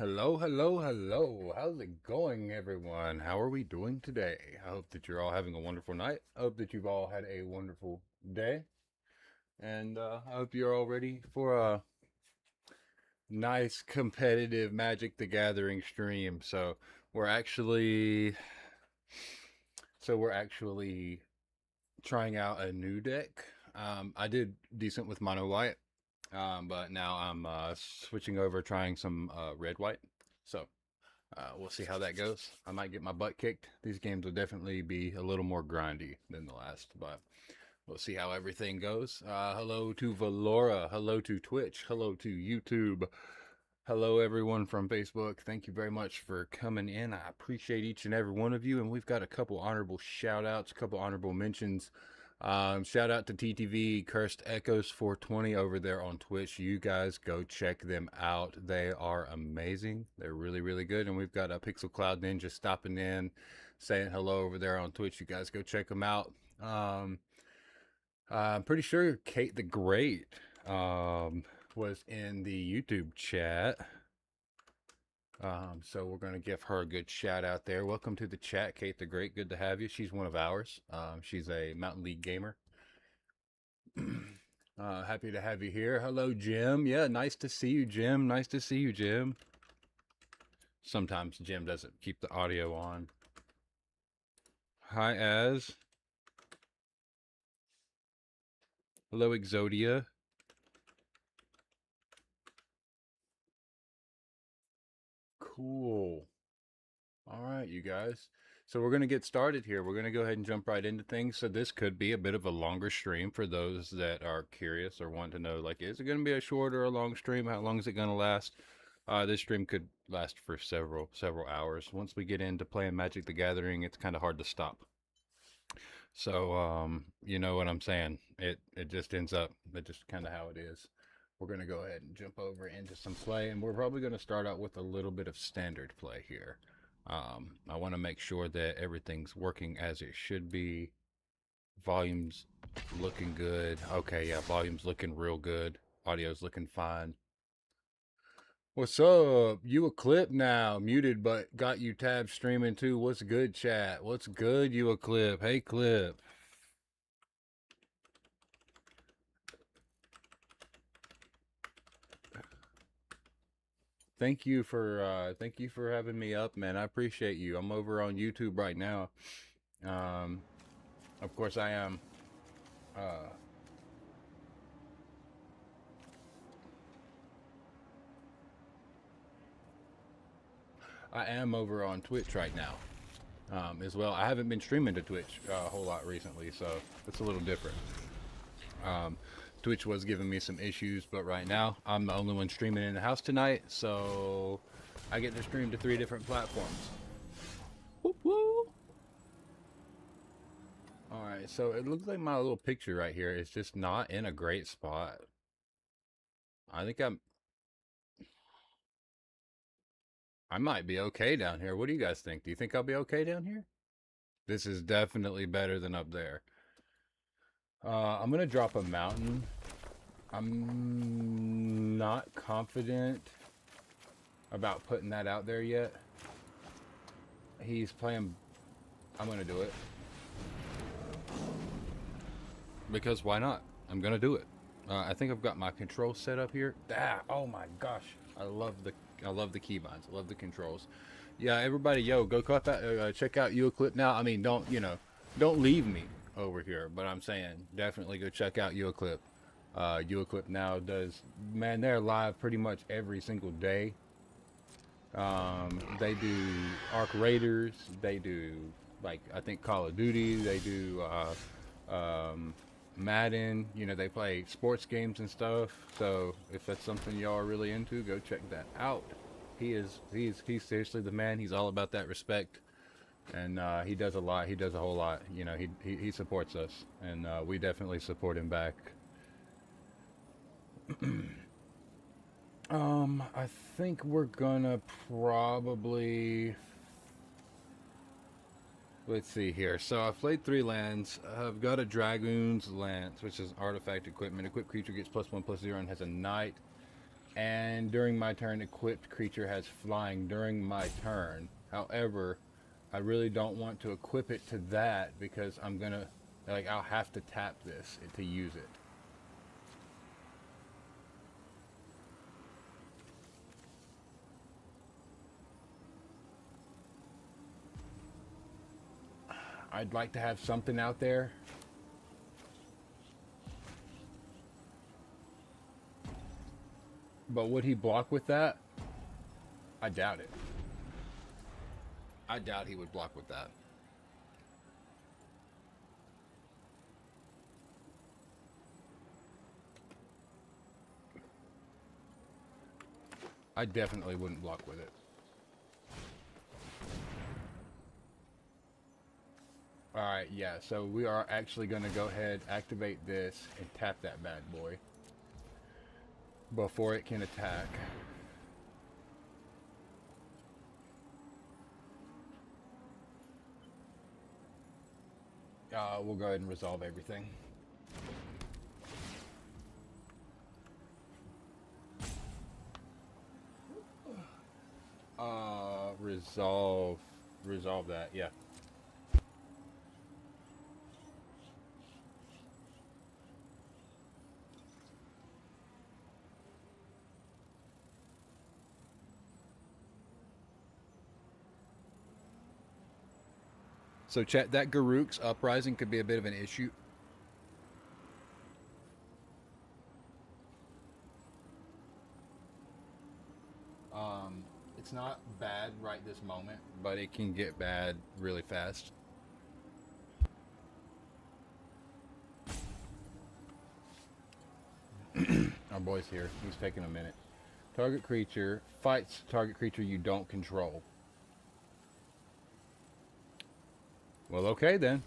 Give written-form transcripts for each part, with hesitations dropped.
Hello, hello, hello. How's it going, everyone? How are we doing today? I hope that you're all having a wonderful night. I hope that you've all had a wonderful day. And I hope you're all ready for a nice competitive Magic the Gathering stream. We're actually we're actually trying out a new deck. I did decent with mono white, but now I'm switching over, trying some red white. So we'll see how that goes. I might get my butt kicked. These games will definitely be a little more grindy than the last, but we'll see how everything goes. Hello to Velora. Hello to Twitch. Hello to YouTube. Hello, everyone from Facebook. Thank you very much for coming in. I appreciate each and every one of you. And we've got a couple honorable shout outs, a couple honorable mentions. Shout out to TTV Cursed Echoes 420 over there on Twitch. You guys go check them out. They are amazing. They're really, really good. And we've got a Pixel Cloud Ninja stopping in, saying hello over there on Twitch. You guys go check them out. I'm pretty sure Kate the Great was in the YouTube chat. So we're going to give her a good shout out there. Welcome to the chat, Kate the Great. Good to have you. She's one of ours. She's a Mountain League gamer. Happy to have you here. Hello, Jim. Yeah, nice to see you, Jim. Nice to see you, Jim. Sometimes Jim doesn't keep the audio on. Hi, Az. Hello, Exodia. Cool. All right, you guys. So we're going to get started here. We're going to go ahead and jump right into things. So this could be a bit of a longer stream for those that are curious or want to know, like, is it going to be a short or a long stream? How long is it going to last? This stream could last for several hours. Once we get into playing Magic the Gathering, it's kind of hard to stop. So, you know what I'm saying? It just ends up, it's just kind of how it is. We're going to go ahead and jump over into some play, and we're probably going to start out with a little bit of standard play here. I want to make sure that everything's working as it should be. Volume's looking good. Okay, yeah, volume's looking real good. Audio's looking fine. What's up? You a clip now. Muted, but got you tab streaming too. What's good, chat? What's good, you a clip? Hey, clip. Thank you for having me up, man. I appreciate you. I'm over on YouTube right now. Of course I am. I am over on Twitch right now, as well. I haven't been streaming to Twitch a whole lot recently, so it's a little different. Twitch was giving me some issues, but right now I'm the only one streaming in the house tonight, so I get to stream to 3 different platforms. Whoop, whoop. All right, so it looks like my little picture right here is just not in a great spot. I think I might be okay down here. What do you guys think? Do you think I'll be okay down here? This is definitely better than up there. I'm gonna drop a mountain. I'm not confident about putting that out there yet. He's playing. I'm gonna do it because why not? I'm gonna do it. I think I've got my controls set up here. Oh my gosh, I love the keybinds. I love the controls. Yeah, everybody, yo, go check out UAClip now. I mean, don't leave me over here, but I'm saying definitely go check out UAClip. UAClip now does, man, they're live pretty much every single day. They do Arc Raiders. They do, like, I think Call of Duty. They do Madden. You know, they play sports games and stuff. So if that's something y'all are really into, go check that out. He's seriously the man. He's all about that respect, and he does a lot. He does a whole lot. You know, he supports us, and we definitely support him back. I think we're gonna probably, let's see here. So I've played 3 lands. I've got a Dragoon's Lance, which is artifact equipment. Equipped creature gets +1/+0 and has a knight. And during my turn, equipped creature has flying during my turn. However, I really don't want to equip it to that because I'm gonna, like, I'll have to tap this to use it. I'd like to have something out there. But would he block with that? I doubt it. I doubt he would block with that. I definitely wouldn't block with it. Alright, yeah, so we are actually going to go ahead, activate this, and tap that bad boy before it can attack. We'll go ahead and resolve everything. Resolve that, yeah. So chat, that Garruk's uprising could be a bit of an issue. It's not bad right this moment, but it can get bad really fast. Our boy's here. He's taking a minute. Target creature fights target creature you don't control. Well, okay then.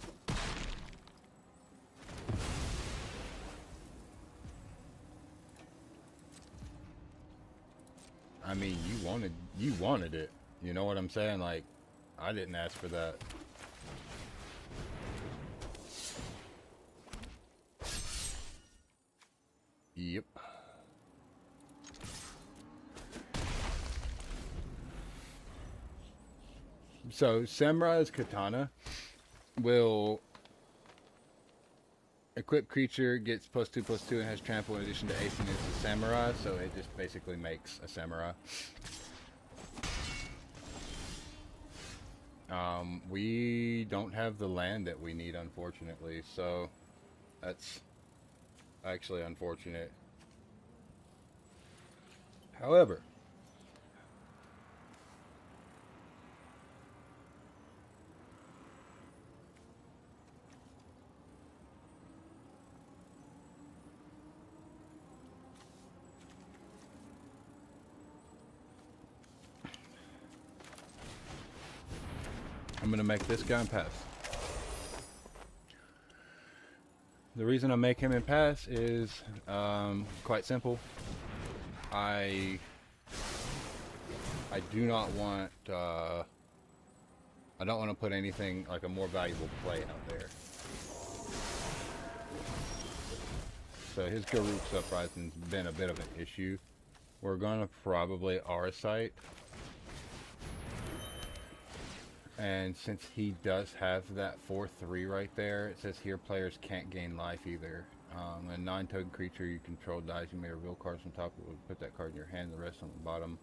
I mean, you wanted it. You know what I'm saying? Like, I didn't ask for that. Yep. So Samurai's Katana will equip creature gets +2/+2 and has trample in addition to AC and it's a samurai, so it just basically makes a samurai. We don't have the land that we need, unfortunately, so that's actually unfortunate. However, I'm going to make this guy pass. The reason I make him in pass is quite simple. I do not want I don't want to put anything like a more valuable play out there. So his Garruk's Uprising's been a bit of an issue. We're gonna probably Auracite. And since he does have that 4/3 right there, it says here players can't gain life either. A 9-token creature you control dies, you may reveal cards on top, it would put that card in your hand, the rest on the bottom.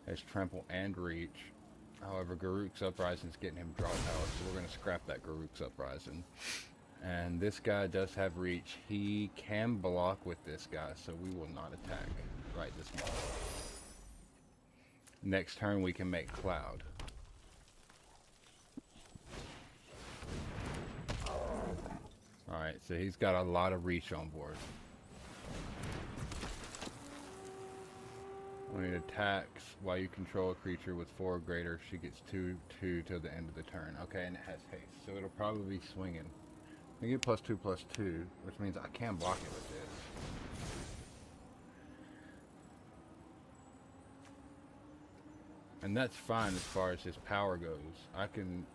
Has trample and reach. However, Garruk's Uprising is getting him draw power, so we're going to scrap that Garruk's Uprising. And this guy does have reach. He can block with this guy, so we will not attack right this moment. Next turn we can make Cloud. Alright, so he's got a lot of reach on board. When it attacks, while you control a creature with 4 or greater, she gets 2/2 till the end of the turn. Okay, and it has haste, so it'll probably be swinging. I get +2/+2, which means I can block it with this. And that's fine as far as his power goes. I can,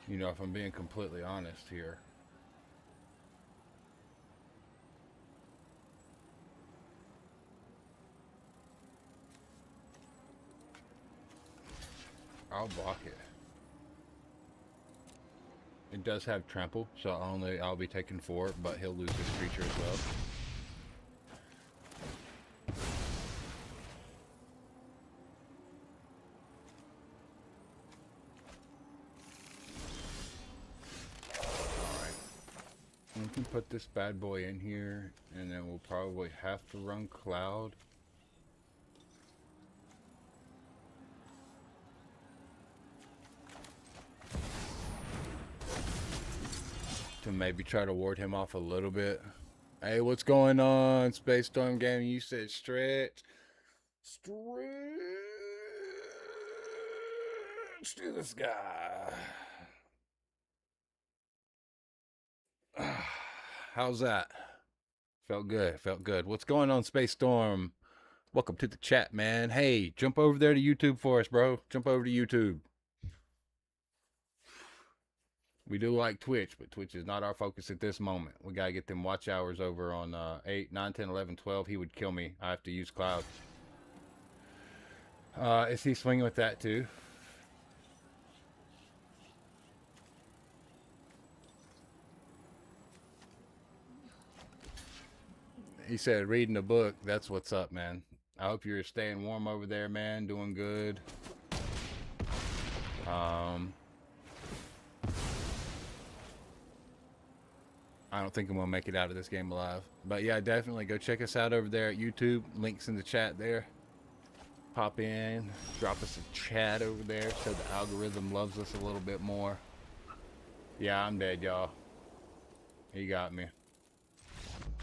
you know, if I'm being completely honest here. I'll block it. It does have trample, so I'll be taking 4, but he'll lose his creature as well. Alright. We can put this bad boy in here, and then we'll probably have to run Cloud. To maybe try to ward him off a little bit. Hey, what's going on, Space Storm Gaming? You said stretch to this guy. How's that? Felt good, felt good. What's going on, Space Storm? Welcome to the chat, man. Hey, jump over there to YouTube for us, bro. Jump over to YouTube. We do like Twitch, but Twitch is not our focus at this moment. We got to get them watch hours over on 8, 9, 10, 11, 12. He would kill me. I have to use Cloud. Is he swinging with that too? He said reading a book. That's what's up, man. I hope you're staying warm over there, man. Doing good. I don't think I'm going to make it out of this game alive. But yeah, definitely go check us out over there at YouTube. Links in the chat there. pop in, drop us a chat over there so the algorithm loves us a little bit more. Yeah, I'm dead, y'all. He got me.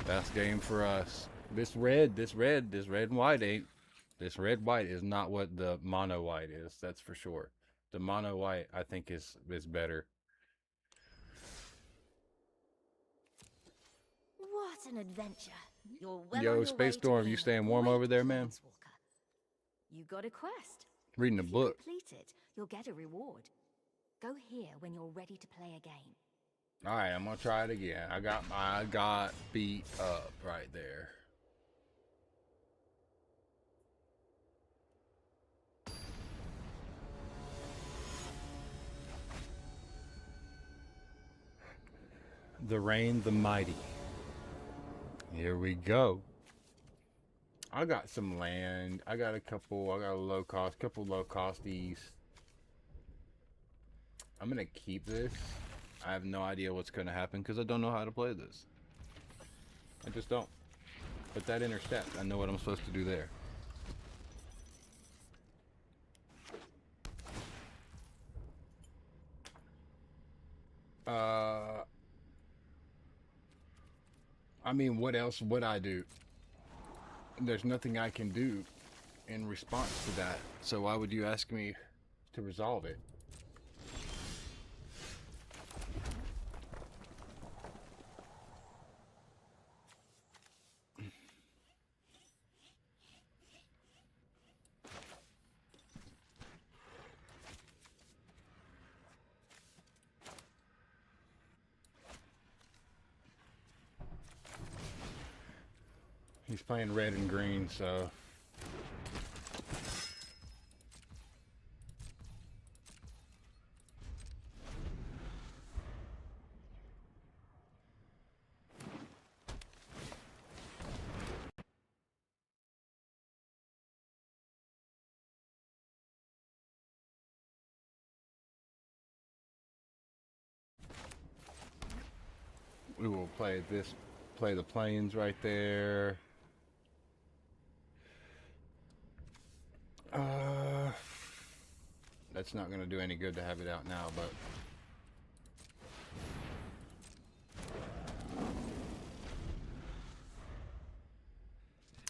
Best game for us. This red and white ain't. This red white is not what the mono white is. That's for sure. The mono white, I think, is better. What an adventure! You're well Yo, on your Space way Storm, to you being staying a warm great over there, man? Planeswalker. You got a quest. Reading a If book. you complete it, you'll get a reward. Go here when you're ready to play a game. All right, I'm gonna try it again. I got beat up right there. The Rain, the Mighty. Here we go. I got some land. I got a couple low costies. I'm gonna keep this. I have no idea what's gonna happen because I don't know how to play this. I just don't. But that intercept, I know what I'm supposed to do there. I mean, what else would I do? There's nothing I can do in response to that. So why would you ask me to resolve it? He's playing red and green, so we will play the planes right there. That's not gonna do any good to have it out now, but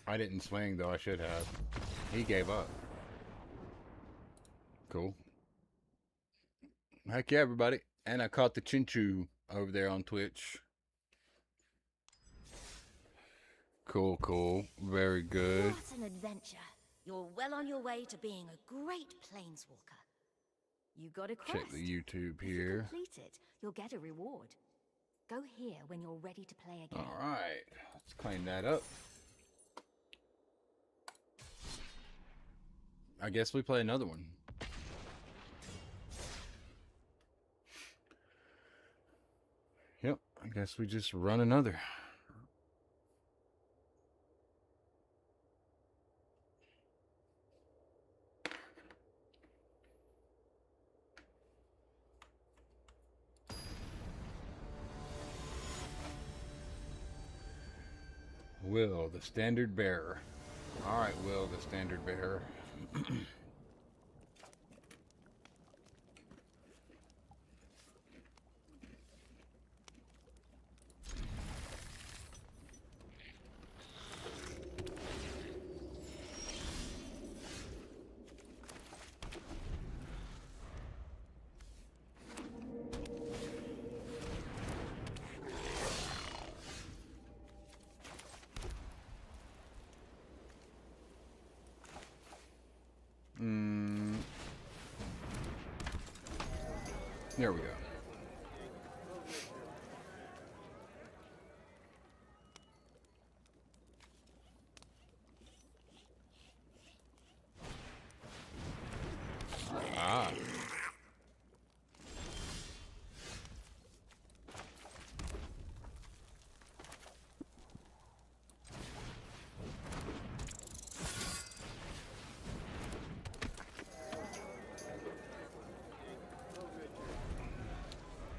I didn't swing though. I should have. He gave up. Cool. Heck yeah, everybody. And I caught the Chinchu over there on Twitch. Cool, cool. Very good. What an adventure! You're well on your way to being a great Planeswalker. You got a quest. Check the YouTube If you here. complete it, you'll get a reward. Go here when you're ready to play a game. All right, let's clean that up. I guess we play another one. Yep, I guess we just run another. Will, the standard bearer. All right, Will, the standard bearer. There we go. Ah.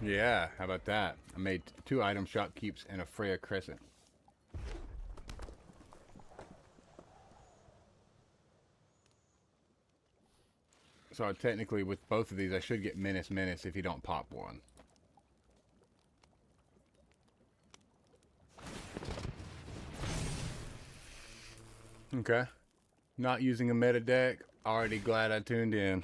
Yeah, how about that? I made 2 item shop keeps and a Freya Crescent. So technically, with both of these, I should get Menace Menace if you don't pop one. Okay. Not using a meta deck. Already glad I tuned in.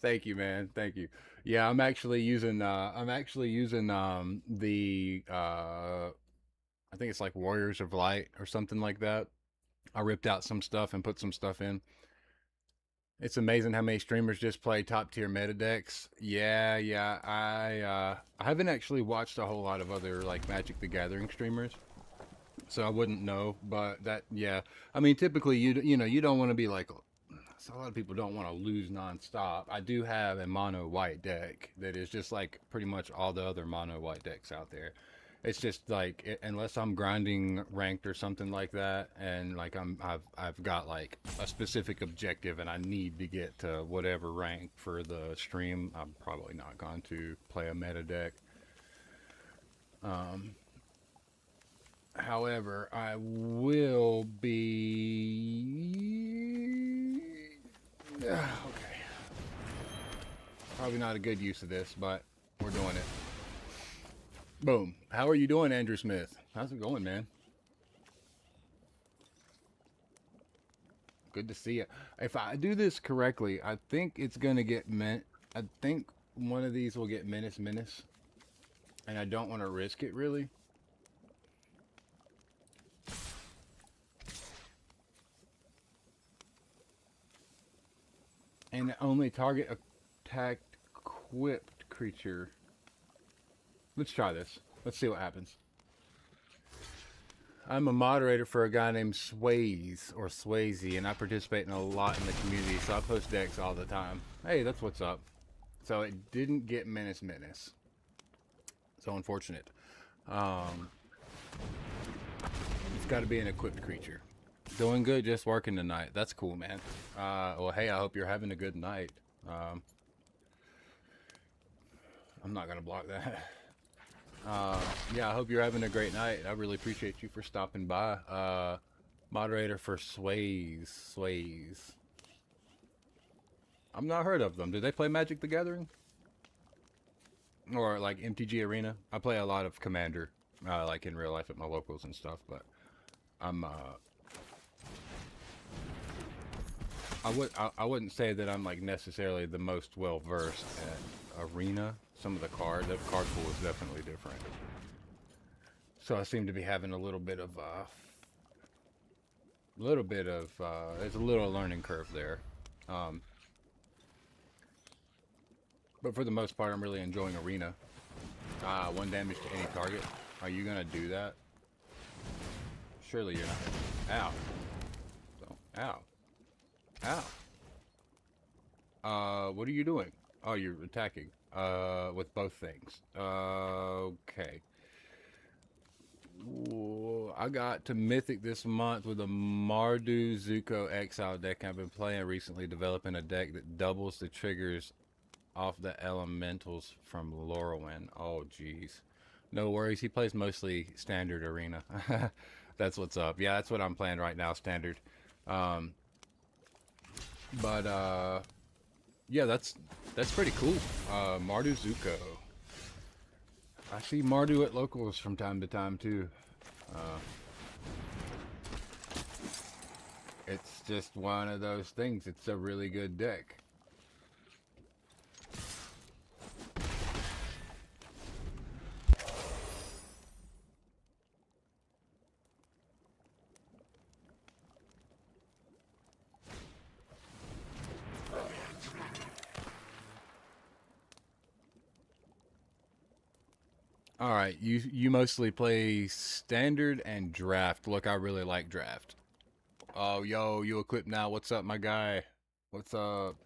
Thank you, man. Thank you. Yeah, I'm actually using the I think it's like Warriors of Light or something like that. I ripped out some stuff and put some stuff in. It's amazing how many streamers just play top tier meta decks. Yeah, yeah. I haven't actually watched a whole lot of other like Magic the Gathering streamers, so I wouldn't know. But that, yeah. I mean, typically you know you don't want to be like. So a lot of people don't want to lose nonstop. I do have a mono white deck that is just like pretty much all the other mono white decks out there. It's just like unless I'm grinding ranked or something like that, and like I've got like a specific objective and I need to get to whatever rank for the stream, I'm probably not going to play a meta deck. However, I will be okay. Probably not a good use of this, but we're doing it. Boom. How are you doing, Andrew Smith? How's it going, man? Good to see you. If I do this correctly, I think it's gonna get I think one of these will get Menace Menace, and I don't want to risk it really. And only target attacked equipped creature. Let's try this. Let's see what happens. I'm a moderator for a guy named Swayze, or Swayze, and I participate in a lot in the community, so I post decks all the time. Hey, that's what's up. So it didn't get Menace Menace. So unfortunate. It's got to be an equipped creature. Doing good, just working tonight. That's cool, man. Well, hey, I hope you're having a good night. I'm not going to block that. Yeah, I hope you're having a great night. I really appreciate you for stopping by. Moderator for Sways. I've not heard of them. Do they play Magic the Gathering? Or like MTG Arena? I play a lot of Commander, like in real life at my locals and stuff, but I'm, I wouldn't say that I'm like necessarily the most well versed at Arena. Some of the card pool is definitely different. So I seem to be having a little bit of there's a little learning curve there. But for the most part, I'm really enjoying Arena. 1 damage to any target. Are you gonna do that? Surely you're not. Ow. Ow. Ow. What are you doing? Oh, you're attacking. With both things. Okay. Ooh, I got to Mythic this month with a Mardu Zuko Exile deck I've been playing recently, developing a deck that doubles the triggers off the elementals from Lorwyn. Oh, jeez. No worries, he plays mostly standard Arena. That's what's up. Yeah, that's what I'm playing right now, standard. Yeah, that's pretty cool. Mardu Zuko. I see Mardu at locals from time to time too. It's just one of those things. It's a really good deck. All right, you mostly play standard and draft. Look, I really like draft. Oh, yo, you equipped now. What's up, my guy? What's up?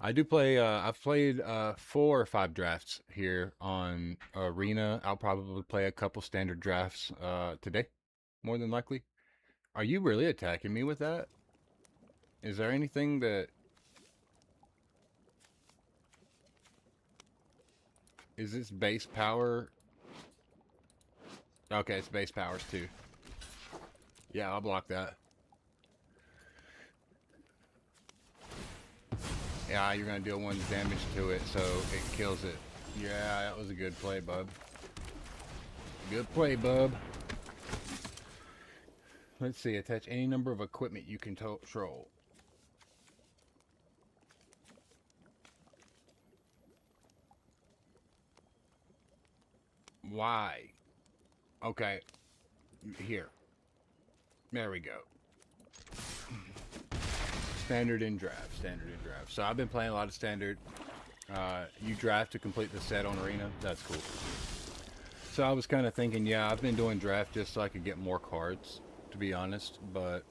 I do play. I've played 4 or 5 drafts here on Arena. I'll probably play a couple standard drafts today, more than likely. Are you really attacking me with that? Is there anything that is this base power? Okay, it's base powers too. Yeah, I'll block that. Yeah, you're gonna deal 1 damage to it, so it kills it. Yeah, that was a good play, bub. Good play, bub. Let's see, attach any number of equipment you can control. Why? Okay. Here. There we go. Standard in draft. Standard in draft. So I've been playing a lot of standard. You draft to complete the set on Arena. That's cool. So I was kind of thinking, yeah, I've been doing draft just so I could get more cards, to be honest. But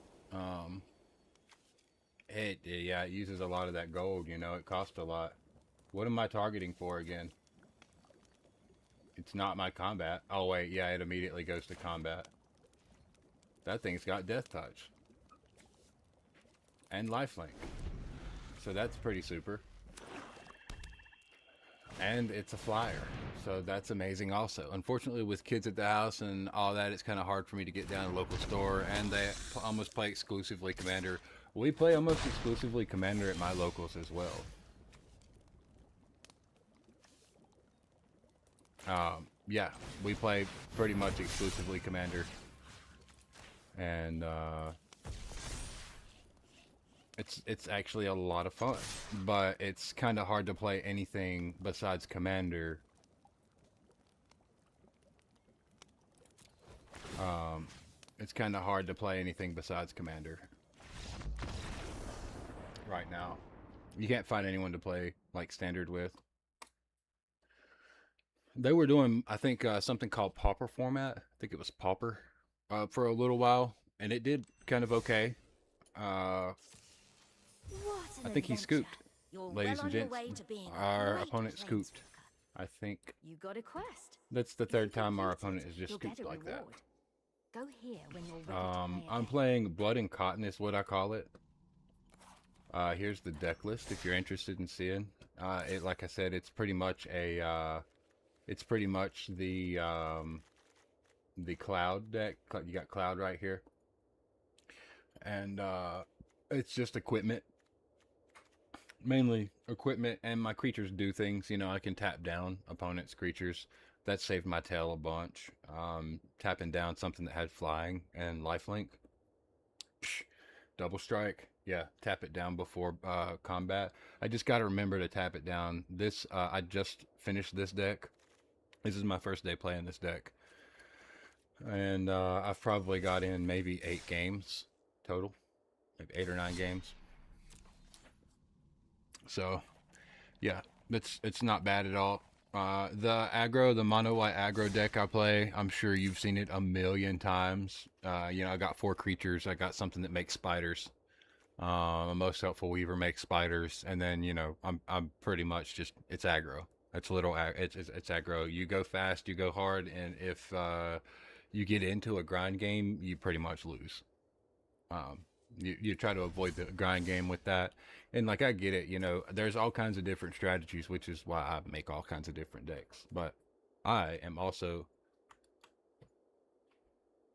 it uses a lot of that gold. You know, it costs a lot. What am I targeting for again? It's not my combat. Oh wait, yeah, it immediately goes to combat. That thing's got Death Touch and Lifelink, so that's pretty super. And it's a flyer, so that's amazing also. Unfortunately, with kids at the house and all that, it's kind of hard for me to get down to a local store, and they almost play exclusively Commander. We play almost exclusively Commander at my locals as well. Yeah, we play pretty much exclusively Commander, and it's actually a lot of fun, but it's kind of hard to play anything besides Commander. It's kind of hard to play anything besides Commander right now. You can't find anyone to play like Standard with. They were doing, I think, something called Pauper format. I think it was Pauper for a little while, and it did kind of okay. I think he scooped, ladies and gents. Our opponent scooped. I think You got a quest. that's the 3rd time our opponent has just scooped like that. Go here when you're ready to play I'm playing Blood and Cotton is what I call it. Here's the deck list if you're interested in seeing. Like I said, it's pretty much a the Cloud deck. You got Cloud right here, and it's just equipment, mainly equipment, and my creatures do things. You know, I can tap down opponents' creatures. That saved my tail a bunch. Tapping down something that had flying and lifelink. Psh, double strike. Yeah, tap it down before combat. I just got to remember to tap it down. This I just finished this deck. This is my first day playing this deck. And I've probably got in maybe 8 games total. Maybe 8 or 9 games. So, yeah, it's not bad at all. The mono white aggro deck I play, I'm sure you've seen it a million times. You know, I got 4 creatures. I got something that makes spiders. A most helpful weaver makes spiders, and then you know I'm pretty much just it's aggro. It's aggro. You go fast, you go hard, and if you get into a grind game, you pretty much lose. You try to avoid the grind game with that, and like I get it, you know, there's all kinds of different strategies, which is why I make all kinds of different decks. But I am also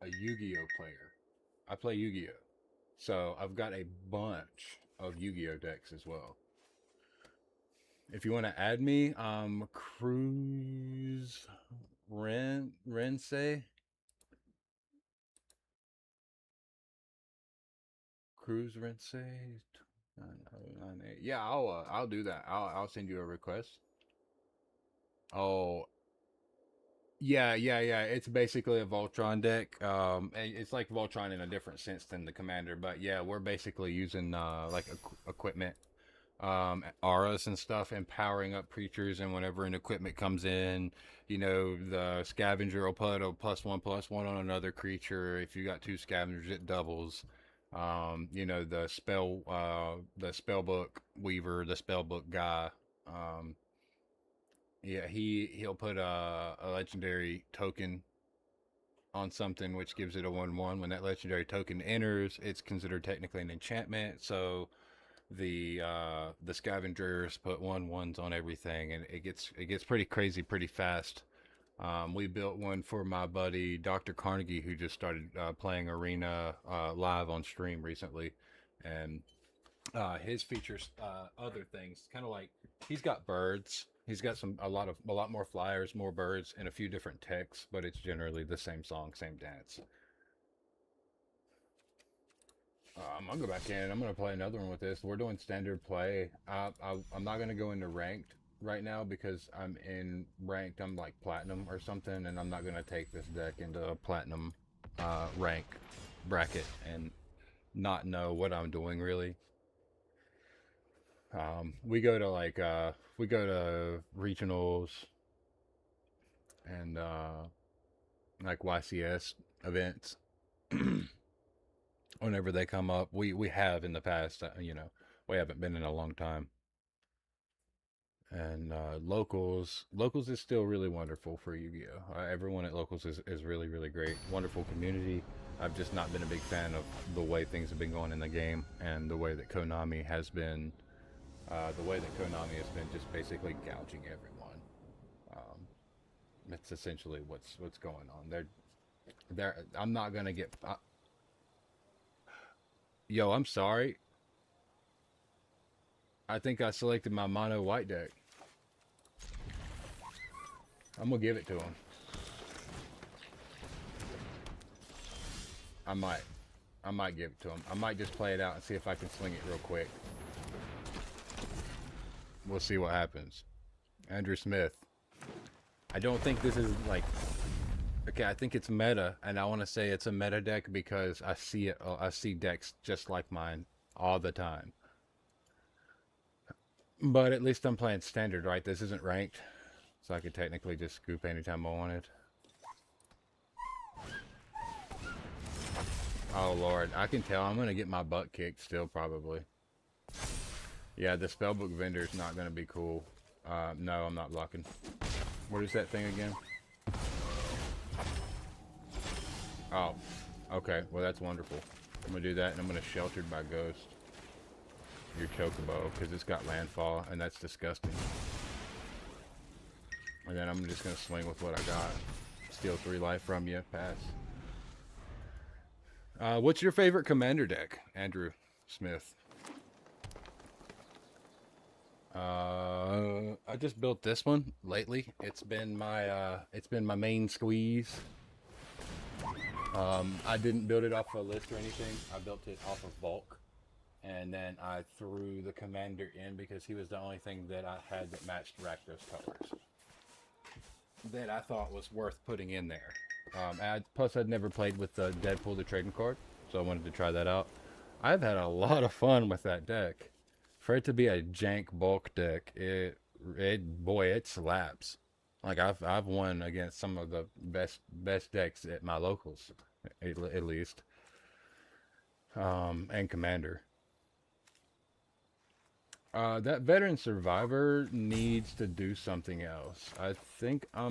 a Yu-Gi-Oh player. I play Yu-Gi-Oh, so I've got a bunch of Yu-Gi-Oh decks as well. If you want to add me, Cruz Rense. Cruz Rense. Yeah, I'll do that. I'll send you a request. Oh, yeah. It's basically a Voltron deck. It's like Voltron in a different sense than the Commander, but yeah, we're basically using like equipment, auras and stuff, empowering up creatures, and whenever an equipment comes in, you know, the scavenger will put a +1/+1 on another creature. If you got 2 scavengers, it doubles. You know, the spellbook weaver, the spellbook guy. Yeah, he'll put a legendary token on something, which gives it a 1/1. When that legendary token enters, it's considered technically an enchantment. So the scavengers put 1/1s on everything, and it gets pretty crazy pretty fast. We built one for my buddy Dr. Carnegie, who just started playing Arena live on stream recently, and His features other things, kind of like he's got birds. He's got a lot more flyers, more birds, and a few different texts, but it's generally the same song, same dance. I'm gonna go back in. I'm gonna play another one with this. We're doing standard play. I'm not gonna go into ranked right now because I'm in ranked. I'm like platinum or something, and I'm not gonna take this deck into a platinum rank bracket and not know what I'm doing really. We go to we go to regionals and like YCS events whenever they come up. We have in the past, you know, we haven't been in a long time. And locals is still really wonderful for Yu-Gi-Oh. Everyone at locals is really really great, wonderful community. I've just not been a big fan of the way things have been going in the game and the way that Konami has been just basically gouging everyone. That's essentially what's going on. They're I'm not gonna get. Yo, I'm sorry. I think I selected my mono white deck. I'm gonna give it to him. I might. I might give it to him. I might just play it out and see if I can swing it real quick. We'll see what happens. Andrew Smith. I don't think this is like... Okay, I think it's meta, and I want to say it's a meta deck because I see it. I see decks just like mine all the time. But at least I'm playing standard, right? This isn't ranked, so I could technically just scoop anytime I wanted. Oh lord, I can tell I'm gonna get my butt kicked still probably. Yeah, the spellbook vendor is not gonna be cool. No, I'm not blocking. What is that thing again? Oh, okay. Well, that's wonderful. I'm gonna do that, and I'm gonna Sheltered by Ghost your Chocobo because it's got landfall, and that's disgusting. And then I'm just gonna swing with what I got. Steal 3 life from you. Pass. What's your favorite commander deck, Andrew Smith? I just built this one lately. It's been my main squeeze. I didn't build it off a list or anything. I built it off of bulk, and then I threw the commander in because he was the only thing that I had that matched Rakdos colors that I thought was worth putting in there. Plus, I'd never played with Deadpool the trading card, so I wanted to try that out. I've had a lot of fun with that deck. For it to be a jank bulk deck, boy, it slaps. Like I've won against some of the best decks at my locals, at least. And Commander. That Veteran Survivor needs to do something else. I think I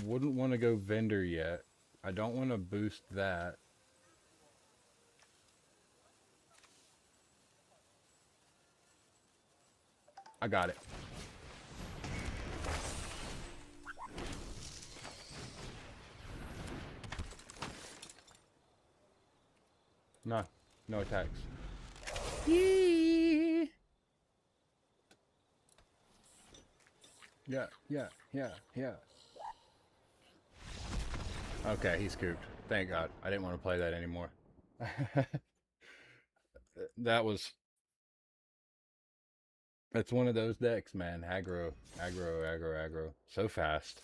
wouldn't want to go vendor yet. I don't want to boost that. I got it. No, no attacks. Yee! Yeah. Okay, he's cooped. Thank God. I didn't want to play that anymore. That was... It's one of those decks, man. Aggro. So fast.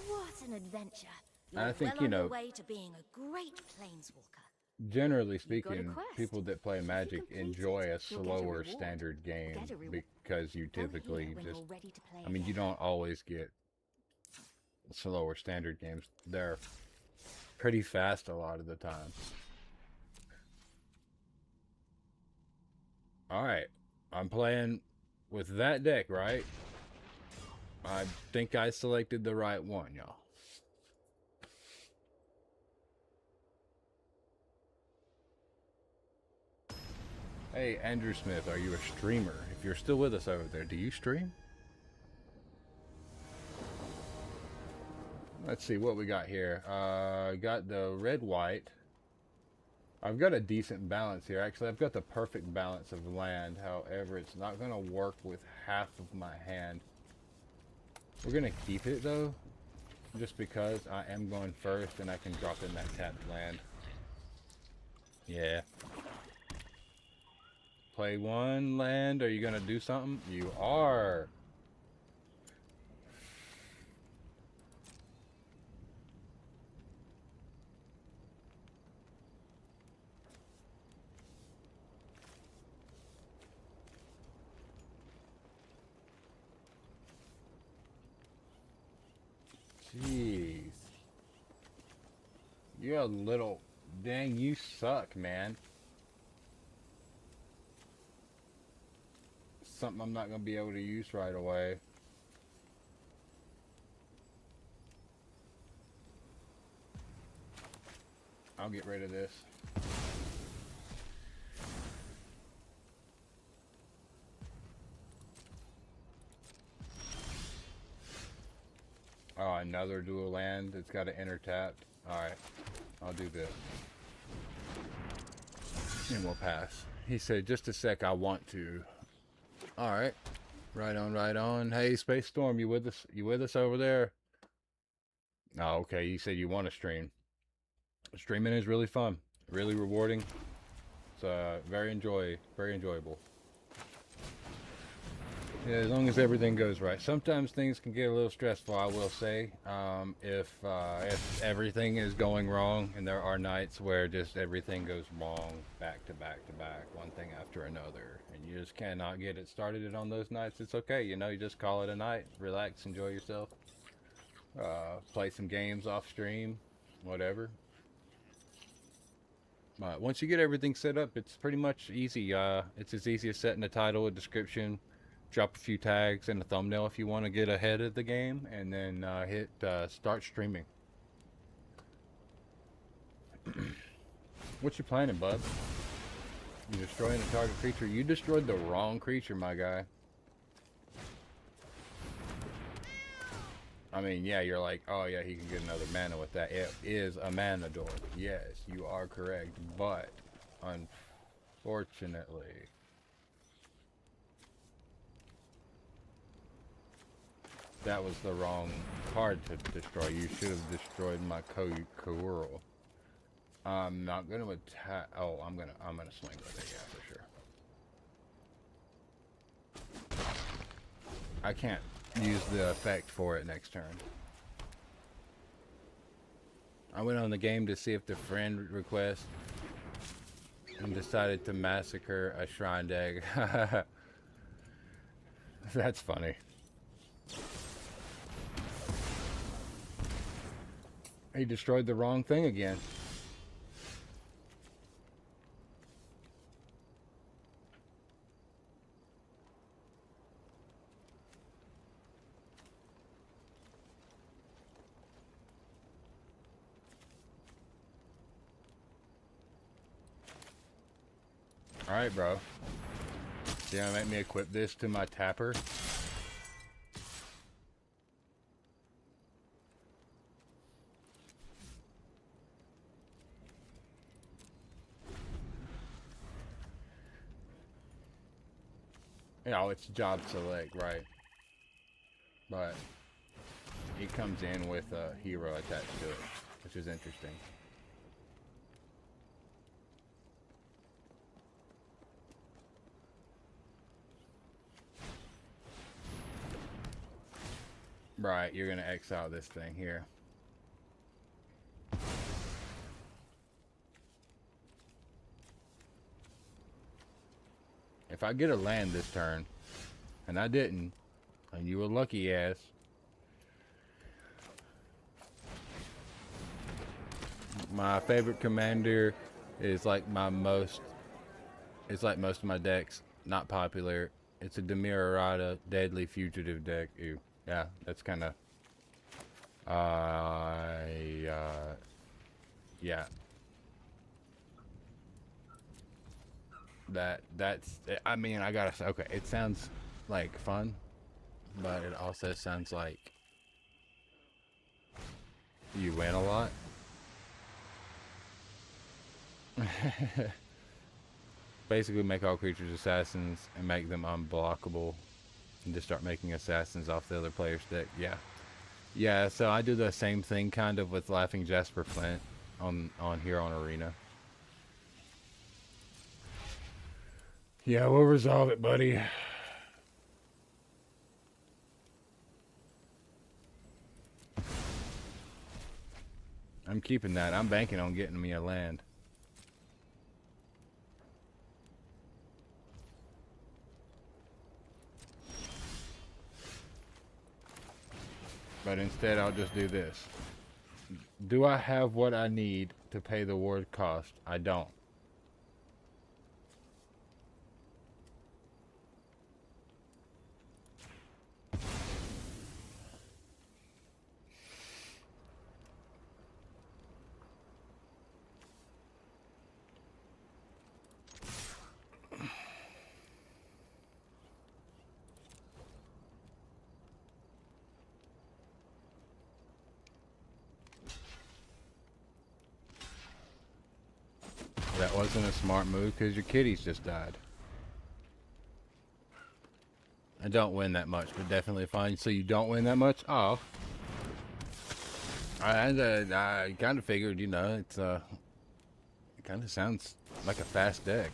What an adventure. You're I think, well you on know, your way to being a great planeswalker. generally You've got a speaking, quest. people that play If you Magic complete enjoy it, a you'll get a slower reward. standard game Get a reward. because you Come typically here when just... you're ready to play I mean, you again. don't always get slower standard games. They're pretty fast a lot of the time. Alright, I'm playing with that deck, right? I think I selected the right one, y'all. Hey, Andrew Smith, are you a streamer? If you're still with us over there, do you stream? Let's see what we got here. Got the red-white. I've got a decent balance here. Actually, I've got the perfect balance of land. However, it's not going to work with half of my hand. We're going to keep it, though, just because I am going first and I can drop in that tapped land. Yeah. Play one land. Are you going to do something? You are. Jeez. You're a little... Dang, you suck, man. Something I'm not going to be able to use right away. I'll get rid of this. Oh, another dual land. It's got an enter tapped. Alright. I'll do this. And we'll pass. He said, just a sec, I want to. Alright. Right on, right on. Hey, Space Storm, you with us? You with us over there? Oh, okay. You said you want to stream. Streaming is really fun. Really rewarding. It's very enjoyable. Yeah, as long as everything goes right. Sometimes things can get a little stressful, I will say. If everything is going wrong, and there are nights where just everything goes wrong, back to back to back, one thing after another, and you just cannot get it started on those nights, it's okay. You know, you just call it a night, relax, enjoy yourself, play some games off stream, whatever. But once you get everything set up, it's pretty much easy. It's as easy as setting a title, a description, drop a few tags and a thumbnail if you want to get ahead of the game, and then hit start streaming. What you planning, bud? You destroying a target creature? You destroyed the wrong creature, my guy. I mean, yeah, you're like, oh yeah, he can get another mana with that. It is a mana door. Yes, you are correct, but unfortunately, that was the wrong card to destroy. You should have destroyed my Coral. I'm not gonna attack. Oh, I'm gonna swing with it. Yeah, for sure. I can't use the effect for it next turn. I went on the game to see if the friend request and decided to massacre a shrine deck. That's funny. He destroyed the wrong thing again. Alright, bro. You gonna make me equip this to my tapper? You know, it's job select, right? But it comes in with a hero attached to it, which is interesting. Right, you're gonna exile this thing here. If I get a land this turn, and I didn't, and you were lucky ass, my favorite commander is like it's like most of my decks, not popular. It's a Demirarada Deadly Fugitive deck. Ew. Yeah, that's kind of, yeah. That's, I mean, I gotta say, okay, it sounds like fun, but it also sounds like you win a lot. Basically, make all creatures assassins and make them unblockable, and just start making assassins off the other player's deck. Yeah, yeah. So I do the same thing kind of with Laughing Jasper Flint on here on Arena. Yeah, we'll resolve it, buddy. I'm keeping that. I'm banking on getting me a land. But instead, I'll just do this. Do I have what I need to pay the ward cost? I don't. That wasn't a smart move because your kitties just died. I don't win that much, but definitely fine. So you don't win that much? Oh. I kind of figured, you know, it kind of sounds like a fast deck.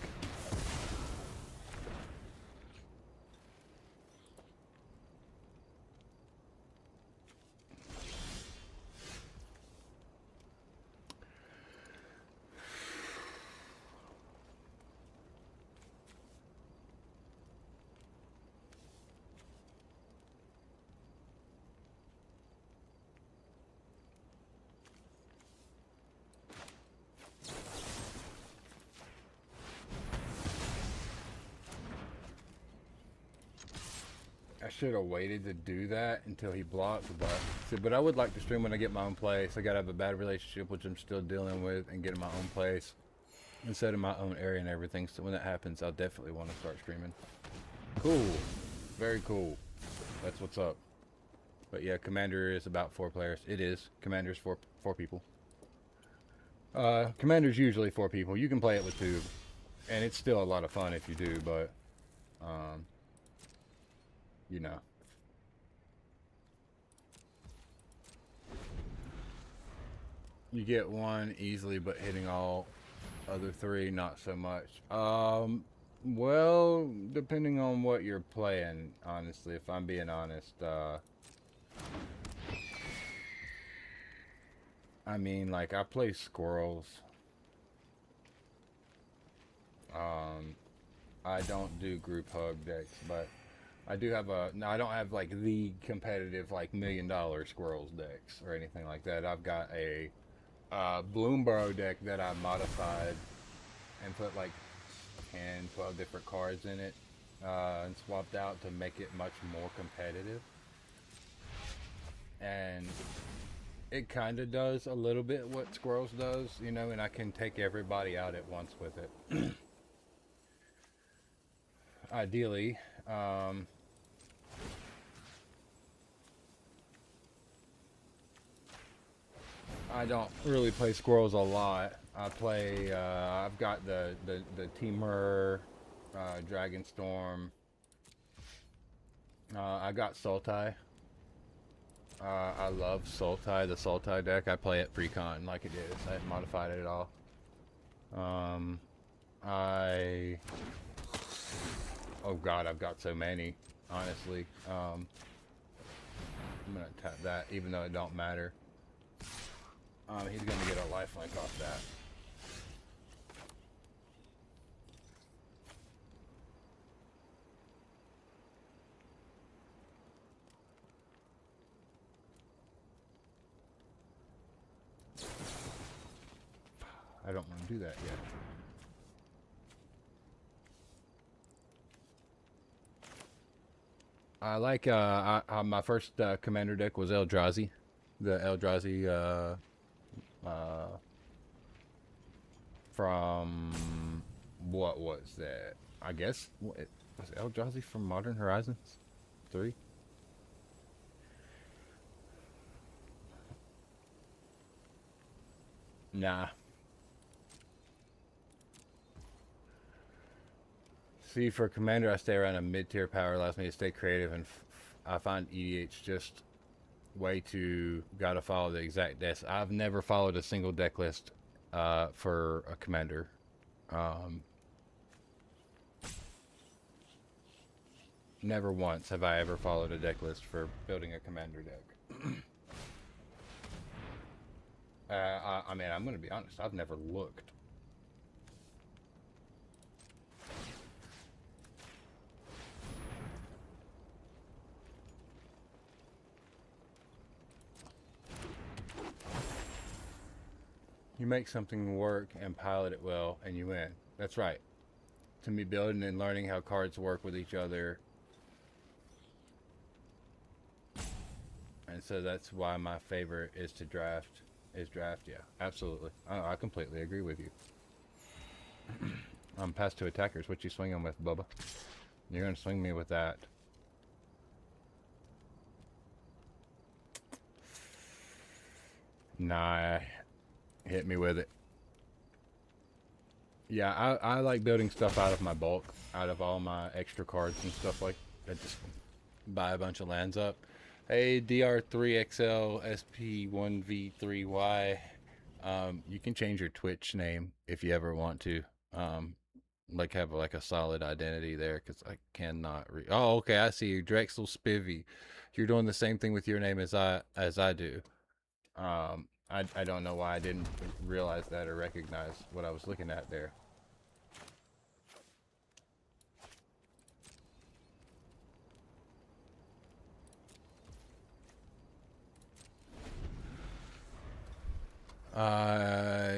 I should have waited to do that until he blocked, but I would like to stream when I get my own place. I gotta have a bad relationship, which I'm still dealing with, and get in my own place instead of my own area and everything. So when that happens, I'll definitely want to start streaming. Cool, very cool. That's what's up. But yeah, Commander is about 4 players. It is. Commander's four people. Commander's usually 4 people. You can play it with 2, and it's still a lot of fun if you do. But you know. You get 1 easily, but hitting all other 3, not so much. Well, depending on what you're playing, honestly, if I'm being honest, I mean, like, I play squirrels. I don't do group hug decks, but I do have no, I don't have like the competitive like $1 million squirrels decks or anything like that. I've got a Bloomborough deck that I modified and put like 10, 12 different cards in it and swapped out to make it much more competitive. And it kind of does a little bit what Squirrels does, you know, and I can take everybody out at once with it. Ideally, I don't really play Squirrels a lot. I play, I've got the Temur, Dragonstorm. I got Sultai. I love Sultai, the Sultai deck. I play it pre-con like it is. I haven't modified it at all. Oh god, I've got so many, honestly. I'm gonna tap that, even though it don't matter. He's gonna get a lifelink off that. I don't want to do that yet. I like, my first commander deck was Eldrazi. The Eldrazi, from, what was that? I guess, was Eldrazi from Modern Horizons 3? Nah. See, for commander, I stay around a mid-tier power. Allows me to stay creative, and I find EDH just way too gotta follow the exact deck. I've never followed a single deck list for a commander. Never once have I ever followed a deck list for building a commander deck. I mean, I'm gonna be honest. I've never looked. You make something work and pilot it well, and you win. That's right. To me, building and learning how cards work with each other. And so that's why my favorite is to draft. Yeah, absolutely. I completely agree with you. Pass to attackers. What you swinging with, Bubba? You're gonna swing me with that. Nah, hit me with it. Yeah, I like building stuff out of my bulk, out of all my extra cards and stuff like that. Just buy a bunch of lands up. Hey, DR3XL SP1V3Y. You can change your Twitch name if you ever want to. Like have like a solid identity there, because I cannot read. Oh, okay, I see you, Drexel Spivvy. You're doing the same thing with your name as I do. I don't know why I didn't realize that or recognize what I was looking at there.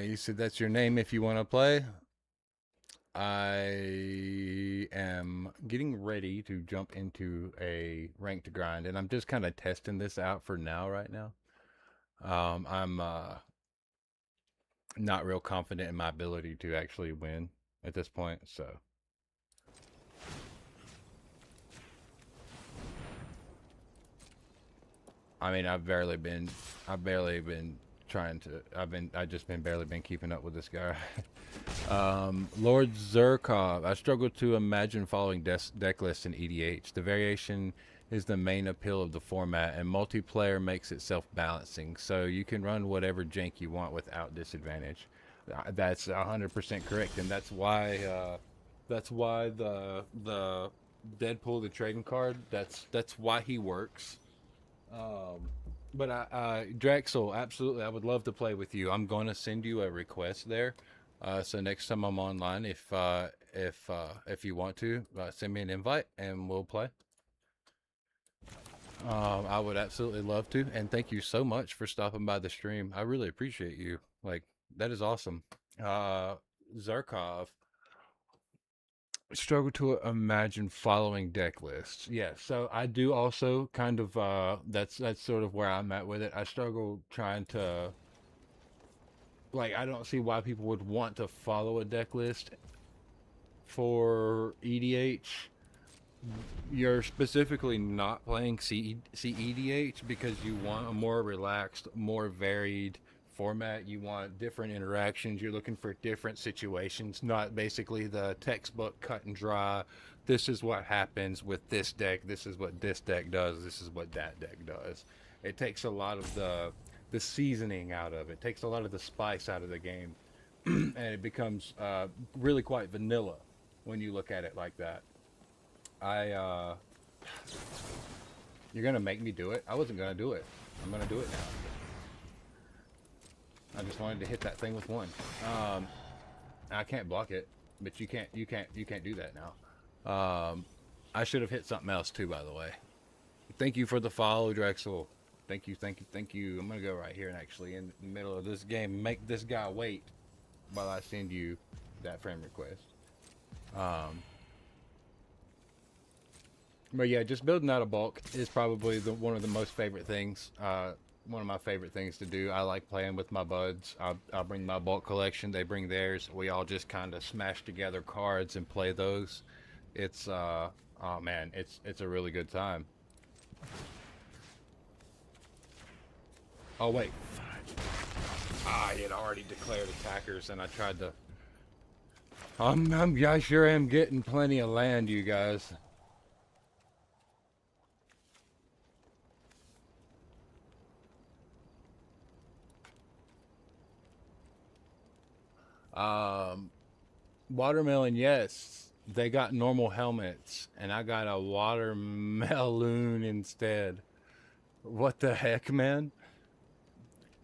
You said that's your name if you want to play. I am getting ready to jump into a ranked grind, and I'm just kind of testing this out for now, right now. I'm not real confident in my ability to actually win at this point, so. I mean, I've barely been trying to, I've just been barely been keeping up with this guy. Lord Zerkov, I struggle to imagine following deck lists in EDH. The variation is the main appeal of the format, and multiplayer makes it self-balancing, so you can run whatever jank you want without disadvantage. That's 100% correct, and that's why the Deadpool, the trading card, that's why he works. But Drexel, absolutely, I would love to play with you. I'm going to send you a request there. So next time I'm online, if you want to, send me an invite and we'll play. I would absolutely love to, and thank you so much for stopping by the stream. I really appreciate you. Like, that is awesome. Zarkov, struggle to imagine following deck lists. Yeah, so I do also kind of that's sort of where I'm at with it. I struggle trying to, like, I don't see why people would want to follow a deck list for EDH. You're specifically not playing CEDH because you want a more relaxed, more varied format. You want different interactions. You're looking for different situations, not basically the textbook cut and dry. This is what happens with this deck. This is what this deck does. This is what that deck does. It takes a lot of the seasoning out of it. It takes a lot of the spice out of the game, and it becomes really quite vanilla when you look at it like that. You're gonna make me do it. I wasn't gonna do it. I'm gonna do it now. I just wanted to hit that thing with one. I can't block it, but you can't do that now. I should have hit something else too, by the way. Thank you for the follow, Drexel. Thank you. I'm gonna go right here and actually in the middle of this game make this guy wait while I send you that friend request. But yeah, just building out a bulk is probably one of the most favorite things. One of my favorite things to do. I like playing with my buds. I'll bring my bulk collection. They bring theirs. We all just kind of smash together cards and play those. It's oh man, it's a really good time. Oh wait, I had already declared attackers, and I tried to I sure am getting plenty of land, you guys. Um, Watermelon, yes. They got normal helmets, and I got a watermelon instead. What the heck, man?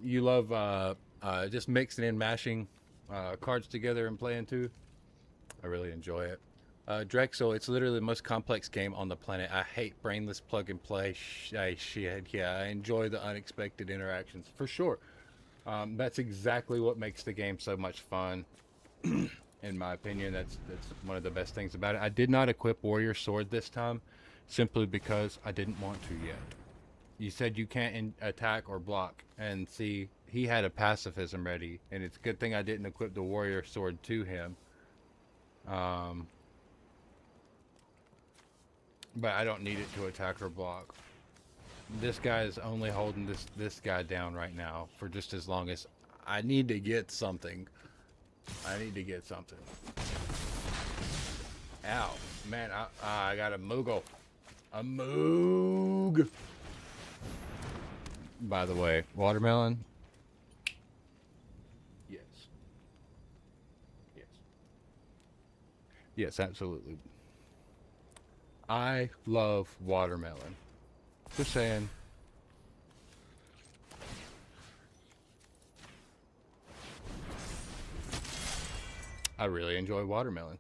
You love just mixing and mashing cards together and playing too? I really enjoy it. Drexel, it's literally the most complex game on the planet. I hate brainless plug and play shit. Yeah, I enjoy the unexpected interactions for sure. That's exactly what makes the game so much fun. In my opinion, that's one of the best things about it. I did not equip Warrior Sword this time, simply because I didn't want to yet. You said you can't attack or block, and see, he had a pacifism ready, and it's a good thing I didn't equip the Warrior Sword to him. Um, but I don't need it to attack or block. This guy is only holding this guy down right now for just as long as I need to get something. I need to get something. Ow, man! I got a Moogle. A Moog. By the way, watermelon. Yes. Yes. Yes, absolutely. I love watermelon. Just saying. I really enjoy watermelon.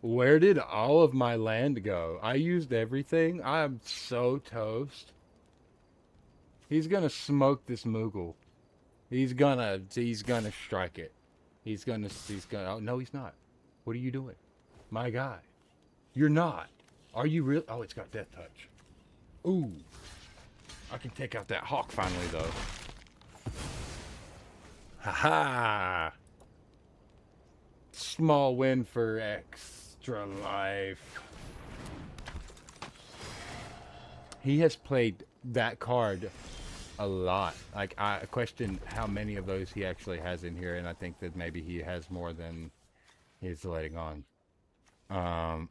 Where did all of my land go? I used everything. I'm so toast. He's gonna smoke this Moogle. He's gonna strike it. He's gonna oh no he's not. What are you doing? My guy. You're not. Are you real? Oh, it's got death touch. Ooh. I can take out that hawk finally though. Haha. Small win for extra life. He has played that card a lot. Like, I question how many of those he actually has in here, and I think that maybe he has more than he's letting on. Um,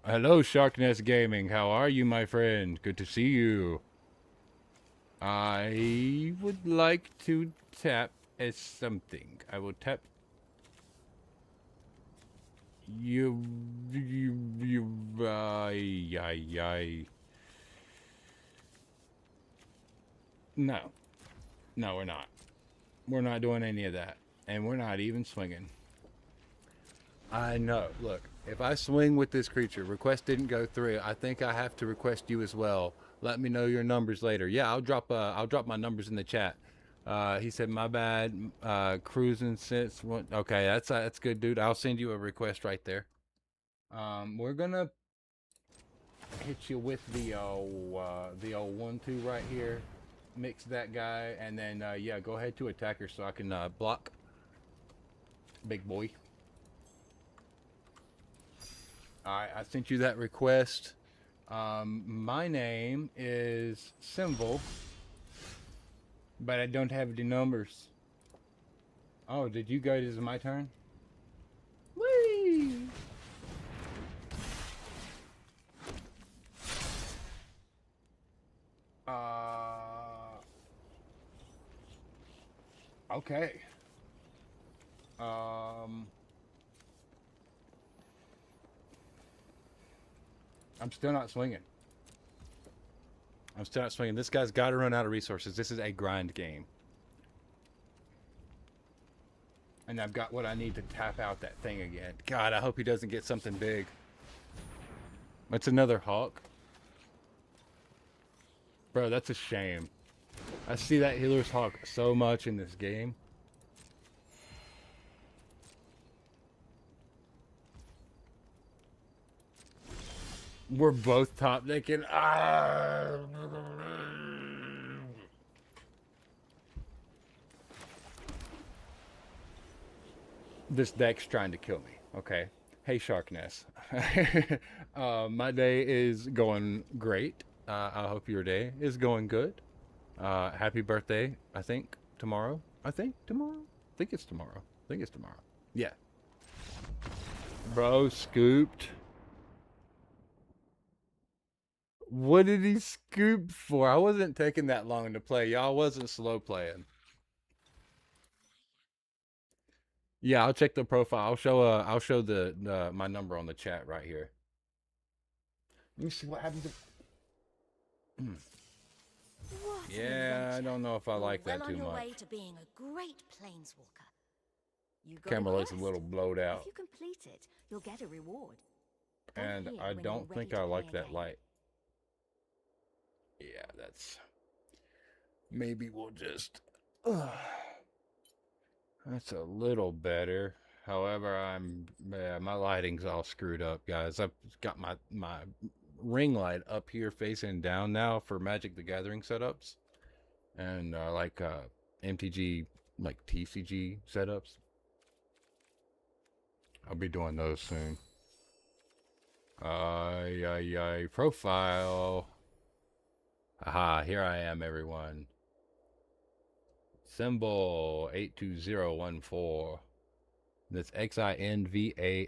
Hello, Sharkness Gaming. How are you, my friend? Good to see you. I would like to tap as something. I will tap you, ay. No. No, we're not. We're not doing any of that. And we're not even swinging. I know. Look, if I swing with this creature, request didn't go through. I think I have to request you as well. Let me know your numbers later. Yeah, I'll drop my numbers in the chat. He said my bad. Cruising since one. Okay, that's good, dude. I'll send you a request right there. We're gonna hit you with the old 1-2 right here. Mix that guy, and then yeah, go ahead to attacker so I can block. Big boy. Alright, I sent you that request. My name is Symbol, but I don't have the numbers. Oh, did you go? This is my turn? Whee! Okay. I'm still not swinging. I'm still not swinging. This guy's got to run out of resources. This is a grind game. And I've got what I need to tap out that thing again. God, I hope he doesn't get something big. It's another hawk. Bro, that's a shame. I see that healer's hawk so much in this game. We're both top decking. Ah! This deck's trying to kill me. Okay. Hey, Sharkness. My day is going great. I hope your day is going good. Happy birthday, I think, tomorrow. think it's tomorrow. I think it's tomorrow. Yeah. Bro, scooped. What did he scoop for? I wasn't taking that long to play. Y'all wasn't slow playing. Yeah, I'll check the profile. I'll show the my number on the chat right here. Let me see what happens if What an Yeah, I adventure. don't know if I You're like well that on too your much. way to being a great planeswalker. You got Camera a looks a quest. little blowed If out. you complete it, you'll get a reward. Go And here I when you're don't ready think to I play like that again. light. Yeah, that's maybe we'll just that's a little better. However, my lighting's all screwed up, guys. I've got my ring light up here facing down now for Magic the Gathering setups and MTG like TCG setups. I'll be doing those soon. Profile. Aha, here I am, everyone. Symbol 82014. That's XINVAHL.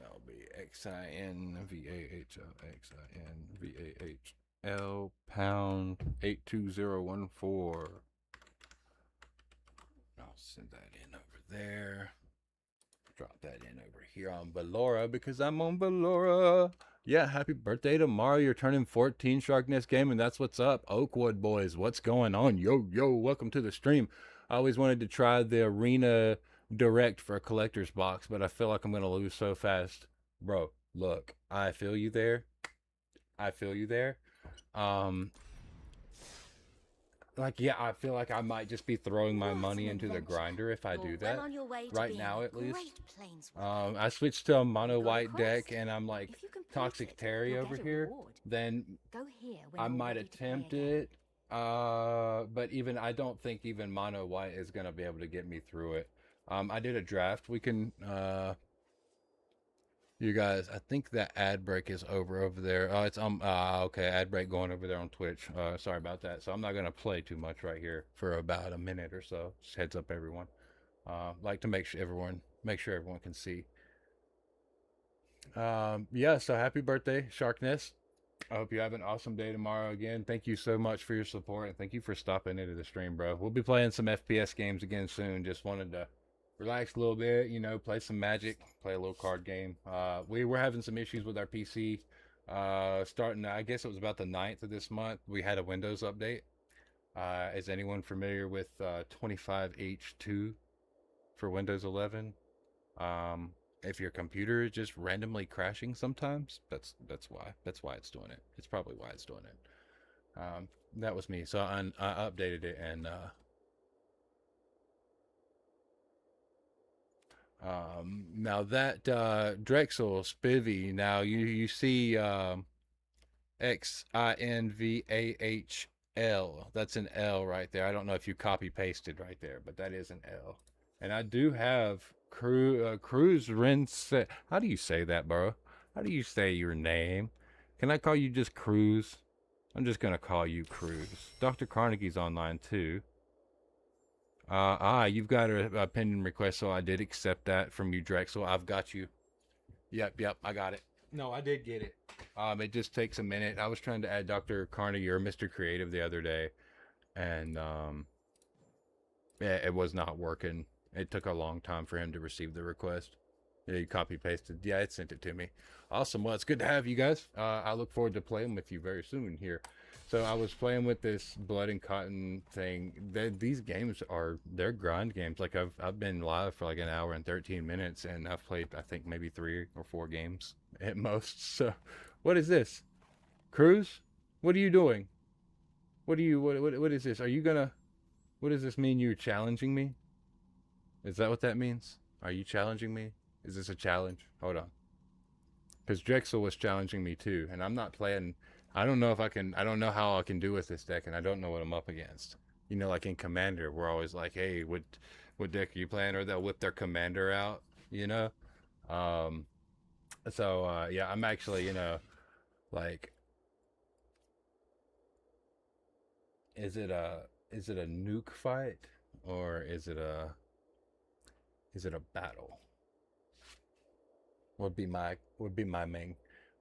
That'll be XINVAHL pound 82014. I'll send that in over there. Drop that in over here on Velora because I'm on Velora. Yeah, happy birthday tomorrow. You're turning 14, Sharkness Game, and that's what's up. Oakwood boys, what's going on? Yo, yo, welcome to the stream. I always wanted to try the Arena Direct for a collector's box, but I feel like I'm going to lose so fast. Bro, look, I feel you there. I feel you there. Um, yeah, I feel like I might just be throwing my What money an into the adventure. grinder if I You're do well that. on your way to Right being now, a at least. great planeswalker. I switched to a mono You got a white deck, quest. and I'm like If you complete Toxic it, Terry you'll over get a here. reward. Then Go here when I you're might ready to play attempt again. it. But even I don't think even mono white is gonna be able to get me through it. I did a draft. We can you guys, I think that ad break is over there. Oh, it's okay, ad break going over there on Twitch. Sorry about that. So I'm not gonna play too much right here for about a minute or so. Just heads up, everyone. Like to make sure everyone can see. Yeah. So happy birthday, Sharkness. I hope you have an awesome day tomorrow again. Thank you so much for your support and thank you for stopping into the stream, bro. We'll be playing some FPS games again soon. Just wanted to relax a little bit, play some Magic, play a little card game. We were having some issues with our PC. Starting, I guess it was about the 9th of this month, we had a Windows update. Is anyone familiar with 25H2 for Windows 11? If your computer is just randomly crashing sometimes, that's why it's doing it. It's probably why it's doing it. That was me. So I updated it, and now that Drexel Spivvy, now you see XINVAHL. That's an L right there. I don't know if you copy pasted right there, but that is an L. And I do have Cruz Rinse. How do you say that, bro? How do you say your name? Can I call you just Cruz? I'm just gonna call you Cruz. Dr. Carnegie's online too. You've got a pending request, so I did accept that from you, Drexel. I've got you. Yep, I got it. No, I did get it. It just takes a minute. I was trying to add Dr. Carnegie or Mr. Creative the other day, and yeah, it was not working. It took a long time for him to receive the request. Yeah, he copy pasted. Yeah, it sent it to me. Awesome. Well, it's good to have you guys. I look forward to playing with you very soon here. So I was playing with this Blood and Cotton thing. These games they're grind games. Like I've been live for like an hour and 13 minutes, and I've played I think maybe 3 or 4 games at most. So, what is this, Cruz? What are you doing? What is this? Are you gonna? What does this mean? You're challenging me? Is that what that means? Are you challenging me? Is this a challenge? Hold on. Because Drexel was challenging me too, and I'm not playing. I don't know if I can. I don't know how I can do with this deck, and I don't know what I'm up against. Like in Commander, we're always like, "Hey, what deck are you playing?" Or they'll whip their Commander out. You know. Um. So yeah, I'm actually like Is it a nuke fight or is it a battle? Would be my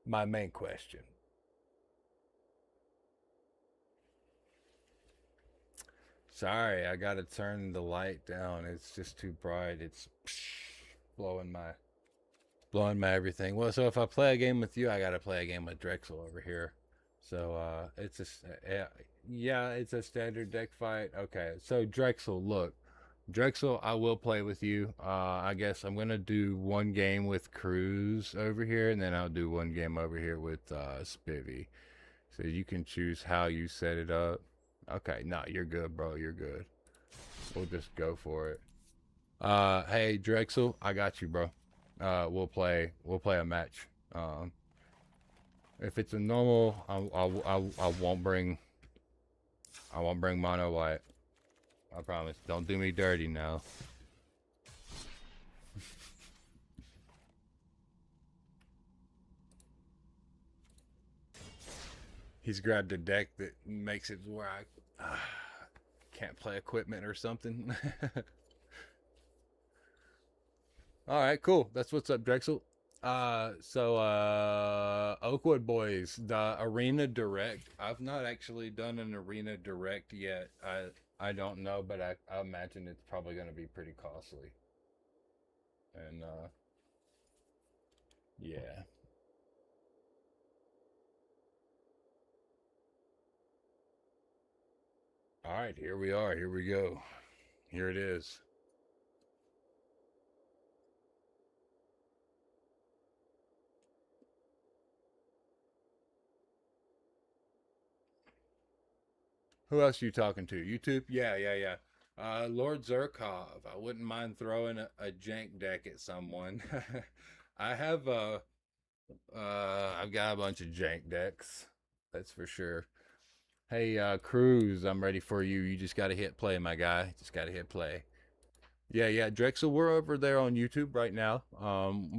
main question. Sorry, I gotta turn the light down. It's just too bright. It's blowing my everything. Well, so if I play a game with you, I gotta play a game with Drexel over here. So it's just yeah, it's a standard deck fight. Okay, so Drexel, look, Drexel, I will play with you. I guess I'm gonna do one game with Cruz over here, and then I'll do one game over here with Spivvy. So you can choose how you set it up. Okay, no, you're good, bro. You're good. We'll just go for it. Hey Drexel, I got you, bro. We'll play a match. If it's a normal, I won't bring mono white. I promise. Don't do me dirty now. He's grabbed a deck that makes it where I can't play equipment or something. All right, cool. That's what's up, Drexel. Oakwood Boys, the Arena Direct. I've not actually done an Arena Direct yet. I don't know, but I imagine it's probably going to be pretty costly. And yeah. All right, here we are. Here we go. Here it is. Who else are you talking to? YouTube? Yeah, yeah, yeah. Lord Zurkov. I wouldn't mind throwing a jank deck at someone. I have I've got a bunch of jank decks. That's for sure. Hey, Cruz, I'm ready for you. You just gotta hit play, my guy. Just gotta hit play. Yeah, yeah, Drexel, we're over there on YouTube right now.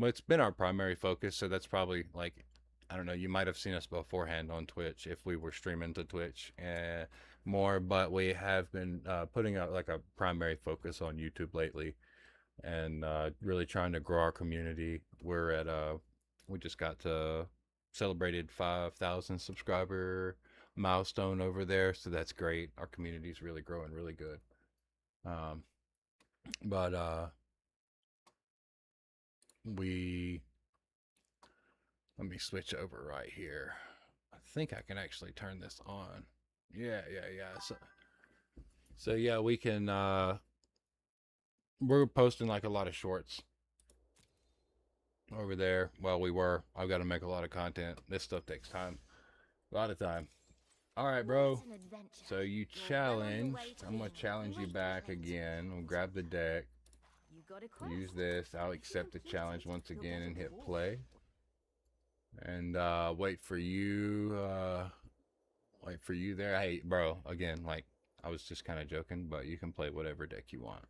It's been our primary focus, so that's probably like, I don't know, you might have seen us beforehand on Twitch if we were streaming to Twitch more, but we have been putting out like a primary focus on YouTube lately and really trying to grow our community. We just got to celebrated 5,000 subscriber milestone over there, so that's great. Our community's really growing really good. Um, but we let me switch over right here. I think I can actually turn this on. Yeah, yeah, yeah. So yeah, we can we're posting like a lot of shorts over there. Well, I've got to make a lot of content. This stuff takes time. A lot of time. All right, bro. So you challenged. I'm going to challenge you back again. We'll grab the deck. Use this. I'll accept the challenge once again and hit play. And wait for you there. Hey, bro, again, like I was just kind of joking, but you can play whatever deck you want.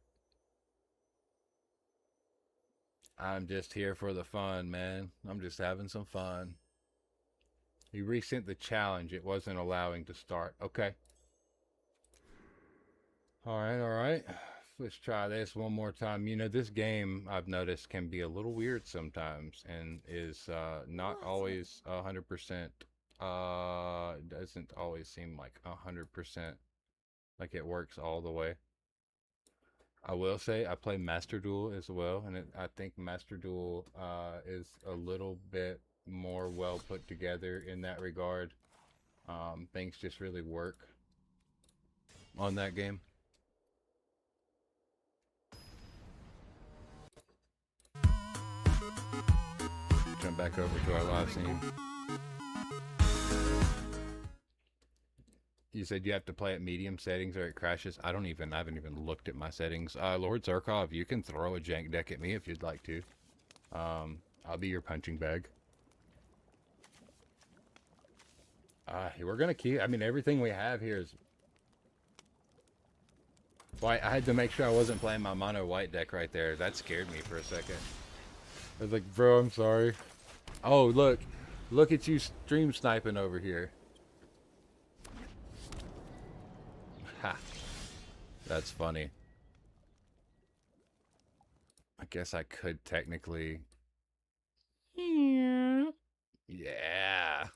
I'm just here for the fun, man. I'm just having some fun. You resent the challenge. It wasn't allowing to start. Okay. All right, all right. Let's try this one more time. You know, this game I've noticed can be a little weird sometimes and is not always 100%. Doesn't always seem like 100% like it works all the way. I will say I play Master Duel as well, and I think Master Duel is a little bit more well put together in that regard. Things just really work on that game. Jump back over to our live scene. You said you have to play at medium settings or it crashes. I haven't even looked at my settings. Lord Zurkov, you can throw a jank deck at me if you'd like to. I'll be your punching bag. We're gonna keep. I mean, everything we have here is. Why I had to make sure I wasn't playing my mono white deck right there. That scared me for a second. I was like, bro, I'm sorry. Oh, look at you stream sniping over here. Ha. That's funny. I guess I could technically. Yeah.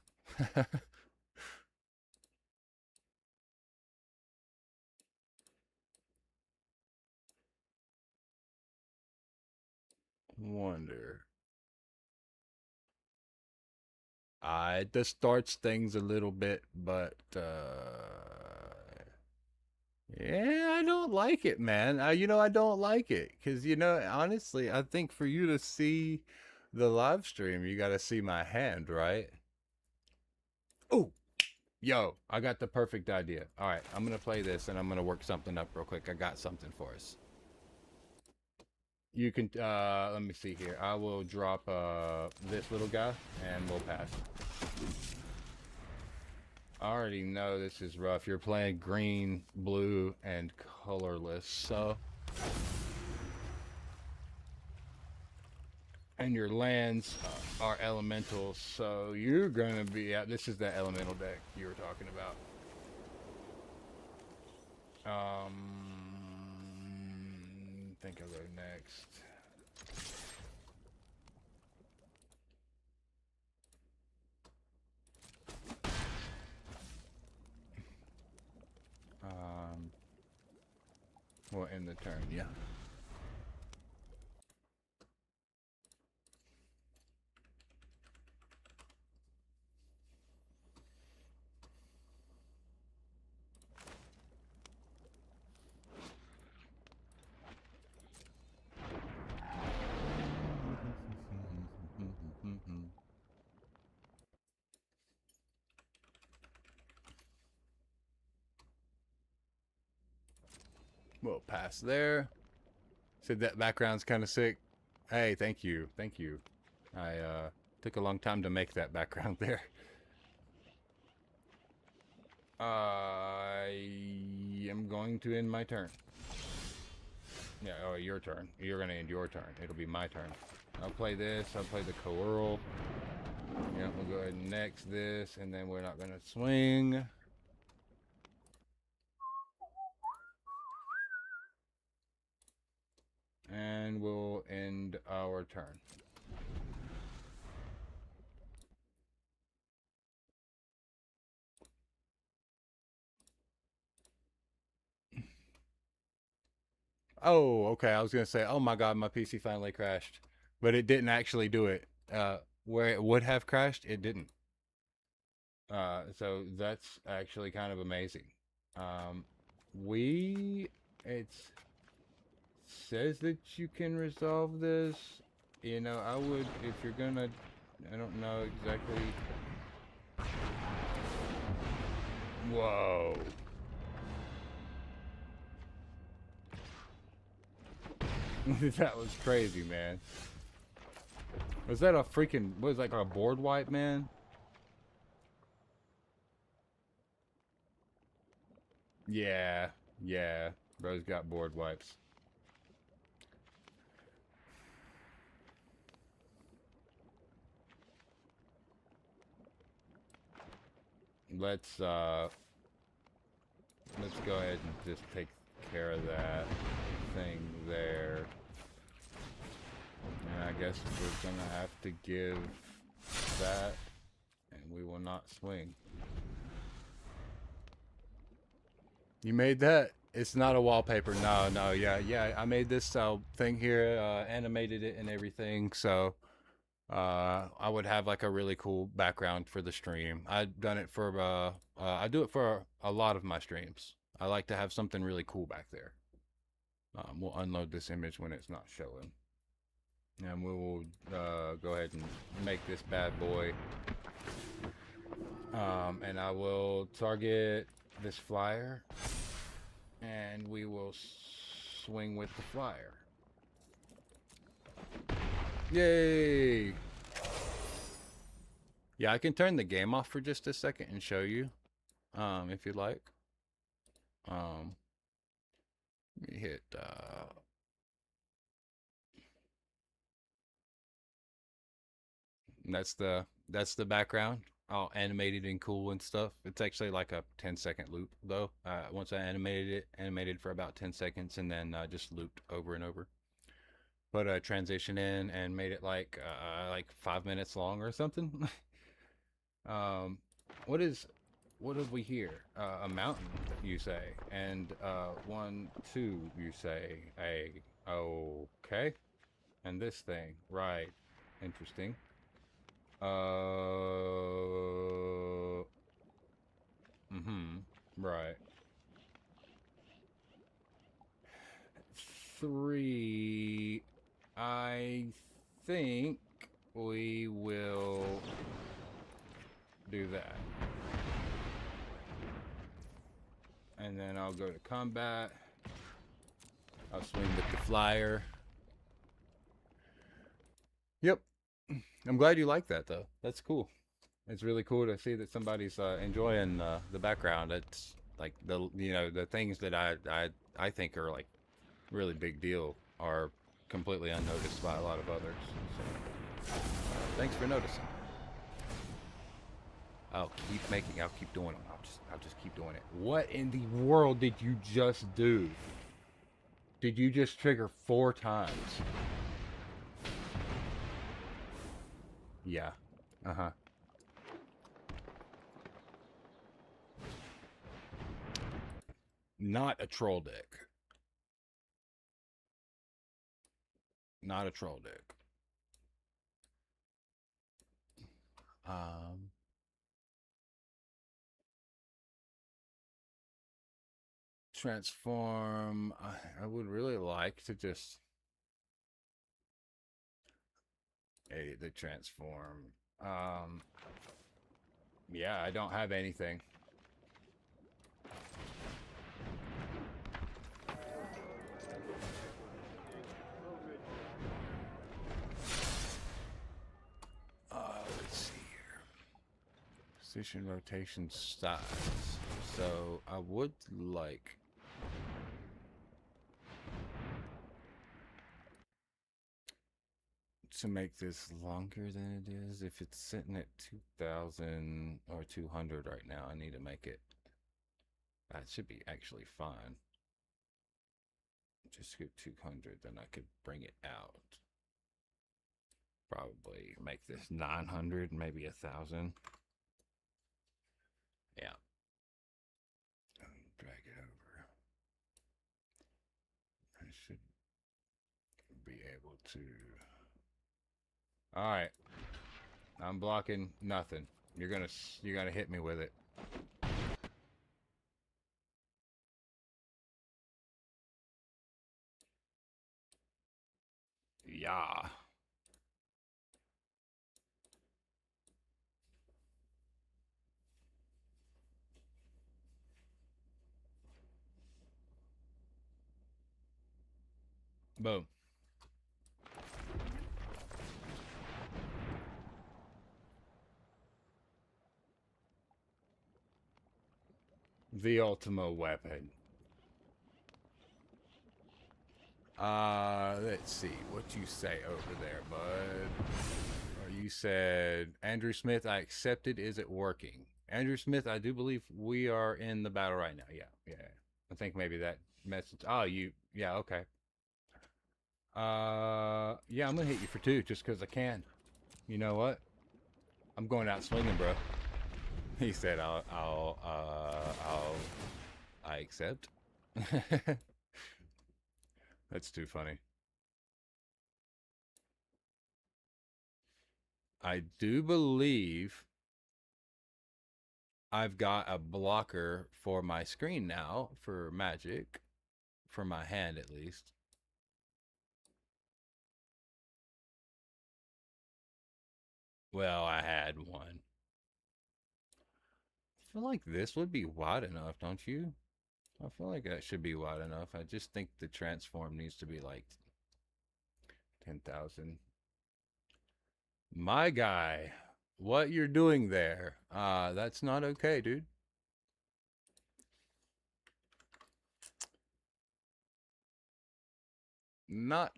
Wonder. It distorts things a little bit, but yeah, I don't like it, man. I don't like it because honestly, I think for you to see the live stream, you got to see my hand, right? Oh, yo, I got the perfect idea. All right, I'm gonna play this and I'm gonna work something up real quick. I got something for us. You can let me see here. I will drop this little guy and we'll pass. I already know this is rough. You're playing green, blue, and colorless, so. And your lands are elementals, so you're gonna be out. This is the elemental deck you were talking about. Think I'll go next. We'll end the turn, yeah. We'll pass there. Said that background's kind of sick. Hey, thank you. Thank you. I took a long time to make that background there. I am going to end my turn. Yeah, oh, your turn. You're going to end your turn. It'll be my turn. I'll play this. I'll play the Coeurl. Yeah, we'll go ahead and next this, and then we're not going to swing. And we'll end our turn. Oh, okay. I was gonna say, oh my god, my PC finally crashed, but it didn't actually do it. Where it would have crashed, it didn't. So that's actually kind of amazing. We it says that you can resolve this. I would if you're gonna. I don't know exactly. Whoa. That was crazy, man. Was that a freaking, was like a board wipe, man? Yeah, yeah. Bro's got board wipes. Let's go ahead and just take care of that thing there. And I guess we're gonna have to give that, and we will not swing. You made that? It's not a wallpaper. No, yeah. I made this thing here, animated it and everything. So I would have like a really cool background for the stream. I've done it for I do it for a lot of my streams. I like to have something really cool back there. We'll unload this image when it's not showing. And we will go ahead and make this bad boy. And I will target this flyer. And we will swing with the flyer. Yay! Yeah, I can turn the game off for just a second and show you, if you'd like. Let me hit, that's the background. all animated and cool and stuff. It's actually like a 10-second loop though. Once I animated for about 10 seconds and then just looped over and over. Put a transition in and made it like 5 minutes long or something. um, what have we here? A mountain, you say, and 1, 2, you say. Okay, and this thing, right? Interesting. Right. 3. I think we will do that. And then I'll go to combat. I'll swing with the flyer. Yep. I'm glad you like that though. That's cool. It's really cool to see that somebody's enjoying the background. It's like the things that I think are like really big deal are completely unnoticed by a lot of others. So thanks for noticing. I'll keep doing them. I'll just keep doing it. What in the world did you just do? Did you just trigger 4 times? Yeah. Uh-huh. Not a troll deck. Not a troll deck. Um Transform. I would really like to just the transform. Yeah, I don't have anything. Let's see here. Position, rotation, size. So I would like to make this longer than it is. If it's sitting at 2,000 or 200 right now, I need to make it. That should be actually fine. Just go 200, then I could bring it out. Probably make this 900, maybe 1,000. Yeah. Drag it over. I should be able to. All right. I'm blocking nothing. You're gonna hit me with it. Yeah. Boom. The ultimate weapon. Let's see what you say over there, bud. Or you said Andrew Smith, I accepted. Is it working? Andrew Smith, I do believe we are in the battle right now. Yeah. I think maybe that message. Oh, yeah, okay. Yeah, I'm gonna hit you for 2 just because I can. You know what? I'm going out swinging, bro. He said, I accept. That's too funny. I do believe I've got a blocker for my screen now for Magic, for my hand at least. Well, I had one. I feel like this would be wide enough, don't you? I feel like that should be wide enough. I just think the transform needs to be like 10,000. My guy, what you're doing there, that's not okay, dude. Not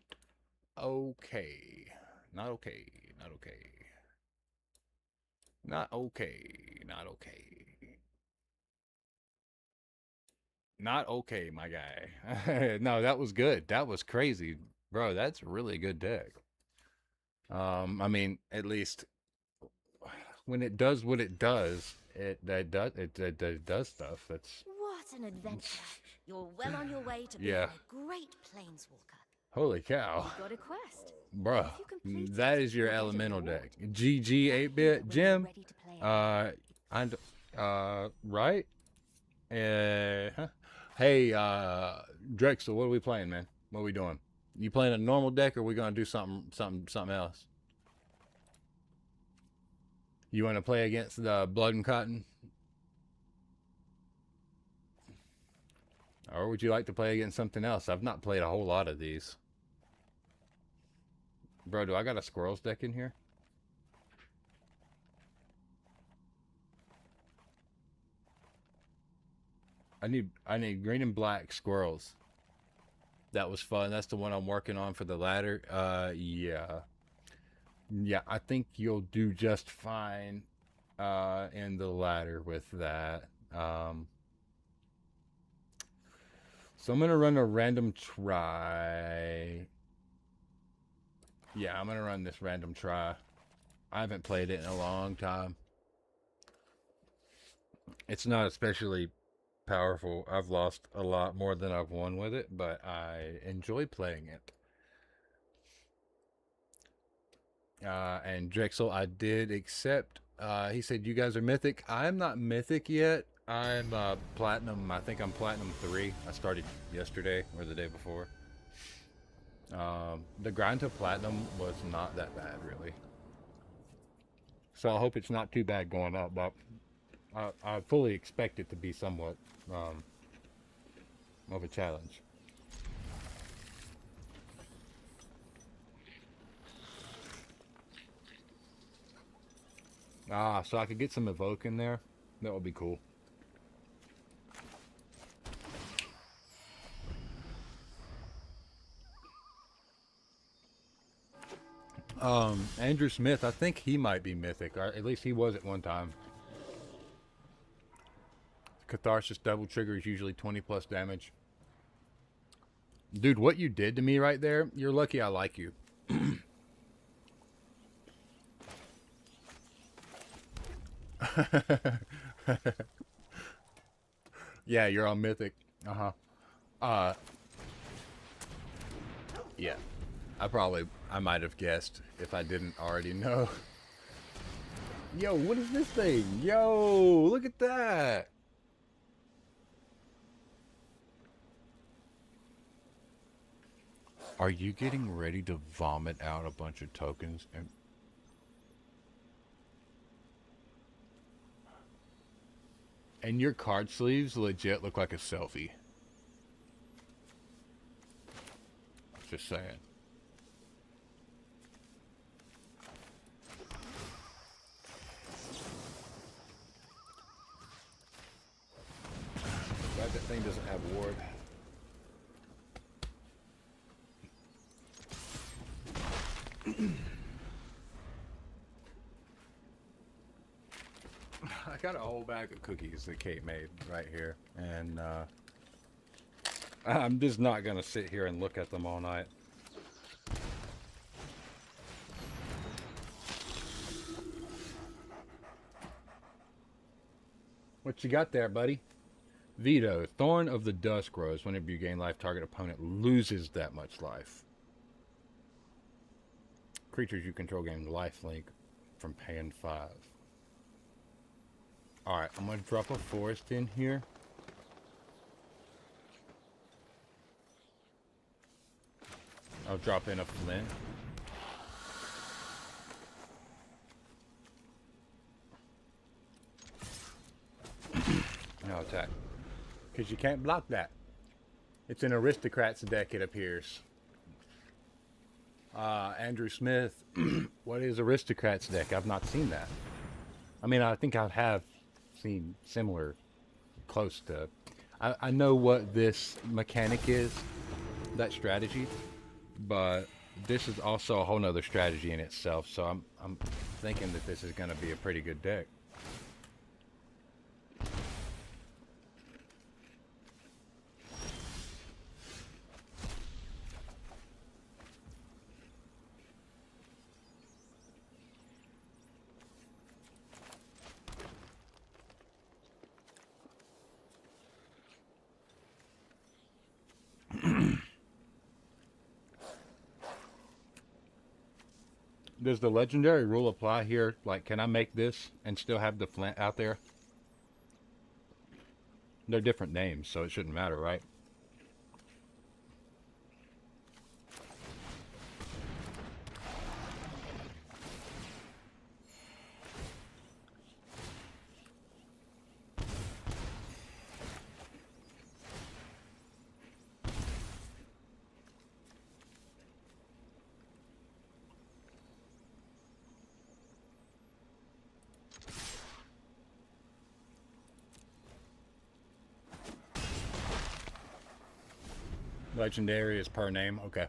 okay. Not okay. Not okay. Not okay. Not okay. Not okay, my guy. No, that was good. That was crazy. Bro, that's a really good deck. I mean, at least when it does what it does, it does stuff. That's What an adventure. You're well on your way to being yeah. a great planeswalker. Holy cow. You've got a quest. Bruh, If you complete that it, is your you'll get a elemental reward. deck. GG That 8-bit means when you're Jim. ready to play again. And right? Huh? Hey, Drexel, what are we playing, man? What are we doing? You playing a normal deck, or are we gonna do something else? You want to play against the Blood and Cotton, or would you like to play against something else? I've not played a whole lot of these. Bro, do I got a Squirrels deck in here? I need green and black Squirrels. That was fun. That's the one I'm working on for the ladder. Yeah. Yeah, I think you'll do just fine in the ladder with that. So I'm gonna run a random try. Yeah, I'm gonna run this random try. I haven't played it in a long time. It's not especially powerful. I've lost a lot more than I've won with it, but I enjoy playing it. And Drexel, I did accept. He said, "You guys are mythic." I'm not mythic yet. I'm platinum. I think I'm platinum 3. I started yesterday or the day before. The grind to platinum was not that bad, really. So I hope it's not too bad going up, but I fully expect it to be somewhat of a challenge. So I could get some evoke in there. That would be cool. Andrew Smith, I think he might be mythic, or at least he was at one time. Catharsis double trigger is usually 20 plus damage. Dude, what you did to me right there, you're lucky I like you. Yeah, you're on mythic. Uh-huh. Yeah. I might have guessed if I didn't already know. Yo, what is this thing? Yo, look at that. Are you getting ready to vomit out a bunch of tokens? And your card sleeves legit look like a selfie. Just saying. Glad that thing doesn't have ward. I got a whole bag of cookies that Kate made right here, and I'm just not gonna sit here and look at them all night. What you got there, buddy? Veto. Thorn of the Dusk grows whenever you gain life. Target opponent loses that much life. Creatures you control gain life link from paying 5. Alright, I'm going to drop a forest in here. I'll drop in a flint. No attack. Because you can't block that. It's an aristocrat's deck, it appears. Andrew Smith, what is aristocrat's deck? I've not seen that. I mean, I think I have seen similar, close to. I know what this mechanic is, that strategy, but this is also a whole nother strategy in itself. So I'm thinking that this is going to be a pretty good deck. Does the legendary rule apply here? Like, can I make this and still have the flint out there? They're different names, so it shouldn't matter, right? Legendary is per name. Okay.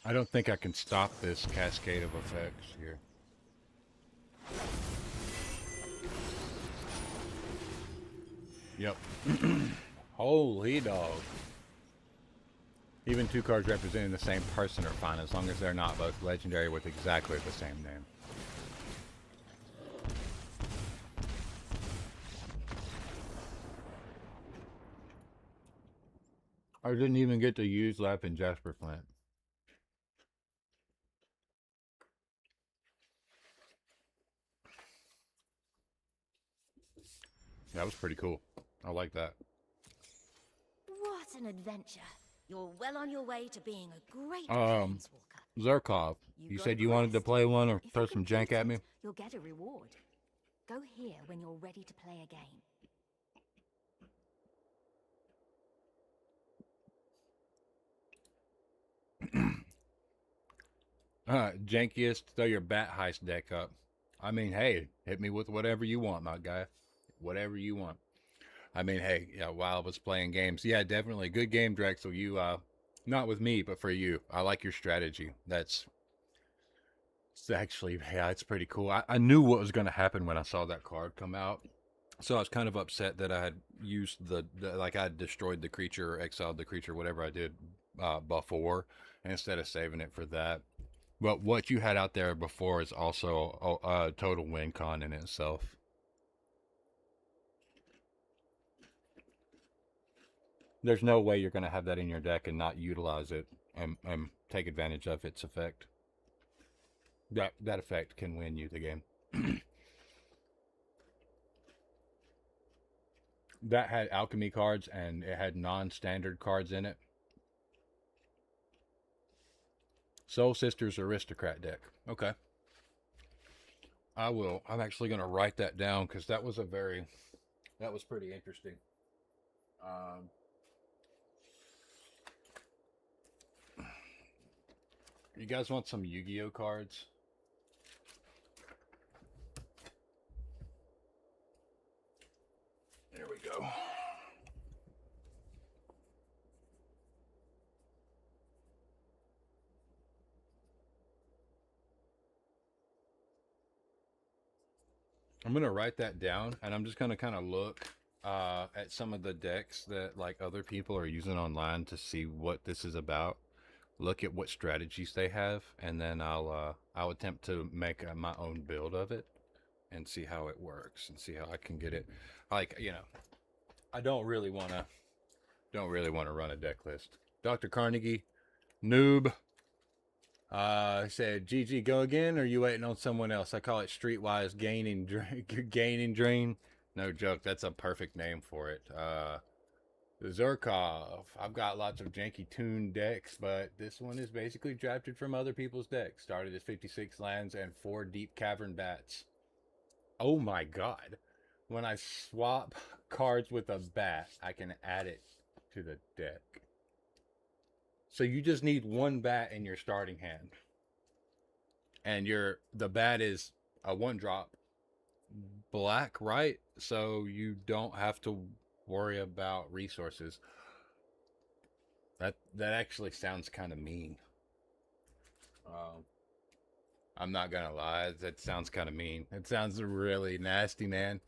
I don't think I can stop this cascade of effects here. Yep. Holy dog. Even two cards representing the same person are fine as long as they're not both legendary with exactly the same name. I didn't even get to use Lap and Jasper Flint. That was pretty cool. I like that. What an adventure. You're well on your way to being a great Um, planeswalker. Zerkov, you said you wanted to play one or throw some jank at me? You'll get a reward. Go here when you're ready to play a game. Jankiest, throw your bat heist deck up. I mean, hey, hit me with whatever you want, my guy. Whatever you want. I mean, hey, yeah, while I was playing games, yeah, definitely. Good game, Drexel. You, not with me, but for you. I like your strategy. It's actually, yeah, it's pretty cool. I knew what was going to happen when I saw that card come out. So I was kind of upset that I had used like I had destroyed the creature or exiled the creature, whatever I did before, instead of saving it for that. But what you had out there before is also a total win con in itself. There's no way you're going to have that in your deck and not utilize it and take advantage of its effect. That effect can win you the game. That had alchemy cards and it had non-standard cards in it. Soul Sisters Aristocrat deck. Okay. I will. I'm actually going to write that down because that was pretty interesting. Um, you guys want some Yu-Gi-Oh cards? There we go. I'm gonna write that down, and I'm just gonna kind of look at some of the decks that like other people are using online to see what this is about. Look at what strategies they have, and then I'll attempt to make my own build of it and see how it works and see how I can get it. Like I don't really want to run a deck list. Dr. Carnegie, noob. Said, GG, go again, or are you waiting on someone else? I call it Streetwise Gaining Drain. No joke, that's a perfect name for it. Zerkov. I've got lots of janky tuned decks, but this one is basically drafted from other people's decks. Started as 56 lands and 4 deep cavern bats. Oh my god. When I swap cards with a bat, I can add it to the deck. So you just need one bat in your starting hand. And the bat is a 1-drop black, right? So you don't have to worry about resources. That actually sounds kind of mean. Um, I'm not gonna lie, that sounds kind of mean. It sounds really nasty, man.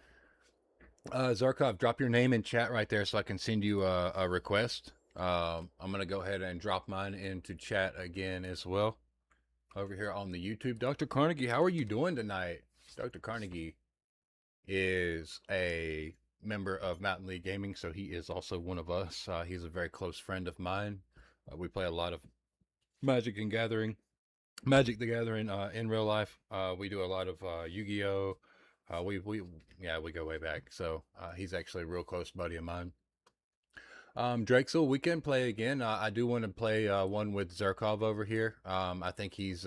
Zarkov, drop your name in chat right there so I can send you a request. I'm gonna go ahead and drop mine into chat again as well over here on the YouTube. Dr. Carnegie, how are you doing tonight? Dr. Carnegie is a member of MtLG Gaming, so he is also one of us. He's a very close friend of mine. We play a lot of Magic the Gathering in real life. We do a lot of Yu-Gi-Oh. We we go way back. So he's actually a real close buddy of mine. Drexel, we can play again. I do want to play one with Zerkov over here. I think he's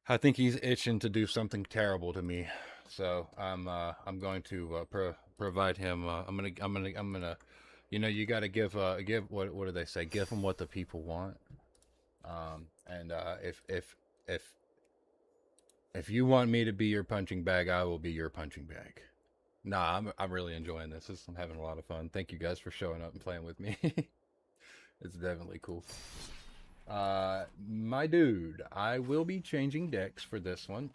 itching to do something terrible to me. So I'm going to provide him. I'm gonna. You know, you got to give what do they say? Give them what the people want. And if you want me to be your punching bag, I will be your punching bag. Nah, I'm really enjoying this. I'm having a lot of fun. Thank you guys for showing up and playing with me. It's definitely cool. My dude, I will be changing decks for this one.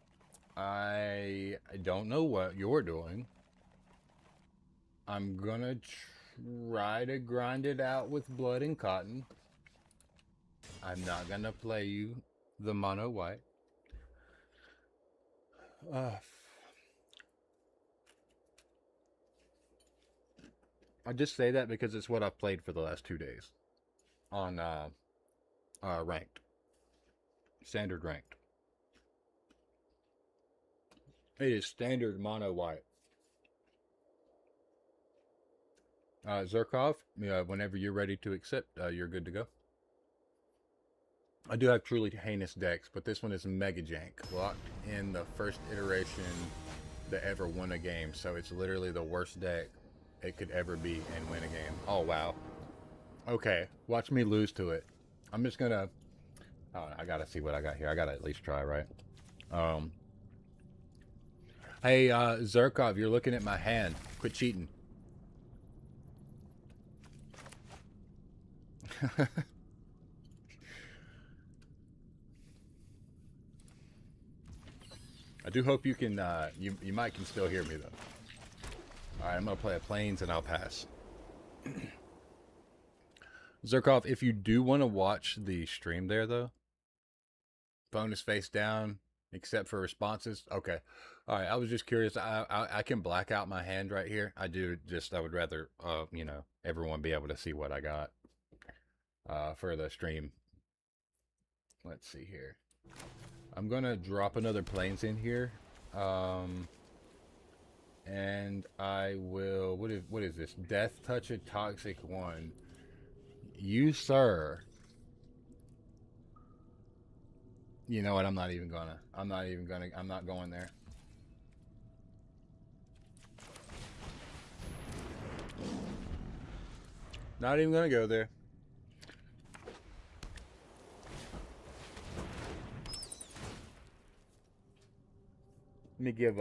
I don't know what you're doing. I'm gonna try to grind it out with blood and cotton. I'm not gonna play you the mono white. I just say that because it's what I've played for the last 2 days on ranked, standard ranked. It is standard mono white. Zerkov, whenever you're ready to accept, you're good to go. I do have truly heinous decks, but this one is mega jank, locked in the first iteration that ever won a game. So it's literally the worst deck it could ever be and win a game. Oh wow. Okay, watch me lose to it. I'm just gonna. Oh, I gotta see what I got here. I gotta at least try, right? Hey, Zerkov, you're looking at my hand. Quit cheating. I do hope you can, you might can still hear me though. Alright, I'm gonna play a Plains and I'll pass. Zerkov, if you do want to watch the stream there though, phone is face down, except for responses. Okay. Alright, I was just curious. I can black out my hand right here. I would rather, you know, everyone be able to see what I got for the stream. Let's see here. I'm gonna drop another Plains in here. And I will. What is this? Death Touch a Toxic one. You, sir. You know what? I'm not going there. Not even gonna go there. Let me give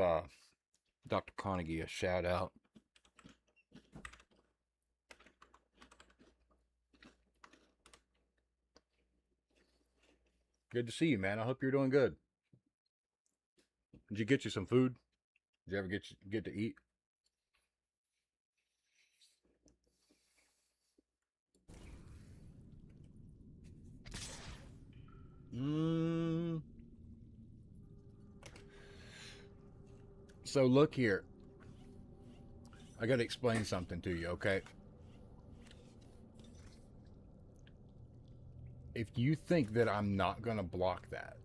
Dr. Carnegie a shout out. Good to see you, man. I hope you're doing good. Did you get you some food? Did you ever get to eat? So look here. I gotta explain something to you, okay? If you think that I'm not gonna block that,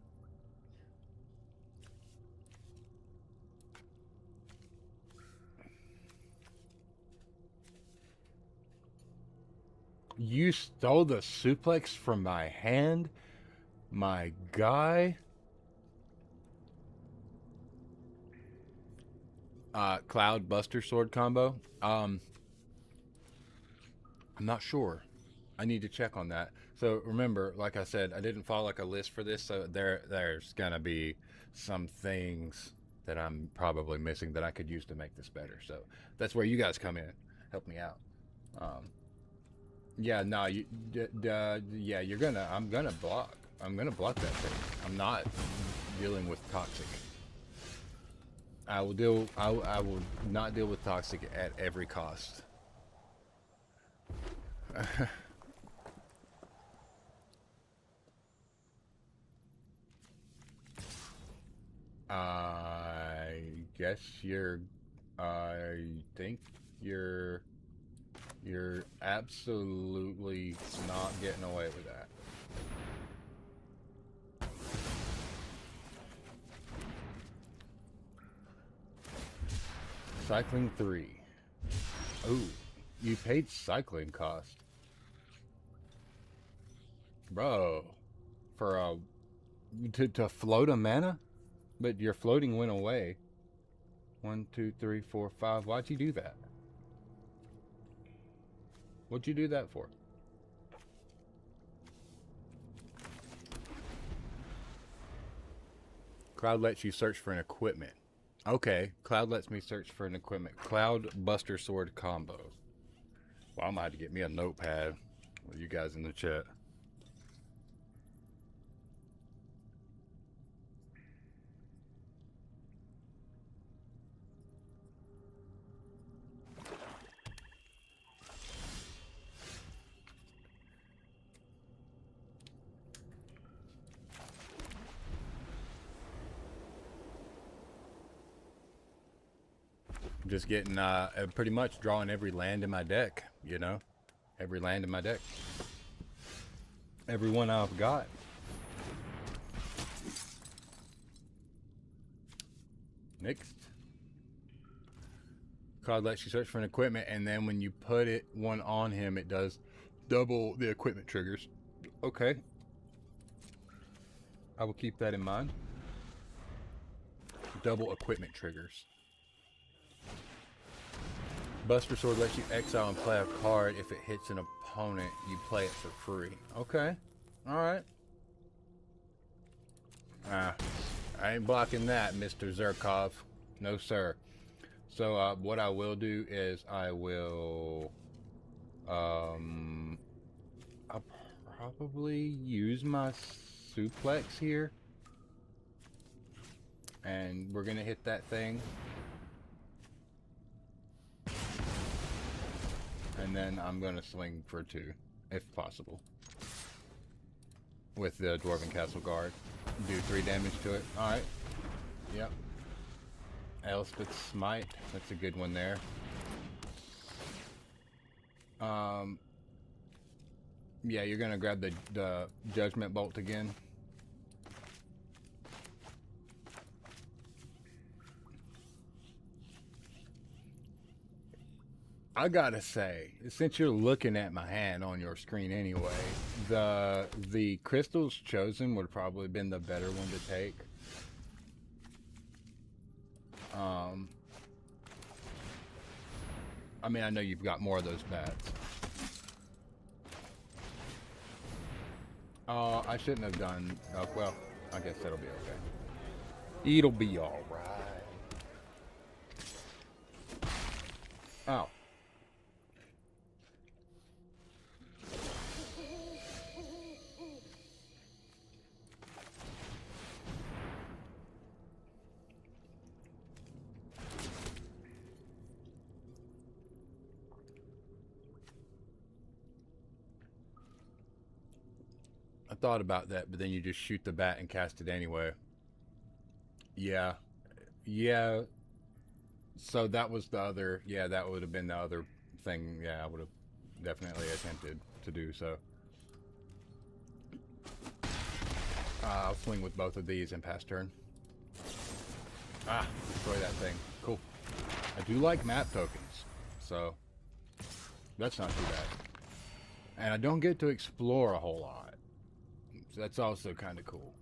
you stole the suplex from my hand, my guy. Cloud Buster Sword combo. I'm not sure. I need to check on that. So remember, like I said, I didn't follow like a list for this, so there's gonna be some things that I'm probably missing that I could use to make this better. So that's where you guys come in, help me out. Um, yeah, no, yeah, you're gonna. I'm gonna block. I'm gonna block that thing. I'm not dealing with toxic. I will deal. I will not deal with toxic at every cost. I guess you're. I think you're. You're absolutely not getting away with that. Cycling 3. Ooh, you paid cycling cost. Bro, for a to float a mana? But your floating went away. 1, 2, 3, 4, 5. Why'd you do that? What'd you do that for? Cloud lets you search for an equipment. Okay, Cloud lets me search for an equipment. Cloud Buster Sword combo. Well, I'm gonna have to get me a notepad with you guys in the chat. Just getting, pretty much drawing every land in my deck, you know? Every land in my deck. Every one I've got. Next. Cloud lets you search for an equipment, and then when you put one on him, it does double the equipment triggers. Okay. I will keep that in mind. Double equipment triggers. Buster Sword lets you exile and play a card. If it hits an opponent, you play it for free. Okay. Alright. I ain't blocking that, Mr. Zerkov. No, sir. So, what I will do is I will... I'll probably use my suplex here. And we're gonna hit that thing. And then I'm gonna swing for 2, if possible. With the Dwarven Castle Guard. Do 3 damage to it. Alright. Yep. Elspeth's Smite. That's a good one there. Yeah, you're gonna grab the Judgment Bolt again. I gotta say, since you're looking at my hand on your screen anyway, the Crystals Chosen would have probably been the better one to take. I mean, I know you've got more of those bats. I shouldn't have done... well, I guess that'll be okay. It'll be alright. Oh. I thought about that, but then you just shoot the bat and cast it anyway. Yeah. Yeah. So that was the other... Yeah, that would have been the other thing. Yeah, I would have definitely attempted to do so. I'll swing with both of these and pass turn. Destroy that thing. Cool. I do like map tokens, so that's not too bad. And I don't get to explore a whole lot. So that's also kind of cool.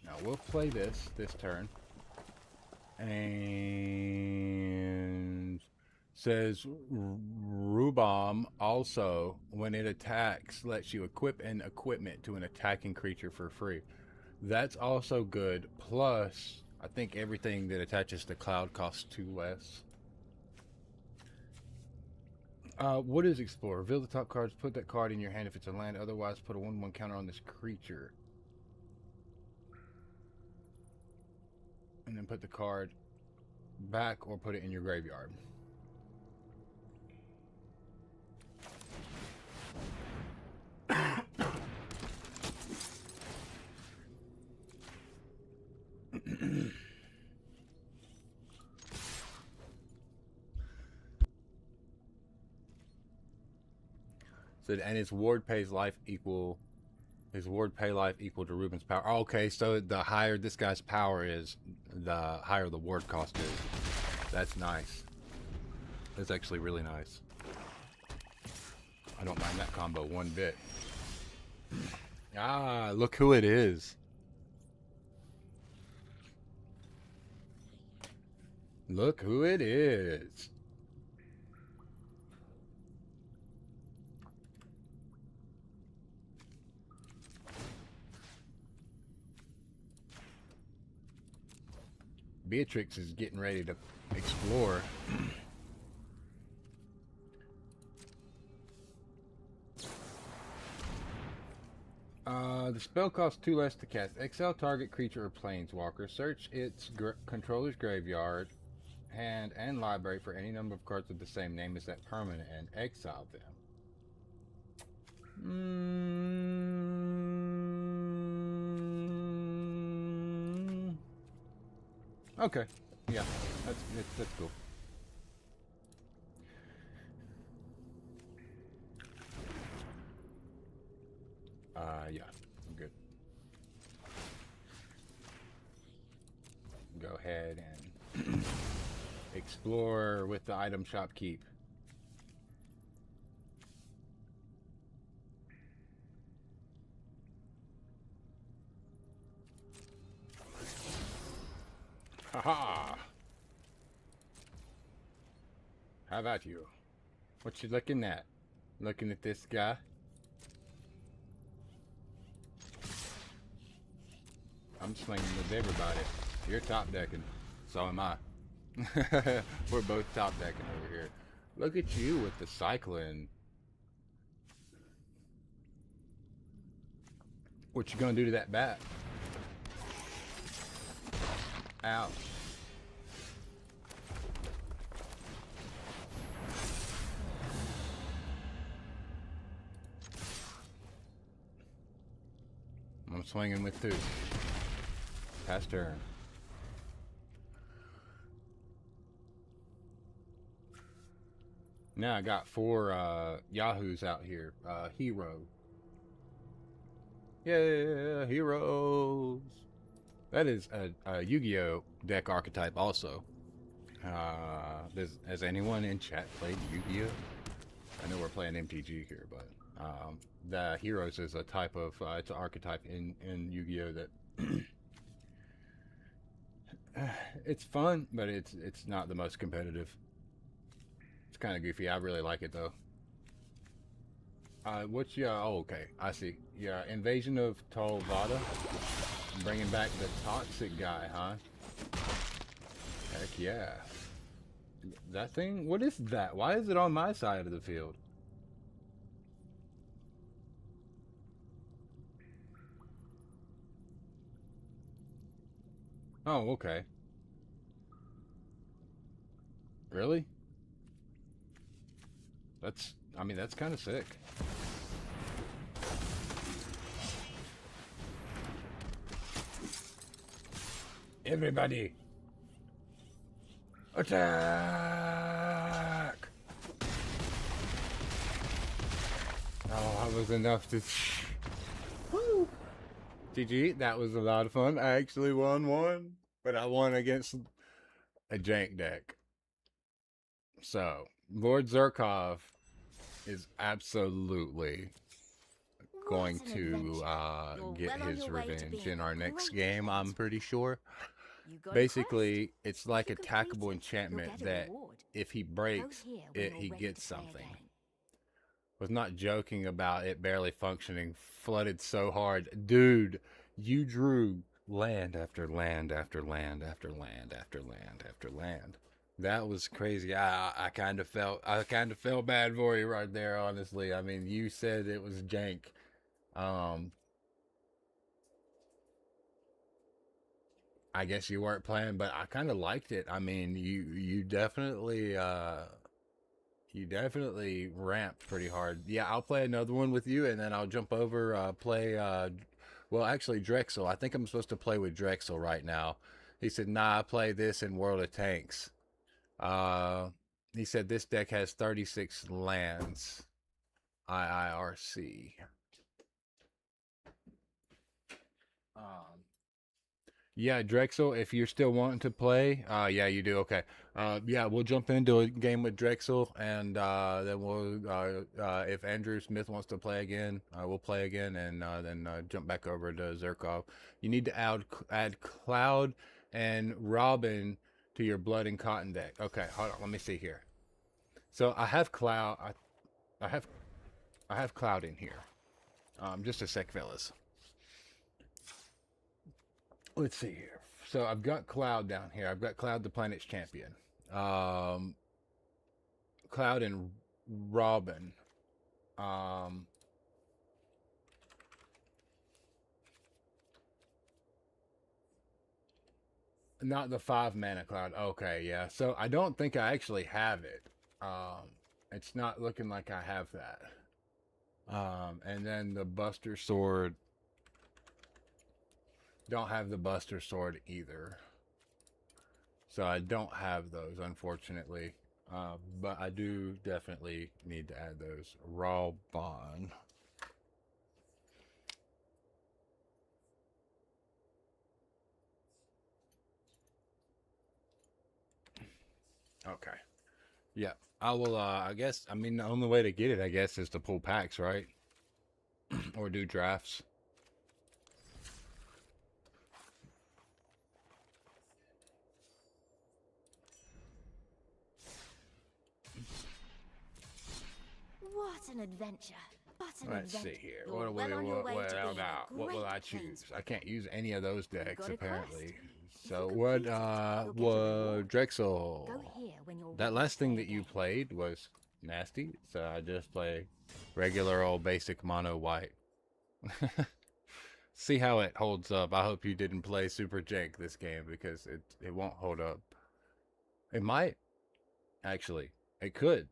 Now we'll play this turn. And Says Rubom also, when it attacks, lets you equip an equipment to an attacking creature for free. That's also good. Plus, I think everything that attaches to cloud costs 2 less. What is Explore? Reveal the top cards. Put that card in your hand if it's a land. Otherwise, put a 1/1 counter on this creature. And then put the card back or put it in your graveyard. So, and his ward pays life equal. His ward pay life equal to Ruben's power. Oh, okay, so the higher this guy's power is, the higher the ward cost is. That's nice. That's actually really nice. I don't mind that combo one bit. Ah, look who it is. Look who it is. Beatrix is getting ready to explore. The spell costs 2 less to cast. Exile target creature or planeswalker. Search its controller's graveyard, hand, and library for any number of cards with the same name as that permanent and exile them. Okay. Yeah, that's cool. Yeah, I'm good. Go ahead and explore with the item shop keep. Haha! How about you? What you looking at? Looking at this guy? I'm swinging with everybody. You're top decking. So am I. We're both top decking over here. Look at you with the cycling. What you gonna do to that bat? Ouch. I'm swinging with 2. Pass turn. Now I got 4 Yahoos out here. Hero. Yeah, heroes. That is a Yu-Gi-Oh deck archetype also. Has anyone in chat played Yu-Gi-Oh? I know we're playing MTG here, but the heroes is a type of it's an archetype in Yu-Gi-Oh that it's fun, but it's not the most competitive. It's kind of goofy. I really like it though. What's your? Oh, okay. I see. Yeah, Invasion of Tolvada. Bringing back the toxic guy, huh? Heck yeah. That thing? What is that? Why is it on my side of the field? Oh, okay. Really? I mean, that's kind of sick. Everybody! Attack! Oh, that was enough to... Woo! GG, that was a lot of fun. I actually won one, but I won against a jank deck. So, Lord Zurkov is absolutely going to get his revenge in our next game, I'm pretty sure. You got Basically, it's a like quest. If you complete attackable it, enchantment you'll get a that reward. if he Go breaks here when it, you're he ready gets to play something. again. Was not joking about it barely functioning. Flooded so hard. Dude, you drew land after land after land after land after land after land. That was crazy. I kind of felt bad for you right there, honestly. I mean, you said it was jank. Um I guess you weren't playing, but I kind of liked it. I mean, you definitely ramped pretty hard. Yeah, I'll play another one with you, and then I'll jump over play. Well, actually, Drexel. I think I'm supposed to play with Drexel right now. He said, "Nah, I play this in World of Tanks." Uh, he said this deck has 36 lands. IIRC. Um, Yeah, Drexel, if you're still wanting to play, yeah, you do. Okay. Yeah, we'll jump into a game with Drexel, and then if Andrew Smith wants to play again, we'll play again, and then jump back over to Zerkov. You need to add Cloud and Robin to your Blood and Cotton deck. Okay, hold on. Let me see here. So I have Cloud. I have I have Cloud in here. Just a sec, fellas. Let's see here. So I've got Cloud down here. I've got Cloud, the planet's champion. Um, Cloud and Robin. Um, Not the 5 mana Cloud. Okay, yeah. So I don't think I actually have it. It's not looking like I have that. And then the Buster Sword. Don't have the Buster Sword either. So I don't have those, unfortunately. But I do definitely need to add those. Raw Bond. Okay. Yeah. I will, I guess, I mean, the only way to get it, I guess, is to pull packs, right? Or do drafts. What an adventure! What an Let's adventure! see here. You're well on your way to being a What will great I choose? planeswalker. I can't use any of those decks, got a apparently. quest. So If you what, complete it, you'll get a reward. Drexel. Go here when you're That ready last to thing play that you again. played was nasty, so I just play regular old basic mono white. See how it holds up. I hope you didn't play Super Jank this game because it won't hold up. It might, actually. It could.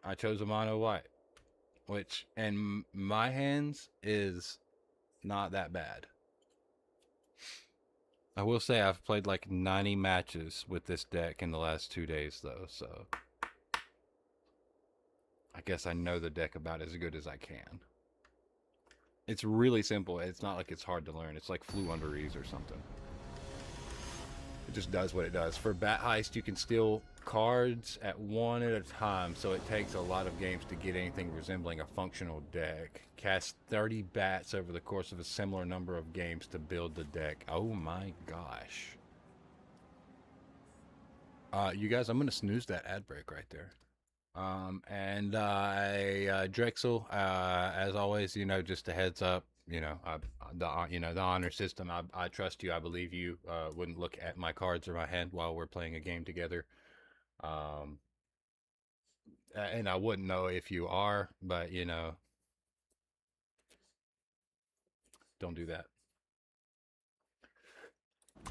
I chose a mono white, which in my hands is not that bad. I will say I've played like 90 matches with this deck in the last 2 days, though, so I guess I know the deck about as good as I can. It's really simple. It's not like it's hard to learn. It's like Flew Under Ease or something. It just does what it does. For Bat Heist, you can steal cards at one at a time, so it takes a lot of games to get anything resembling a functional deck. Cast 30 bats over the course of a similar number of games to build the deck. Oh my gosh. You guys, I'm going to snooze that ad break right there. Drexel, as always, you know, just a heads up, you know, the honor system. I trust you. I believe you. Wouldn't look at my cards or my hand while we're playing a game together. Um, and I wouldn't know if you are, but you know, don't do that.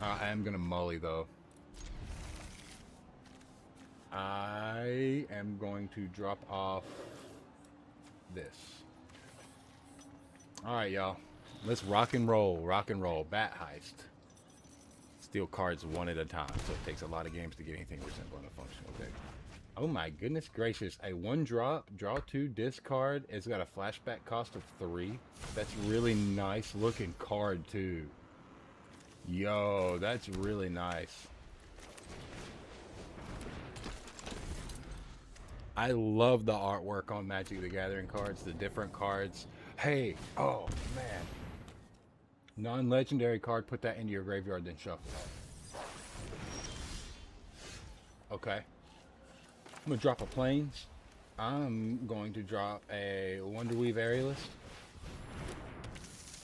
I am gonna mully though. I am going to drop off this. All right, y'all. Let's rock and roll. Rock and roll. Bat Heist. Steal cards one at a time, so it takes a lot of games to get anything resembling a functional deck. Oh my goodness gracious. A 1-drop, draw 2, discard. It's got a flashback cost of 3. That's really nice looking card too. Yo, that's really nice. I love the artwork on Magic the Gathering cards, the different cards. Hey, oh man. Non-legendary card, put that into your graveyard, then shuffle. Okay. I'm gonna drop a planes. I'm going to drop a Wonderweave Aerialist.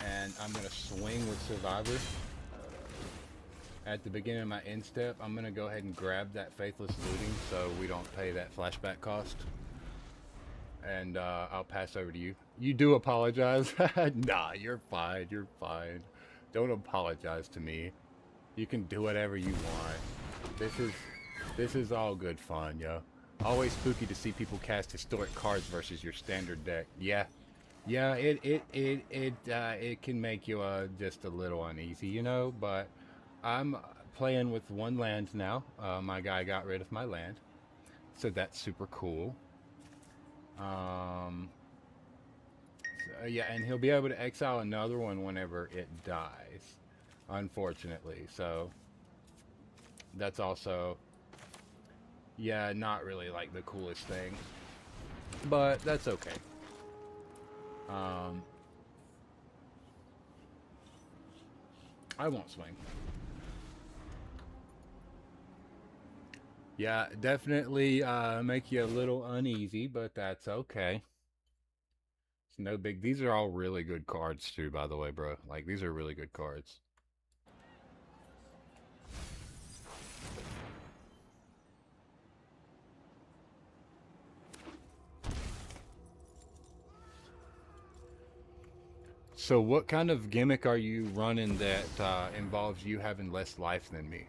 And I'm gonna swing with Survivor. At the beginning of my end step, I'm gonna go ahead and grab that Faithless Looting so we don't pay that flashback cost. And I'll pass over to you. You do apologize? Nah, you're fine. You're fine. Don't apologize to me. You can do whatever you want. This is all good fun, yo. Always spooky to see people cast historic cards versus your standard deck. Yeah, yeah. It can make you just a little uneasy, you know. But I'm playing with one land now. My guy got rid of my land, so that's super cool. Um, yeah, and he'll be able to exile another one whenever it dies, unfortunately. So that's also, yeah, not really like the coolest thing, but that's okay. Um, I won't swing. Yeah, definitely make you a little uneasy, but that's okay. It's no big. These are all really good cards too, by the way, bro. Like these are really good cards. So, what kind of gimmick are you running that involves you having less life than me?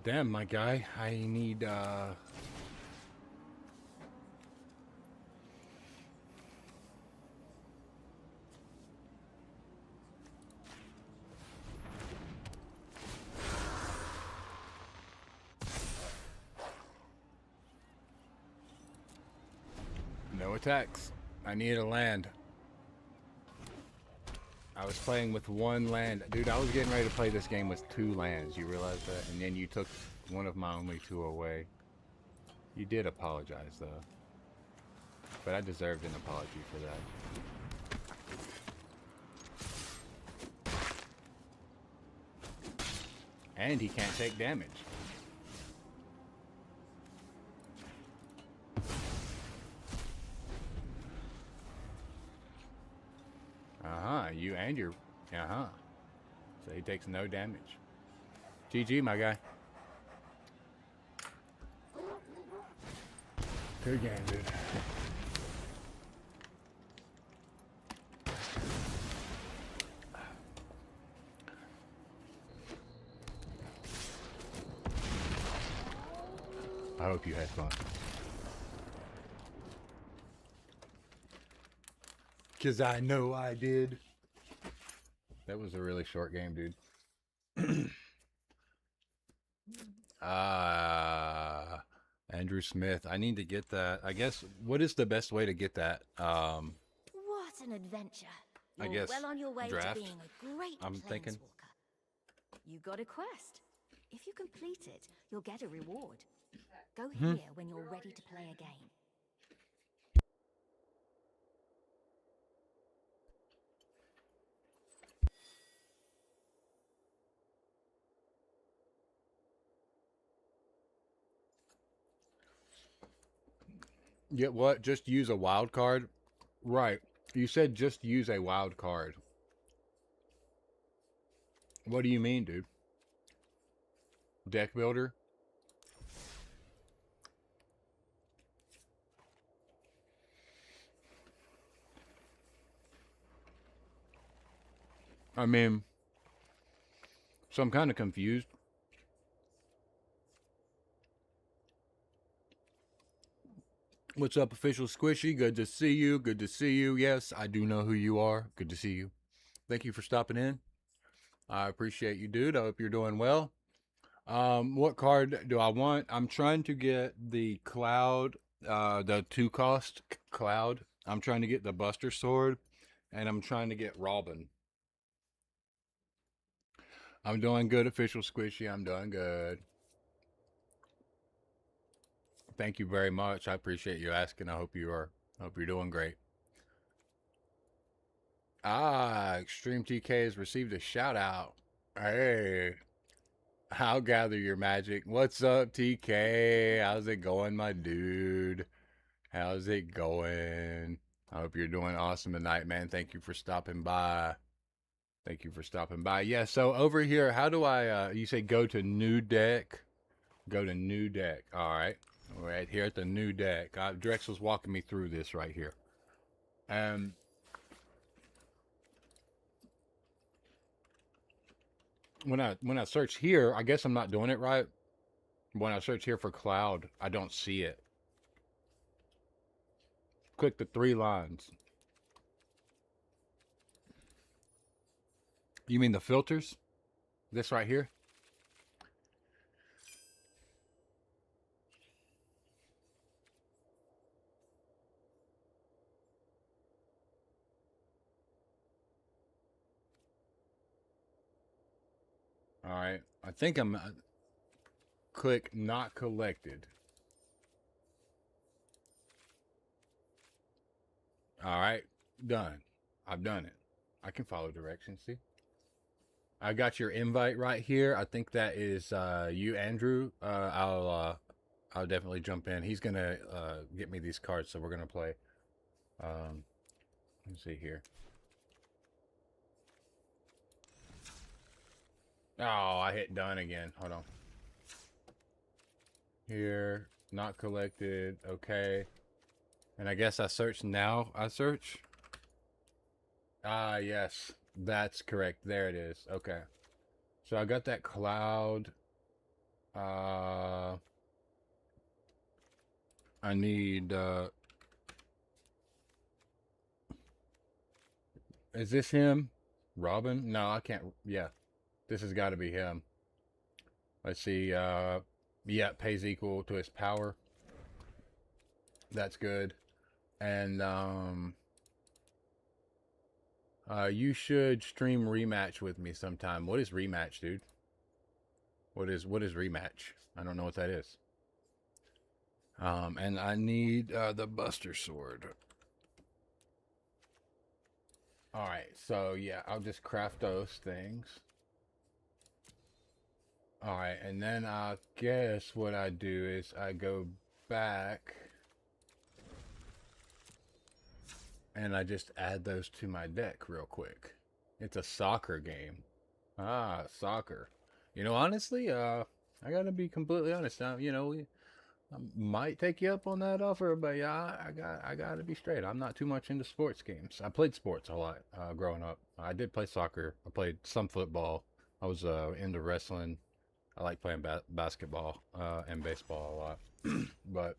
Damn, my guy, I need no attacks. I need a land. I was playing with one land. Dude, I was getting ready to play this game with two lands. You realize that? And then you took one of my only two away. You did apologize, though. But I deserved an apology for that. And he can't take damage. Uh-huh, you and your... Uh-huh. So he takes no damage. GG, my guy. Good game, dude. I hope you had fun. Because I know I did. That was a really short game, dude. Andrew Smith. I need to get that. I guess, what is the best way to get that? What an adventure. I You're guess well on your way draft. to being a great I'm planeswalker. thinking. You got a quest. If you complete it, you'll get a reward. Go here when you're ready to play a game. Yeah, what? Just use a wild card? Right. You said just use a wild card. What do you mean, dude? Deck builder? I mean, so I'm kind of confused. What's up, official Squishy? Good to see you. Good to see you. Yes, I do know who you are. Good to see you. Thank you for stopping in. I appreciate you, dude. I hope you're doing well. What card do I want? I'm trying to get the Cloud, the 2-cost Cloud. I'm trying to get the Buster Sword, and I'm trying to get Robin. I'm doing good, official Squishy. I'm doing good. Thank you very much. I appreciate you asking. I hope you're doing great. Extreme TK has received a shout out. Hey, I'll gather your magic. What's up, TK? How's it going, my dude? How's it going? I hope you're doing awesome tonight, man. Thank you for stopping by. Thank you for stopping by. Yeah, so over here, how do I, you say go to new deck? Go to new deck. All right. Right here at the new deck. Drex was walking me through this right here. When I search here, I guess I'm not doing it right. When I search here for cloud, I don't see it. Click the 3 lines. You mean the filters? This right here? All right. I think I'm click not collected. All right. Done. I've done it. I can follow directions, see? I got your invite right here. I think that is you, Andrew. I'll definitely jump in. He's gonna get me these cards, so we're gonna play. Let's see here. Oh, I hit done again. Hold on. Here, not collected. Okay. And I guess I search now. I search. Yes. That's correct. There it is. Okay. So I got that cloud. I need, is this him? Robin? No, I can't. Yeah. This has got to be him. Let's see. Yeah, pays equal to his power. That's good. And you should stream rematch with me sometime. What is rematch, dude? What is rematch? I don't know what that is. And I need the Buster Sword. All right, so yeah, I'll just craft those things. All right, and then I guess what I do is I go back and I just add those to my deck real quick. It's a soccer game. Soccer. You know, honestly, I gotta be completely honest. You know, I might take you up on that offer, but yeah, I gotta be straight. I'm not too much into sports games. I played sports a lot growing up. I did play soccer. I played some football. I was into wrestling. I like playing basketball and baseball a lot, but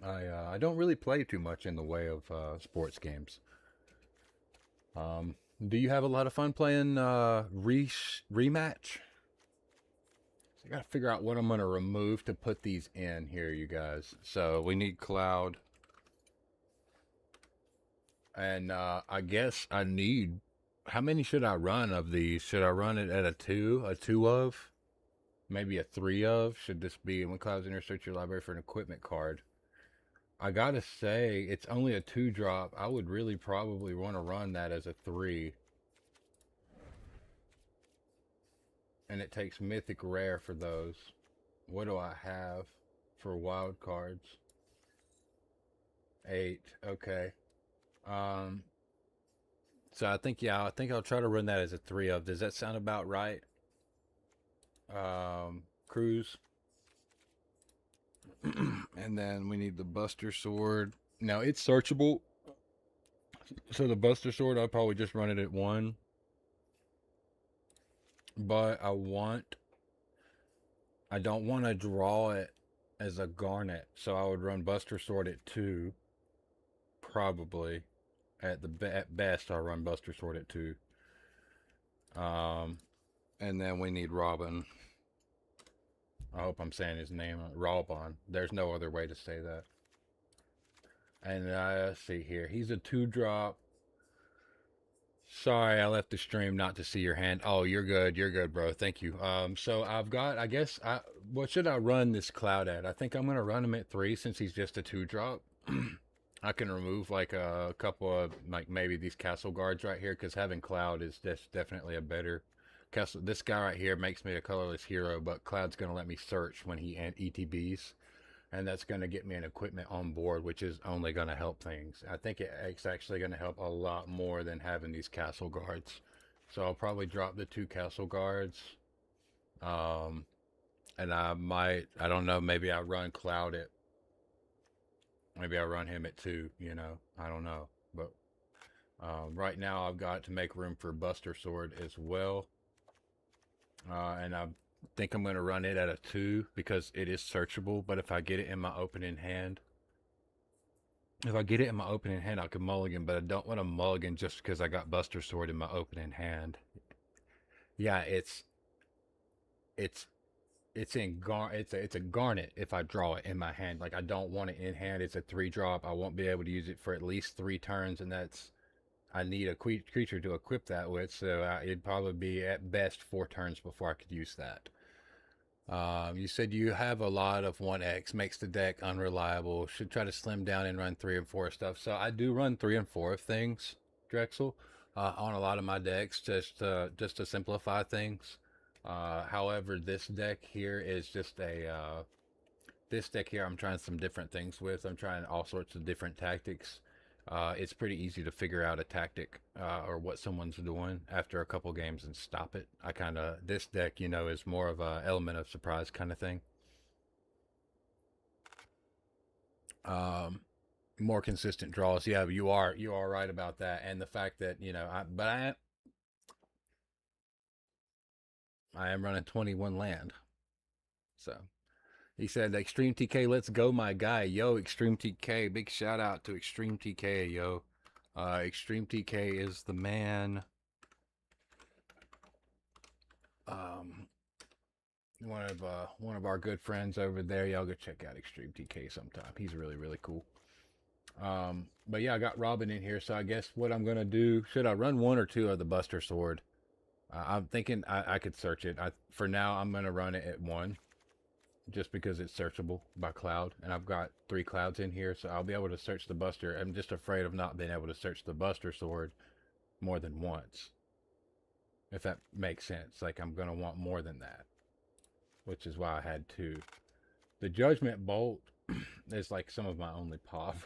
I don't really play too much in the way of sports games. Do you have a lot of fun playing rematch? So I gotta figure out what I'm gonna remove to put these in here, you guys. So we need cloud, and I guess I need. How many should I run of these? Should I run it at a two of? Maybe a 3 of? Should this be when clouds enter, search your library for an equipment card? I gotta say, it's only a 2-drop. I would really probably want to run that as a 3. And it takes mythic rare for those. What do I have for wild cards? 8. Okay. So I think, yeah, I think I'll try to run that as a 3 of. Does that sound about right? Cruise. And then we need the Buster Sword. Now it's searchable. So the Buster Sword, I'll probably just run it at 1. But I don't want to draw it as a Garnet. So I would run Buster Sword at 2. Probably. At best, I'll run Buster Sword at 2. And then we need Robin. I hope I'm saying his name. Robin. There's no other way to say that. And let's see here. He's a 2-drop. Sorry, I left the stream not to see your hand. Oh, you're good. You're good, bro. Thank you. So I've got, I guess, what should I run this cloud at? I think I'm going to run him at 3 since he's just a 2-drop. I can remove like a couple of like maybe these castle guards right here because having Cloud is just definitely a better castle. This guy right here makes me a colorless hero, but Cloud's gonna let me search when he ETBs, and that's gonna get me an equipment on board, which is only gonna help things. I think it's actually gonna help a lot more than having these castle guards. So I'll probably drop the 2 castle guards. Um, and I don't know, maybe I run Cloud at maybe I run him at 2, I don't know. But right now I've got to make room for Buster Sword as well. And I think I'm going to run it at a 2 because it is searchable. But if I get it in my opening hand, I can mulligan. But I don't want to mulligan just because I got Buster Sword in my opening hand. Yeah, it's it's a garnet if I draw it in my hand. Like I don't want it in hand. It's a 3-drop. I won't be able to use it for at least 3 turns, and I need a creature to equip that with. So it'd probably be at best 4 turns before I could use that. You said you have a lot of 1X, makes the deck unreliable. Should try to slim down and run 3 and 4 stuff. So I do run 3 and 4 of things, Drexel, on a lot of my decks, just to simplify things. However, this deck here is just this deck here. I'm trying some different things with. I'm trying all sorts of different tactics. It's pretty easy to figure out a tactic or what someone's doing after a couple games and stop it. This deck, is more of a element of surprise kind of thing. More consistent draws. Yeah, you are right about that, and the fact that I am running 21 land, so. He said, Extreme TK, let's go, my guy. Yo, Extreme TK. Big shout out to Extreme TK, yo. Extreme TK is the man. One of our good friends over there. Y'all go check out Extreme TK sometime. He's really, really cool. But yeah, I got Robin in here, so I guess what I'm gonna do, should I run 1 or 2 of the Buster Sword? I'm thinking I could search it. For now, I'm gonna run it at 1. Just because it's searchable by Cloud, and I've got 3 Clouds in here, so I'll be able to search the Buster. I'm just afraid of not being able to search the Buster Sword more than once, if that makes sense. Like I'm gonna want more than that, which is why I had 2. The Judgment Bolt is like some of my only pop.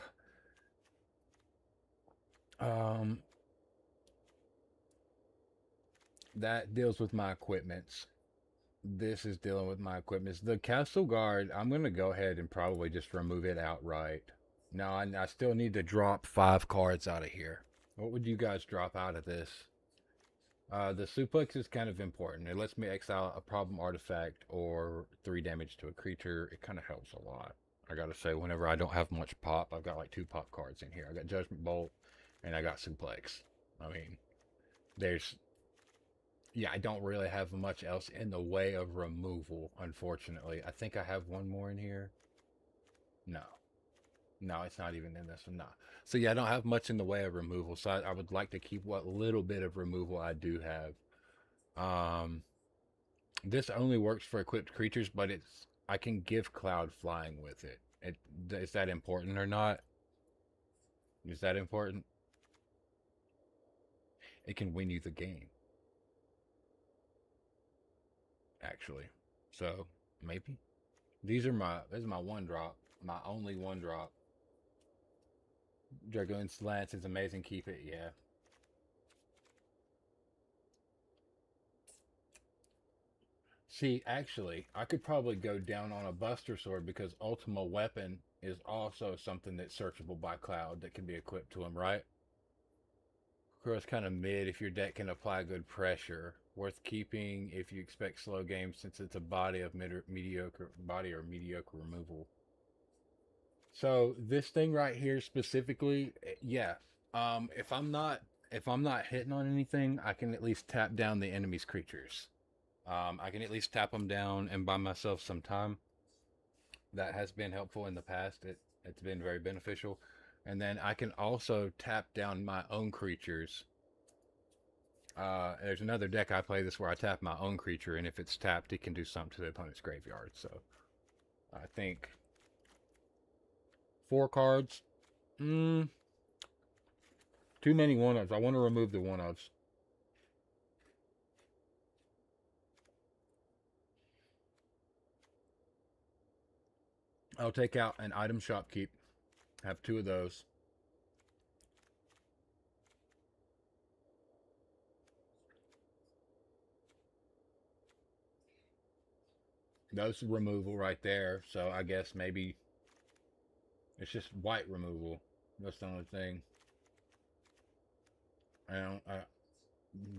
That deals with my equipments. This is dealing with my equipment. The Castle Guard, I'm going to go ahead and probably just remove it outright. Now, I still need to drop 5 cards out of here. What would you guys drop out of this? The Suplex is kind of important. It lets me exile a problem artifact or 3 damage to a creature. It kind of helps a lot. I gotta say, whenever I don't have much pop, I've got like 2 pop cards in here. I got Judgment Bolt and I got Suplex. I mean, yeah, I don't really have much else in the way of removal, unfortunately. I think I have 1 more in here. No. No, it's not even in this one. No. So yeah, I don't have much in the way of removal. So I would like to keep what little bit of removal I do have. This only works for equipped creatures, but I can give Cloud flying with it. Is that important or not? Is that important? It can win you the game, actually. So maybe this is my 1-drop, my only 1-drop. Dragoon's Lance is amazing. Keep it, yeah. See, actually, I could probably go down on a Buster Sword because Ultima Weapon is also something that's searchable by Cloud that can be equipped to him, right? Crow's kind of mid if your deck can apply good pressure. Worth keeping if you expect slow games since it's a body of mediocre removal. So this thing right here specifically, yeah. If I'm not hitting on anything, I can at least tap down the enemy's creatures. I can at least tap them down and buy myself some time. That has been helpful in the past. It's been very beneficial. And then I can also tap down my own creatures. There's another deck I play this where I tap my own creature, and if it's tapped, it can do something to the opponent's graveyard. So I think 4 cards Mm, too many one-ups. I want to remove the one-ups. I'll take out an item shop keep. Have 2 of those. That's removal right there. So I guess maybe it's just white removal. That's the only thing. And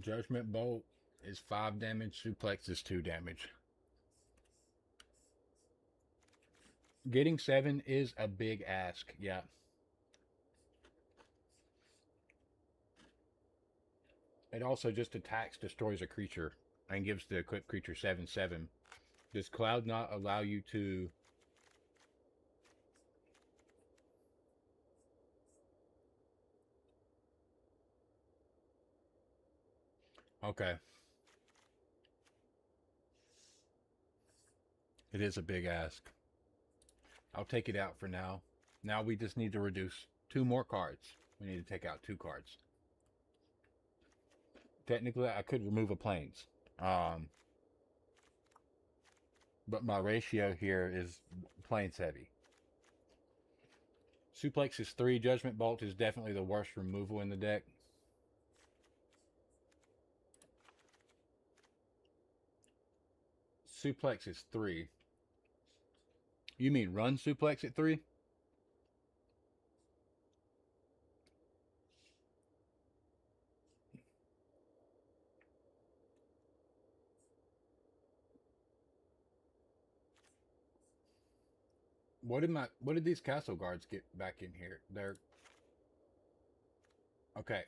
Judgment Bolt is 5 damage. Suplex is 2 damage. Getting 7 is a big ask. Yeah. It also just attacks, destroys a creature, and gives the equipped creature 7/7. Does Cloud not allow you to... Okay. It is a big ask. I'll take it out for now. Now we just need to reduce 2 more cards. We need to take out 2 cards. Technically, I could remove a planes. But my ratio here is planes heavy. Suplex is 3. Judgment Bolt is definitely the worst removal in the deck. Suplex is 3. You mean run suplex at 3? What did these castle guards get back in here? They're okay.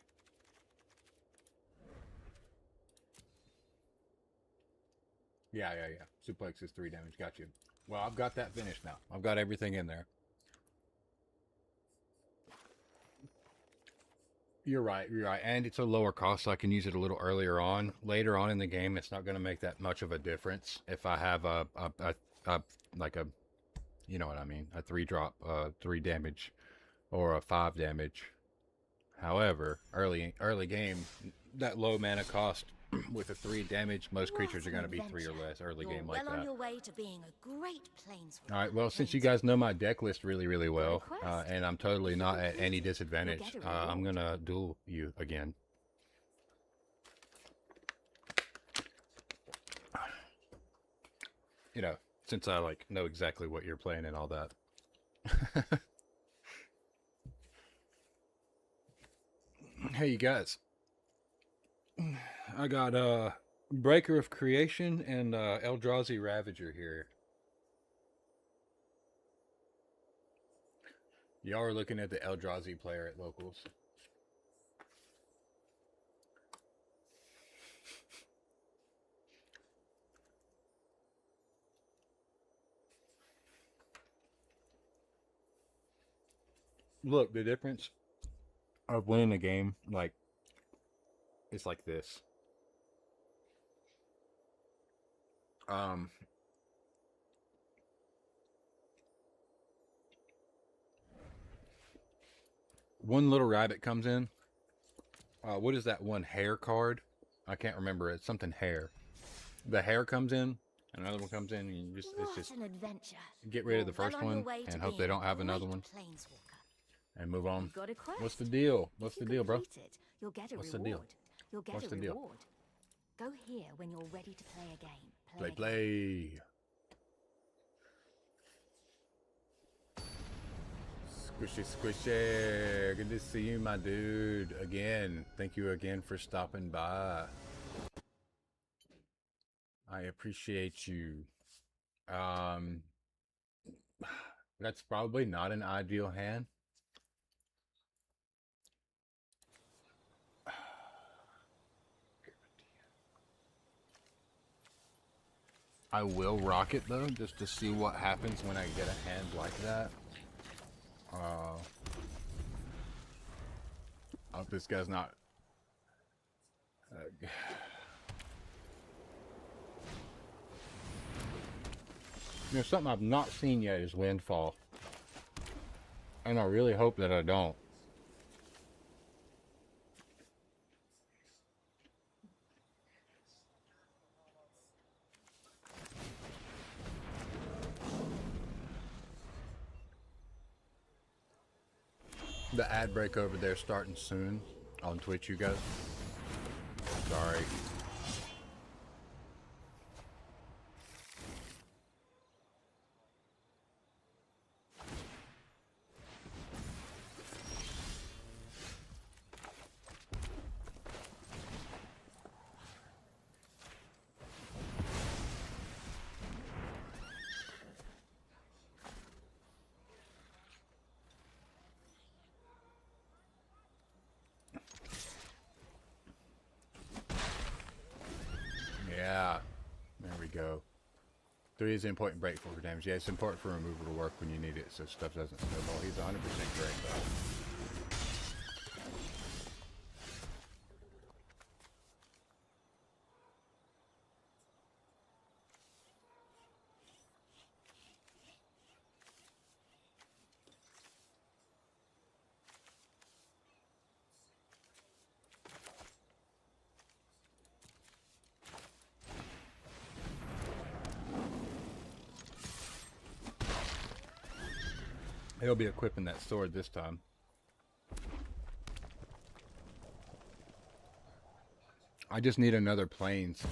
Yeah. Suplex is 3 damage. Got you. Well, I've got that finished now. I've got everything in there. You're right. And it's a lower cost, so I can use it a little earlier on. Later on in the game, it's not going to make that much of a difference if I have a like a, you know what I mean, a 3-drop, 3 damage, or a 5 damage. However, early game, that low mana cost with a 3 damage, most creatures are going to be 3 or less early game like well that. on your way to being a great planeswalker. All right, well, since you guys know my deck list really well, and I'm totally not at any disadvantage, I'm going to duel you again. You know, since I like know exactly what you're playing and all that. Hey, you guys. I got Breaker of Creation and Eldrazi Ravager here. Y'all are looking at the Eldrazi player at locals. Look, the difference of winning a game, like, it's like this. One little rabbit comes in. What is that one hare card? I can't remember. It's something hare. The hare comes in, another one comes in, and you just it's just an adventure. get rid of the first one and hope they don't have another one and move on. What's the deal? What's the deal, bro? You'll get a What's the reward. deal? You'll get What's a the deal? reward. Go here when you're ready to play a game. Play. Squishy. Good to see you, my dude. Again, thank you again for stopping by. I appreciate you. That's probably not an ideal hand. I will rock it though, just to see what happens when I get a hand like that. I hope this guy's not... You know, something I've not seen yet is Windfall. And I really hope that I don't. The ad break over there starting soon on Twitch, you guys. Sorry. Yeah. There we go. 3 is important break for damage. Yeah, it's important for removal to work when you need it so stuff doesn't snowball. He's 100% correct though. He'll be equipping that sword this time. I just need another planes.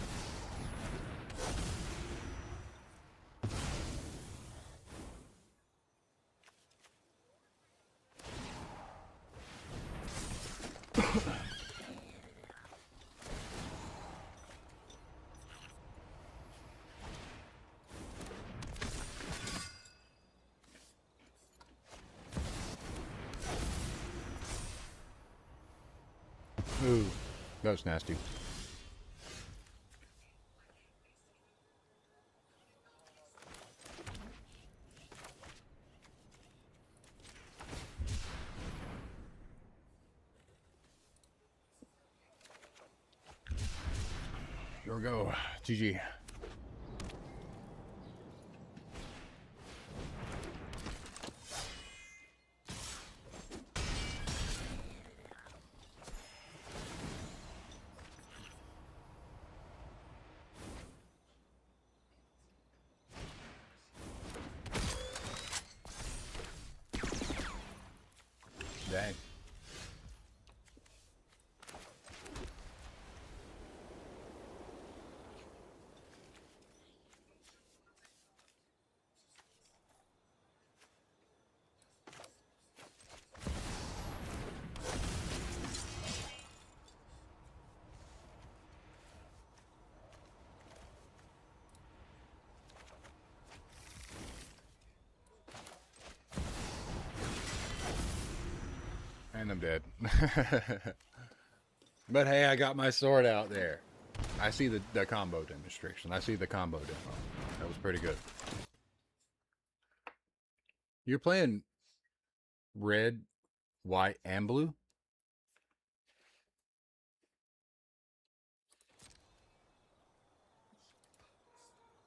Ooh, that was nasty. Here we go. GG. Dang. And I'm dead. But hey, I got my sword out there. I see the combo demonstration. I see the combo demo. That was pretty good. You're playing red, white, and blue?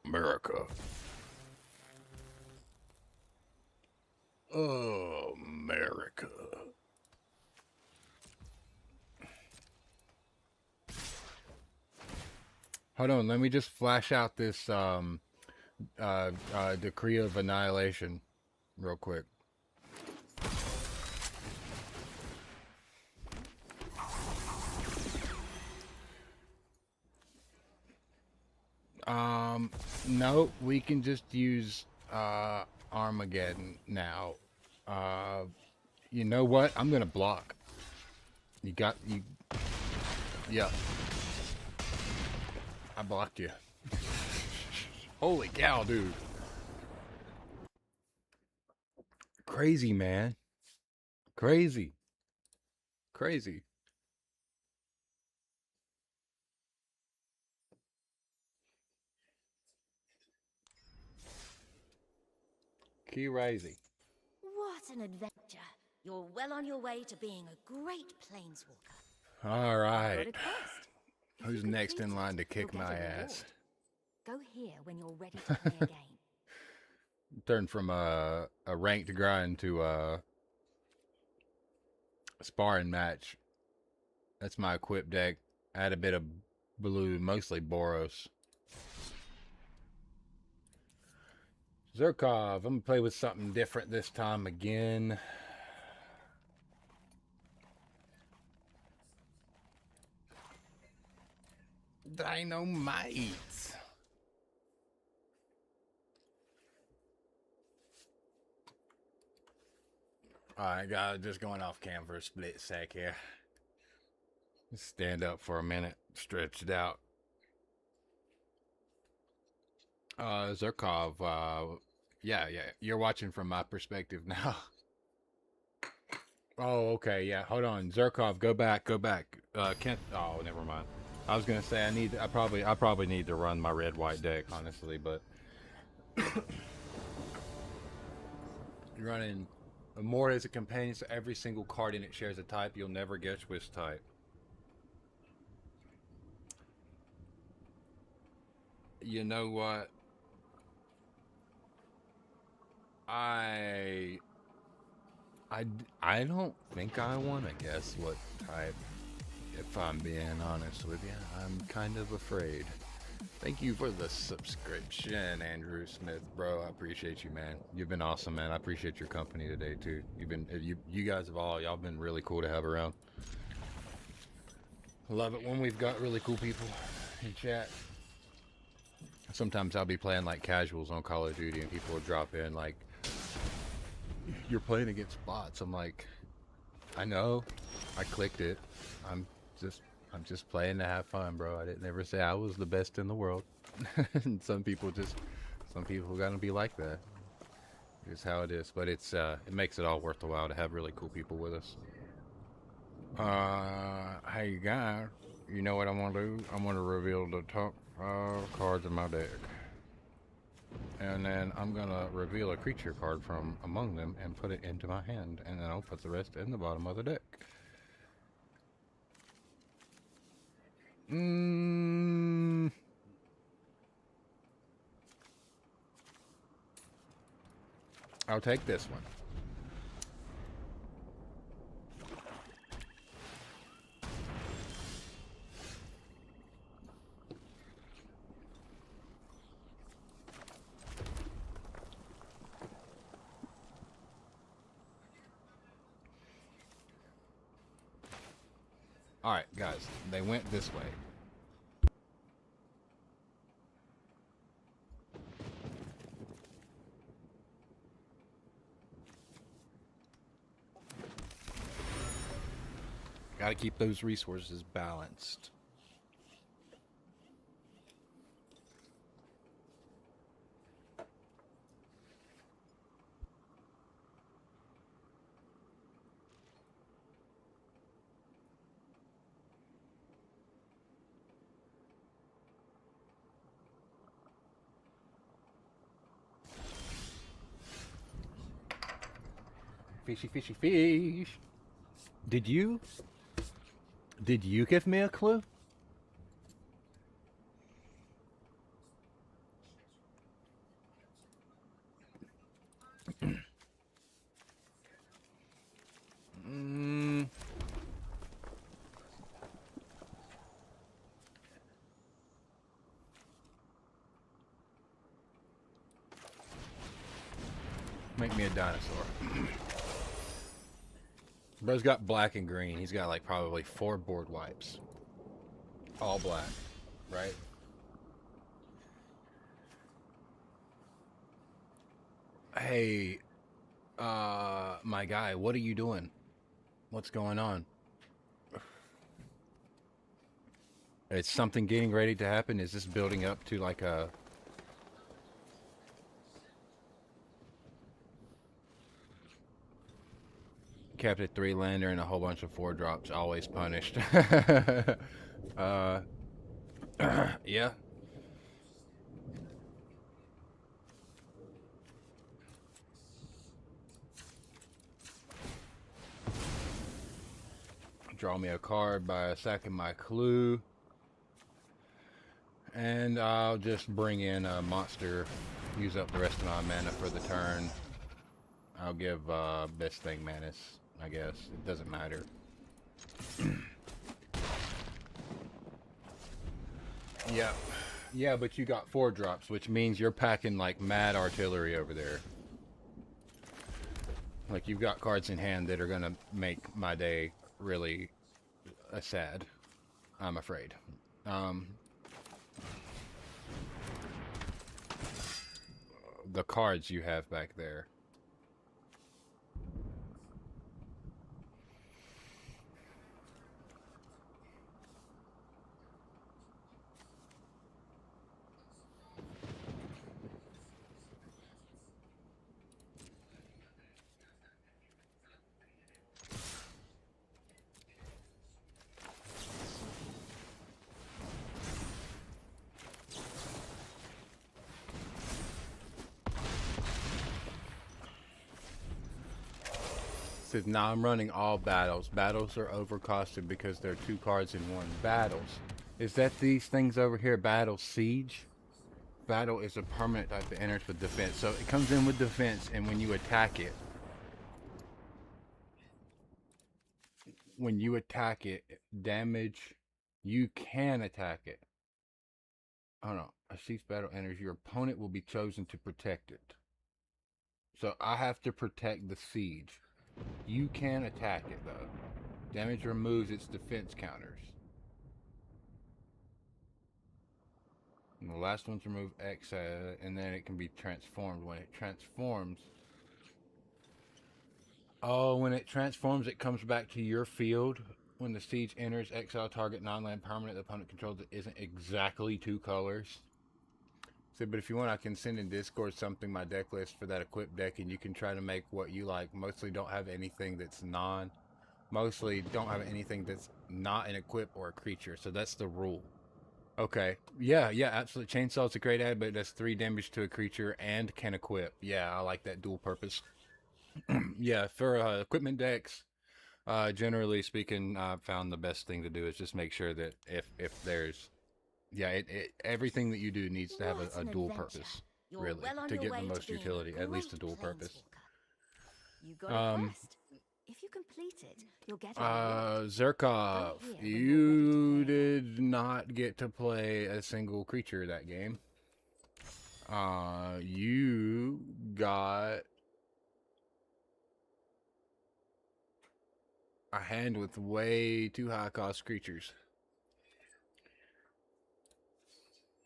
America. Oh, America. Hold on, let me just flash out this decree of annihilation real quick. No, we can just use Armageddon now. You know what? I'm gonna block. You got you. Yeah, I blocked you. Holy cow, dude! Crazy, man. Crazy. Crazy. Key Rising. What an adventure. You're well on your way to being a great planeswalker. All You've right. got a quest. If Who's you next in complete line to it, kick you'll get my a ass? reward. Go here when you're ready to play again. Turn from a ranked grind to sparring match. That's my equip deck. I had a bit of blue, mostly Boros. Zerkov, I'm gonna play with something different this time again. Dynamite. Alright, guys, just going off cam for a split sec here. Stand up for a minute, stretch it out. Zerkov, yeah, you're watching from my perspective now. Oh, okay, yeah, hold on. Zerkov, go back. Kent, oh, never mind. I was gonna say I probably need to run my red-white deck, honestly, but you're running more as a companion, so every single card in it shares a type. You'll never guess which type. You know what? I don't think I want to guess what type. If I'm being honest with you, I'm kind of afraid. Thank you for the subscription, Andrew Smith, bro. I appreciate you, man. You've been awesome, man. I appreciate your company today too. You guys have y'all been really cool to have around. Love it when we've got really cool people in chat. Sometimes I'll be playing like casuals on Call of Duty and people will drop in like, you're playing against bots. I'm like, I know, I clicked it. I'm just playing to have fun, bro. I didn't ever say I was the best in the world. And some people gotta be like that. It's how it is. But it makes it all worth the while to have really cool people with us. Hey guys, you know what I want to do? I want to reveal the top 5 cards in my deck. And then I'm gonna reveal a creature card from among them and put it into my hand. And then I'll put the rest in the bottom of the deck. I'll take this one. Alright, guys, they went this way. Gotta keep those resources balanced. Fishy, fishy, fish. Did you give me a clue? Make me a dinosaur. Bro's got black and green. He's got like probably 4 board wipes. All black, right? Hey, my guy, what are you doing? What's going on? Is something getting ready to happen? Is this building up to like a... Kept a 3-lander and a whole bunch of 4 drops, always punished. Yeah. Draw me a card by sacking my clue. And I'll just bring in a monster, use up the rest of my mana for the turn. I'll give Best Thing Manus I guess. It doesn't matter. Yeah. Yeah, but you got 4 drops, which means you're packing like mad artillery over there. Like, you've got cards in hand that are gonna make my day really sad, I'm afraid. The cards you have back there. Says, now I'm running all battles. Battles are overcosted because there are 2 cards in one. Battles. Is that these things over here? Battle Siege? Battle is a permanent type that enters with defense. So it comes in with defense, and when you attack it, damage, you can attack it. Oh no. A siege battle enters. Your opponent will be chosen to protect it. So I have to protect the siege. You can attack it though. Damage removes its defense counters. And the last one's remove X, and then it can be transformed. When it transforms, when it transforms, it comes back to your field. When the siege enters, exile target non-land permanent the opponent controls that isn't exactly 2 colors. So, but if you want, I can send in Discord something, my deck list for that equipped deck, and you can try to make what you like. Mostly don't have anything that's mostly don't have anything that's not an equip or a creature. So that's the rule. Okay. Yeah, absolutely. Chainsaw's a great ad, but it does 3 damage to a creature and can equip. Yeah, I like that dual purpose. Yeah, for equipment decks, generally speaking, I've found the best thing to do is just make sure that if there's, everything that you do needs to have a dual purpose, really, to get the most utility, at least a dual purpose. You got a quest. If you complete it, you'll get a Zerkov, you did not get to play a single creature that game. You got a hand with way too high cost creatures.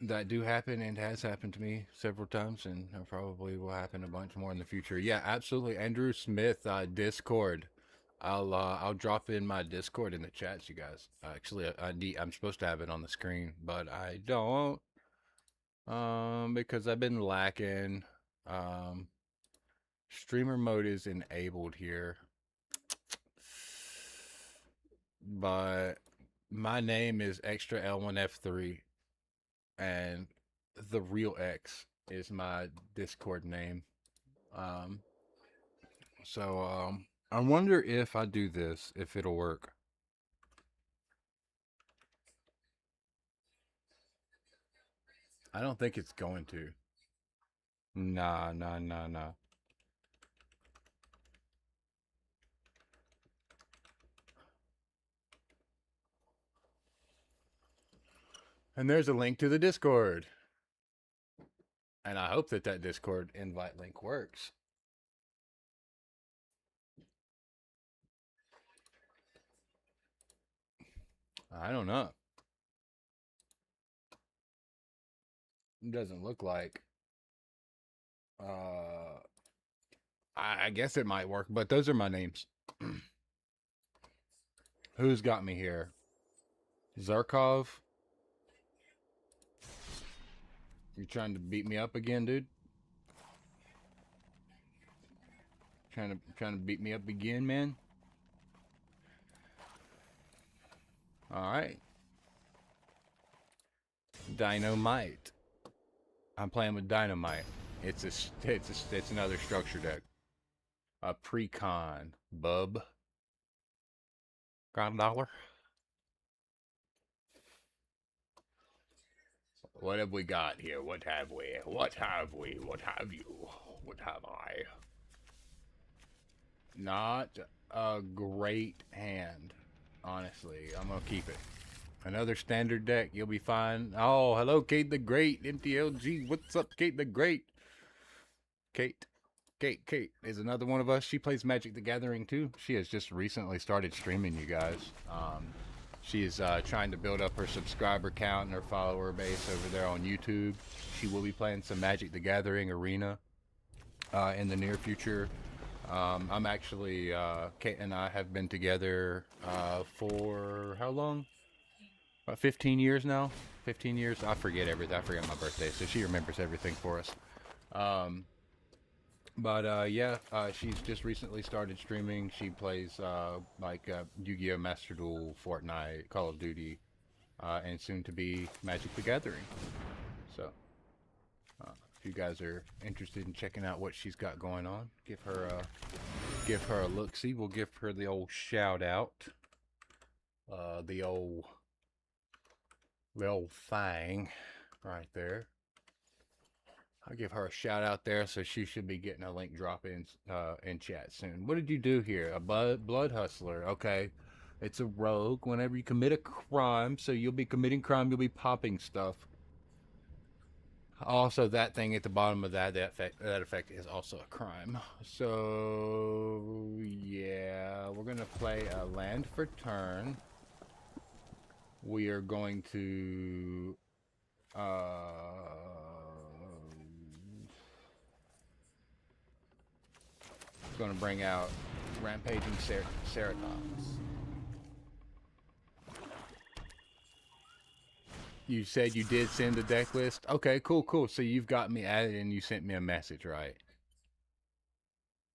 That do happen and has happened to me several times, and probably will happen a bunch more in the future. Yeah, absolutely. Andrew Smith, Discord. I'll drop in my Discord in the chats, you guys. Actually, I'm supposed to have it on the screen, but I don't. Because I've been lacking. Streamer mode is enabled here, but my name is extral1f3, and the real X is my Discord name. So I wonder if I do this, if it'll work. I don't think it's going to. Nah. And there's a link to the Discord. And I hope that Discord invite link works. I don't know. It doesn't look like. I guess it might work, but those are my names. Who's got me here? Zarkov? You trying to beat me up again, dude? Trying to beat me up again, man? Alright. Dynamite. I'm playing with Dynamite. It's another structure deck. A Precon. Bub. Got $1? What have we got here? What have we? What have we? What have you? What have I? Not a great hand. Honestly, I'm gonna keep it. Another standard deck, you'll be fine. Oh, hello, Kate the Great, MTLG. What's up, Kate the Great? Kate is another one of us. She plays Magic the Gathering too. She has just recently started streaming, you guys. She is trying to build up her subscriber count and her follower base over there on YouTube. She will be playing some Magic the Gathering Arena in the near future. I'm actually, Kate and I have been together for how long? About 15 years now. 15 years. I forget everything. I forget my birthday, so she remembers everything for us. Yeah, she's just recently started streaming. She plays Yu-Gi-Oh! Master Duel, Fortnite, Call of Duty, and soon to be Magic the Gathering. So, if you guys are interested in checking out what she's got going on, give her a look-see. We'll give her the old shout out. The old thing right there. I'll give her a shout out there, so she should be getting a link drop in chat soon. What did you do here? A blood hustler. Okay. It's a rogue. Whenever you commit a crime, so you'll be committing crime, you'll be popping stuff. Also, that thing at the bottom of that effect is also a crime. So, yeah, we're going to play a land for turn. We are going to... going to bring out Rampaging Ceratops. You said you did send the deck list? Okay, cool. So you've got me added and you sent me a message, right?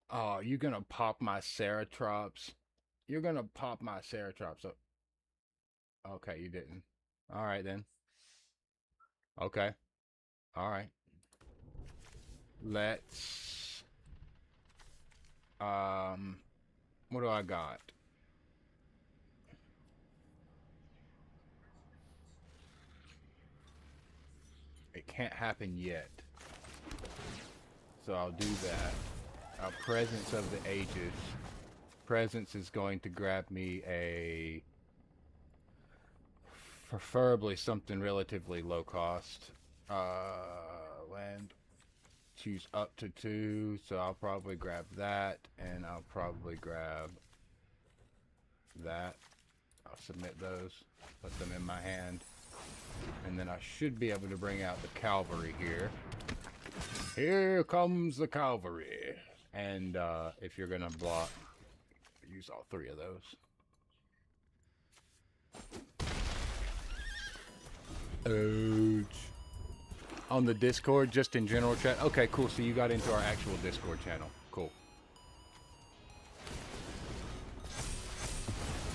Oh, you're going to pop my Ceratops? You're going to pop my Ceratops up. Okay, you didn't. All right, then. Okay. All right. Let's... what do I got? It can't happen yet. So I'll do that. Presence of the Ages. Presence is going to grab me a... preferably something relatively low cost. Land. Choose up to 2, so I'll probably grab that, and I'll probably grab that. I'll submit those, put them in my hand, and then I should be able to bring out the cavalry here. Here comes the cavalry. And if you're gonna block, use all 3 of those. Ouch. On the Discord, just in general chat? Okay, cool. So you got into our actual Discord channel. Cool.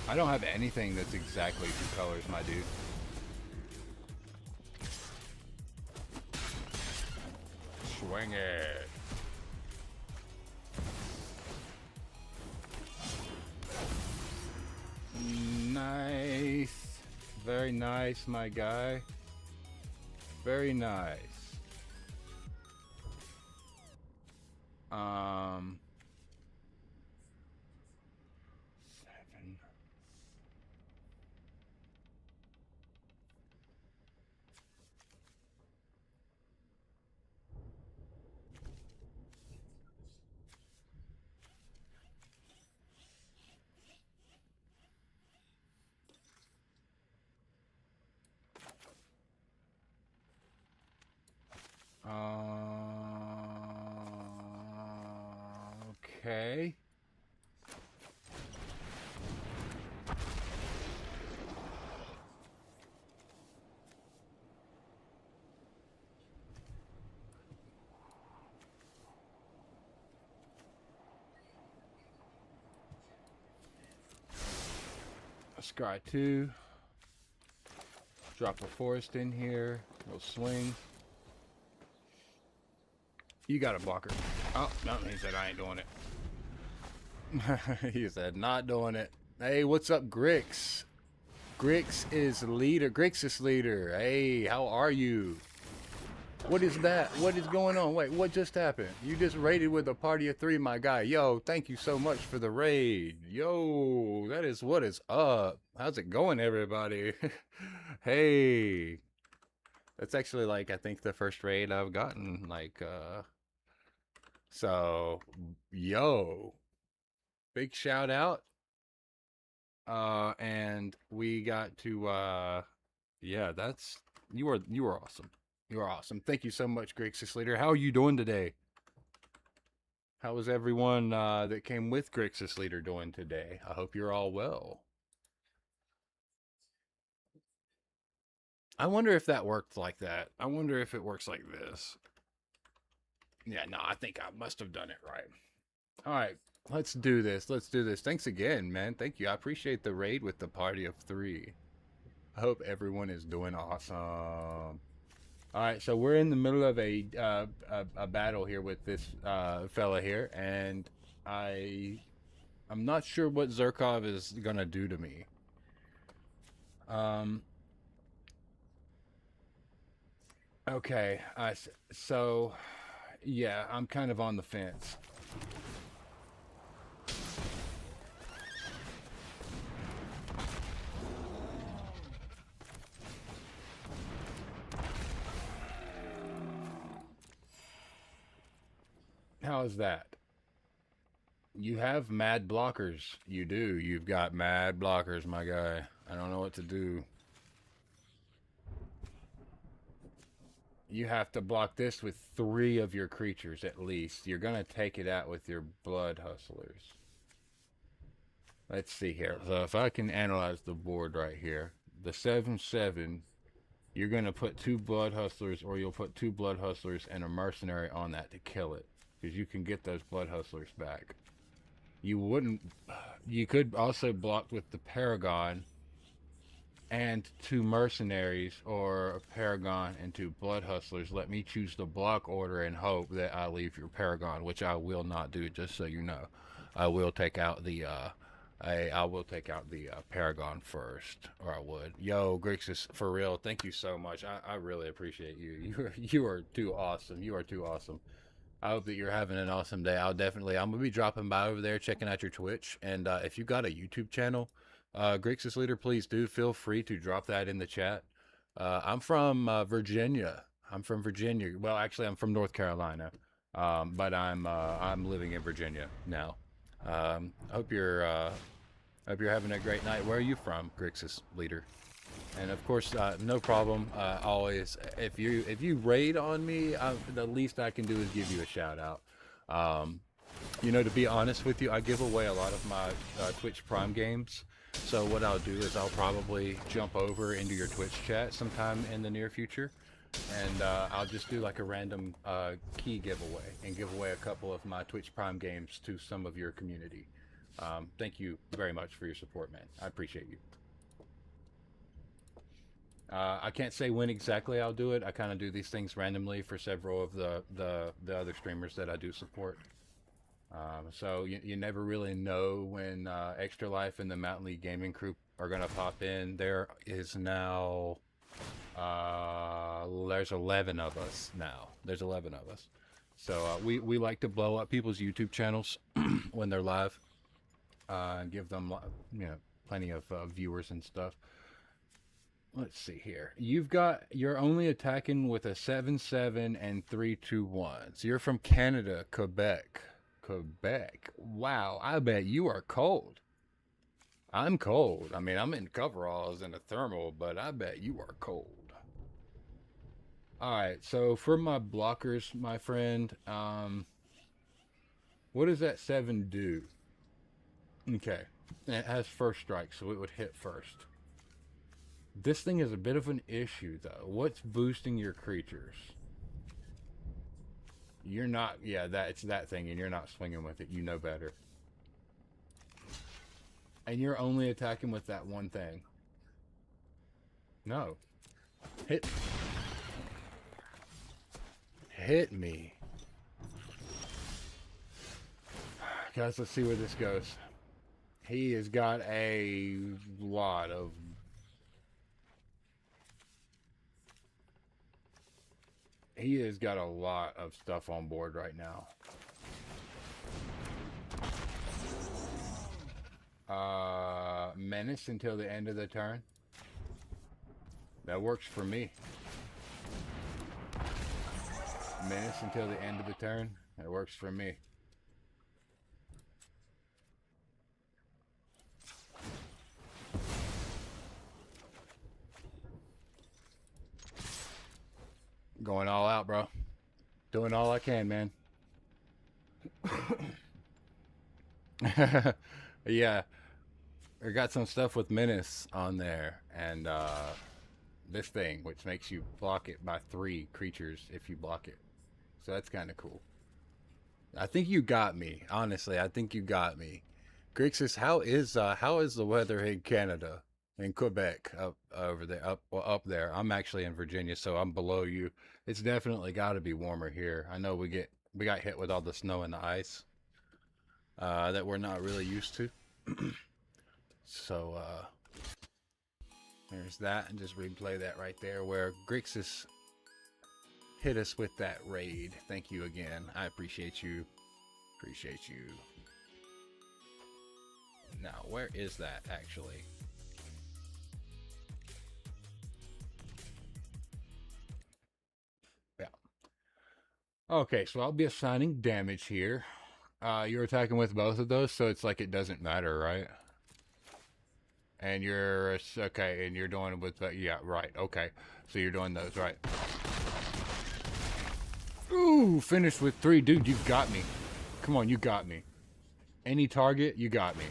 I don't have anything that's exactly 2 colors, my dude. Swing it. Nice. Very nice, my guy. Very nice. Seven. Okay. Scry 2. Drop a forest in here. We'll swing. You got a blocker. Oh, no, he said I ain't doing it. He said not doing it. Hey, what's up, Grix? Grix is leader. Hey, how are you? What is that? What is going on? Wait, what just happened? You just raided with a party of 3, my guy. Yo, thank you so much for the raid. Yo, that is what is up. How's it going, everybody? Hey. That's actually, like, I think the first raid I've gotten. Like, so, yo. Big shout out. And we got to, yeah, you are awesome. You are awesome. Thank you so much, Grixis Leader. How are you doing today? How is everyone that came with Grixis Leader doing today? I hope you're all well. I wonder if that worked like that. I wonder if it works like this. Yeah, no, I think I must have done it right. All right, let's do this. Let's do this. Thanks again, man. Thank you. I appreciate the raid with the party of 3. I hope everyone is doing awesome. All right, so we're in the middle of a battle here with this fella here, and I'm not sure what Zerkov is gonna do to me. Okay, so yeah, I'm kind of on the fence. How is that? You have mad blockers. You do. You've got mad blockers, my guy. I don't know what to do. You have to block this with 3 of your creatures at least. You're going to take it out with your blood hustlers. Let's see here. So if I can analyze the board right here, the 7/7, you're going to put 2 blood hustlers, or you'll put 2 blood hustlers and a mercenary on that to kill it, because you can get those blood hustlers back. You could also block with the Paragon and 2 mercenaries, or a Paragon and 2 blood hustlers. Let me choose the block order and hope that I leave your Paragon, which I will not do, just so you know. I will take out the Paragon first, or I would. Yo, Grixis, for real, thank you so much. I really appreciate you. You are too awesome. You are too awesome. I hope that you're having an awesome day. I'm gonna be dropping by over there, checking out your Twitch, and if you got a YouTube channel, Grixis Leader, please do feel free to drop that in the chat. I'm from Virginia. I'm from Virginia. Well, actually, I'm from North Carolina, but I'm living in Virginia now. Hope you're having a great night. Where are you from, Grixis Leader? And of course, no problem. Always, if you raid on me, the least I can do is give you a shout out. You know, to be honest with you, I give away a lot of my Twitch Prime games. So what I'll do is I'll probably jump over into your Twitch chat sometime in the near future, and I'll just do like a random key giveaway and give away a couple of my Twitch Prime games to some of your community. Thank you very much for your support, man. I appreciate you. I can't say when exactly I'll do it. I kind of do these things randomly for several of the other streamers that I do support. So you never really know when Extra Life and the Mountain League Gaming Crew are going to pop in. There is now, there's 11 of us now. There's 11 of us. So we like to blow up people's YouTube channels when they're live, and give them, plenty of viewers and stuff. Let's see here. You're only attacking with a 7/7 and 3/2/1. So you're from Canada, Quebec. Quebec. Wow, I bet you are cold. I'm cold. I mean, I'm in coveralls and a thermal, but I bet you are cold. Alright, so for my blockers, my friend, what does that 7 do? Okay, and it has first strike, so it would hit first. This thing is a bit of an issue, though. What's boosting your creatures? You're not, yeah, it's that thing, and you're not swinging with it. You know better. And you're only attacking with that one thing. No. Hit me. Guys, let's see where this goes. He has got a lot of... He has got a lot of stuff on board right now. Menace until the end of the turn. That works for me. Menace until the end of the turn. That works for me. Going all out, bro. Doing all I can, man. Yeah. I got some stuff with Menace on there. And this thing, which makes you block it by 3 creatures if you block it. So that's kind of cool. I think you got me. Honestly, I think you got me. Grixis, how is the weather in Canada, in Quebec, up over there, up there? I'm actually in Virginia, so I'm below you. It's definitely got to be warmer here. I know we got hit with all the snow and the ice that we're not really used to. So there's that, and just replay that right there where Grixis hit us with that raid. Thank you again. I appreciate you. Appreciate you. Now, where is that actually? Yeah. Okay, so I'll be assigning damage here. You're attacking with both of those, so it's like it doesn't matter, right? And you're okay, and you're doing it with yeah, right. Okay, so you're doing those, right? Ooh, finished with 3, dude. You've got me. Come on, you got me. Any target, you got me,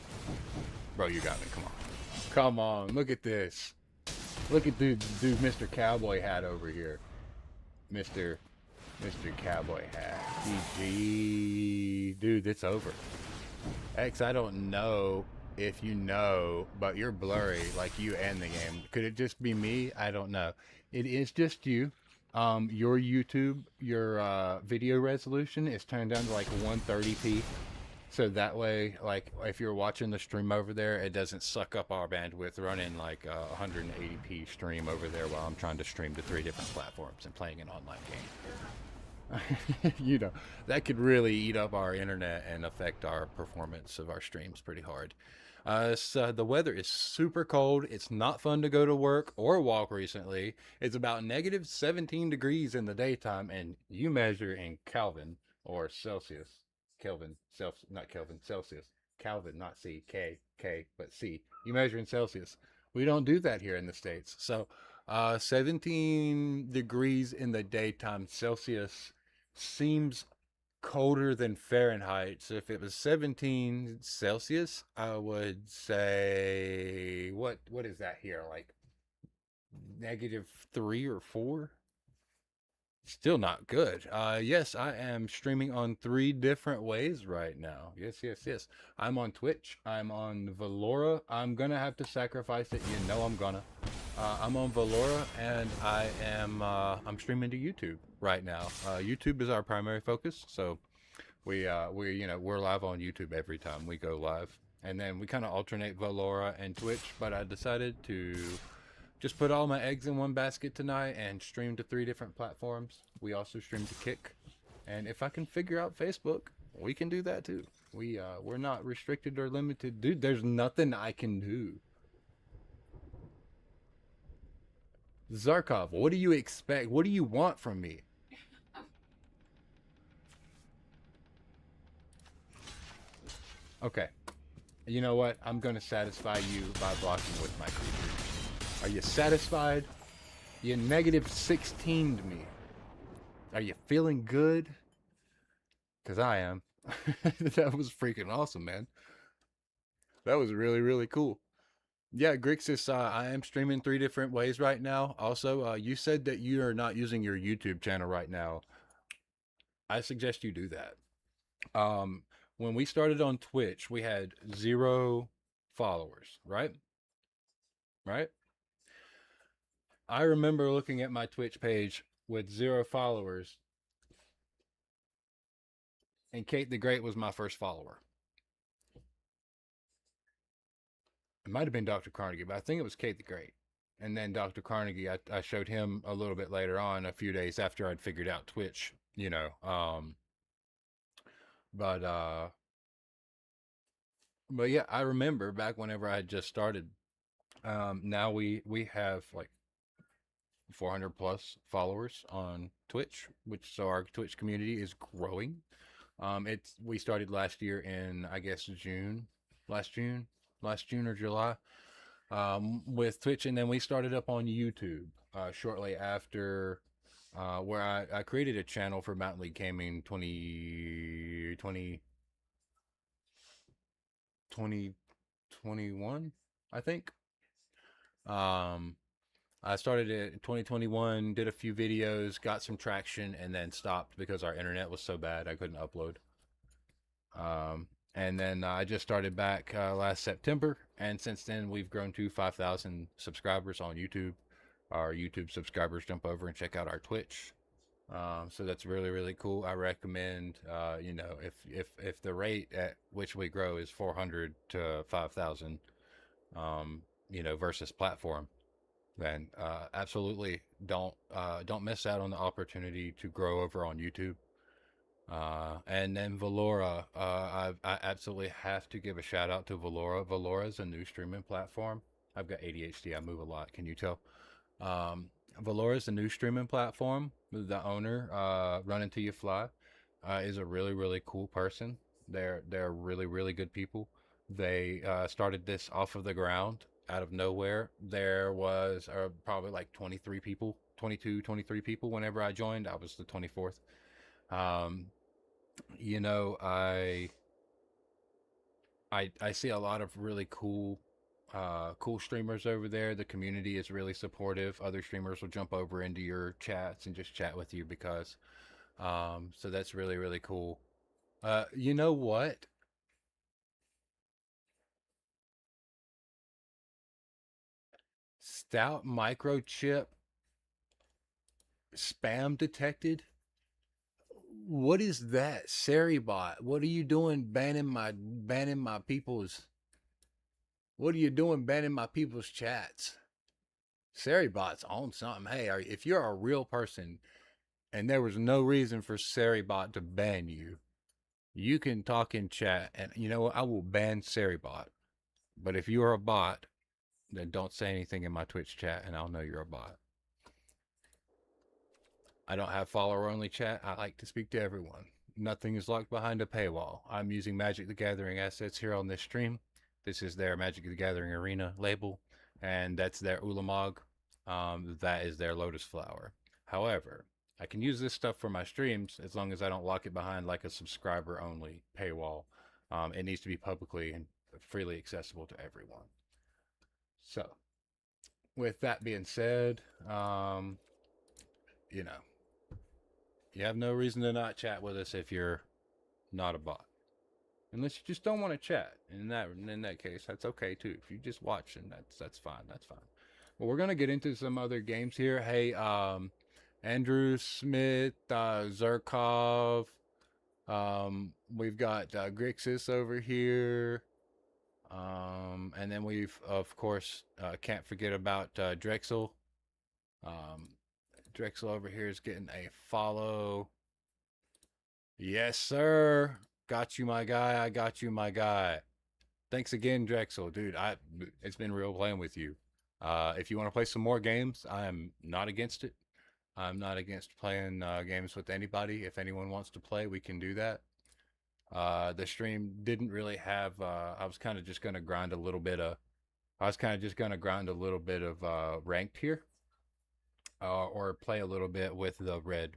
bro. You got me. Come on, come on. Look at this. Look at dude, Mr. Cowboy Hat over here, Mr. Cowboy Hat. GG, dude. It's over. X, I don't know if you know, but you're blurry, like you and the game. Could it just be me? I don't know. It is just you. Your YouTube, your video resolution is turned down to like 130p. So that way, like, if you're watching the stream over there, it doesn't suck up our bandwidth running like a 180p stream over there while I'm trying to stream to 3 different platforms and playing an online game. You know, that could really eat up our internet and affect our performance of our streams pretty hard. So the weather is super cold. It's not fun to go to work or walk recently. It's about negative 17 degrees in the daytime, and you measure in Kelvin or Celsius. Kelvin, not Kelvin, Celsius. Kelvin, not C, K, but C. You measure in Celsius. We don't do that here in the States. So 17 degrees in the daytime Celsius seems colder than Fahrenheit. So if it was 17 Celsius, I would say what is that here? Like -3 or 4? Still not good. Yes, I am streaming on 3 different ways right now. Yes. I'm on Twitch. I'm on Velora. I'm gonna have to sacrifice it. You know I'm gonna. I'm on Velora, and I'm streaming to YouTube right now. YouTube is our primary focus, so we're live on YouTube every time we go live, and then we kind of alternate Velora and Twitch. But I decided to just put all my eggs in one basket tonight and stream to 3 different platforms. We also stream to Kick, and if I can figure out Facebook, we can do that too. We're not restricted or limited, dude. There's nothing I can do. Zarkov, what do you expect? What do you want from me? Okay. You know what? I'm going to satisfy you by blocking with my creatures. Are you satisfied? You -16'd me. Are you feeling good? Because I am. That was freaking awesome, man. That was really, really cool. Yeah, Grixis, I am streaming 3 different ways right now. Also, you said that you are not using your YouTube channel right now. I suggest you do that. When we started on Twitch, we had 0 followers, right? Right? I remember looking at my Twitch page with 0 followers, and Kate the Great was my first follower. It might have been Dr. Carnegie, but I think it was Kate the Great. And then Dr. Carnegie, I showed him a little bit later on, a few days after I'd figured out Twitch, you know. But but yeah, I remember back whenever I had just started. Now we have like 400 plus followers on Twitch, which so our Twitch community is growing. It's we started last year in I guess June, last June, last June or July, with Twitch, and then we started up on YouTube shortly after, where I created a channel for MtLG Gaming 2021, I think. Um, I started it in 2021, did a few videos, got some traction, and then stopped because our internet was so bad I couldn't upload. And then I just started back last September, and since then we've grown to 5,000 subscribers on YouTube. Our YouTube subscribers jump over and check out our Twitch. So that's really really cool. I recommend, you know, if the rate at which we grow is 400 to 5,000, you know, versus platform, then absolutely don't miss out on the opportunity to grow over on YouTube. And then Velora, I absolutely have to give a shout out to Velora. Velora is a new streaming platform. I've got ADHD. I move a lot. Can you tell? Um, Velora is a new streaming platform. The owner, Run Until You Fly, is a really really cool person. They're really really good people. They started this off of the ground out of nowhere. There was probably like 23 people, 22, 23 people whenever I joined. I was the 24th. Um, you know, I see a lot of really cool cool streamers over there. The community is really supportive. Other streamers will jump over into your chats and just chat with you because so that's really really cool. You know what? Stout microchip spam detected. What is that, Seribot? What are you doing banning my people's? What are you doing banning my people's chats? Seribot's on something. Hey, if you're a real person and there was no reason for Seribot to ban you, you can talk in chat, and you know what? I will ban Seribot. But if you are a bot, then don't say anything in my Twitch chat, and I'll know you're a bot. I don't have follower only chat. I like to speak to everyone. Nothing is locked behind a paywall. I'm using Magic the Gathering assets here on this stream. This is their Magic the Gathering Arena label, and that's their Ulamog. That is their Lotus Flower. However, I can use this stuff for my streams as long as I don't lock it behind like a subscriber only paywall. It needs to be publicly and freely accessible to everyone. So, with that being said, you know, you have no reason to not chat with us if you're not a bot. Unless you just don't want to chat. In that case, that's okay too. If you just watch, and that's fine. That's fine. Well, we're gonna get into some other games here. Hey, Andrew Smith, Zerkov. We've got Grixis over here. And then we've of course can't forget about Drexel. Um, Drexel over here is getting a follow. Yes, sir. Got you, my guy. I got you, my guy. Thanks again, Drexel. Dude, it's been real playing with you. If you want to play some more games, I'm not against it. I'm not against playing games with anybody. If anyone wants to play, we can do that. The stream didn't really have, I was kind of just going to grind a little bit of, ranked here. Or play a little bit with the red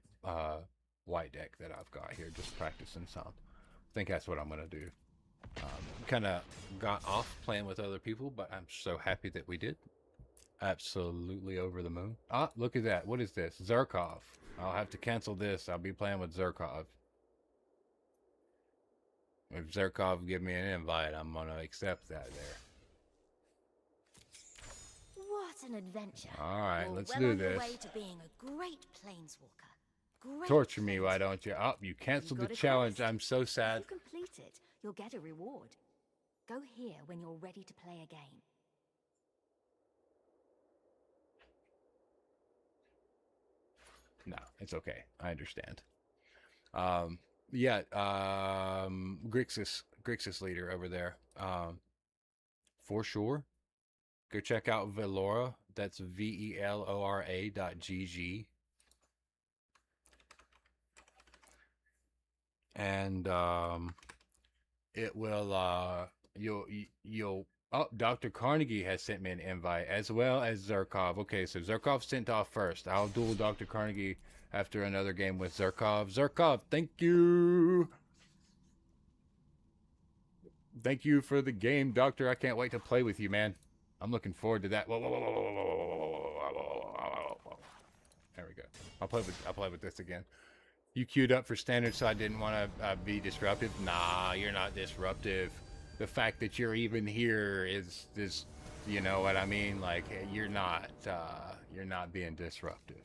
white deck that I've got here, just practicing some. I think that's what I'm gonna do. Kind of got off playing with other people, but I'm so happy that we did. Absolutely over the moon. Ah, look at that. What is this? Zerkov. I'll have to cancel this. I'll be playing with Zerkov. If Zerkov give me an invite, I'm gonna accept that there. What an adventure. All right, You're let's well do on your this. way to being a great planeswalker. Great Torture me, why planeswalker. don't you? Oh, you canceled the got a challenge. quest. I'm so sad. If you complete it, you'll get a reward. Go here when you're ready to play a game. No, it's okay. I understand. Yeah, Grixis leader over there. For sure. Go check out Velora. That's VELORA.GG. And it will you'll oh, Dr. Carnegie has sent me an invite as well as Zerkov. Okay, so Zerkov sent off first. I'll duel Dr. Carnegie after another game with Zerkov. Zerkov, thank you. Thank you for the game, Doctor. I can't wait to play with you, man. I'm looking forward to that. Whoa, whoa, whoa, whoa, whoa, whoa, whoa, whoa, whoa, whoa. There we go. I'll play with this again. You queued up for standard, so I didn't want to be disruptive. Nah, you're not disruptive. The fact that you're even here is you know what I mean? Like you're not being disruptive.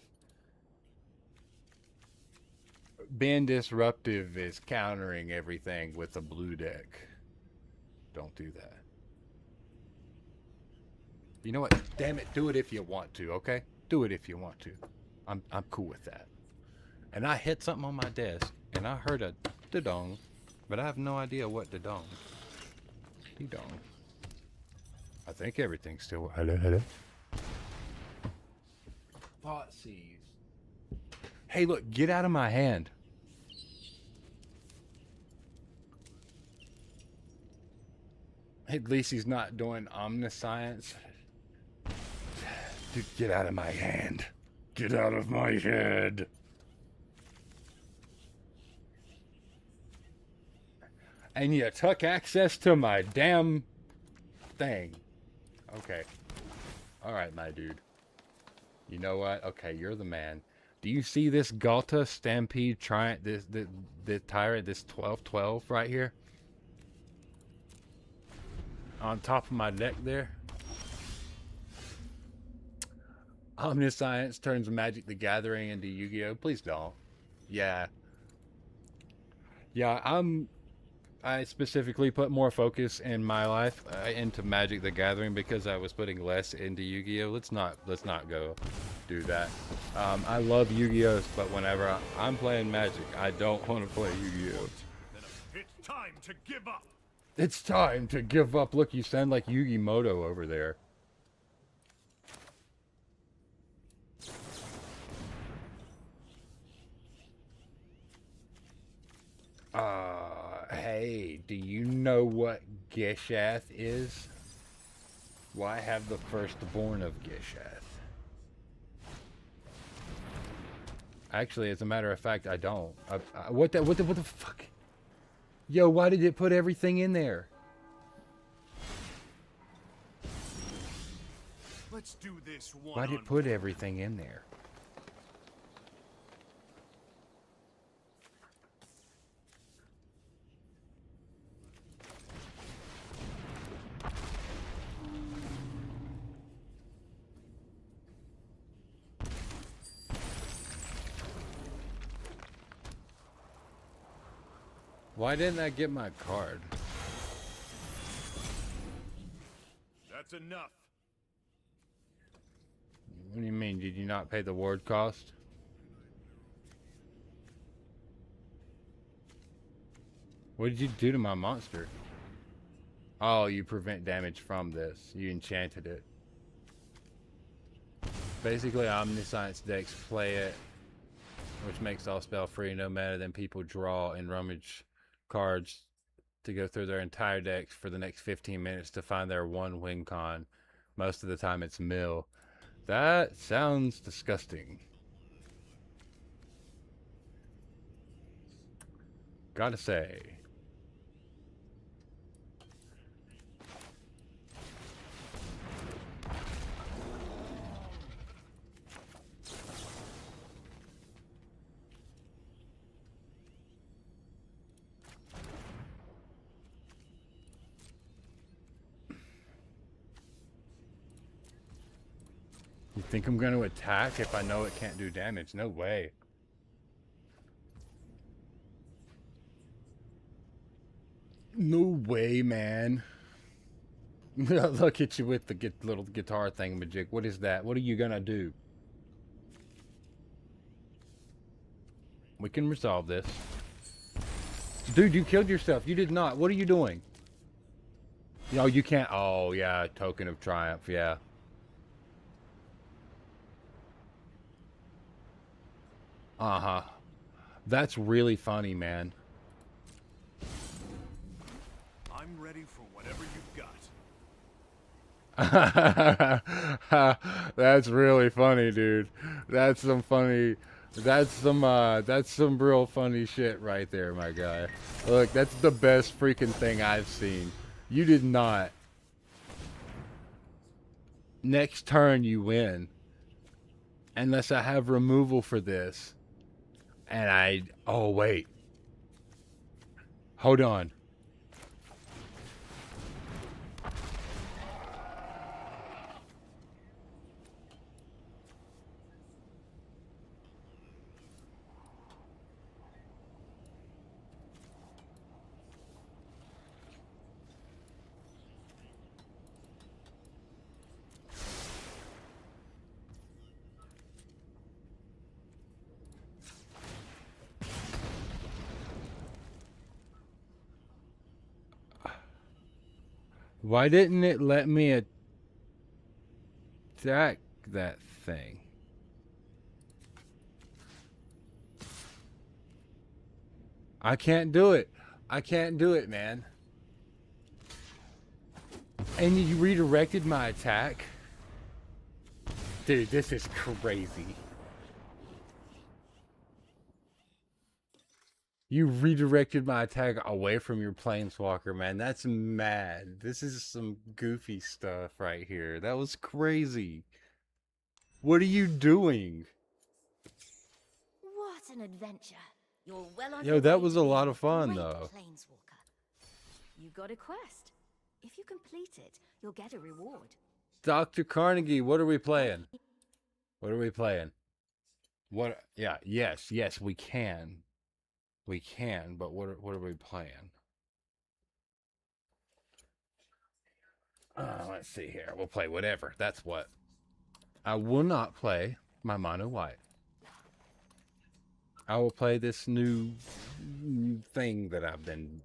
Being disruptive is countering everything with a blue deck. Don't do that. You know what? Damn it, do it if you want to, okay? Do it if you want to. I'm cool with that. And I hit something on my desk, and I heard a da-dong, but I have no idea what da-dong. Da-dong. I think everything's still... Hello? Thought sees. Hey, look, get out of my hand. At least he's not doing omniscience. Dude, get out of my hand. Get out of my head. And you took access to my damn thing. Okay. Alright, my dude. You know what? Okay, you're the man. Do you see this Galta Stampede Tyrant, this Tyrant, this 12/12 right here? On top of my deck there? Omniscience turns Magic the Gathering into Yu-Gi-Oh! Please don't. Yeah. Yeah, I specifically put more focus in my life into Magic the Gathering because I was putting less into Yu-Gi-Oh! Let's not go do that. I love Yu-Gi-Oh! But whenever I'm playing Magic, I don't want to play Yu-Gi-Oh! It's time to give up. It's time to give up. Look, you sound like Yugi Moto over there. Hey, do you know what Geshath is? Well, I have the firstborn of Geshath. Actually, as a matter of fact, I don't. What the fuck? Yo, why did it put everything in there? Let's do this one. Why did it put everything in there? Why didn't I get my card? That's enough. What do you mean? Did you not pay the ward cost? What did you do to my monster? Oh, you prevent damage from this. You enchanted it. Basically, Omniscience decks play it, which makes all spell free no matter than people draw and rummage cards to go through their entire decks for the next 15 minutes to find their one win con. Most of the time it's mill. That sounds disgusting. Gotta say. You think I'm going to attack if I know it can't do damage? No way. No way, man. Look at you with the little guitar thingamajig. What is that? What are you going to do? We can resolve this. Dude, you killed yourself. You did not. What are you doing? No, you can't. Oh, yeah. Token of triumph. Yeah. Uh-huh. That's really funny, man. I'm ready for whatever you've got. That's really funny, dude. That's some funny. That's some real funny shit right there, my guy. Look, that's the best freaking thing I've seen. You did not. Next turn you win. Unless I have removal for this. And oh wait. Hold on. Why didn't it let me attack that thing? I can't do it. I can't do it, man. And you redirected my attack? Dude, this is crazy. You redirected my attack away from your Planeswalker, man. That's mad. This is some goofy stuff right here. That was crazy. What are you doing? What an adventure. You're well on Yo, your that way was to a being lot of fun, great though. Planeswalker. You got a quest. If you complete it, you'll get a reward. Dr. Carnegie, what are we playing? What are we playing? What? Yeah, yes, we can. We can, but what are we playing? Let's see here. We'll play whatever. That's what. I will not play my mono white. I will play this new thing that I've been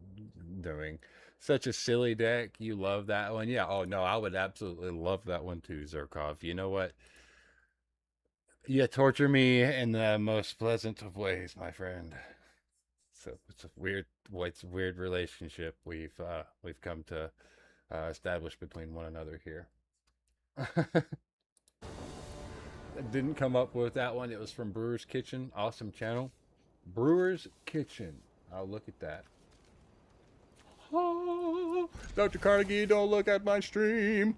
doing. Such a silly deck. You love that one? Yeah. Oh, no, I would absolutely love that one too, Zerkov. You know what? You torture me in the most pleasant of ways, my friend. So it's a weird relationship we've come to establish between one another here. I didn't come up with that one. It was from Brewer's Kitchen. Awesome channel. Brewer's Kitchen. Oh, look at that. Oh, Dr. Carnegie, don't look at my stream.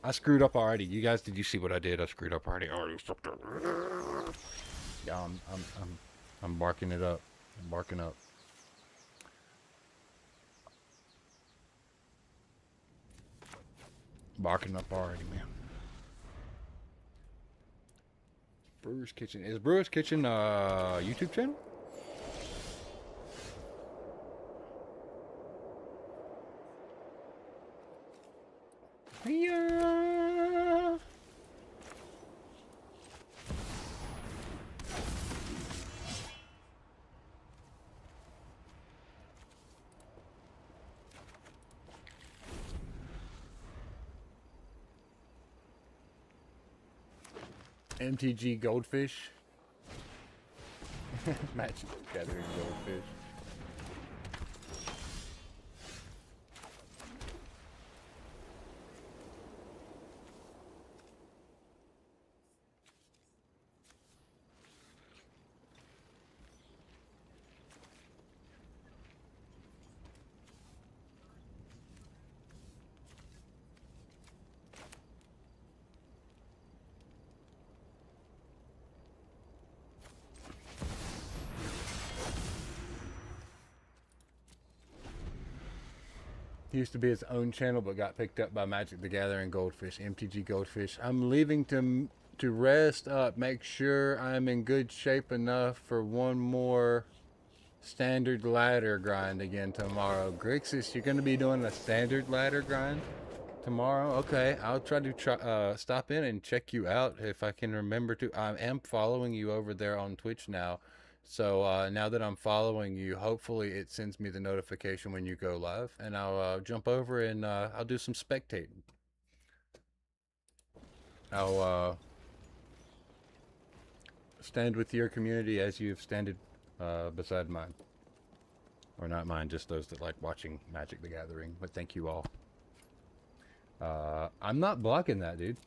I screwed up already. You guys, did you see what I did? I screwed up already. Yeah, I'm barking it up. I'm barking up. Barking up already, man. Brewer's Kitchen. Is Brewer's Kitchen YouTube channel? Yeah. MTG Goldfish. Magic Gathering Goldfish. He used to be his own channel, but got picked up by Magic the Gathering Goldfish, MTG Goldfish. I'm leaving to rest up, make sure I'm in good shape enough for one more standard ladder grind again tomorrow. Grixis, you're going to be doing a standard ladder grind? Tomorrow, okay. I'll try to stop in and check you out if I can remember to. I am following you over there on Twitch now. So now that I'm following you, hopefully it sends me the notification when you go live, and I'll jump over and I'll do some spectating. I'll stand with your community as you've standed beside mine. Or not mine, just those that like watching Magic the Gathering. But thank you all. I'm not blocking that, dude.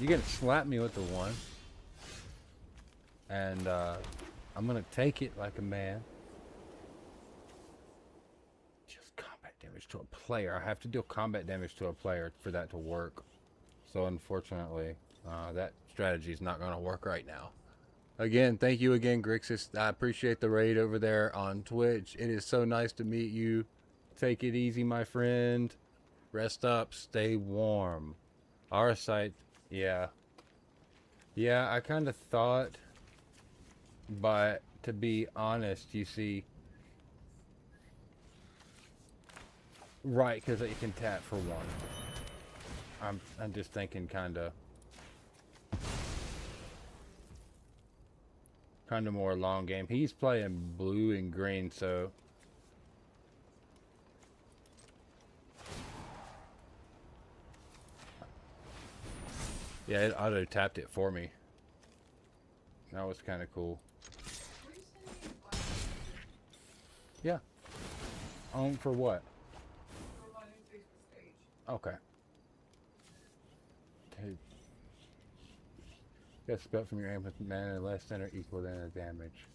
You can slap me with the one. And I'm gonna take it like a man. Just combat damage to a player. I have to deal combat damage to a player for that to work. So unfortunately, that strategy is not gonna work right now. Again, thank you again, Grixis. I appreciate the raid over there on Twitch. It is so nice to meet you. Take it easy, my friend. Rest up, stay warm. Our site, yeah. Yeah, I kind of thought, but to be honest, you see, right, because you can tap for one. I'm just thinking kind of more long game. He's playing blue and green, so yeah, it auto tapped it for me. That was kind of cool. Yeah. For what? Okay. Get a spell from your aim with mana less than or equal than the damage.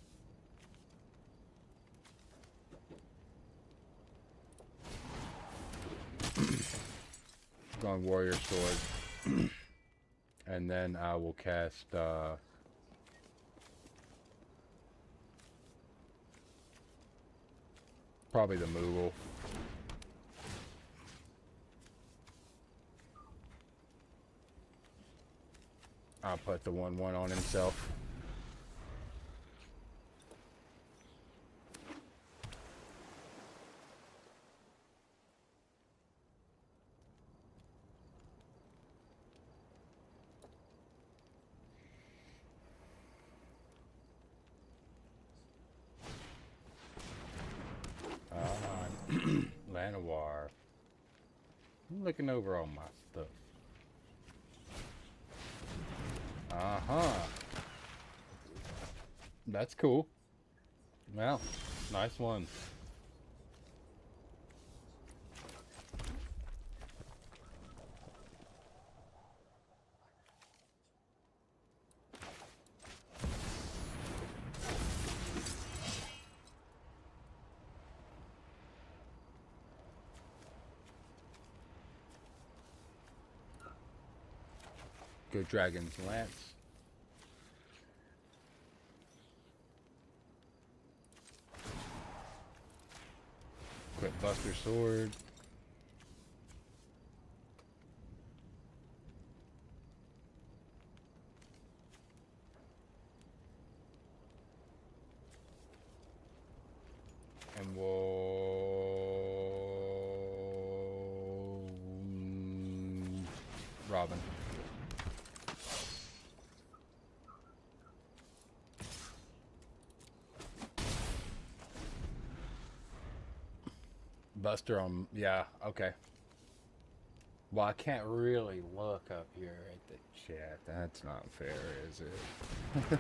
Going Warrior Sword. And then I will cast probably the Moogle. I'll put the 1/1 on himself. Llanowar. I'm looking over all my stuff. That's cool. Well, nice one. Go Dragon's Lance. Quit Buster Sword. And we'll Robin. Buster on, yeah, okay. Well, I can't really look up here at the chat. That's not fair, is it?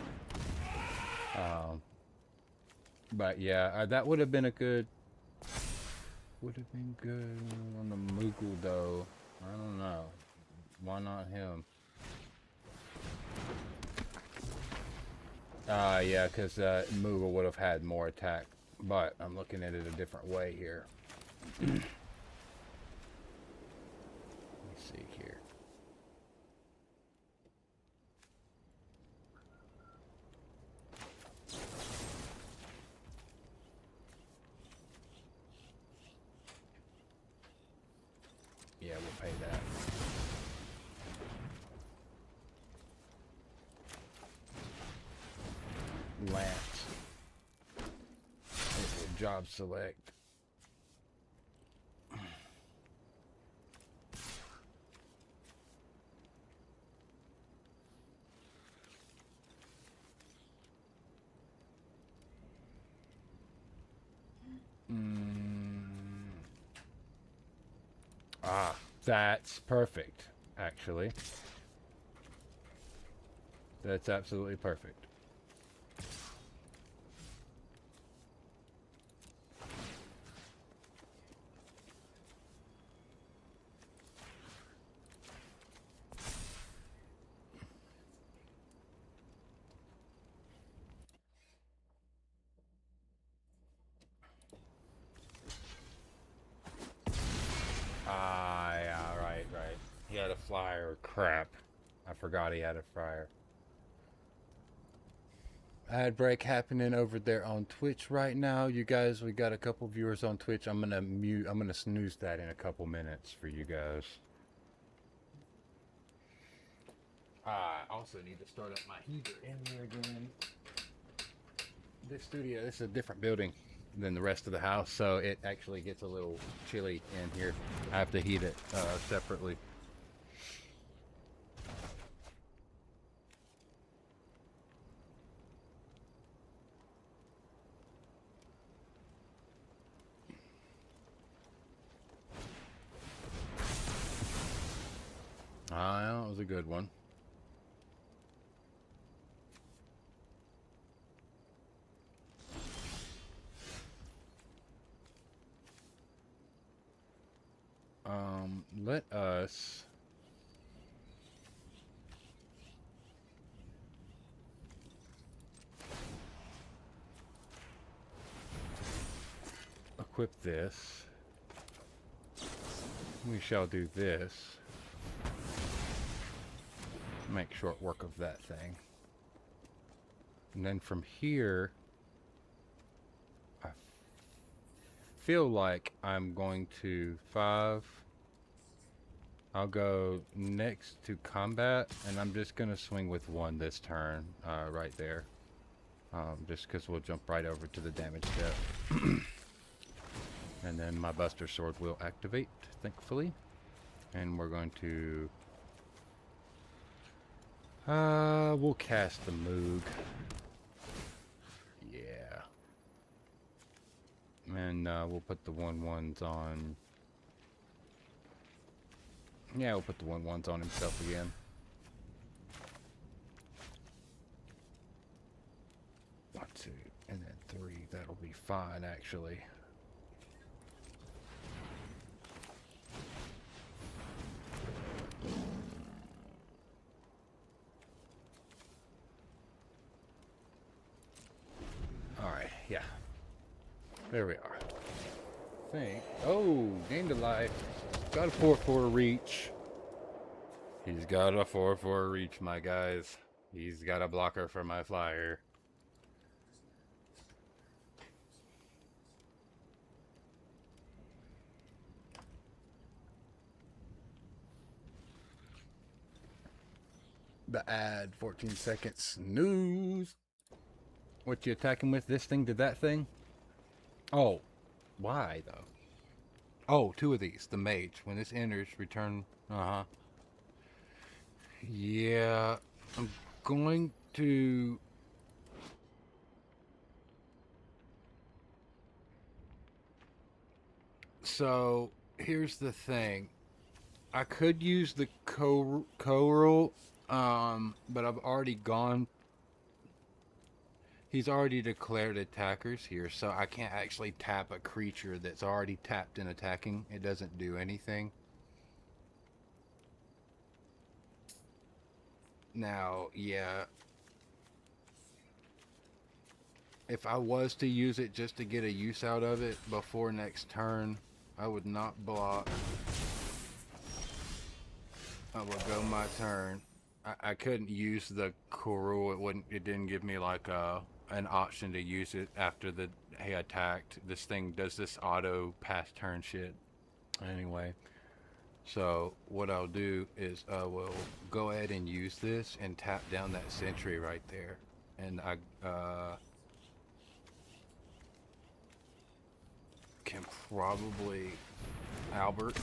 But yeah, that would have been a good. Would have been good on the Moogle though. I don't know. Why not him? Yeah, because Moogle would have had more attack. But I'm looking at it a different way here. Let me see here. Yeah, we'll pay that. Lance. Job select. Ah, that's perfect, actually. That's absolutely perfect. Ah, yeah, right. He had a flyer. Crap. I forgot he had a flyer. Ad break happening over there on Twitch right now. You guys, we got a couple viewers on Twitch. I'm gonna snooze that in a couple minutes for you guys. I also need to start up my heater in here again. This studio, this is a different building than the rest of the house, so it actually gets a little chilly in here. I have to heat it separately. Ah, that was a good one. Let us equip this. We shall do this. Make short work of that thing. And then from here, I feel like I'm going to 5. I'll go next to combat, and I'm just going to swing with 1 this turn, right there. Just because we'll jump right over to the damage step. And then my Buster Sword will activate, thankfully. And we're going to... we'll cast the Moog. Yeah. And we'll put the 1/1s on... Yeah, we'll put the 1/1s on himself again. One, 2, and then 3. That'll be fine, actually. Alright, yeah. There we are. Think. Oh, gained a life. Got a 4/4 reach. He's got a 4/4 reach, my guys. He's got a blocker for my flyer. The ad, 14 seconds snooze. What you attacking with? This thing to that thing? Oh, why though? Oh, 2 of these. The mage. When this enters, return. Yeah, I'm going to. So here's the thing. I could use the co-rule, but I've already gone. He's already declared attackers here, so I can't actually tap a creature that's already tapped and attacking. It doesn't do anything. Now, yeah. If I was to use it just to get a use out of it before next turn, I would not block. I would go my turn. I couldn't use the Kuru. It didn't give me like an option to use it after he attacked. This thing does this auto pass turn shit. Anyway, so what I'll do is I will go ahead and use this and tap down that sentry right there. And I can probably Albert.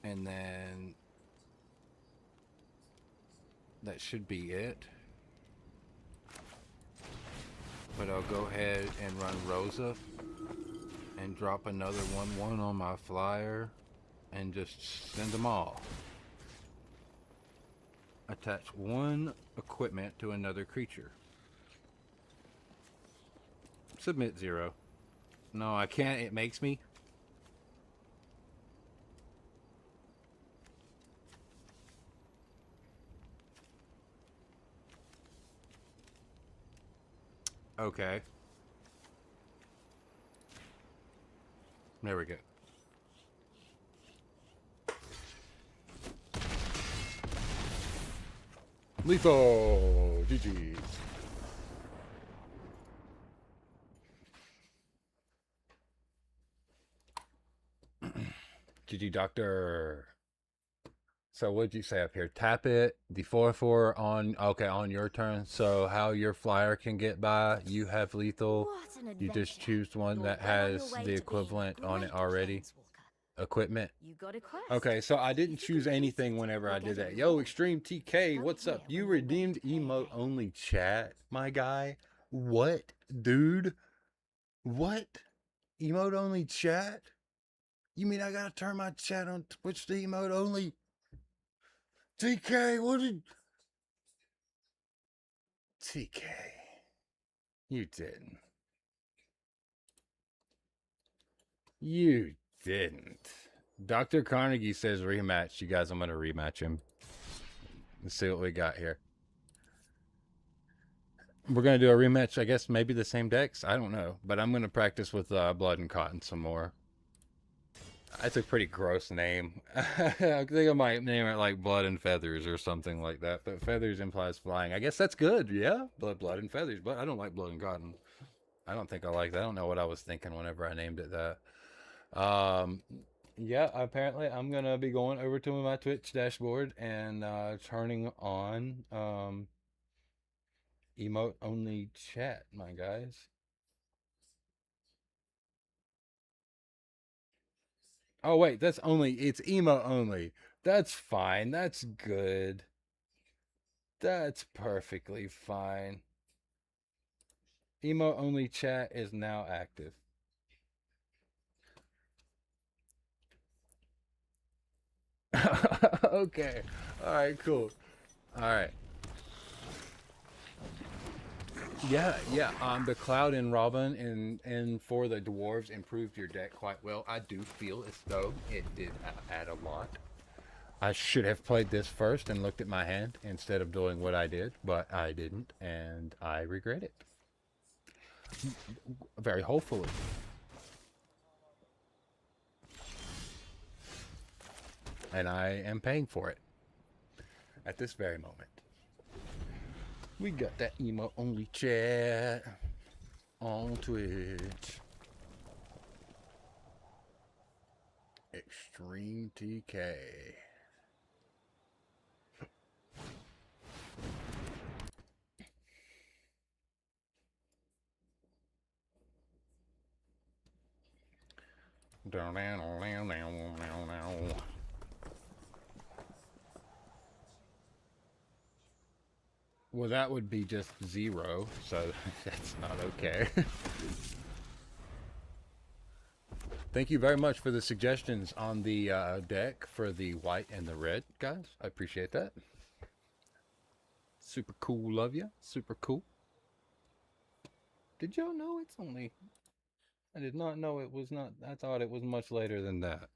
And then that should be it. But I'll go ahead and run Rosa. and drop another 1/1 on my flyer and just send them all. Attach one equipment to another creature. Submit 0. No, I can't. It makes me. Okay. There we go. Lethal! GG. GG, Doctor. So what'd you say up here? Tap it, the 4/4 on, okay, on your turn. So how your flyer can get by, you have lethal. What an You just adventure. choose one You're that well on your has way the to being a equivalent on it great already. Planeswalker. Equipment. You got a quest. Okay, so I didn't If you choose complete anything it, whenever you'll I did get a that. Yo, reward. Extreme TK, Go what's up? here You when you're ready redeemed to play emote again. only chat, my guy? What, dude? What? Emote only chat? You mean I gotta turn my chat on Twitch to emote only? TK, what did... TK. You didn't. You didn't. Dr. Carnegie says rematch. You guys, I'm gonna rematch him. Let's see what we got here. We're going to do a rematch, I guess, maybe the same decks. I don't know. But I'm going to practice with Blood and Cotton some more. That's a pretty gross name. I think I might name it like Blood and Feathers or something like that. But Feathers implies flying. I guess that's good, yeah? Blood and Feathers. But I don't like Blood and Cotton. I don't think I like that. I don't know what I was thinking whenever I named it that. Yeah, apparently I'm going to be going over to my Twitch dashboard and turning on... emote only chat, my guys. Oh wait, that's only, it's emote only. That's fine. That's good. That's perfectly fine. Emote only chat is now active. Okay. All right, cool. All right. Yeah, yeah. The Cloud and Robin and for the dwarves improved your deck quite well. I do feel as though it did add a lot. I should have played this first and looked at my hand instead of doing what I did, but I didn't, and I regret it. Very hopefully. And I am paying for it at this very moment. We got that emo only chat on Twitch. Extreme TK. Well, that would be just 0, so that's not okay. Thank you very much for the suggestions on the deck for the white and the red, guys. I appreciate that. Super cool, love ya. Super cool. Did y'all know it's only... I did not know it was not... I thought it was much later than that.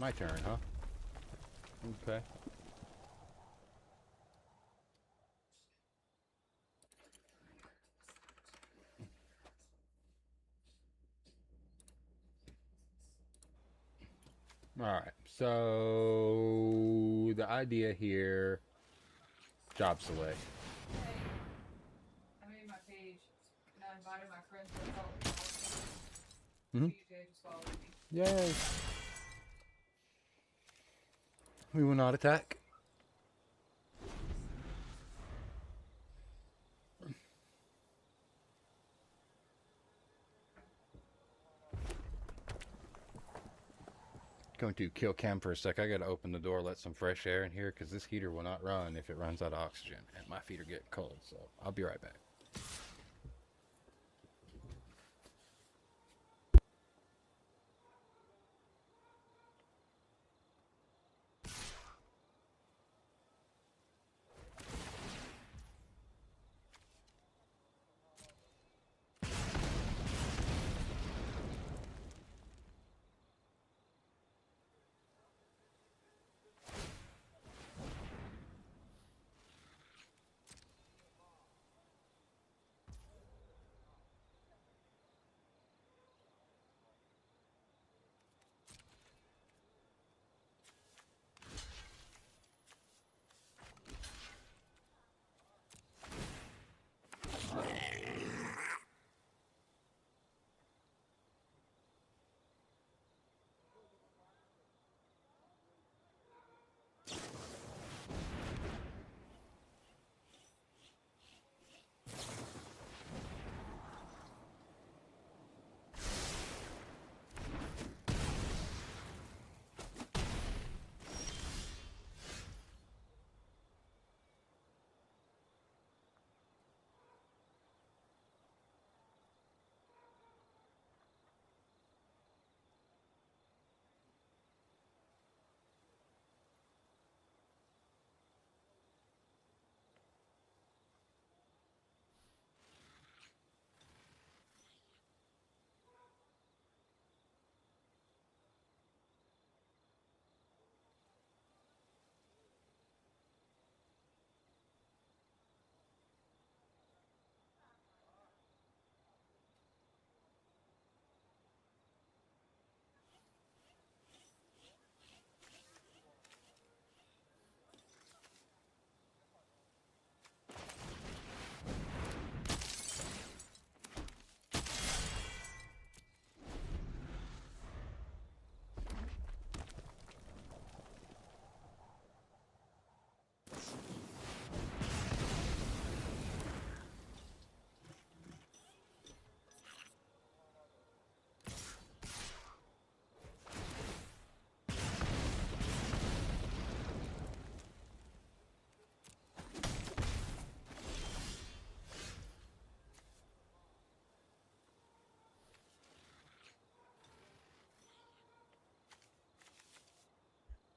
My turn, huh? Okay. Alright, so the idea here, job select. I made my page and I invited my friends to follow me. Mhm. TJ just followed me. Yay! We will not attack. Going to kill Cam for a sec. I gotta open the door, let some fresh air in here, because this heater will not run if it runs out of oxygen, and my feet are getting cold. So I'll be right back.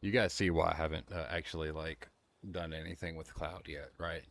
You guys see why I haven't actually like done anything with Cloud yet, right?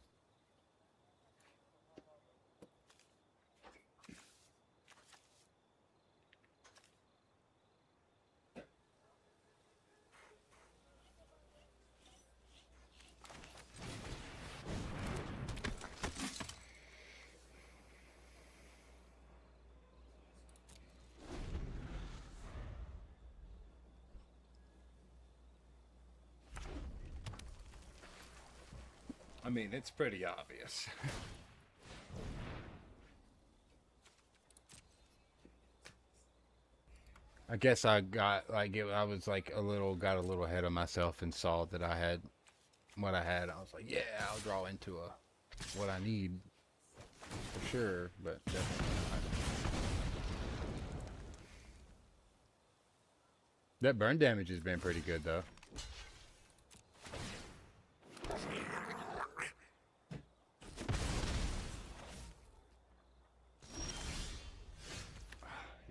I mean, it's pretty obvious. I guess I got like I was like got a little ahead of myself and saw that I had what I had. I was like, yeah, I'll draw into what I need for sure, but definitely not. That burn damage has been pretty good though.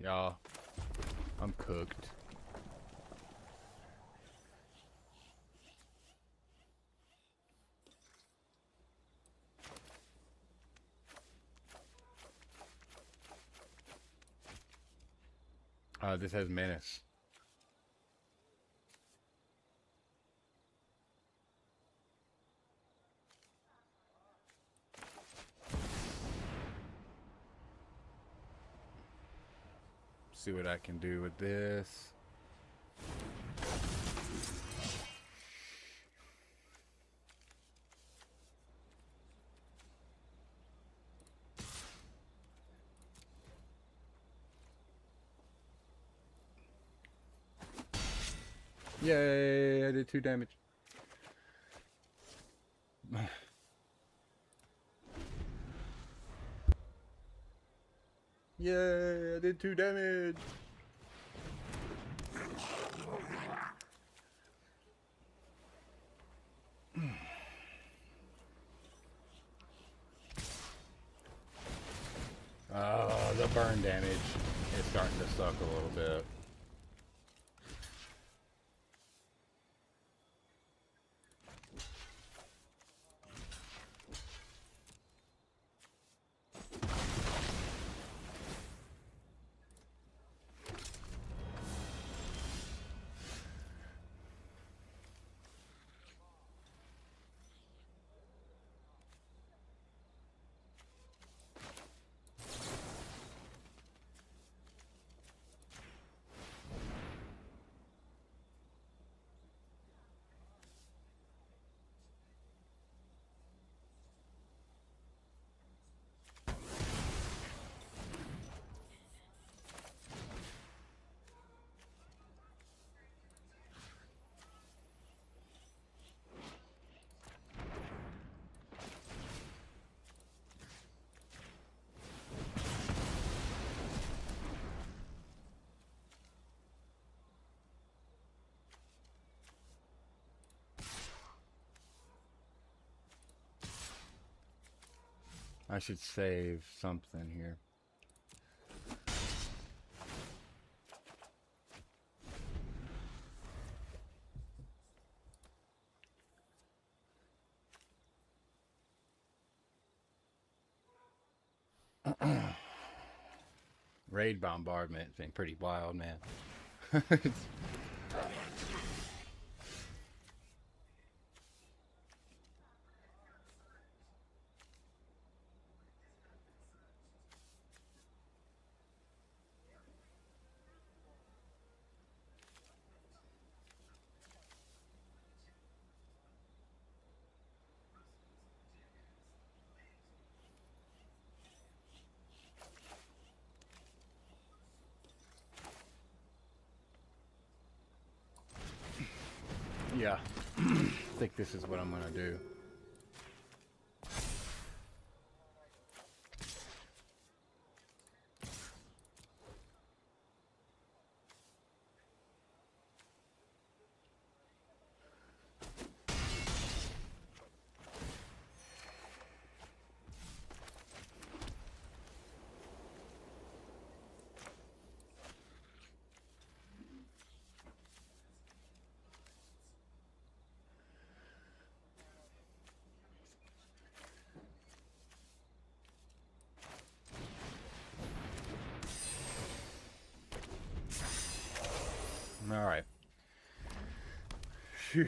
Y'all, I'm cooked. This has menace. See what I can do with this. Yay, I did 2 damage. Yay, I did 2 damage. the burn damage is starting to suck a little bit. I should save something here. Raid bombardment's been pretty wild, man. Yeah, I think this is what I'm gonna do. All right. Phew.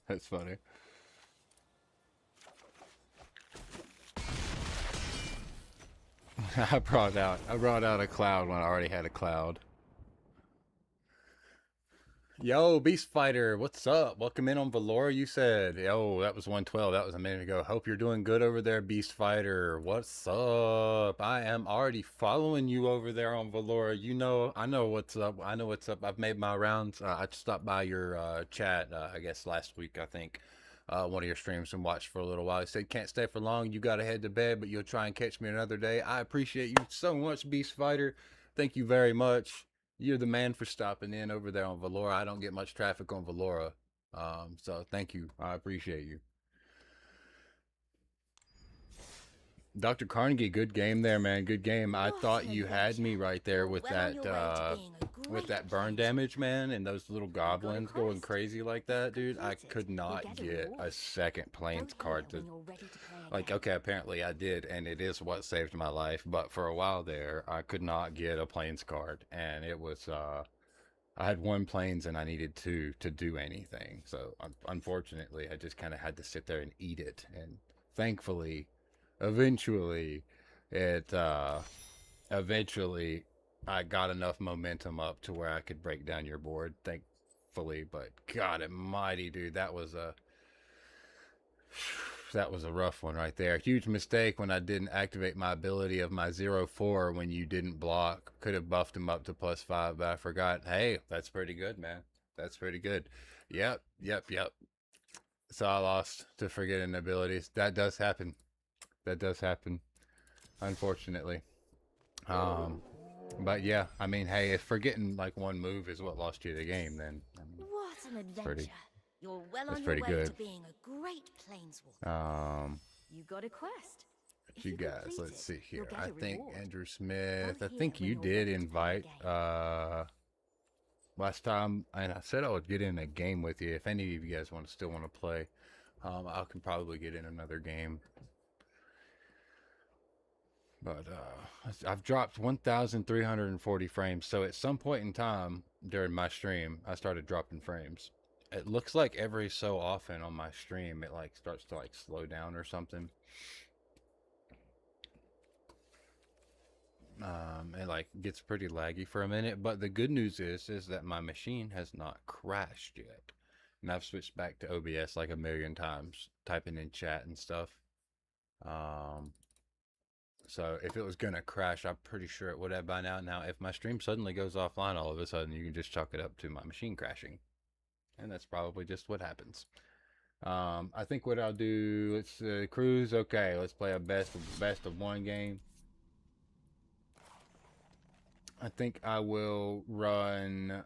That's funny. I brought out a cloud when I already had a cloud. Yo, Beast Fighter, what's up? Welcome in on Velora, you said. Yo, that was 112. That was a minute ago. Hope you're doing good over there, Beast Fighter. What's up? I am already following you over there on Velora. You know, I know what's up. I know what's up. I've made my rounds. I stopped by your chat, I guess last week, I think. One of your streams and watched for a little while. He said, can't stay for long. You got to head to bed, but you'll try and catch me another day. I appreciate you so much, Beast Fighter. Thank you very much. You're the man for stopping in over there on Velora. I don't get much traffic on Velora. So thank you. I appreciate you. Dr. Carnegie, good game there, man. Good game. I What thought an you had me adventure. right there You're with well on your way to being a with great that burn planeswalker. damage, man, and those little goblins going quest. crazy like If you that, dude. I complete it, could you'll not get a get a reward. second Go planes here card to when you're ready to play like. again. Okay, apparently I did, and it is what saved my life. But for a while there, I could not get a planes card, and it was I had one planes and I needed two to do anything. So unfortunately, I just kind of had to sit there and eat it. And thankfully, eventually, it eventually I got enough momentum up to where I could break down your board. Thankfully, but God Almighty, dude, that was a rough one right there. Huge mistake when I didn't activate my ability of my 0/4 when you didn't block. Could have buffed him up to +5, but I forgot. Hey, that's pretty good, man. That's pretty good. Yep. So I lost to forgetting abilities. That does happen. That does happen, unfortunately. But yeah, I mean, hey, if forgetting like one move is what lost you the game, then I mean, What an adventure. pretty- You're well that's on your pretty way good. to being a great planeswalker. You got a quest. If You guys, complete let's it, see you'll here. get I a think reward. Andrew Smith. Go I here think when you you're did ready to play invite again. last time, and I said I would get in a game with you. If any of you guys still want to play, I can probably get in another game. But I've dropped 1,340 frames. So at some point in time during my stream, I started dropping frames. It looks like every so often on my stream, it like starts to like slow down or something. It like gets pretty laggy for a minute. But the good news is that my machine has not crashed yet. And I've switched back to OBS like a million times, typing in chat and stuff. So if it was gonna crash, I'm pretty sure it would have by now. Now, if my stream suddenly goes offline all of a sudden, you can just chalk it up to my machine crashing. And that's probably just what happens. I think what I'll do, let's cruise. Okay, let's play a best of one game. I think I will run.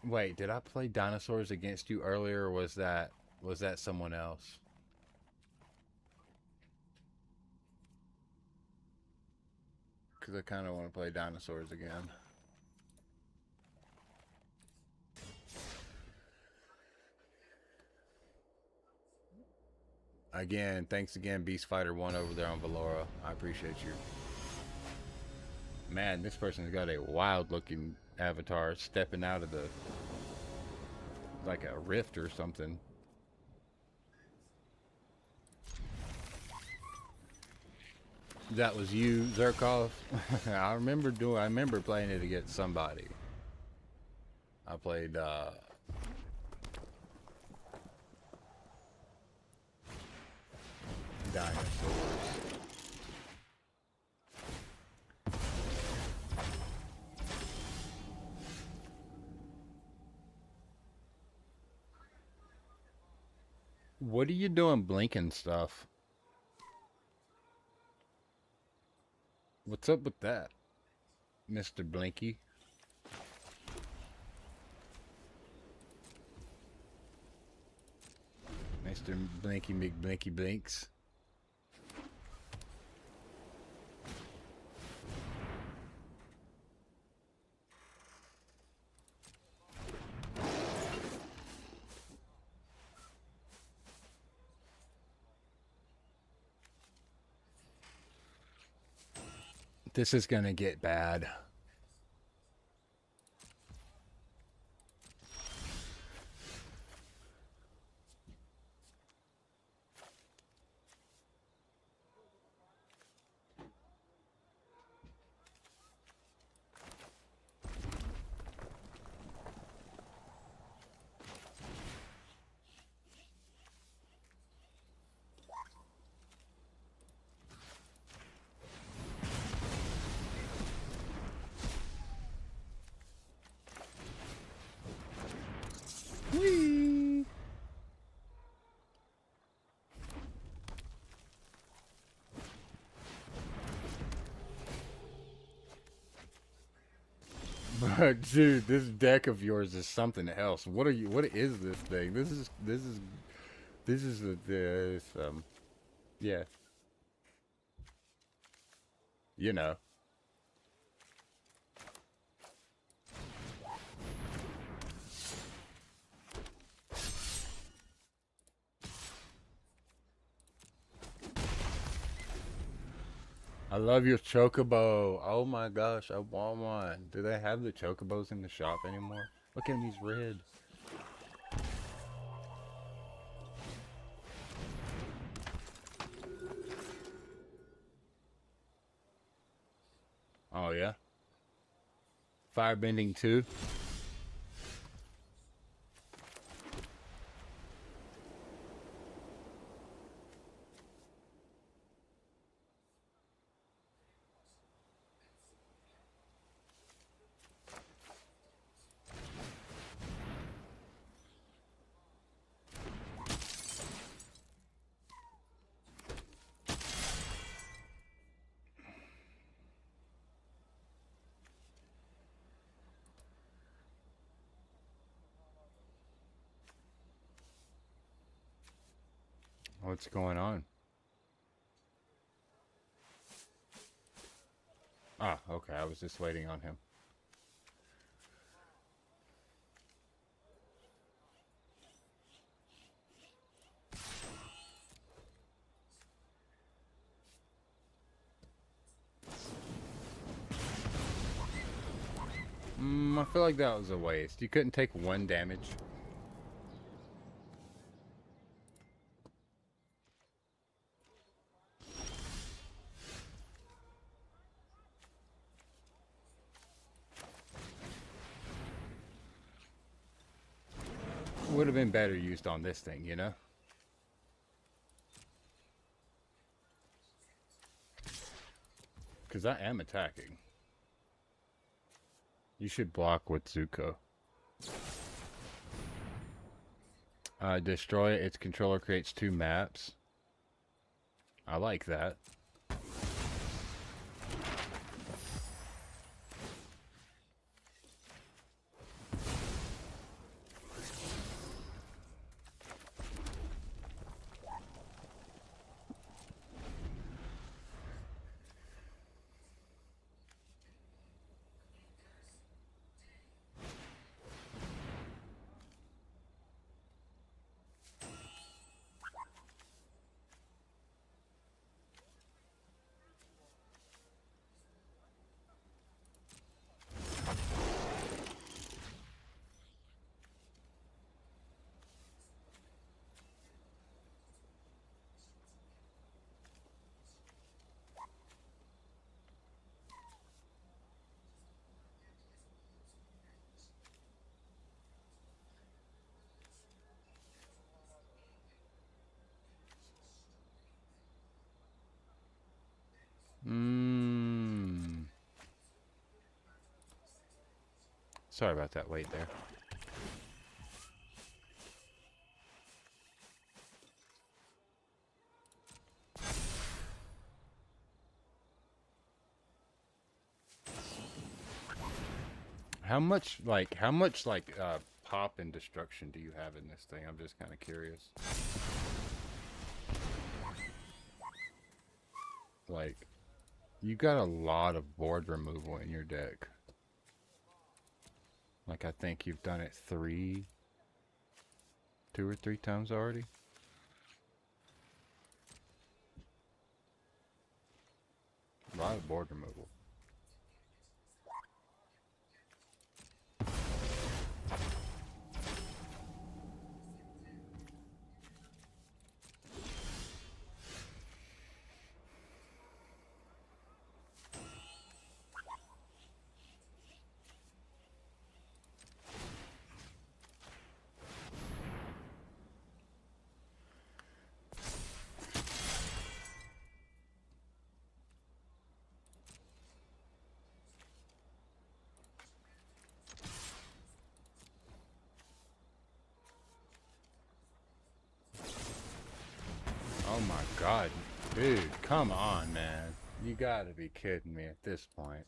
Wait, did I play dinosaurs against you earlier, or was that someone else? Because I kind of want to play dinosaurs again. Again, thanks again, Beast Fighter 1 over there on Velora. I appreciate you. Man, this person's got a wild looking avatar stepping out of the, like a rift or something. That was you, Zerkov. I remember playing it against somebody. I played dinosaurs. What are you doing blinking stuff? What's up with that, Mr. Blinky? Mr. Blinky McBlinky Blinks. This is gonna get bad. Dude, this deck of yours is something else. What are you? What is this thing? This is yeah, you know. I love your chocobo. Oh my gosh, I want one. Do they have the chocobos in the shop anymore? Look at him, he's red. Oh yeah, firebending too. What's going on? Ah, okay. I was just waiting on him. I feel like that was a waste. You couldn't take 1 damage. Would have been better used on this thing, you know? Because I am attacking. You should block with Zuko. Destroy it. Its controller creates 2 maps. I like that. Sorry about that wait there. How much pop and destruction do you have in this thing? I'm just kind of curious. Like, you got a lot of board removal in your deck. Like, I think you've done it 2 or 3 times already. A lot of board removal. Oh my god, dude, come on, man. You gotta be kidding me at this point.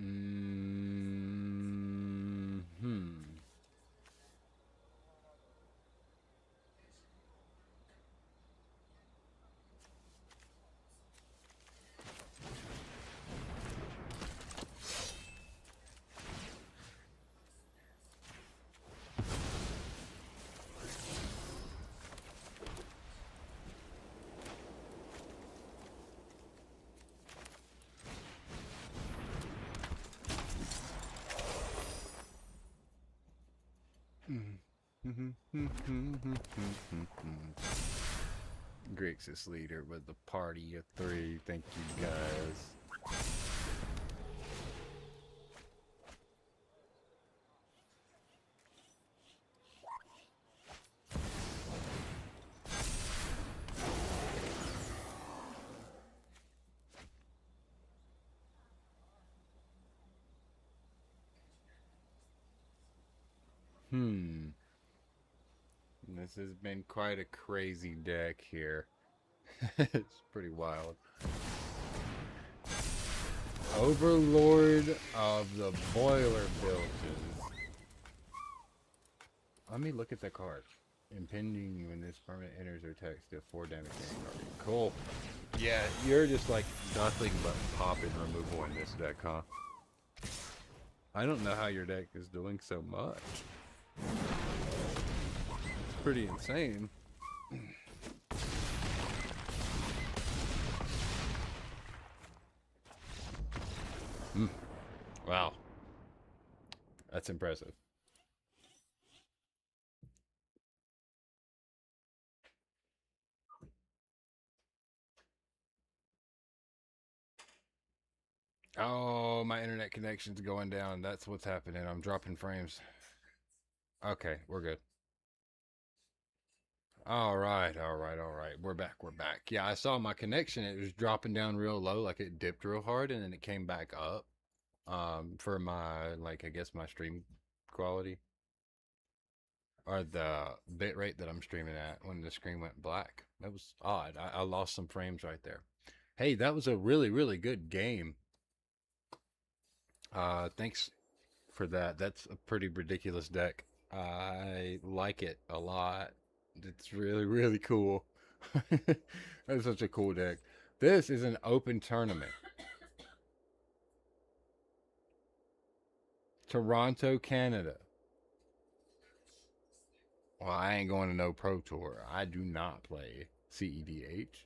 Hmm. Grixis leader with the party of 3. Thank you guys. This has been quite a crazy deck here. It's pretty wild. Overlord of the Boiler Bilges. Let me look at the card. Impending when this permanent enters or text, deal 4 damage to any target. Cool. Yeah, you're just like nothing but popping removal in this deck, huh? I don't know how your deck is doing so much. It's pretty insane. Wow. That's impressive. Oh, my internet connection's going down. That's what's happening. I'm dropping frames. Okay, we're good. All right. We're back. Yeah, I saw my connection. It was dropping down real low, like it dipped real hard, and then it came back up. For my, like, I guess my stream quality. Or the bit rate that I'm streaming at when the screen went black. That was odd. I lost some frames right there. Hey, that was a really, really good game. Thanks for that. That's a pretty ridiculous deck. I like it a lot. It's really, really cool. That's such a cool deck. This is an open tournament. Toronto, Canada. Well, I ain't going to no pro tour. I do not play CEDH.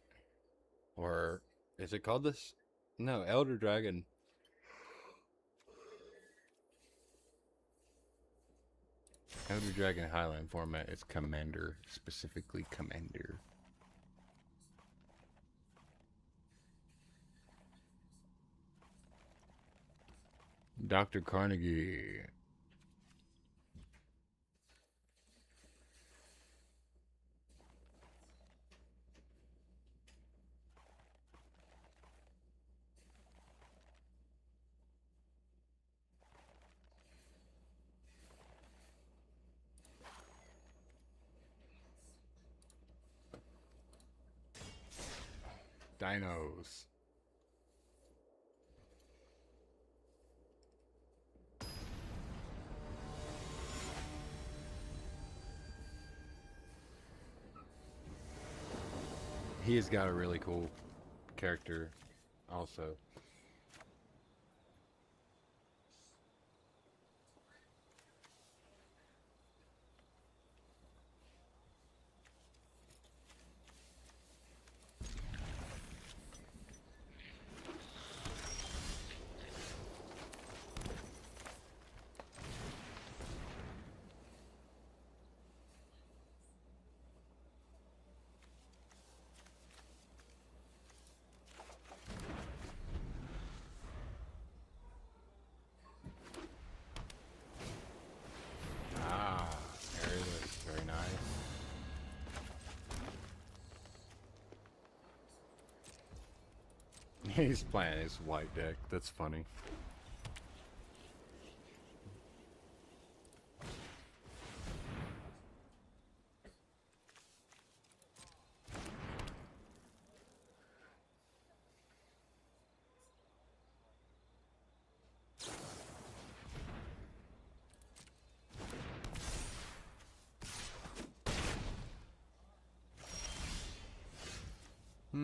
Or is it called this? No, Elder Dragon. Elder Dragon Highland format is Commander, specifically Commander. Dr. Carnegie. Dinos. He has got a really cool character also. He's playing his white deck. That's funny. I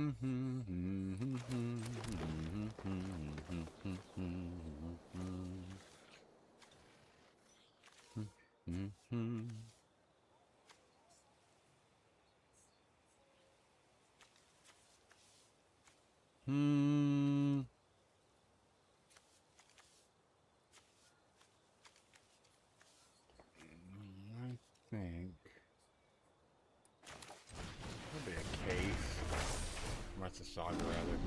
think it'll be a case. That's a saga, rather.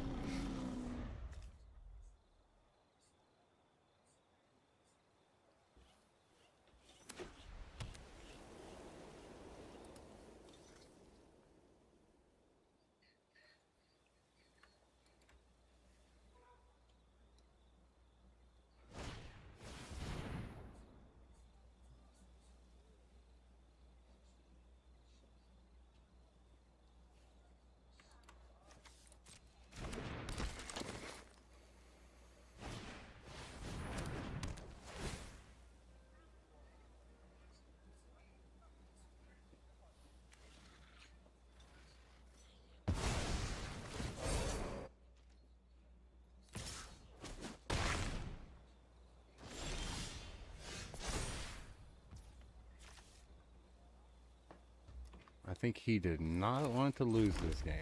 I think he did not want to lose this game.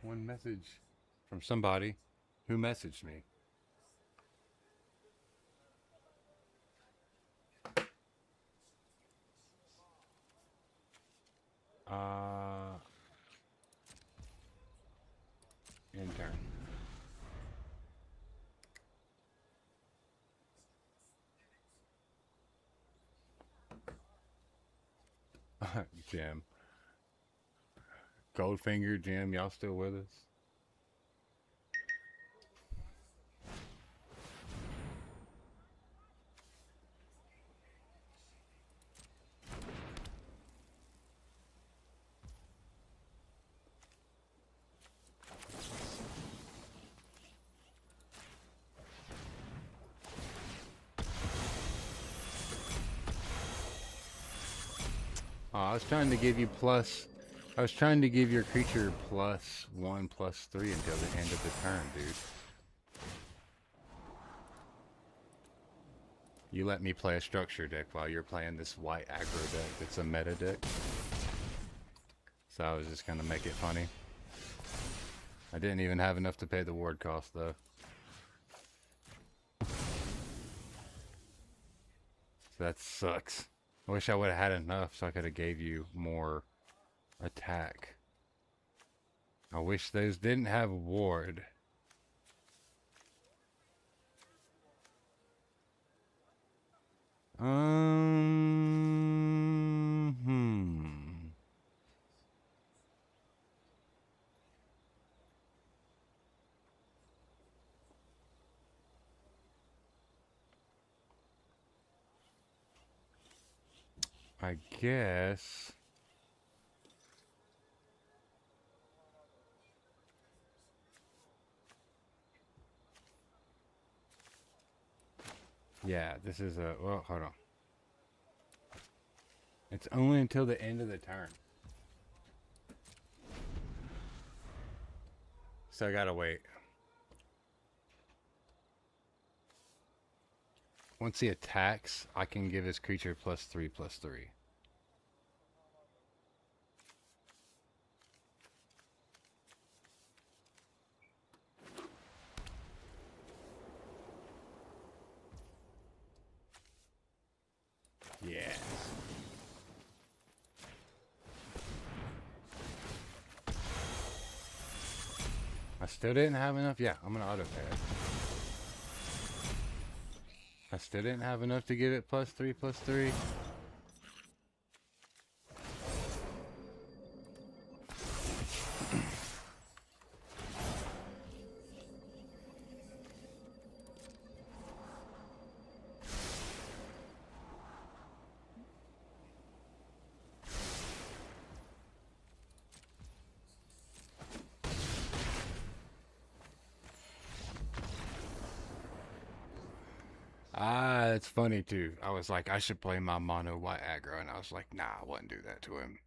One message from somebody who messaged me. Intern. Jim. Goldfinger, Jim, y'all still with us? Oh, I was trying to give you plus. I was trying to give your creature +1/+3 until the end of the turn, dude. You let me play a structure deck while you're playing this white aggro deck that's a meta deck. So I was just gonna make it funny. I didn't even have enough to pay the ward cost though. So that sucks. I wish I would have had enough so I could have gave you more attack. I wish those didn't have ward. I guess. Yeah, this is a, well, hold on. It's only until the end of the turn. So I gotta wait. Once he attacks, I can give his creature +3/+3. I still didn't have enough. Yeah, I'm gonna auto pass. I still didn't have enough to give it +3/+3. Ah, it's funny too. I was like, I should play my mono white aggro, and I was like, nah, I wouldn't do that to him.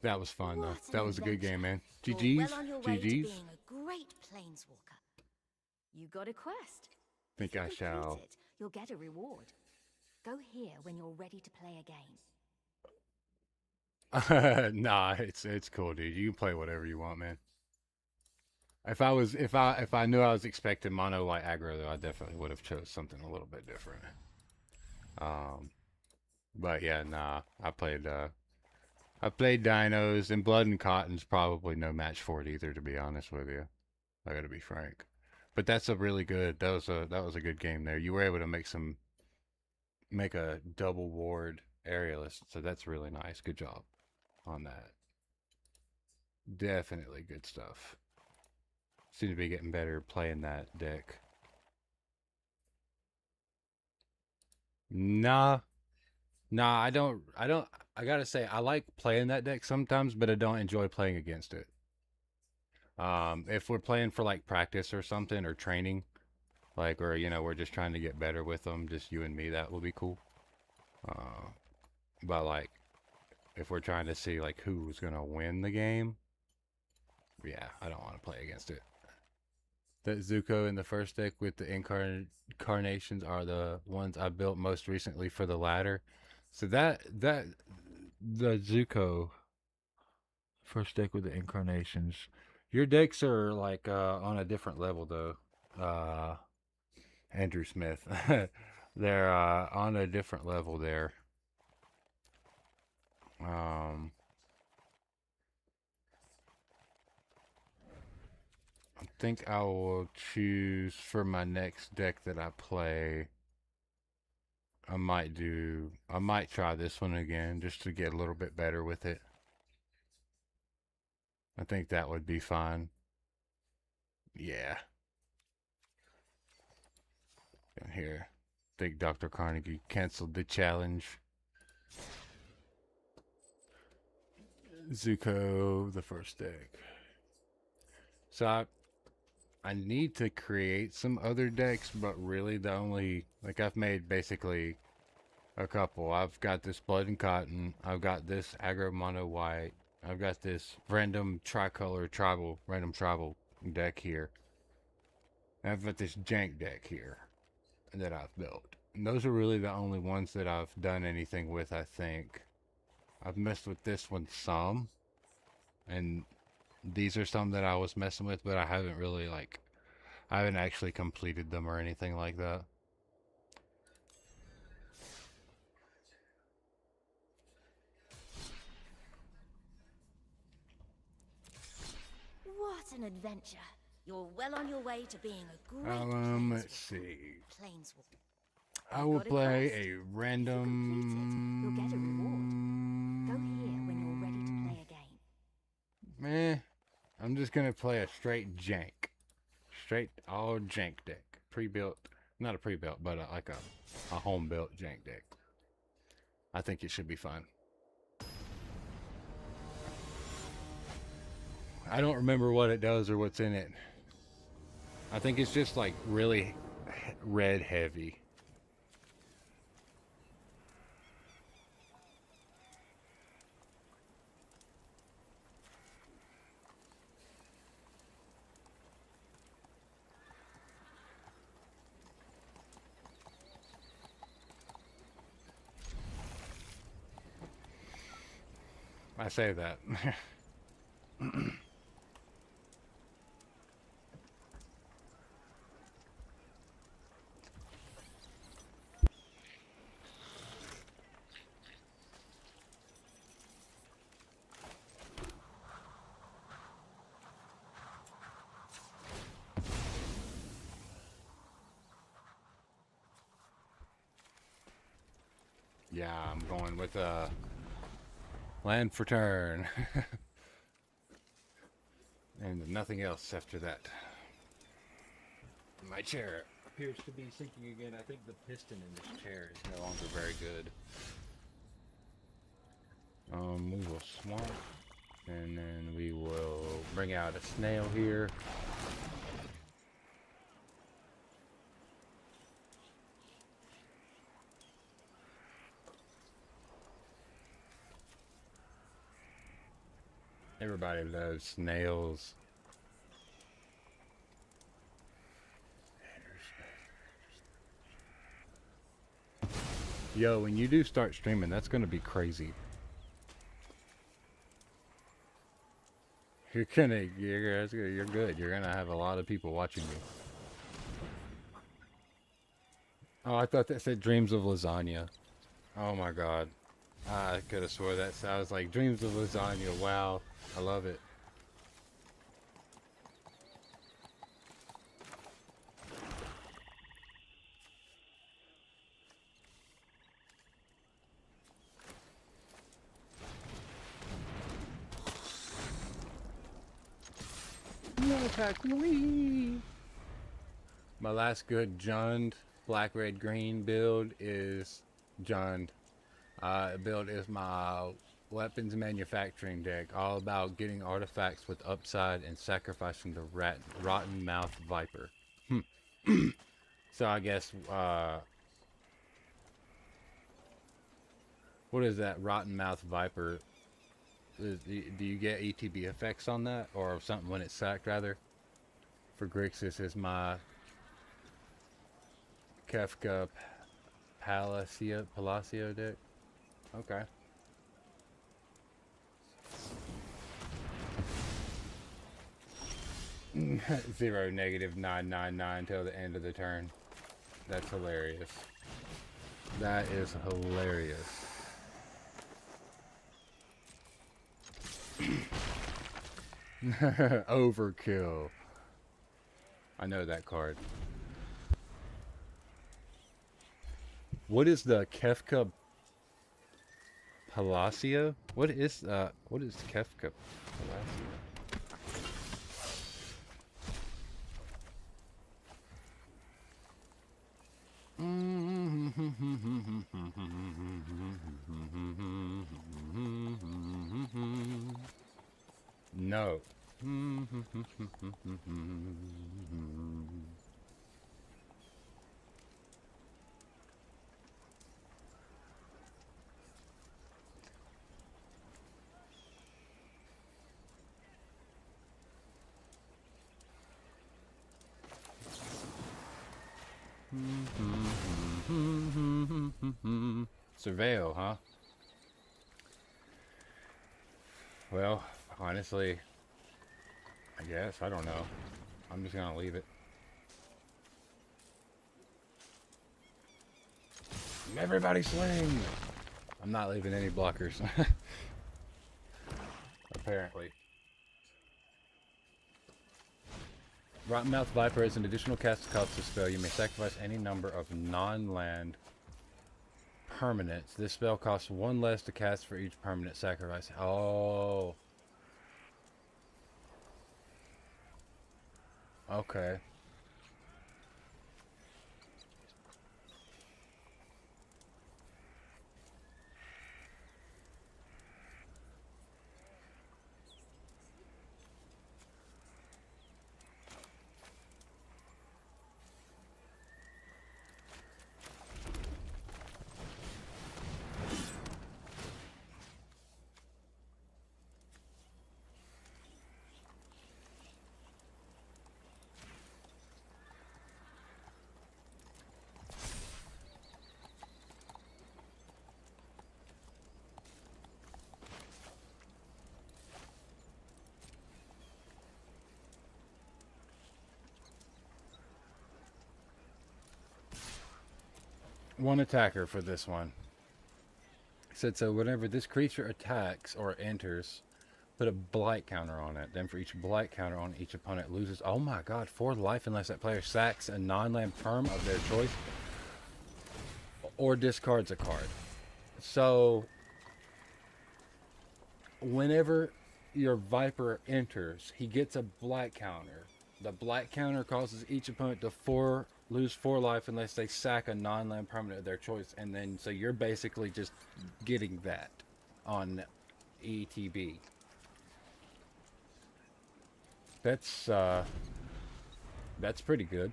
That was fun though. What an That was a good game, man. You're GG's. well on your way to GG's. being a great planeswalker. You got a quest. Think If you I complete shall. it, you'll get a reward. Go here when you're ready to play again. Nah, it's cool, dude. You can play whatever you want, man. If I knew I was expecting mono white aggro though, I definitely would have chose something a little bit different. But yeah, nah. I played Dinos, and Blood and Cotton's probably no match for it either, to be honest with you. I gotta be frank. But that's a really good that was a good game there. You were able to make a double ward aerialist, so that's really nice. Good job on that. Definitely good stuff. Seem to be getting better playing that deck. Nah, I don't. I gotta say, I like playing that deck sometimes, but I don't enjoy playing against it. If we're playing for like practice or something or training, like, or we're just trying to get better with them, just you and me, that will be cool. But like, if we're trying to see like who's gonna win the game, yeah, I don't want to play against it. That Zuko in the first deck with the incarnations are the ones I built most recently for the ladder. So the Zuko first deck with the incarnations. Your decks are like on a different level though. Andrew Smith. They're on a different level there. I think I will choose for my next deck that I play. I might try this one again just to get a little bit better with it. I think that would be fine. Yeah. Here. I think Dr. Carnegie canceled the challenge. Zuko, the first deck. So I need to create some other decks, but really the only, like, I've made basically a couple. I've got this Blood and Cotton. I've got this aggro mono white. I've got this random tricolor random tribal deck here. And I've got this jank deck here that I've built. And those are really the only ones that I've done anything with, I think. I've messed with this one some. And these are some that I was messing with, but I haven't really, like, I haven't actually completed them or anything like that. What an adventure. You're well on your way to being a great Let's see. planeswalker. I You will got a play quest. a If you random. complete it, you'll get a reward. Go here when you're ready to play again. I'm just gonna play a straight jank. Straight all jank deck. Pre-built, not a pre-built, but like a home-built jank deck. I think it should be fun. I don't remember what it does or what's in it. I think it's just like really red heavy. I say that. Yeah, I'm going with land for turn. And nothing else after that. My chair appears to be sinking again. I think the piston in this chair is no longer very good. We will swamp, and then we will bring out a snail here. Everybody loves snails. Yo, when you do start streaming, that's gonna be crazy. You're good. You're gonna have a lot of people watching you. Oh, I thought that said dreams of lasagna. Oh my god. I could have swore that sounds like dreams of lasagna. Wow. I love it. No attack me. My last good Jund black red green build is Jund. Build is my weapons manufacturing deck, all about getting artifacts with upside and sacrificing the rotten mouth viper. So I guess what is that rotten mouth viper? Do you get ETB effects on that, or something when it's sacked rather? For Grixis is my Kefka Palacio deck. Okay. Zero negative 999 till the end of the turn. That's hilarious. That is hilarious. Overkill. I know that card. What is the Kefka Palacio? What is Kefka Palacio? No. Surveil, huh? Well, honestly, I guess. I don't know. I'm just gonna leave it. Everybody swing! I'm not leaving any blockers. Apparently. Rotten Mouth Viper is an additional cast cost to spell. You may sacrifice any number of non-land permanents. This spell costs one less to cast for each permanent sacrifice. Oh. Okay. One attacker for this one. It said, so whenever this creature attacks or enters, put a blight counter on it. Then for each blight counter on each opponent loses, oh my god, 4 life unless that player sacks a non-land perm of their choice or discards a card. So whenever your Viper enters, he gets a black counter. The black counter causes each opponent to lose 4 life unless they sack a non-land permanent of their choice, and then so you're basically just getting that on ETB. That's pretty good.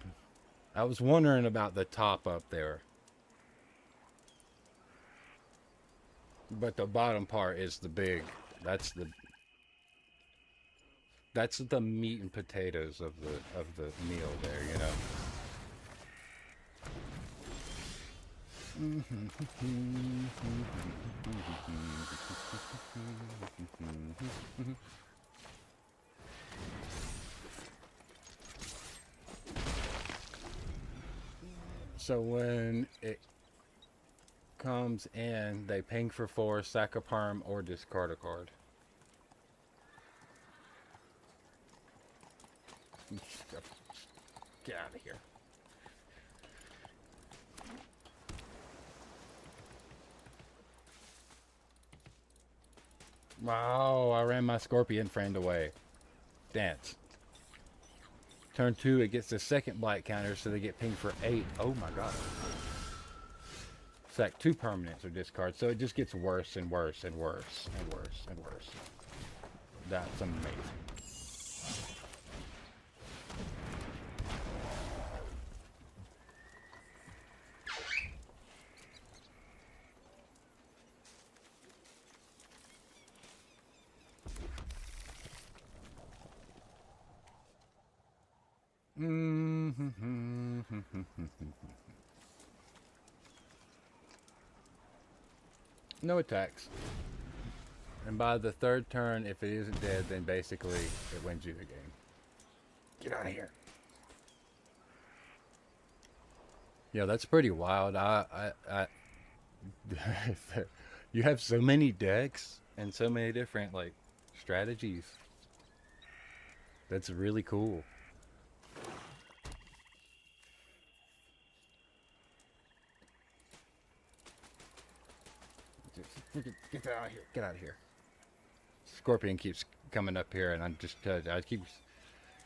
I was wondering about the top up there, but the bottom part is the big. That's the meat and potatoes of the meal there, you know. So when it comes in, they ping for 4, sack a perm, or discard a card. Get out of here. Wow, I ran my scorpion friend away. Dance. Turn 2, it gets the second black counter, so they get pinged for 8. Oh my god. Sack 2 permanents or discard, so it just gets worse and worse and worse and worse and worse. That's amazing. No attacks. And by the third turn, if it isn't dead, then basically it wins you the game. Get out of here. Yeah, that's pretty wild. You have so many decks and so many different like strategies. That's really cool. Get out of here. Get out of here. Scorpion keeps coming up here, and I'm just,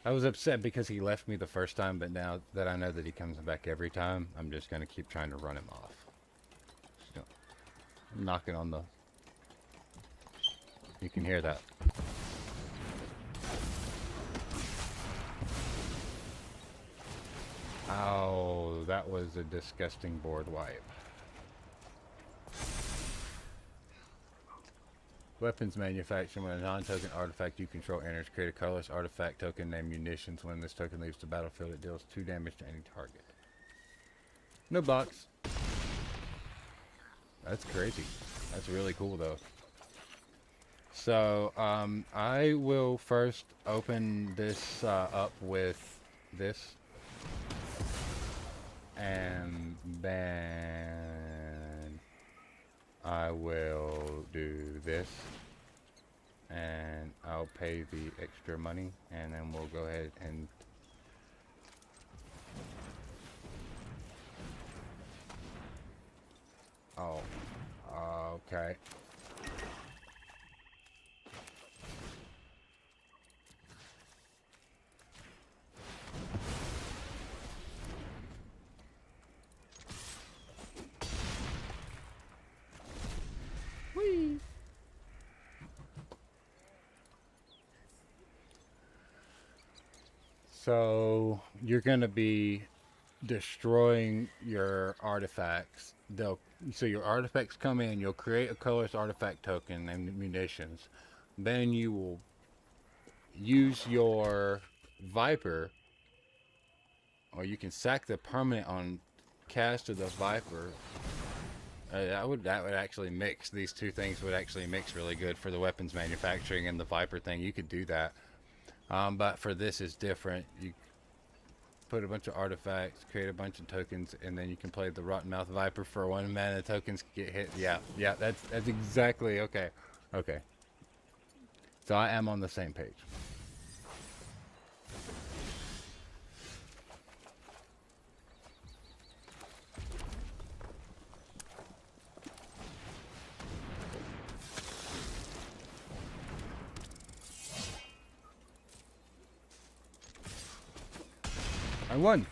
I was upset because he left me the first time, but now that I know that he comes back every time, I'm just going to keep trying to run him off. Just knocking on the, you can hear that. Oh, that was a disgusting board wipe. Weapons manufacturing. When a non-token artifact you control enters, create a colorless artifact token named Munitions. When this token leaves the battlefield, it deals 2 damage to any target. No box. That's crazy. That's really cool, though. So, I will first open this up with this. And then I will do this, and I'll pay the extra money, and then we'll go ahead and okay. So you're gonna be destroying your artifacts. So your artifacts come in, you'll create a colorless artifact token named Munitions. Then you will use your Viper, or you can sack the permanent on cast of the Viper. That would actually mix. These two things would actually mix really good for the weapons manufacturing and the Viper thing. You could do that. But for this is different. You put a bunch of artifacts, create a bunch of tokens, and then you can play the Rotten Mouth Viper for 1 mana. Tokens get hit. Yeah, that's exactly okay. Okay. So I am on the same page. I won.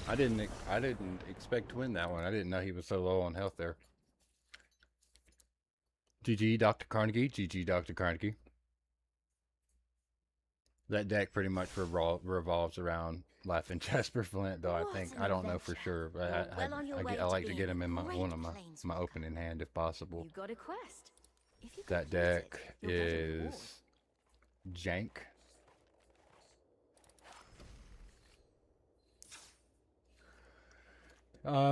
I didn't expect to win that one. I didn't know he was so low on health there. GG, Dr. Carnegie. GG, Dr. Carnegie. That deck pretty much revolves around Laughing Jasper Flint, though. I don't know for sure, but I like to get him in one of my opening hand if possible. You got a quest. If you That complete it, deck you'll get a reward. is jank.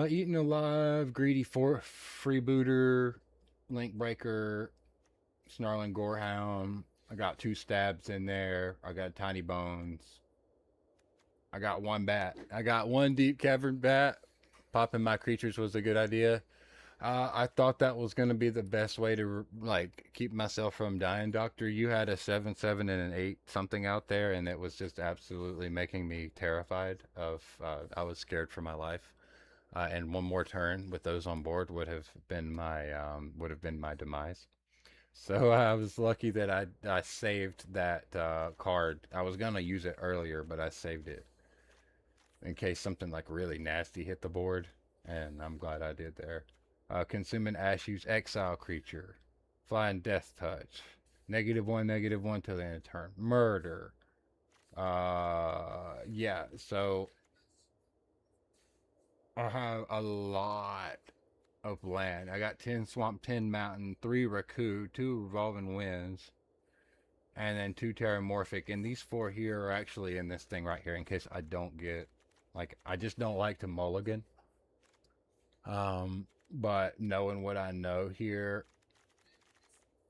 Eaten Alive, Greedy Freebooter, Link Breaker, Snarling Gorehound. I got 2 stabs in there. I got Tiny Bones. I got 1 bat. I got 1 Deep Cavern bat. Popping my creatures was a good idea. I thought that was going to be the best way to like keep myself from dying, Doctor. You had a 7/7 and an 8 something out there, and it was just absolutely making me terrified of. I was scared for my life. And 1 more turn with those on board would have been my demise. So I was lucky that I saved that card. I was gonna use it earlier, but I saved it in case something like really nasty hit the board, and I'm glad I did there. Consuming Ash, use exile creature, Flying Death Touch, -1/-1 till the end of turn, murder. Yeah. So I have a lot of land. I got 10 swamp, 10 mountain, 3 raku, 2 revolving winds, and then 2 terramorphic. And these 4 here are actually in this thing right here in case I don't get, like, I just don't like to mulligan. But knowing what I know here,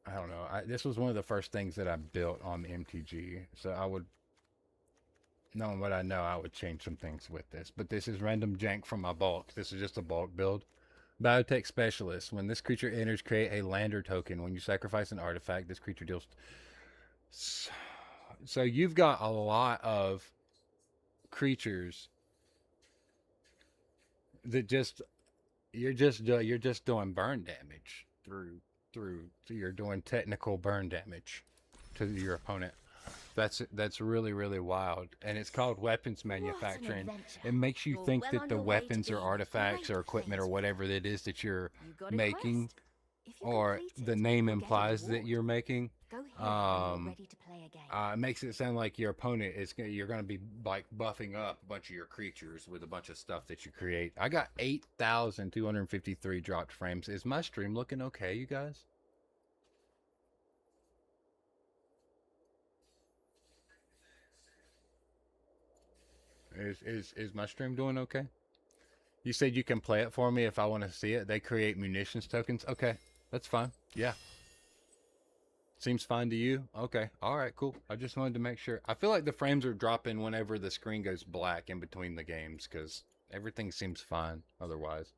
I don't know. This was one of the first things that I built on MTG. So knowing what I know, I would change some things with this. But this is random jank from my bulk. This is just a bulk build. Biotech Specialist. When this creature enters, create a lander token. When you sacrifice an artifact, this creature deals... So you've got a lot of creatures that just... You're just doing burn damage through you're doing technical burn damage to your opponent. That's really, really wild. And it's called weapons manufacturing. It makes you think that the weapons or artifacts or equipment or whatever it is that you're making, or the name implies that you're making, it makes it sound like your opponent you're going to be like buffing up a bunch of your creatures with a bunch of stuff that you create. I got 8,253 dropped frames. Is my stream looking okay, you guys? Is my stream doing okay? You said you can play it for me if I want to see it. They create munitions tokens. Okay, that's fine. Yeah. Seems fine to you? Okay. All right, cool. I just wanted to make sure. I feel like the frames are dropping whenever the screen goes black in between the games because everything seems fine otherwise.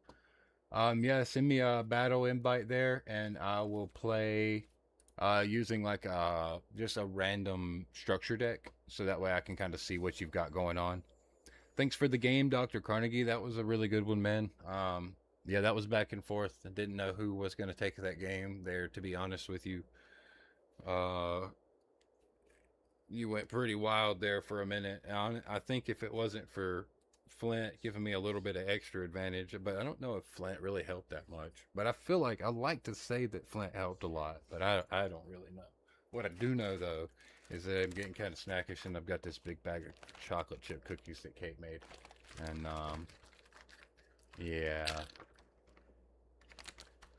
Yeah, send me a battle invite there and I will play using like just a random structure deck so that way I can kind of see what you've got going on. Thanks for the game, Dr. Carnegie. That was a really good one, man. Yeah, that was back and forth. I didn't know who was going to take that game there, to be honest with you. You went pretty wild there for a minute. I think if it wasn't for Flint giving me a little bit of extra advantage, but I don't know if Flint really helped that much. But I feel like I like to say that Flint helped a lot, but I don't really know. What I do know, though, is that I'm getting kind of snackish, and I've got this big bag of chocolate chip cookies that Kate made. And, yeah.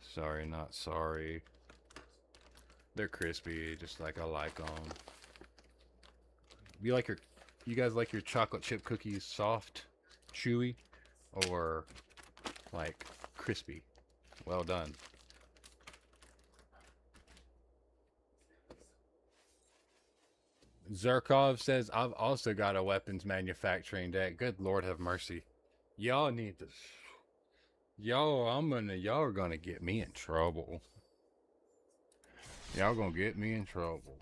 Sorry, not sorry. They're crispy, just like I like them. You guys like your chocolate chip cookies soft, chewy, or like crispy? Well done. Zerkov says, I've also got a weapons manufacturing deck. Good Lord have mercy. Y'all need to... y'all are gonna get me in trouble. Y'all gonna get me in trouble.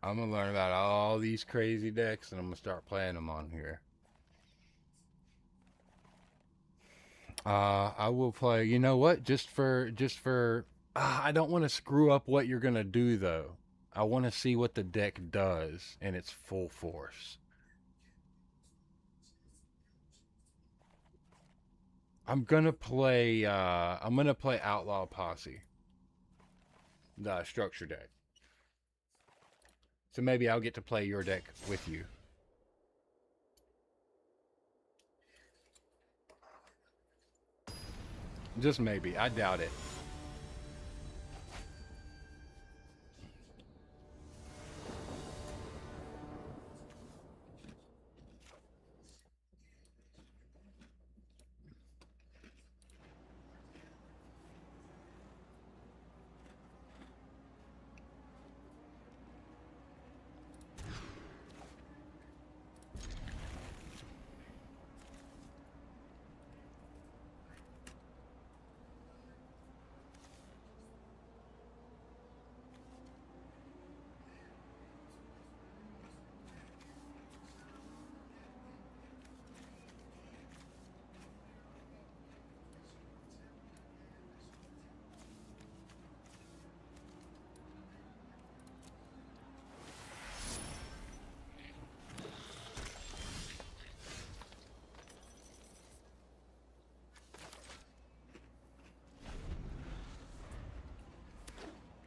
I'm gonna learn about all these crazy decks and I'm gonna start playing them on here. I will play, you know what? Just for, I don't want to screw up what you're gonna do though. I want to see what the deck does in its full force. I'm gonna play Outlaw Posse, the structure deck. So maybe I'll get to play your deck with you. Just maybe. I doubt it.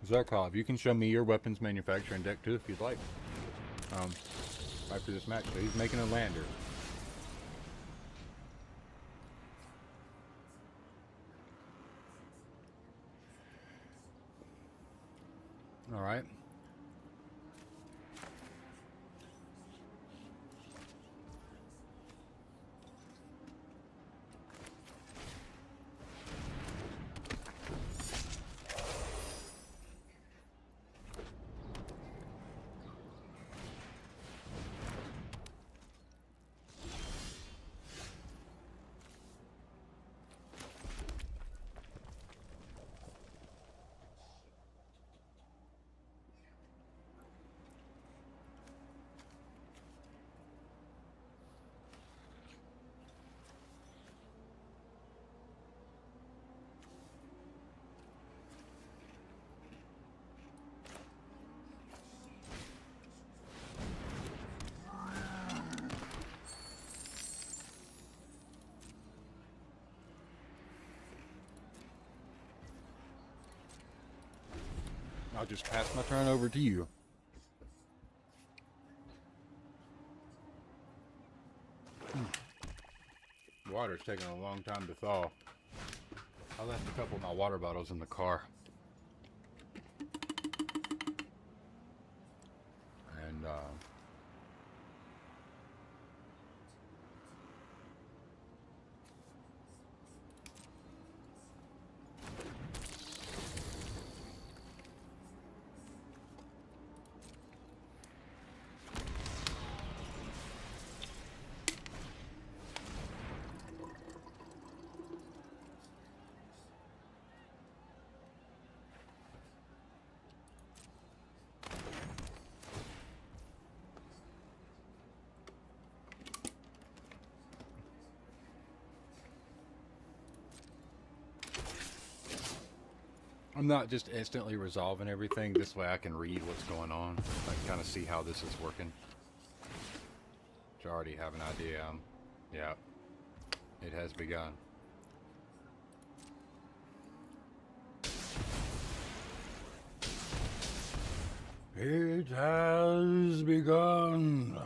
Zarkov, you can show me your weapons manufacturing deck too if you'd like. Right for this match. So he's making a lander. All right. I'll just pass my turn over to you. Water's taking a long time to thaw. I left a couple of my water bottles in the car. And, I'm not just instantly resolving everything. This way I can read what's going on. I can kind of see how this is working. Which I already have an idea. Yeah, it has begun. It has begun.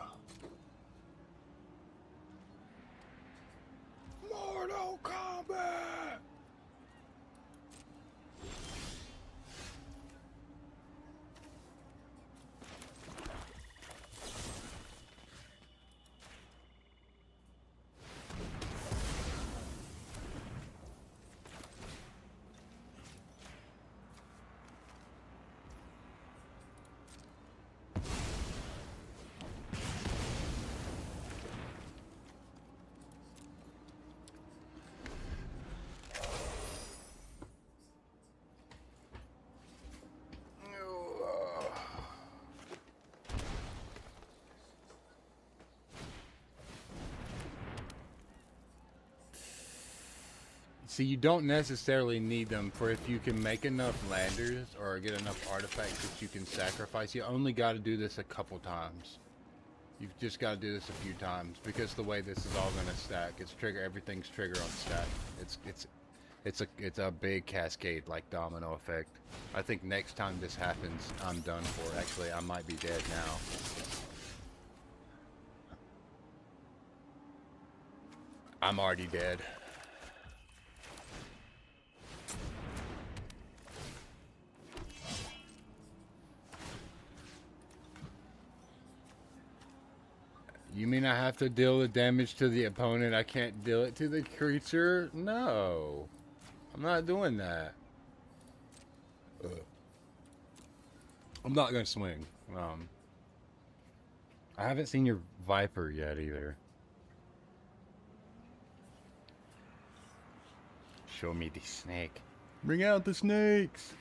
Mortal Kombat! See, you don't necessarily need them for if you can make enough landers or get enough artifacts that you can sacrifice. You only got to do this a couple times. You've just got to do this a few times because the way this is all going to stack, everything's trigger on stack. It's a big cascade like domino effect. I think next time this happens, I'm done for. Actually, I might be dead now. I'm already dead. You mean I have to deal the damage to the opponent? I can't deal it to the creature? No. I'm not doing that. Ugh. I'm not going to swing. I haven't seen your Viper yet either. Show me the snake. Bring out the snakes.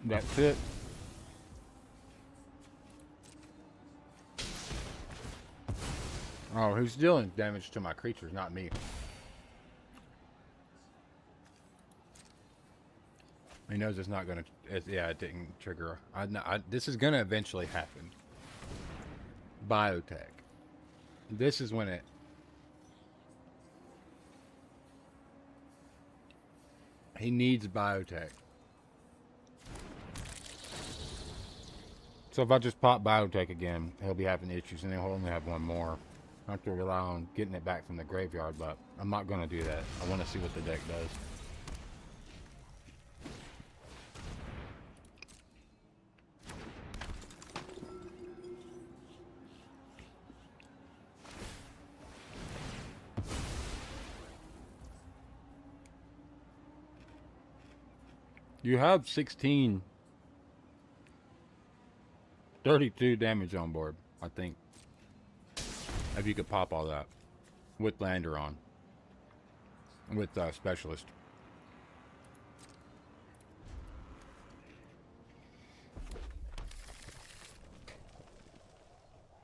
That's it. Oh, who's dealing damage to my creatures, not me. He knows it's not gonna. Yeah, it didn't trigger. This is gonna eventually happen. Biotech. This is when it. He needs biotech. So if I just pop biotech again, he'll be having issues, and then he'll only have one more. I have to rely on getting it back from the graveyard, but I'm not gonna do that. I want to see what the deck does. You have 16, 32 damage on board, I think. If you could pop all that with Lander on, with Specialist.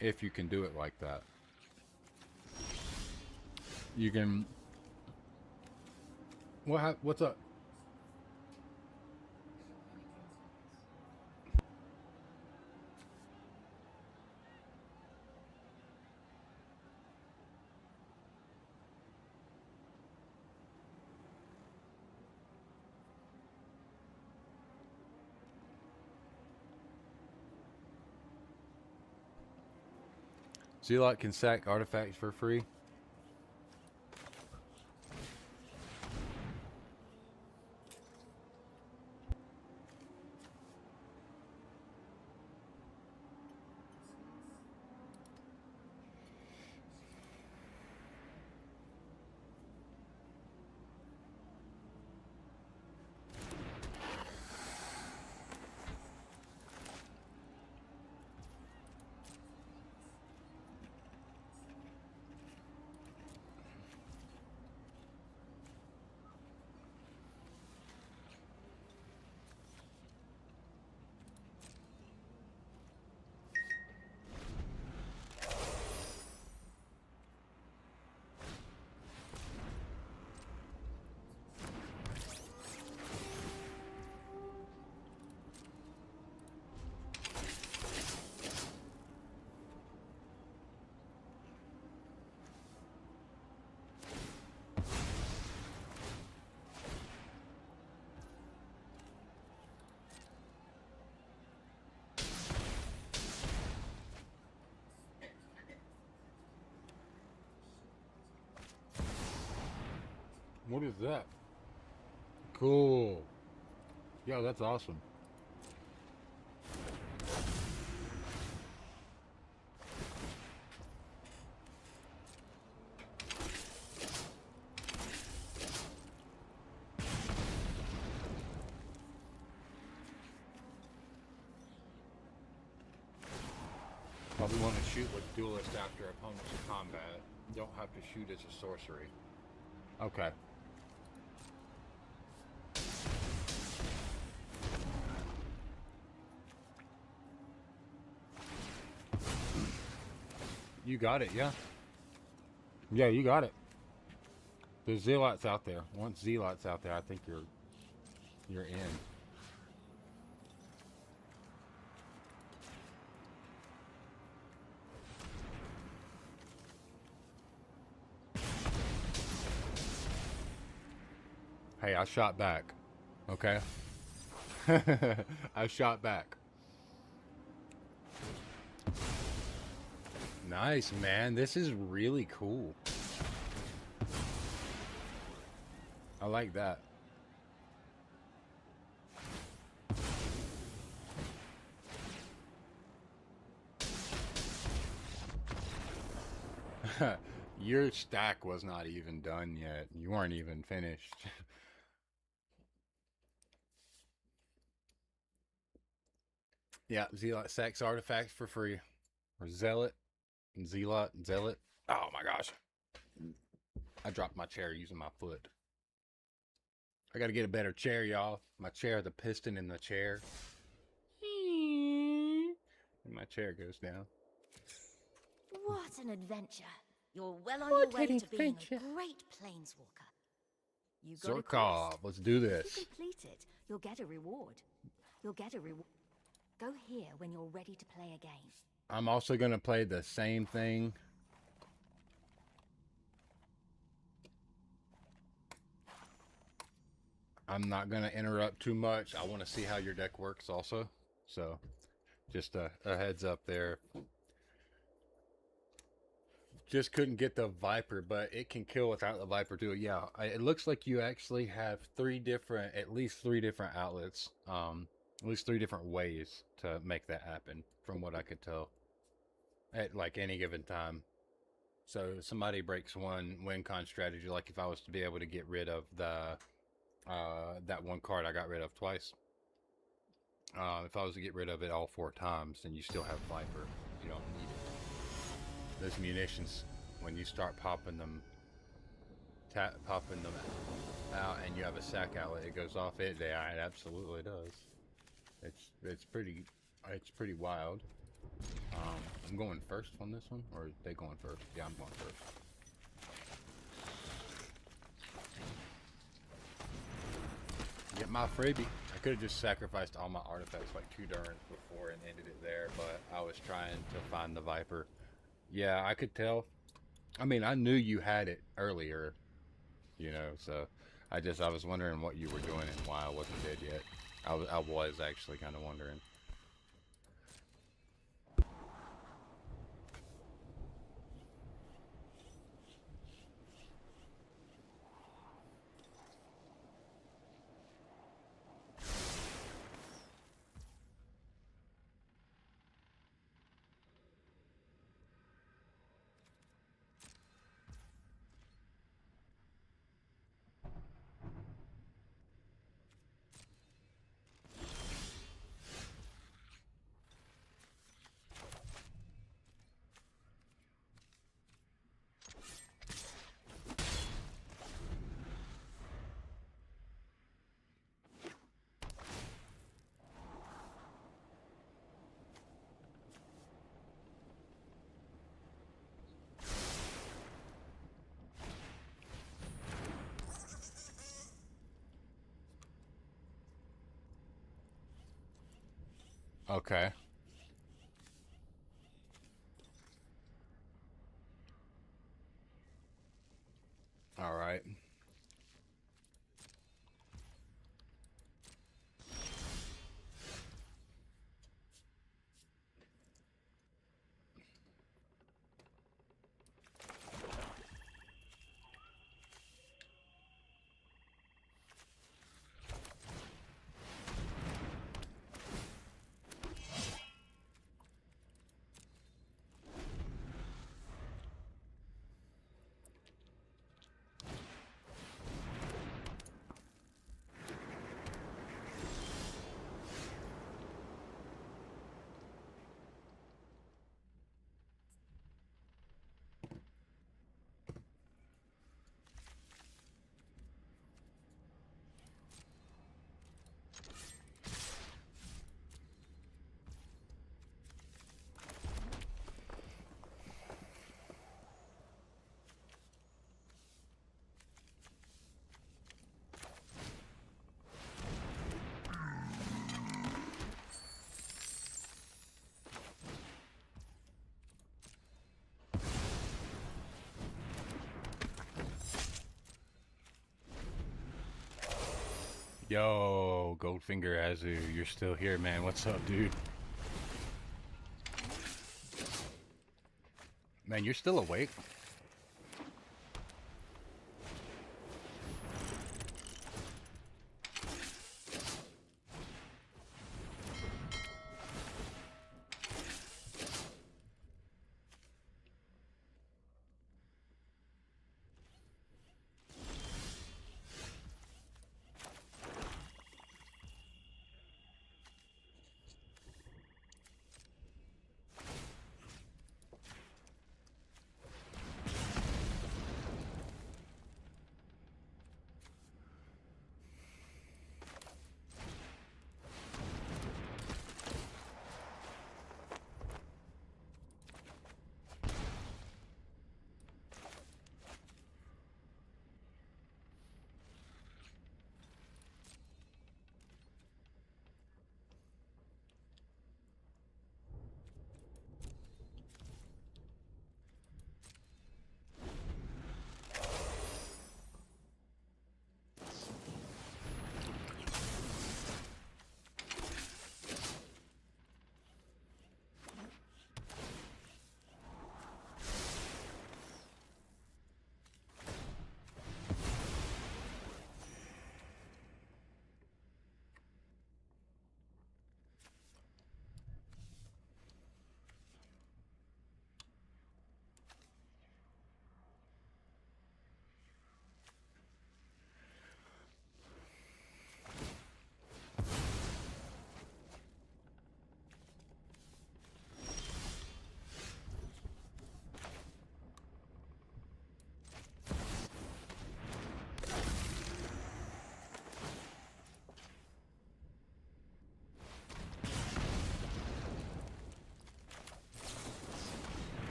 If you can do it like that. You can... What's up? Zealot can sack artifacts for free. What is that? Cool. Yeah, that's awesome. Probably want to shoot with duelist after opponents in combat. Don't have to shoot as a sorcery. Okay. You got it, yeah. Yeah, you got it. There's zealots out there. Once zealots out there, I think you're in. Hey, I shot back. Okay? I shot back. Nice, man. This is really cool. I like that. Your stack was not even done yet. You weren't even finished. Yeah, Zealot sex artifacts for free. Or Zealot. Zealot. Oh my gosh. I dropped my chair using my foot. I gotta get a better chair, y'all. My chair, the piston in the chair. And my chair goes down. What an adventure. You're well on your way to being a great planeswalker. You got a quest. Zorkov, let's do If this. you complete it, you'll get a reward. Go here when you're ready to play again. I'm also gonna play the same thing. I'm not gonna interrupt too much. I want to see how your deck works also. So, just a heads up there. Just couldn't get the Viper, but it can kill without the Viper too. Yeah, it looks like you actually have at least three different outlets, at least three different ways to make that happen, from what I could tell, at like any given time. So somebody breaks one win con strategy, like if I was to be able to get rid of the that one card I got rid of twice. If I was to get rid of it all 4 times, then you still have Viper. You don't need it. Those munitions, when you start popping them out, and you have a sack outlet, it goes off. It absolutely does. It's pretty wild. I'm going first on this one, or are they going first? Yeah, I'm going first. Get my freebie. I could have just sacrificed all my artifacts like 2 turns before and ended it there, but I was trying to find the Viper. Yeah, I could tell. I mean, I knew you had it earlier, you know, so I was wondering what you were doing and why I wasn't dead yet. I was actually kind of wondering. Okay. All right. Yo, Goldfinger Azu, you're still here, man. What's up, dude? Man, you're still awake?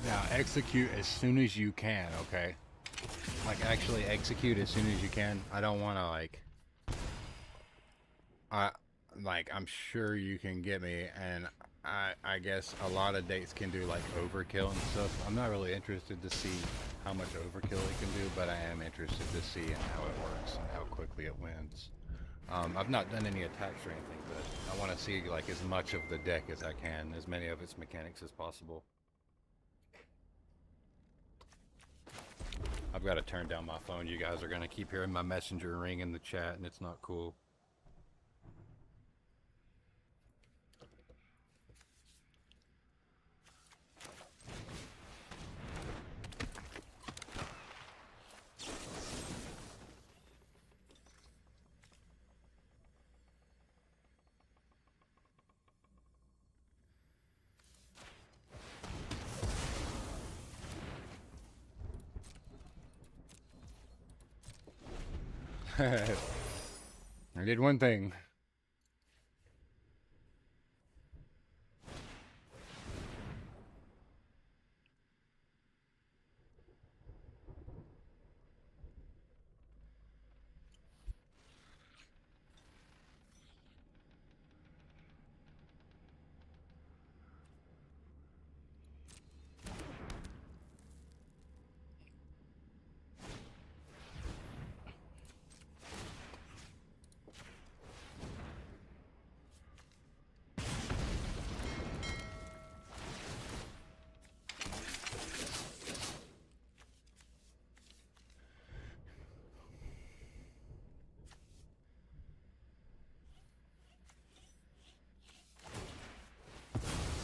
Now, execute as soon as you can, okay? Like, actually execute as soon as you can. I don't want to, I'm sure you can get me, and I guess a lot of dates can do, like, overkill and stuff. I'm not really interested to see how much overkill it can do, but I am interested to see how it works and how quickly it wins. I've not done any attacks or anything, but I want to see, like, as much of the deck as I can, as many of its mechanics as possible. I've got to turn down my phone. You guys are going to keep hearing my messenger ring in the chat, and it's not cool. I did one thing.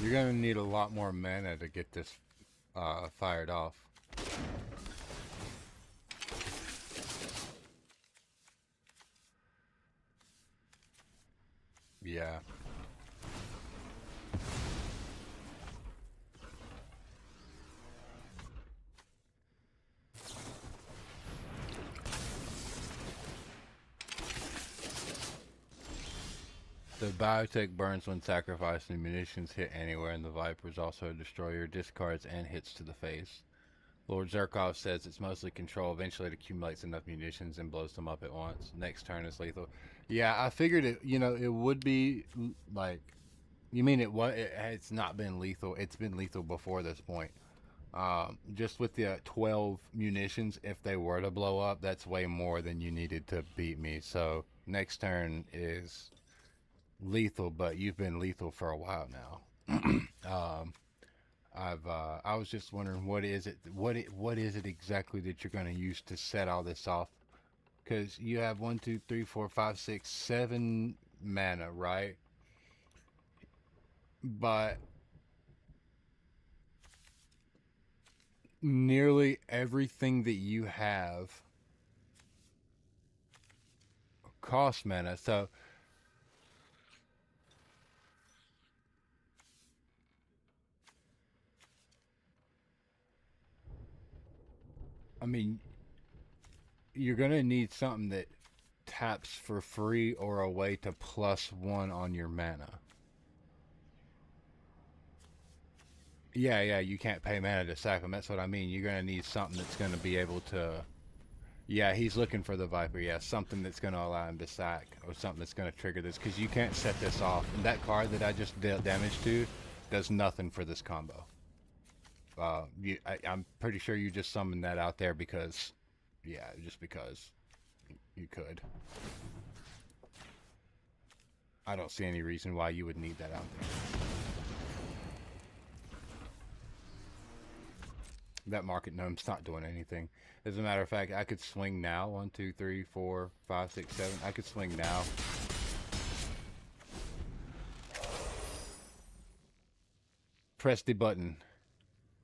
You're gonna need a lot more mana to get this fired off. Yeah. The biotech burns when sacrificed and munitions hit anywhere, and the Viper is also a destroyer, discards and hits to the face. Lord Zerkov says it's mostly control. Eventually it accumulates enough munitions and blows them up at once. Next turn is lethal. Yeah, I figured it, you know, it would be like, you mean it's not been lethal. It's been lethal before this point. Just with the 12 munitions, if they were to blow up, that's way more than you needed to beat me. So next turn is lethal, but you've been lethal for a while now. I was just wondering what is it exactly that you're going to use to set all this off? Because you have 1, 2, 3, 4, 5, 6, 7 mana, right? But nearly everything that you have costs mana. So I mean, you're gonna need something that taps for free or a way to +1 on your mana. Yeah, you can't pay mana to sack them. That's what I mean. You're gonna need something that's gonna be able to. Yeah, he's looking for the Viper. Yeah, something that's gonna allow him to sack, or something that's gonna trigger this, because you can't set this off. And that card that I just dealt damage to does nothing for this combo. I'm pretty sure you just summoned that out there because, yeah, just because you could. I don't see any reason why you would need that out there. That market gnome's not doing anything. As a matter of fact, I could swing now. 1, 2, 3, 4, 5, 6, 7. I could swing now. Press the button.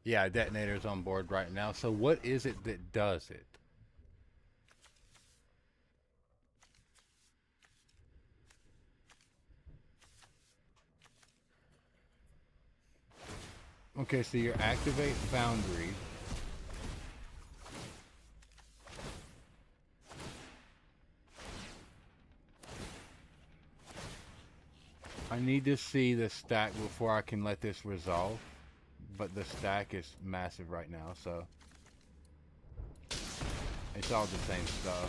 Yeah, detonator's on board right now. So what is it that does it? Okay, so you activate Foundry. I need to see the stack before I can let this resolve. But the stack is massive right now, so it's all the same stuff.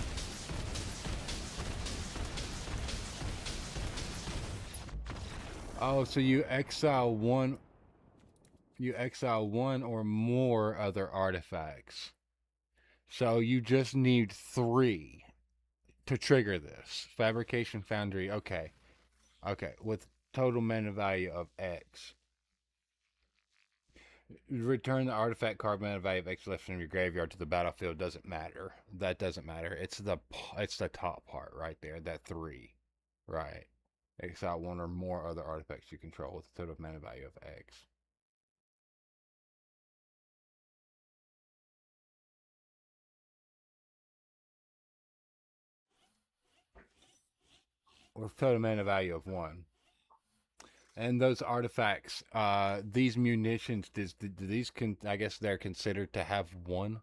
Oh, so you exile one or more other artifacts. So you just need 3 to trigger this. Fabrication Foundry, okay. Okay, with total mana value of X. Return the artifact card mana value of X left from your graveyard to the battlefield. Doesn't matter. That doesn't matter. It's the top part right there. That 3, right? Exile 1 or more other artifacts you control with a total mana value of X. With total mana value of 1. And those artifacts, these munitions, do these I guess they're considered to have 1?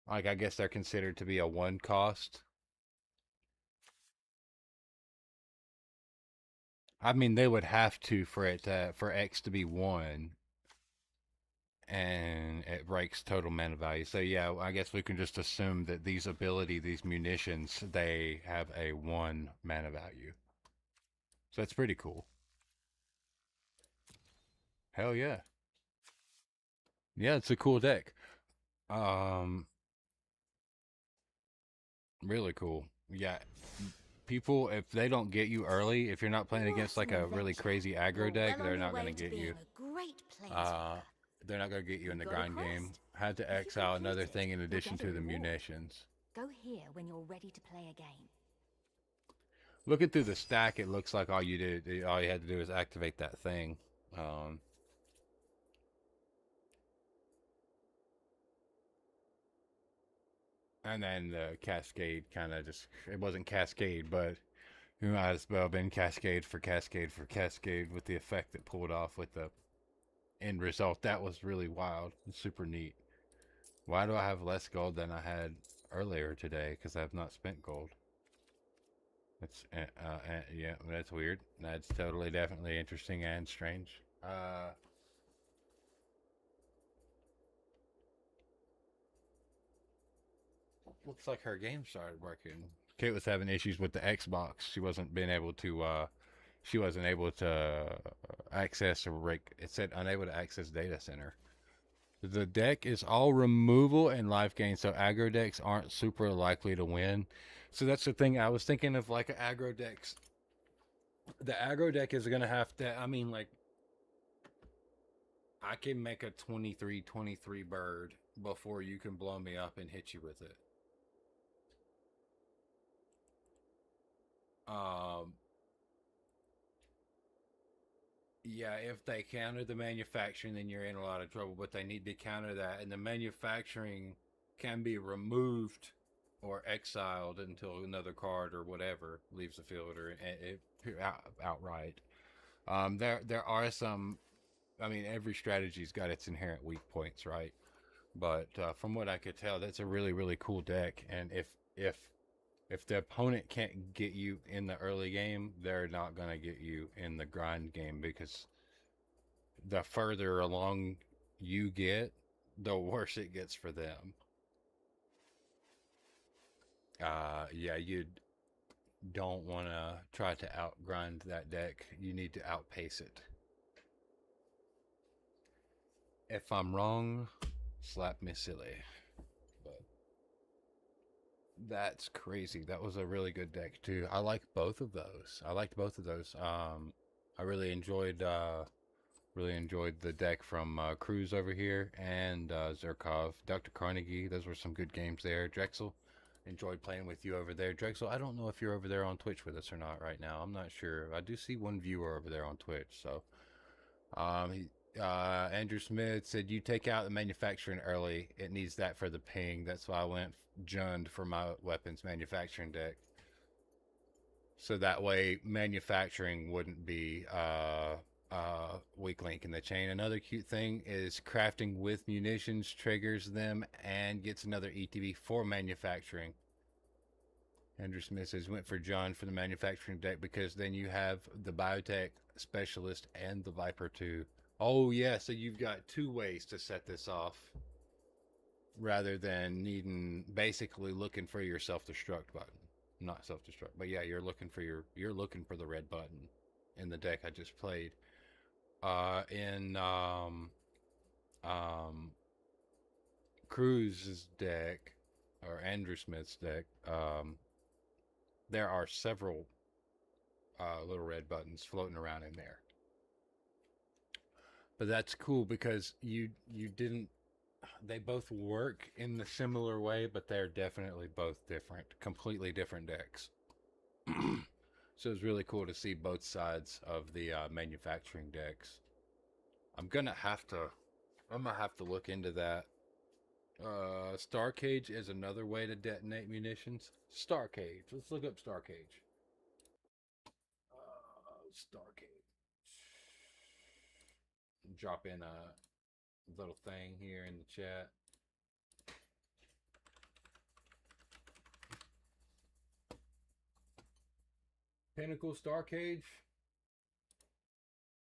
Like, I guess they're considered to be a 1 cost. I mean, they would have to for X to be 1, and it breaks total mana value. So yeah, I guess we can just assume that these munitions, they have a 1 mana value. So that's pretty cool. Hell yeah. Yeah, it's a cool deck. Really cool. Yeah. People, if they don't get you early, if you're not playing against like a really crazy aggro deck, they're not going to get you. They're not going to get you in the grind game. Had to exile another thing in addition to the munitions. Go here when you're ready to play a game. Looking through the stack, it looks like all you had to do is activate that thing. And then the Cascade kind of just, it wasn't Cascade, but you might as well have been Cascade for Cascade for Cascade with the effect it pulled off with the end result. That was really wild and super neat. Why do I have less gold than I had earlier today? Because I have not spent gold. yeah, that's weird. That's totally, definitely interesting and strange. Looks like her game started working. Kate was having issues with the Xbox. She wasn't able to access or it said unable to access data center. The deck is all removal and life gain, so aggro decks aren't super likely to win. So that's the thing. I was thinking of like an aggro decks. The aggro deck is gonna have to. I mean, like, I can make a 23/23 bird before you can blow me up and hit you with it. Um, yeah, if they counter the manufacturing, then you're in a lot of trouble. But they need to counter that, and the manufacturing can be removed or exiled until another card or whatever leaves the field or outright. There are some. I mean, every strategy's got its inherent weak points, right? But from what I could tell, that's a really, really cool deck. And if the opponent can't get you in the early game, they're not gonna get you in the grind game, because the further along you get, the worse it gets for them. Yeah, you don't want to try to outgrind that deck. You need to outpace it. If I'm wrong, slap me silly. But that's crazy. That was a really good deck too. I like both of those. I liked both of those. I really enjoyed the deck from Cruz over here and Zerkov, Dr. Carnegie. Those were some good games there. Drexel, enjoyed playing with you over there. Drexel, I don't know if you're over there on Twitch with us or not right now. I'm not sure. I do see one viewer over there on Twitch. So, Andrew Smith said, you take out the manufacturing early. It needs that for the ping. That's why I went Jund for my weapons manufacturing deck. So that way manufacturing wouldn't be weak link in the chain. Another cute thing is crafting with munitions triggers them and gets another ETB for manufacturing. Andrew Smith says, went for John for the manufacturing deck because then you have the biotech specialist and the Viper too. Oh yeah, so you've got two ways to set this off rather than needing, basically looking for your self-destruct button. Not self-destruct, but yeah, you're looking for the red button in the deck I just played. In Cruz's deck, or Andrew Smith's deck, there are several little red buttons floating around in there. But that's cool because you didn't. They both work in the similar way, but they're definitely both different, completely different decks. So it's really cool to see both sides of the manufacturing decks. I'm gonna have to look into that. Star Cage is another way to detonate munitions. Star Cage. Let's look up Star Cage. Star Cage. Drop in a little thing here in the chat. Pinnacle Star Cage.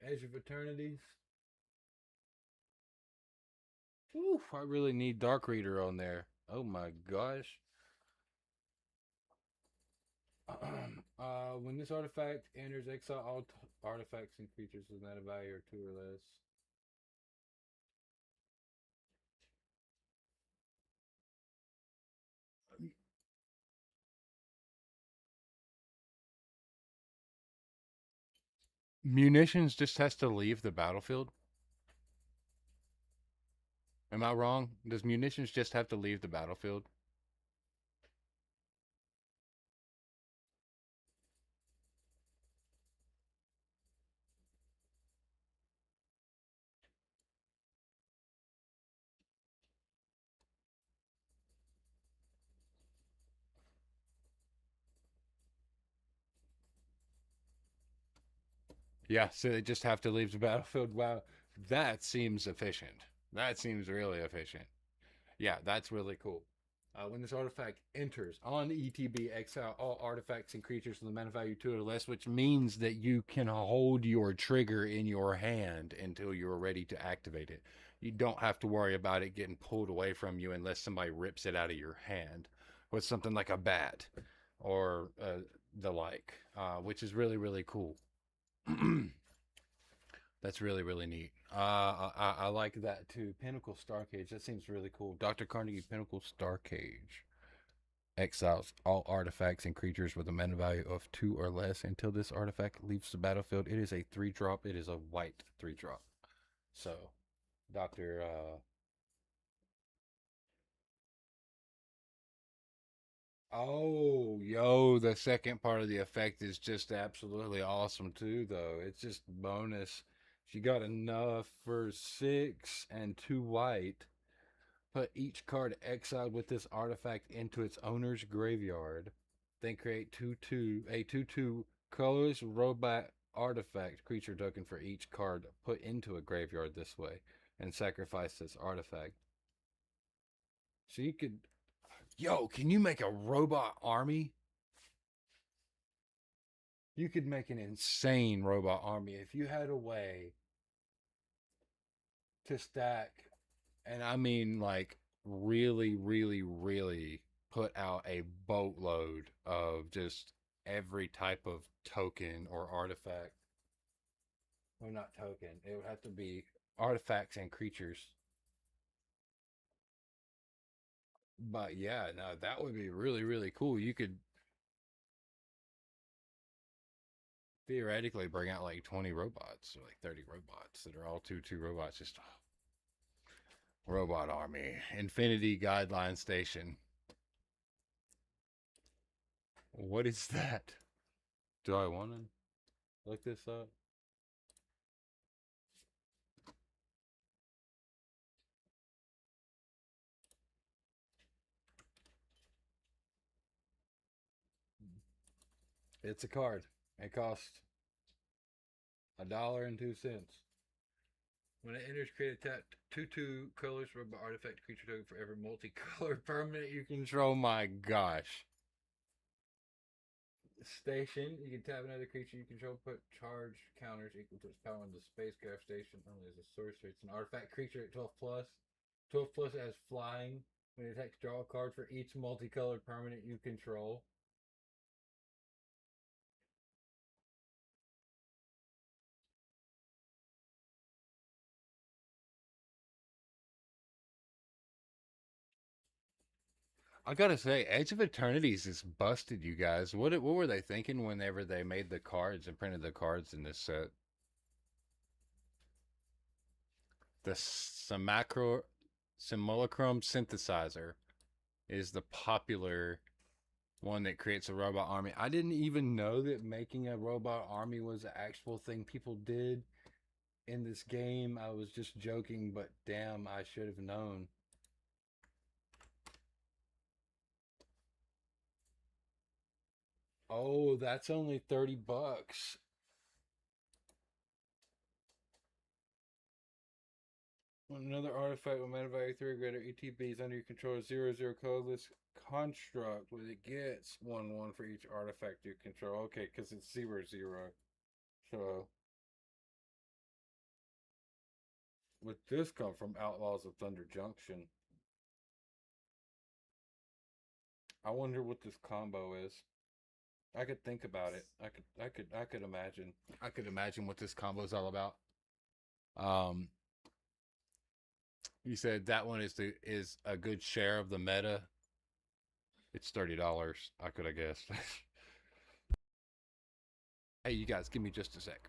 Edge of Eternities. Ooh, I really need Dark Reader on there. Oh my gosh. When this artifact enters exile, all artifacts and creatures with meta value are 2 or less. Munitions just has to leave the battlefield. Am I wrong? Does munitions just have to leave the battlefield? Yeah, so they just have to leave the battlefield. Wow, that seems efficient. That seems really efficient. Yeah, that's really cool. When this artifact enters on ETB, exile all artifacts and creatures with a mana value 2 or less, which means that you can hold your trigger in your hand until you're ready to activate it. You don't have to worry about it getting pulled away from you unless somebody rips it out of your hand with something like a bat or the like, which is really, really cool. That's really, really neat. I like that too. Pinnacle Starcage. That seems really cool. Dr. Carnegie Pinnacle Starcage. Exiles all artifacts and creatures with a mana value of 2 or less until this artifact leaves the battlefield. It is a 3-drop. It is a white 3-drop. So, Dr. Oh, yo, the second part of the effect is just absolutely awesome too, though. It's just bonus. She got enough for 6 and 2 white. Put each card exiled with this artifact into its owner's graveyard. Then create a 2/2 colorless robot artifact creature token for each card put into a graveyard this way, and sacrifice this artifact. So you could, yo, can you make a robot army? You could make an insane robot army if you had a way to stack, and I mean like really, really, really put out a boatload of just every type of token or artifact. Well, not token. It would have to be artifacts and creatures. But yeah, no, that would be really, really cool. You could theoretically bring out like 20 robots or like 30 robots that are all 2/2 robots. Just robot army. Infinity Guideline Station. What is that? Do I want to look this up? It's a card. It costs $1.02. When it enters, create a tap 2/2 colors robot artifact creature token for every multicolored permanent you control. My gosh. Station. You can tap another creature you control, put charge counters equal to its power on the spacecraft station. Only as a sorcery. It's an artifact creature at 12 plus. 12 plus it has flying. When it attacks, draw a card for each multicolored permanent you control. I gotta say, Edge of Eternities is busted, you guys. What were they thinking whenever they made the cards and printed the cards in this set? The Simulacrum Synthesizer is the popular one that creates a robot army. I didn't even know that making a robot army was an actual thing people did in this game. I was just joking, but damn, I should have known. Oh, that's only $30. When another artifact with mana value 3 or greater ETB is under your control, 0/0 colorless construct, where it gets 1/1 for each artifact you control. Okay, because it's 0/0. So, would this come from Outlaws of Thunder Junction? I wonder what this combo is. I could think about it. I could imagine. I could imagine what this combo is all about. You said that one is a good share of the meta. It's $30. I could have guessed. Hey, you guys, give me just a sec.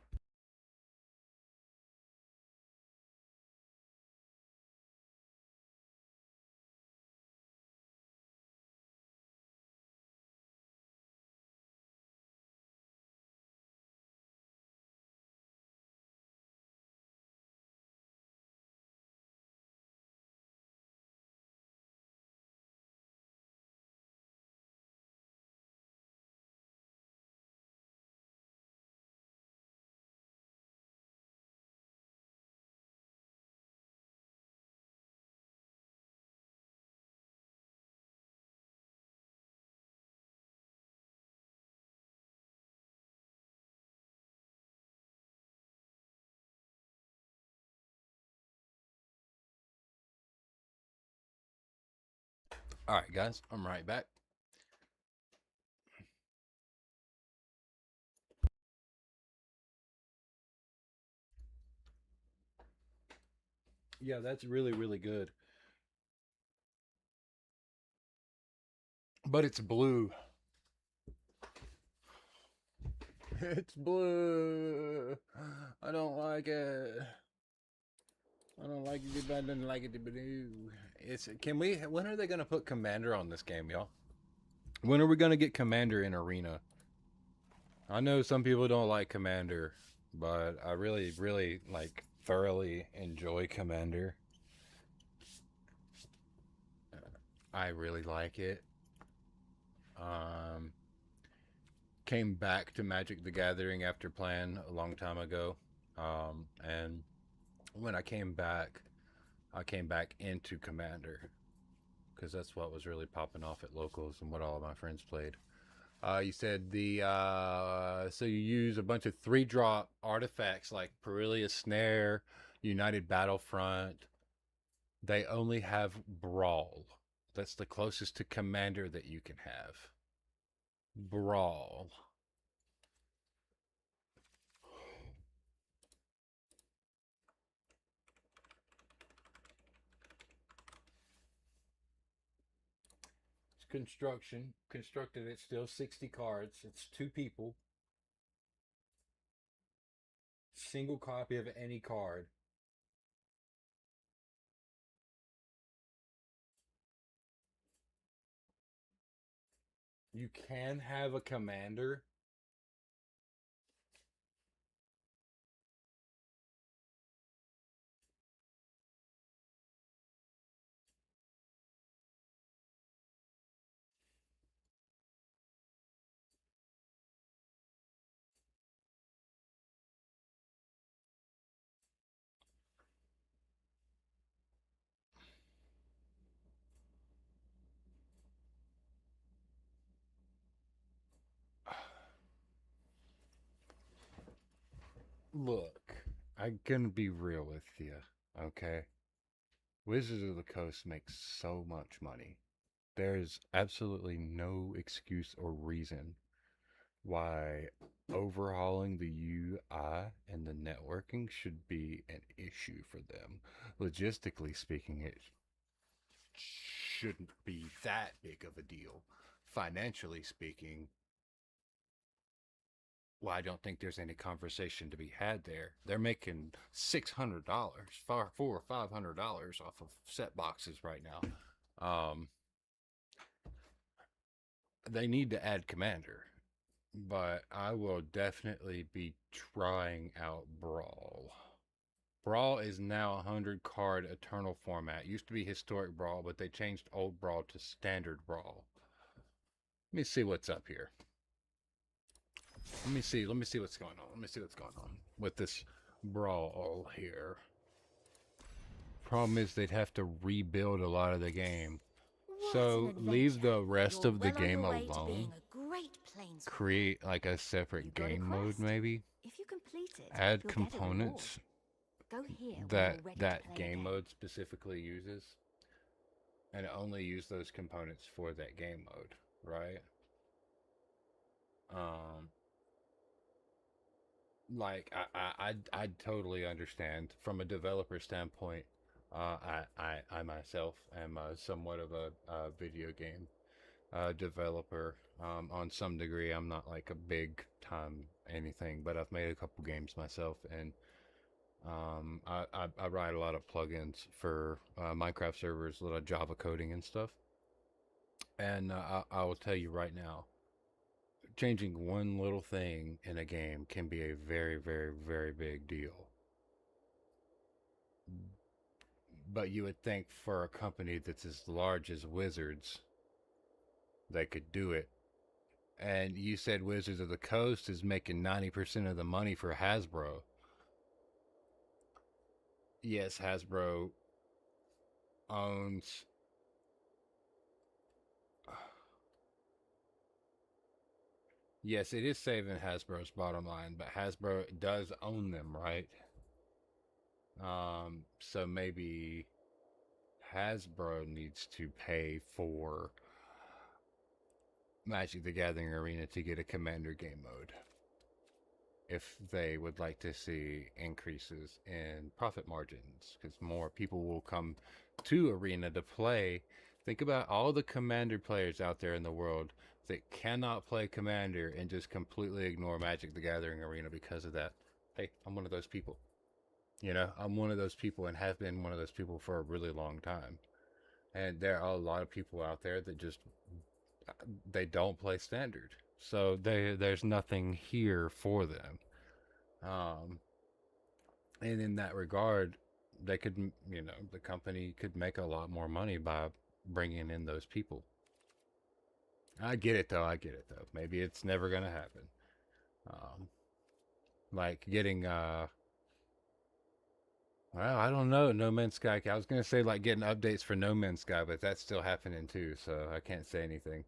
All right, guys, I'm right back. Yeah, that's really, really good. But it's blue. It's blue. I don't like it. I don't like it. I don't like it. It's. Can we? When are they gonna put Commander on this game, y'all? When are we gonna get Commander in Arena? I know some people don't like Commander, but I really, really thoroughly enjoy Commander. I really like it. Um, Came back to Magic the Gathering after playing a long time ago, and when I came back into Commander because that's what was really popping off at locals and what all of my friends played. You said so you use a bunch of 3-drop artifacts like Perillia Snare, United Battlefront. They only have Brawl. That's the closest to Commander that you can have. Brawl. It's construction. Constructed it's still 60 cards. It's 2 people. Single copy of any card. You can have a commander. Look, I'm gonna be real with you, okay? Wizards of the Coast makes so much money. There's absolutely no excuse or reason why overhauling the UI and the networking should be an issue for them. Logistically speaking, it shouldn't be that big of a deal. Financially speaking, well, I don't think there's any conversation to be had there. They're making $600, $400 or $500 off of set boxes right now. They need to add Commander, but I will definitely be trying out Brawl. Brawl is now a 100 card Eternal format. It used to be Historic Brawl, but they changed Old Brawl to Standard Brawl. Let me see what's up here. Let me see what's going on. Let me see what's going on with this Brawl here. Problem is they'd have to rebuild a lot of the game. So leave the rest of the game alone. Create like a separate game mode maybe. If you complete it, Add you'll components get a reward. Go here when that you're ready that to play game again. mode specifically uses, and only use those components for that game mode, right? Like I totally understand from a developer standpoint. I myself am somewhat of a video game developer. On some degree, I'm not like a big time anything, but I've made a couple games myself, and I write a lot of plugins for Minecraft servers, a lot of Java coding and stuff. And I will tell you right now, changing one little thing in a game can be a very, very, very big deal. But you would think for a company that's as large as Wizards, they could do it. And you said Wizards of the Coast is making 90% of the money for Hasbro. Yes, Hasbro owns. Yes, it is saving Hasbro's bottom line, but Hasbro does own them, right? So maybe Hasbro needs to pay for Magic the Gathering Arena to get a Commander game mode if they would like to see increases in profit margins, because more people will come to Arena to play. Think about all the Commander players out there in the world that cannot play Commander and just completely ignore Magic the Gathering Arena because of that. Hey, I'm one of those people. You know, I'm one of those people and have been one of those people for a really long time. And there are a lot of people out there that just they don't play Standard, so there's nothing here for them. And in that regard, they could, you know, the company could make a lot more money by bringing in those people. I get it though. I get it though. Maybe it's never gonna happen. Like getting well, I don't know. No Man's Sky. I was gonna say like getting updates for No Man's Sky, but that's still happening too, so I can't say anything.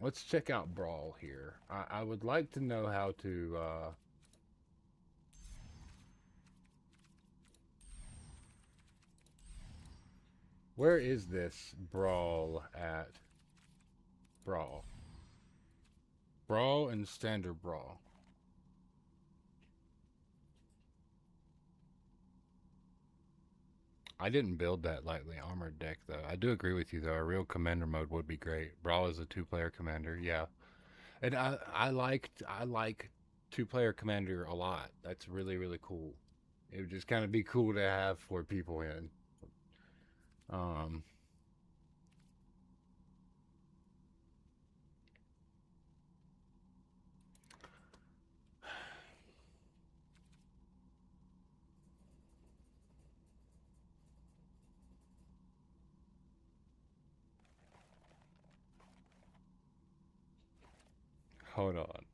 Let's check out Brawl here. I would like to know how to where is this Brawl at? Brawl. Brawl and Standard Brawl. I didn't build that lightly armored deck though. I do agree with you though. A real commander mode would be great. Brawl is a 2-player commander, yeah. And I like 2-player commander a lot. That's really, really cool. It would just kind of be cool to have 4 people in. Hold on.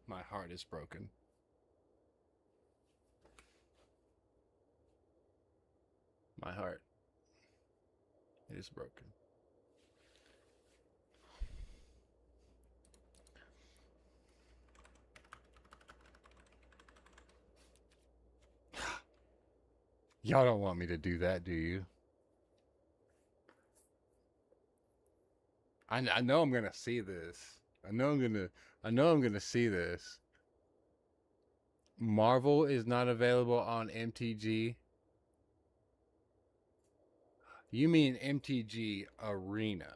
My heart is broken. My heart is broken. Y'all don't want me to do that, do you? I know I'm gonna see this. I know I'm gonna see this. Marvel is not available on MTG. You mean MTG Arena?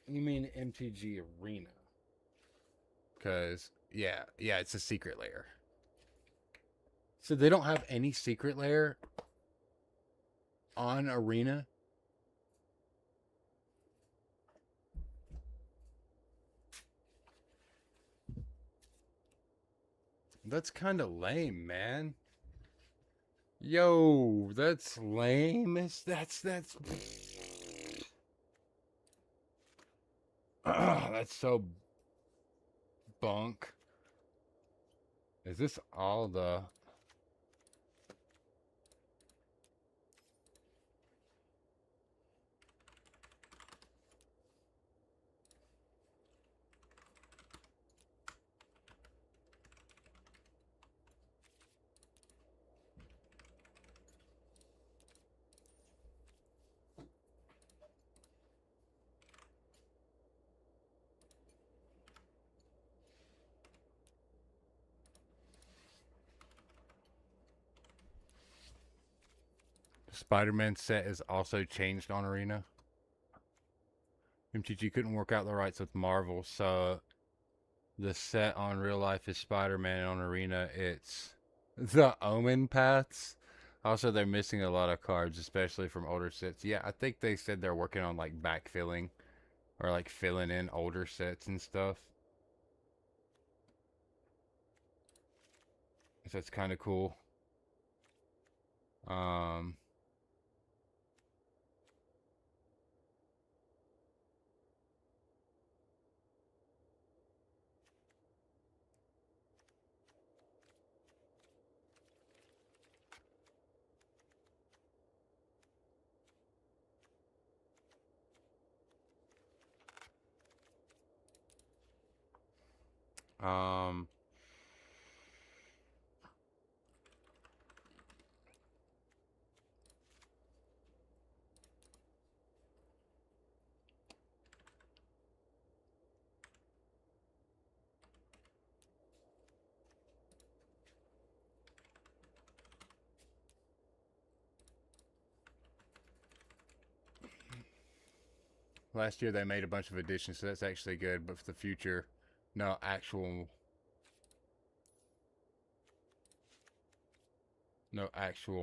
You mean MTG Arena? Cause yeah, it's a secret layer. So they don't have any secret layer on Arena? That's kind of lame, man. Yo, that's lame. That's that's so bunk. Is this all the Spider-Man set is also changed on Arena? MTG couldn't work out the rights with Marvel, so the set on real life is Spider-Man. On Arena, it's the Omen Paths. Also, they're missing a lot of cards, especially from older sets. Yeah, I think they said they're working on like backfilling or like filling in older sets and stuff. So that's kind of cool. Um, um, last year they made a bunch of additions, so that's actually good. But for the future, no actual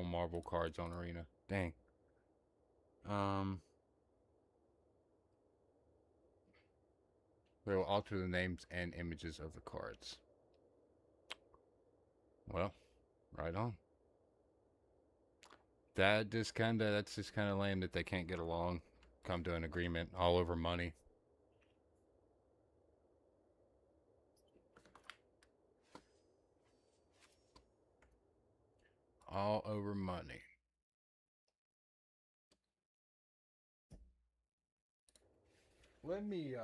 Marvel cards on Arena. Dang. They will alter the names and images of the cards. Well, right on. That's just kind of lame that they can't get along, come to an agreement all over money. All over money. Let me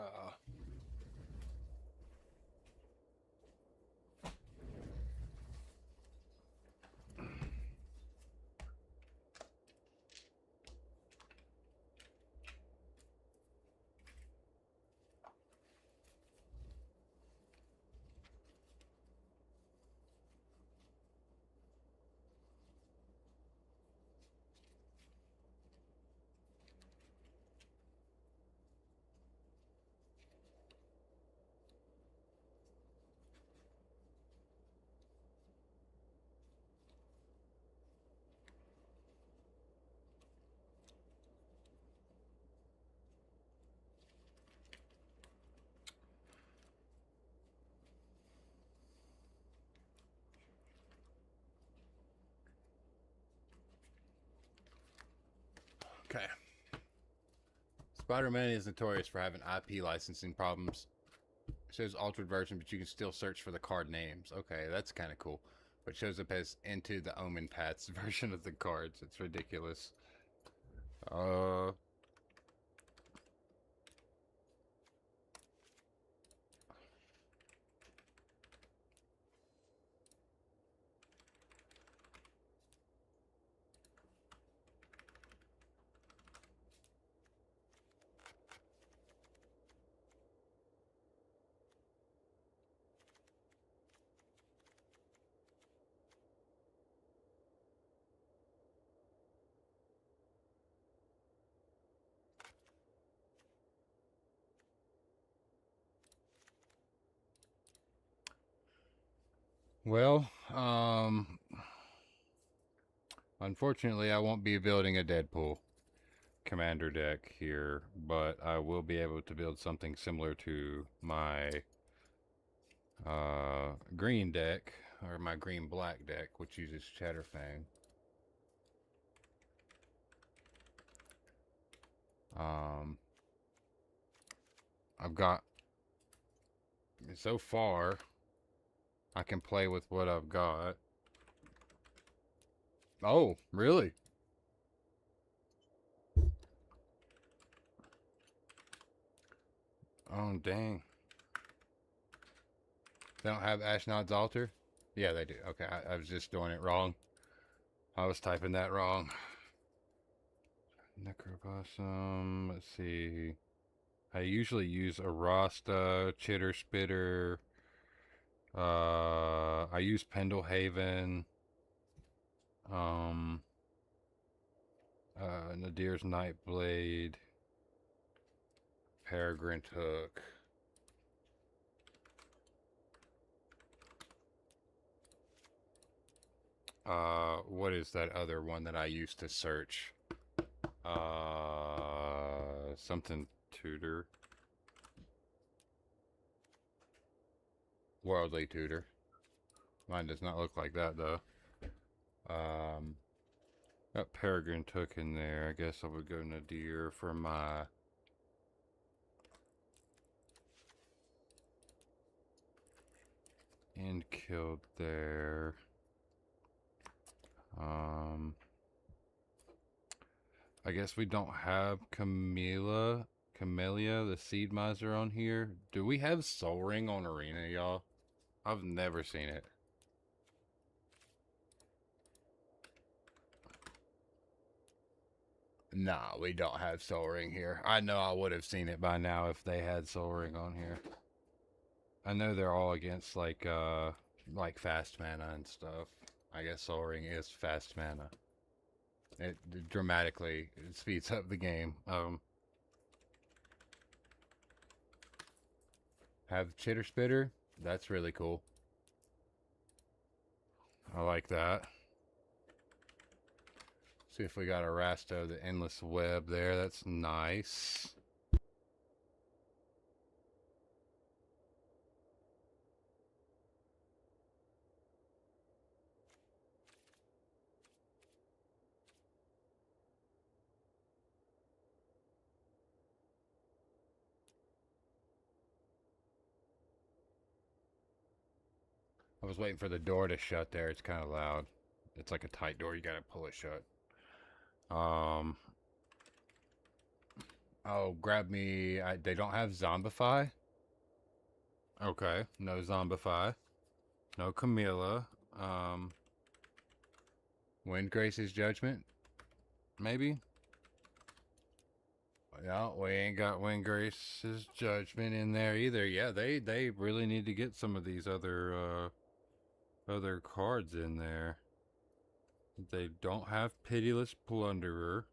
Okay. Spider-Man is notorious for having IP licensing problems. It shows altered version, but you can still search for the card names. Okay, that's kind of cool. But it shows up as Into the Omen Paths version of the cards. It's ridiculous. Well, unfortunately, I won't be building a Deadpool commander deck here, but I will be able to build something similar to my green deck, or my green-black deck, which uses Chatterfang. I've got, so far, I can play with what I've got. Oh, really? Oh, dang. They don't have Ashnod's Altar? Yeah, they do. Okay, I was just doing it wrong. I was typing that wrong. Necropossum, let's see. I usually use Arasta, Chitter Spitter. I use Pendlehaven. Nadir's Nightblade. Peregrine Hook. What is that other one that I used to search? Something Tutor. Worldly Tutor. Mine does not look like that though. Got Peregrine Took in there. I guess I would go Nadir for my end killed there. I guess we don't have Camellia, the Seed Miser on here. Do we have Soul Ring on Arena, y'all? I've never seen it. Nah, we don't have Soul Ring here. I know I would have seen it by now if they had Soul Ring on here. I know they're all against like fast mana and stuff. I guess Soul Ring is fast mana. It dramatically speeds up the game. Have Chitter Spitter. That's really cool. I like that. See if we got a Rasto, the Endless Web there. That's nice. I was waiting for the door to shut there. It's kind of loud. It's like a tight door. You gotta pull it shut. Oh, grab me. They don't have Zombify? Okay, no Zombify. No Camilla. Windgrace's Judgment? Maybe? Yeah, we ain't got Windgrace's Judgment in there either. Yeah, they really need to get some of these other cards in there. They don't have Pitiless Plunderer.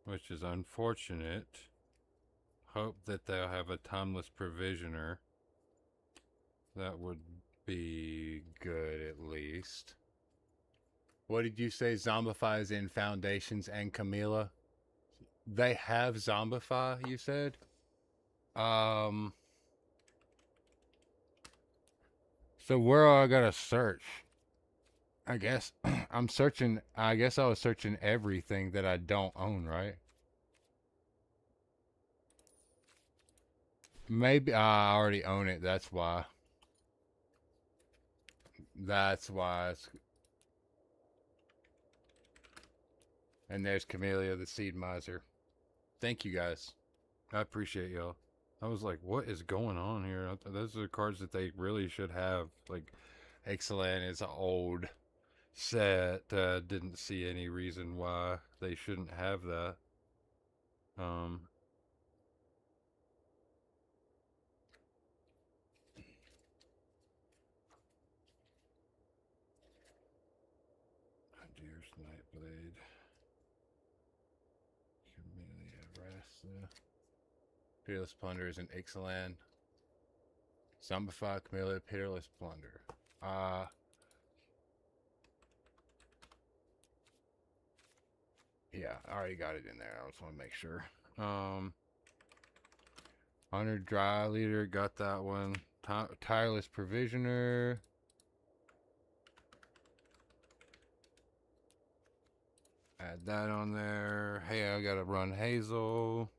Which is unfortunate. Hope that they'll have a Timeless Provisioner. That would be good at least. What did you say? Zombifies in Foundations and Camilla? They have Zombify, you said? So where I gotta search? I guess I'm searching. I guess I was searching everything that I don't own, right? Maybe I already own it. That's why. That's why. And there's Camellia, the Seed Miser. Thank you guys. I appreciate y'all. I was like, what is going on here? Those are cards that they really should have. Like, Excellent is an old set. Didn't see any reason why they shouldn't have that. Deer's Nightblade. Camellia, Rasta. Pitiless Plunder is an Ixalan. Zombify, Camellia, Pitiless Plunder. Yeah, I already got it in there. I just want to make sure. Honored Dry Leader, got that one. Tireless Provisioner. Add that on there. Hey, I gotta run Hazel.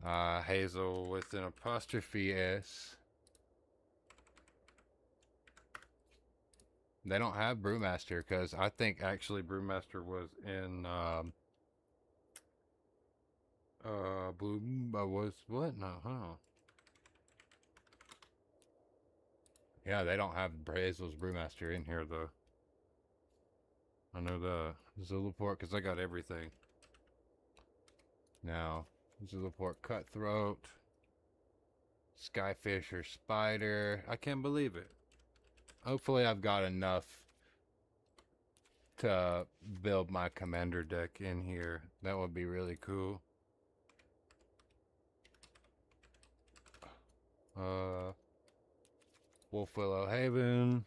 Hazel with an apostrophe S. They don't have Brewmaster because I think actually Brewmaster was in Blue was what? No, huh? Yeah, they don't have Hazel's Brewmaster in here though. I know the Zulaport because I got everything. Now, Zulaport Cutthroat, Skyfish or Spider. I can't believe it. Hopefully I've got enough to build my commander deck in here. That would be really cool. Wolf Willow Haven,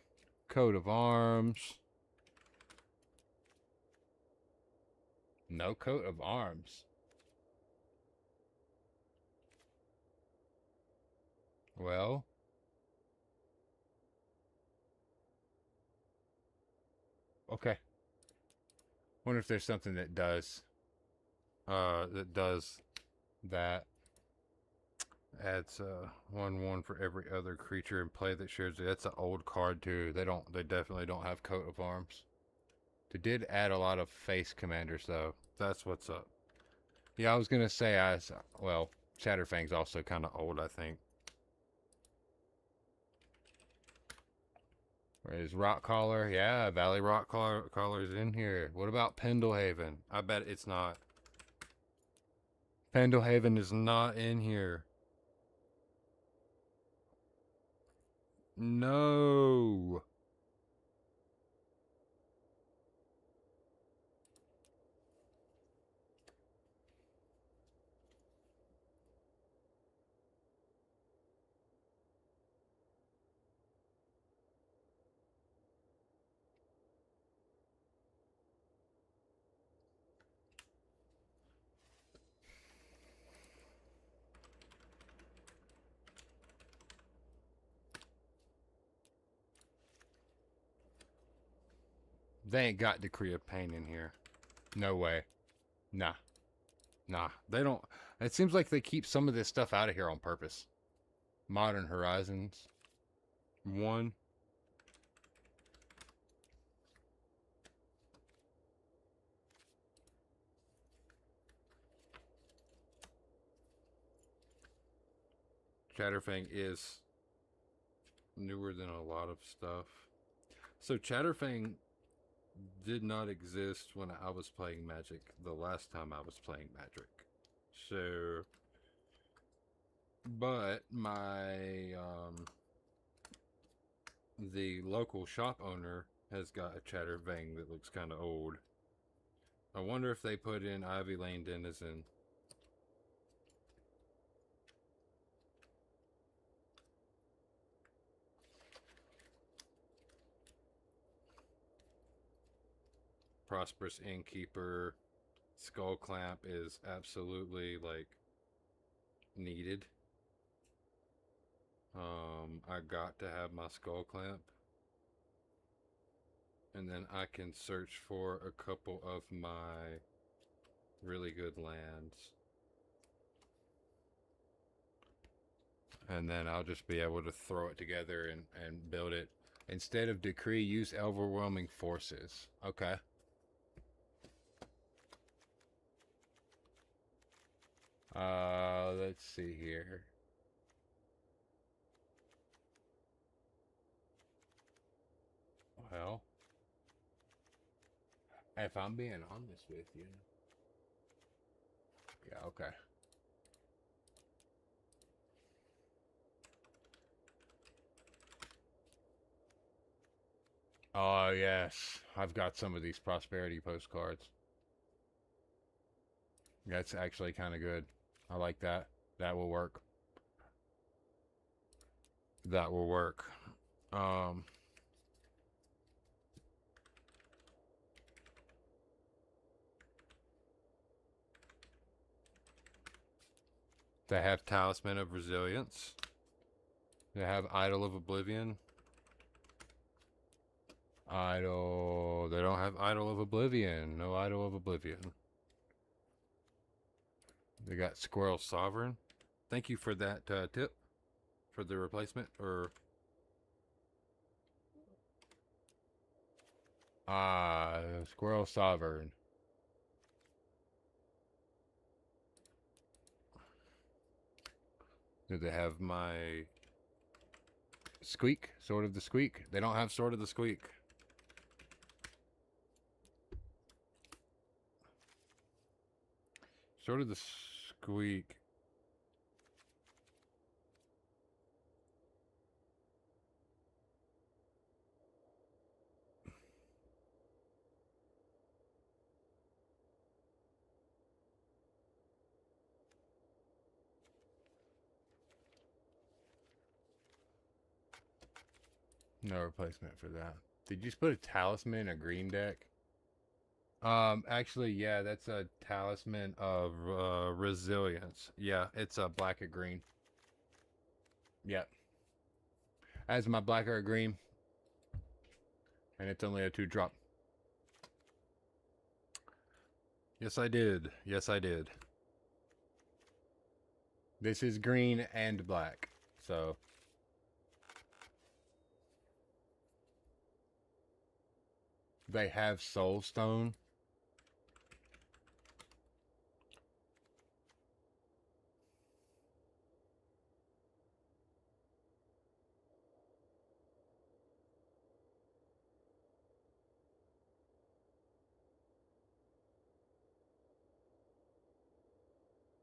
Coat of Arms. No coat of arms. Well, okay. Wonder if there's something that does that. Adds 1/1 for every other creature in play that shares it. That's an old card too. They definitely don't have coat of arms. They did add a lot of face commanders though. That's what's up. Yeah, I was gonna say well, Shatterfang's also kind of old, I think. Where's Rockcaller? Yeah, Valley Rockcaller's in here. What about Pendlehaven? I bet it's not. Pendlehaven is not in here. No. They ain't got Decree of Pain in here. No way. Nah. Nah. They don't. It seems like they keep some of this stuff out of here on purpose. Modern Horizons. 1. Chatterfang is newer than a lot of stuff. So Chatterfang did not exist when I was playing Magic the last time I was playing Magic. So, but my the local shop owner has got a Chatterfang that looks kind of old. I wonder if they put in Ivy Lane Denizen. Prosperous Innkeeper. Skull Clamp is absolutely like needed. I got to have my Skull Clamp. And then I can search for a couple of my really good lands. And then I'll just be able to throw it together and build it. Instead of Decree, use Overwhelming Forces. Okay. Let's see here. Well, if I'm being honest with you. Yeah, okay. Oh, yes. I've got some of these prosperity postcards. That's actually kind of good. I like that. That will work. That will work. They have Talisman of Resilience. They have Idol of Oblivion. Idol. They don't have Idol of Oblivion. No Idol of Oblivion. They got Squirrel Sovereign. Thank you for that tip. For the replacement. Or. Squirrel Sovereign. Do they have my Squeak? Sword of the Squeak? They don't have Sword of the Squeak. Sword of the Squeak. No replacement for that. Did you just put a Talisman in a green deck? Actually, yeah, that's a talisman of resilience. Yeah, it's a black or green. Yeah, as my black or green, and it's only a 2-drop. Yes, I did. Yes, I did. This is green and black, so they have soul stone.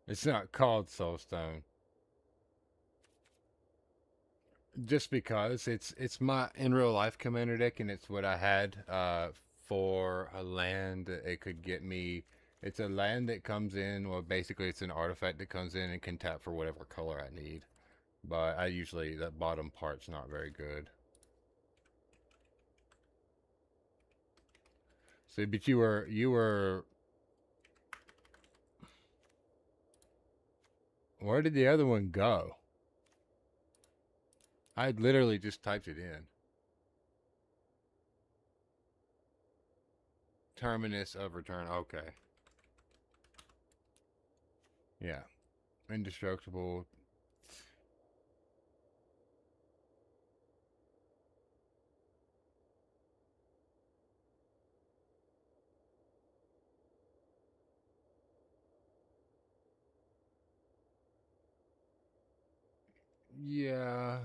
It's not called soul stone. Just because it's my in real life commander deck, and it's what I had for a land. It could get me. It's a land that comes in. Well, basically, it's an artifact that comes in and can tap for whatever color I need. But I usually that bottom part's not very good. See, but you were. Where did the other one go? I literally just typed it in. Terminus of return. Okay. Yeah. Indestructible. Yeah.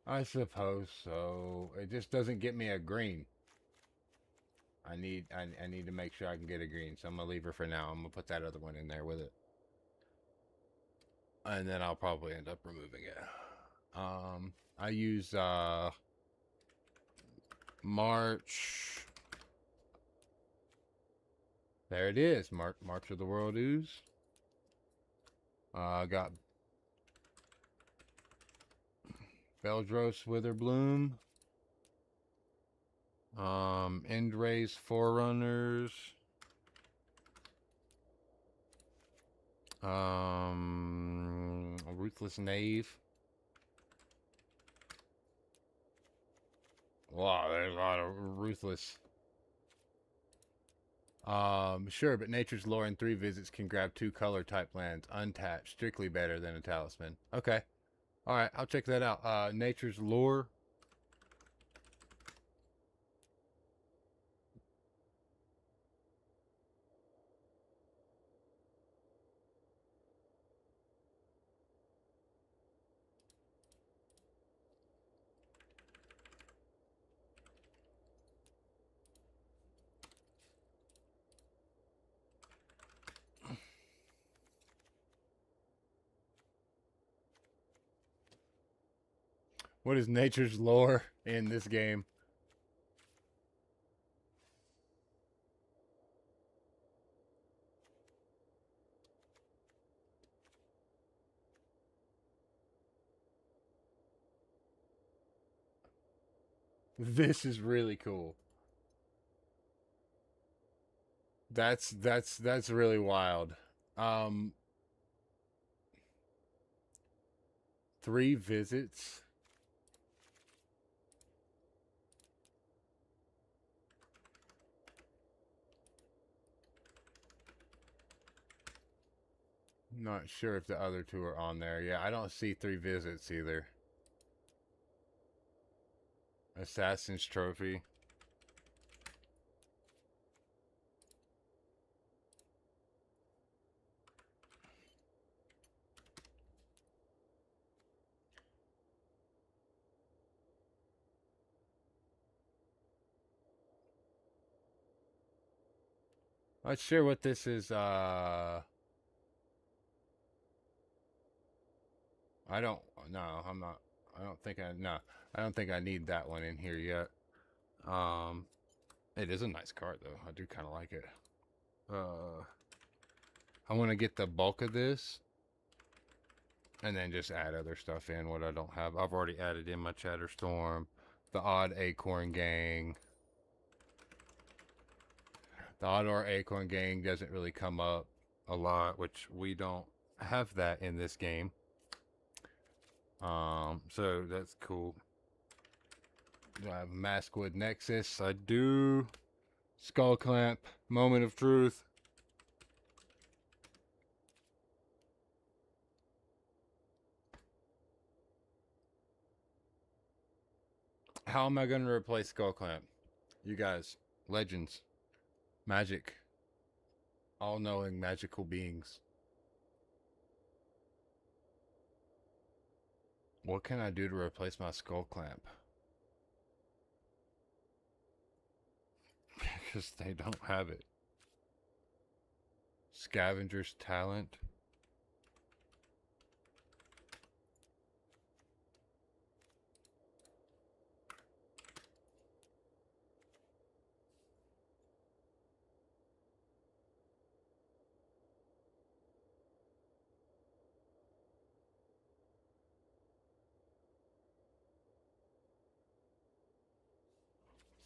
I suppose so. It just doesn't get me a green. I need to make sure I can get a green. So I'm gonna leave her for now. I'm gonna put that other one in there with it. And then I'll probably end up removing it. I use March. There it is. March of the World Ooze. Got Beldros Witherbloom. Endrace Forerunners. Ruthless Knave. Wow, there's a lot of ruthless. Sure, but Nature's Lore in 3 visits can grab 2 color type lands, untapped, strictly better than a talisman. Okay. Alright, I'll check that out. Nature's Lore. What is Nature's Lore in this game? This is really cool. That's really wild. Um 3 visits. Not sure if the other 2 are on there. Yeah, I don't see 3 visits either. Assassin's Trophy. Not sure what this is. I don't. No, I'm not. I don't think I. No, I don't think I need that one in here yet. Um, it is a nice card though. I do kind of like it. I want to get the bulk of this, and then just add other stuff in what I don't have. I've already added in my Chatterstorm, the odd Acorn Gang. The Oddor Acorn Gang doesn't really come up a lot, which we don't have that in this game. So that's cool. Do I have Maskwood Nexus? I do. Skull Clamp, Moment of Truth. How am I going to replace Skull Clamp? You guys, legends, magic, all-knowing magical beings. What can I do to replace my Skull Clamp? Because they don't have it. Scavenger's Talent.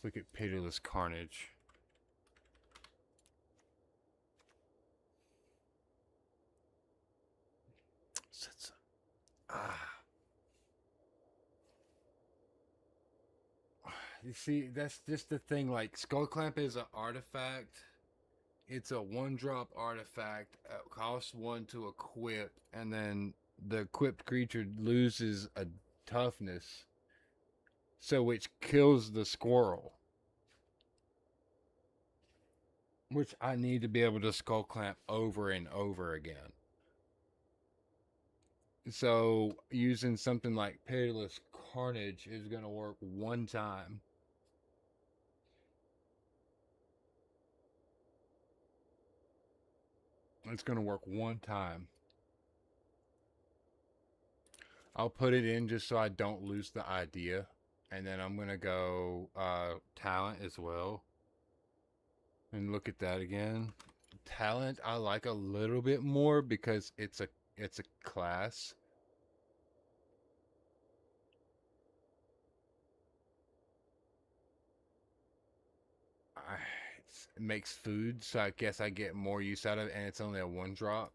Let's look at Pitiless Carnage. You see, that's just the thing. Like, Skull Clamp is an artifact. It's a 1-drop artifact. It costs 1 to equip, and then the equipped creature loses a toughness, so which kills the squirrel. Which I need to be able to Skull Clamp over and over again. So using something like Pitiless Carnage is going to work one time. It's going to work one time. I'll put it in just so I don't lose the idea. And then I'm going to go talent as well. And look at that again. Talent I like a little bit more because it's a class. It makes food, so I guess I get more use out of it, and it's only a 1-drop.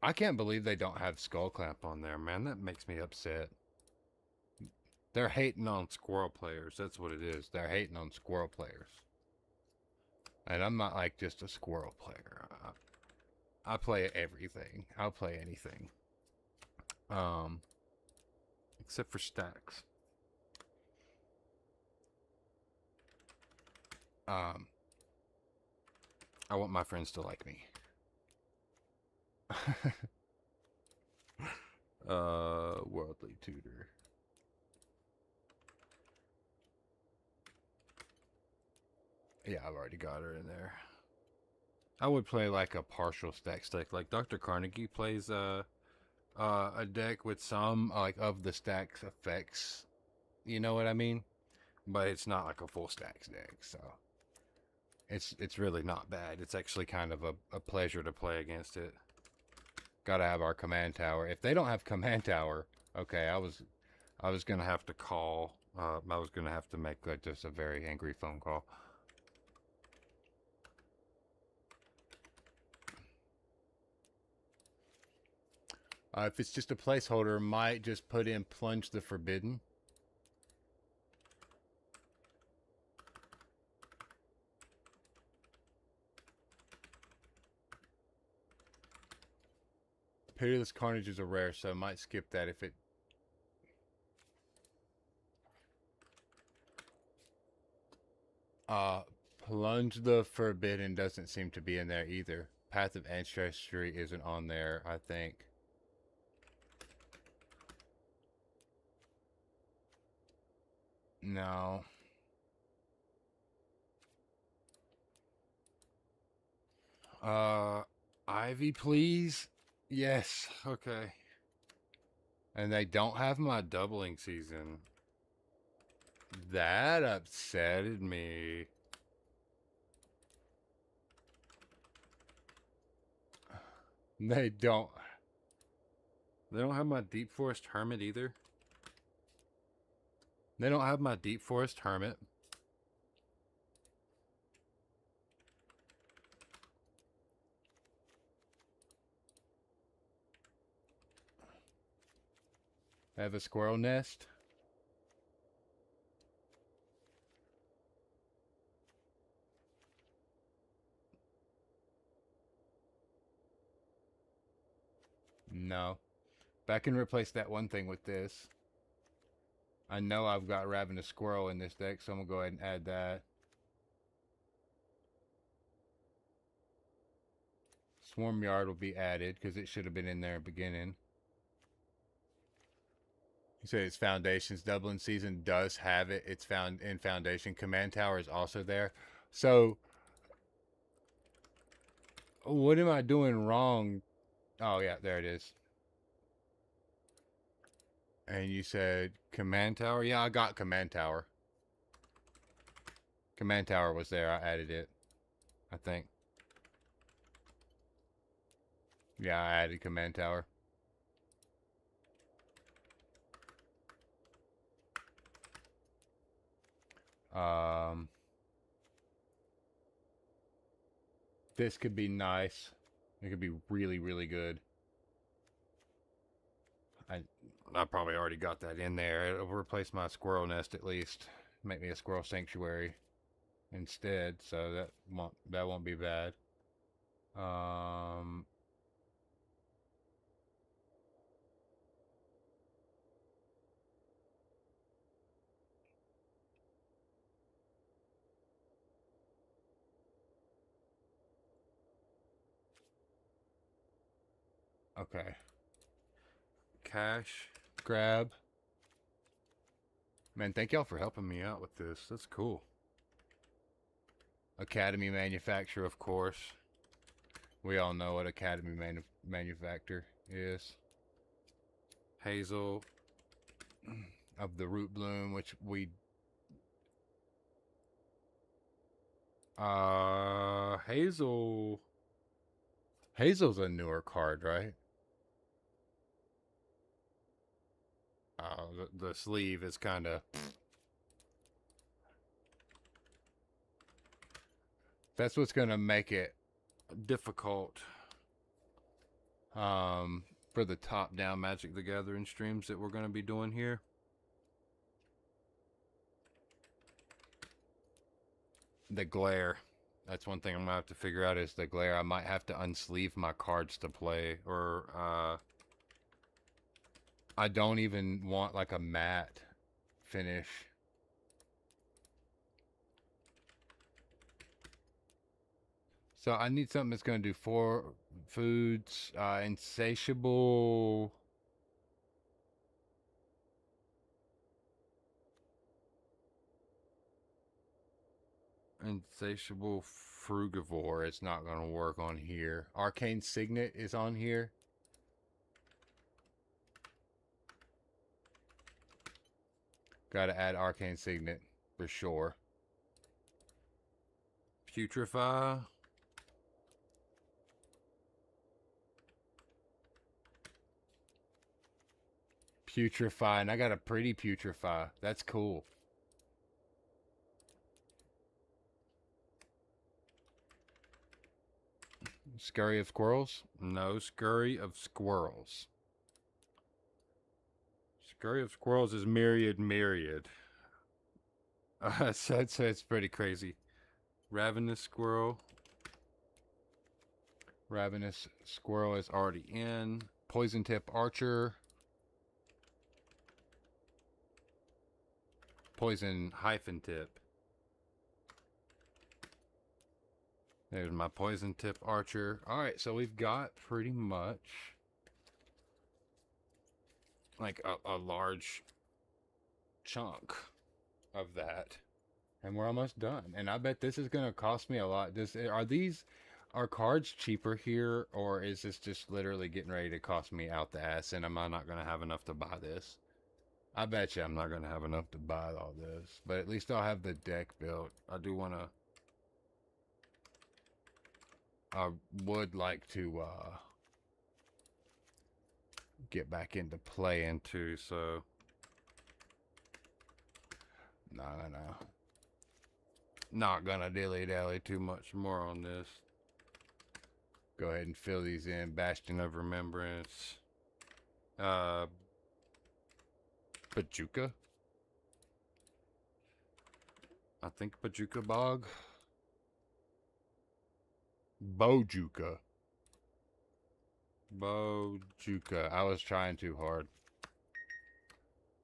I can't believe they don't have Skull Clamp on there, man. That makes me upset. They're hating on squirrel players. That's what it is. They're hating on squirrel players. And I'm not like just a squirrel player. I play everything. I'll play anything. Except for stacks. I want my friends to like me. Worldly Tutor. Yeah, I've already got her in there. I would play like a partial stack. Like Dr. Carnegie plays a deck with some like of the stack's effects. You know what I mean? But it's not like a full stacks deck, so it's really not bad. It's actually kind of a pleasure to play against it. Gotta have our command tower. If they don't have command tower, okay, I was gonna have to call. I was gonna have to make like just a very angry phone call. If it's just a placeholder, might just put in Plunge the Forbidden. Pitiless Carnage is a rare, so I might skip that if it... Plunge the Forbidden doesn't seem to be in there either. Path of Ancestry isn't on there, I think. No. Ivy, please? Yes, okay. And they don't have my doubling season. That upsetted me. They don't have my Deep Forest Hermit either. They don't have my Deep Forest Hermit. They have a Squirrel Nest. No. But I can replace that one thing with this. I know I've got Ravenous Squirrel in this deck, so I'm going to go ahead and add that. Swarm Yard will be added, because it should have been in there at the beginning. You say it's Foundations. Dublin Season does have it. It's found in Foundation. Command Tower is also there. So, what am I doing wrong? Oh, yeah, there it is. And you said Command Tower? Yeah, I got Command Tower. Command Tower was there. I added it, I think. Yeah, I added Command Tower. This could be nice. It could be really, really good. I probably already got that in there. It'll replace my squirrel nest at least. Make me a squirrel sanctuary instead, so that won't be bad. Okay. Cash grab. Man, thank y'all for helping me out with this. That's cool. Academy Manufacturer, of course. We all know what Academy Manufacturer is. Hazel of the Root Bloom, which we... Hazel's a newer card, right? The sleeve is kind of... That's what's going to make it difficult for the top-down Magic the Gathering streams that we're going to be doing here. The glare. That's one thing I'm going to have to figure out is the glare. I might have to unsleeve my cards to play, or I don't even want like a matte finish. So I need something that's going to do 4 foods. Insatiable. Insatiable Frugivore. It's not going to work on here. Arcane Signet is on here. Got to add Arcane Signet for sure. Putrefy. Putrefy, and I got a pretty Putrefy. That's cool. Scurry of Squirrels? No, Scurry of Squirrels. Scurry of Squirrels is Myriad. So it's pretty crazy. Ravenous Squirrel. Ravenous Squirrel is already in. Poison Tip Archer. Poison hyphen tip. There's my Poison Tip Archer. Alright, so we've got pretty much like a large chunk of that. And we're almost done. And I bet this is going to cost me a lot. Are cards cheaper here? Or is this just literally getting ready to cost me out the ass? And am I not going to have enough to buy this? I bet you I'm not going to have enough to buy all this. But at least I'll have the deck built. I do want to... I would like to get back into playing too, so... No. Not gonna dilly-dally too much more on this. Go ahead and fill these in. Bastion of Remembrance. Pajuka? I think Pajuka Bog. Bojuka. Bojuka. I was trying too hard.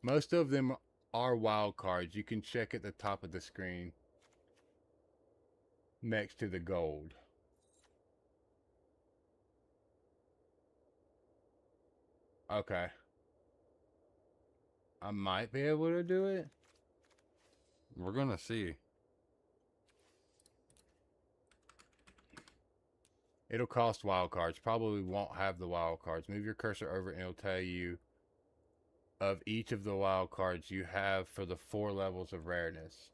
Most of them are wild cards. You can check at the top of the screen. Next to the gold. Okay. I might be able to do it. We're gonna see. It'll cost wild cards. Probably won't have the wild cards. Move your cursor over and it'll tell you of each of the wild cards you have for the 4 levels of rareness.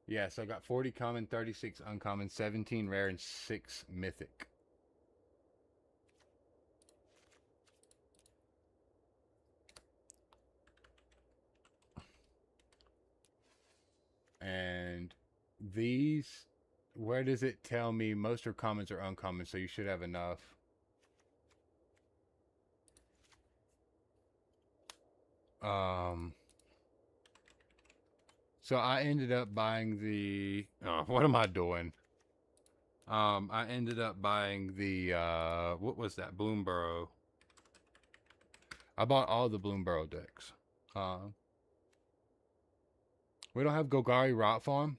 Yeah, so I got 40 common, 36 uncommon, 17 rare, and 6 mythic. And these, where does it tell me most are commons or uncommon? So you should have enough. So I ended up buying the, oh, what am I doing? I ended up buying the, what was that? Bloomburrow. I bought all the Bloomburrow decks. We don't have Golgari Rot Farm,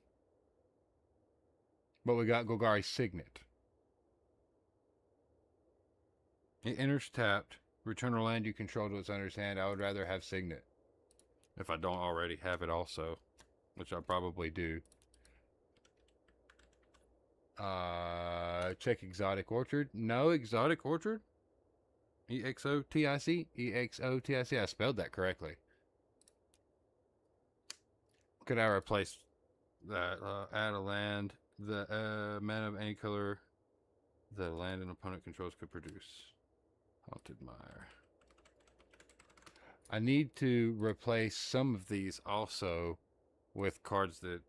but we got Golgari Signet. It enters tapped. Return a land you control to its owner's hand. I would rather have Signet. If I don't already have it also. Which I probably do. Check Exotic Orchard. No, Exotic Orchard? EXOTIC? EXOTIC. I spelled that correctly. Could I replace that? Add a land. The mana of any color the land an opponent controls could produce. Haunted Mire. I need to replace some of these also with cards that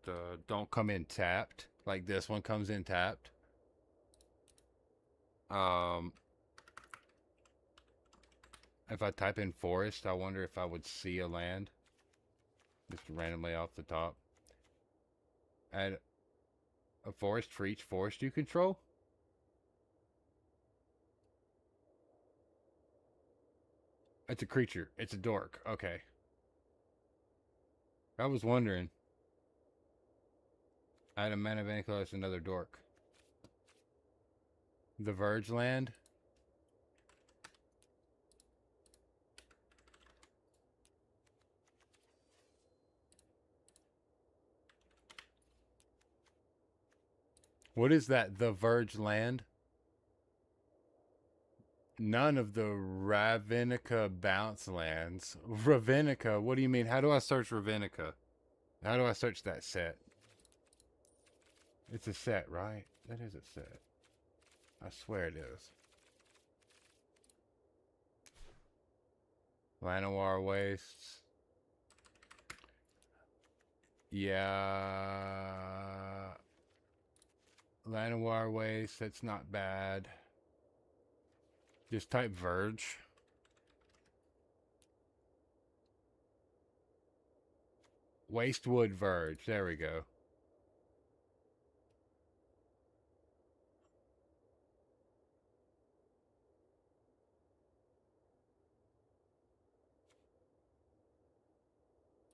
don't come in tapped. Like this one comes in tapped. If I type in forest, I wonder if I would see a land. Just randomly off the top. Add a forest for each forest you control. It's a creature. It's a dork. Okay. I was wondering. Add a mana of any color, it's another dork. The Verge land. What is that? The Verge land? None of the Ravenica bounce lands. Ravenica? What do you mean? How do I search Ravenica? How do I search that set? It's a set, right? That is a set. I swear it is. Llanowar Wastes. Yeah. Llanowar Wastes, that's not bad. Just type Verge. Wastewood Verge. There we go.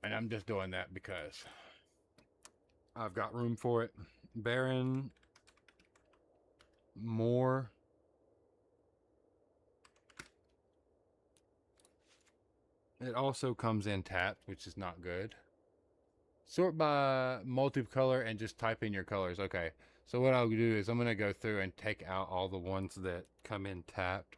And I'm just doing that because I've got room for it. Baron. More. It also comes in tapped, which is not good. Sort by multicolor and just type in your colors. Okay. So what I'll do is I'm going to go through and take out all the ones that come in tapped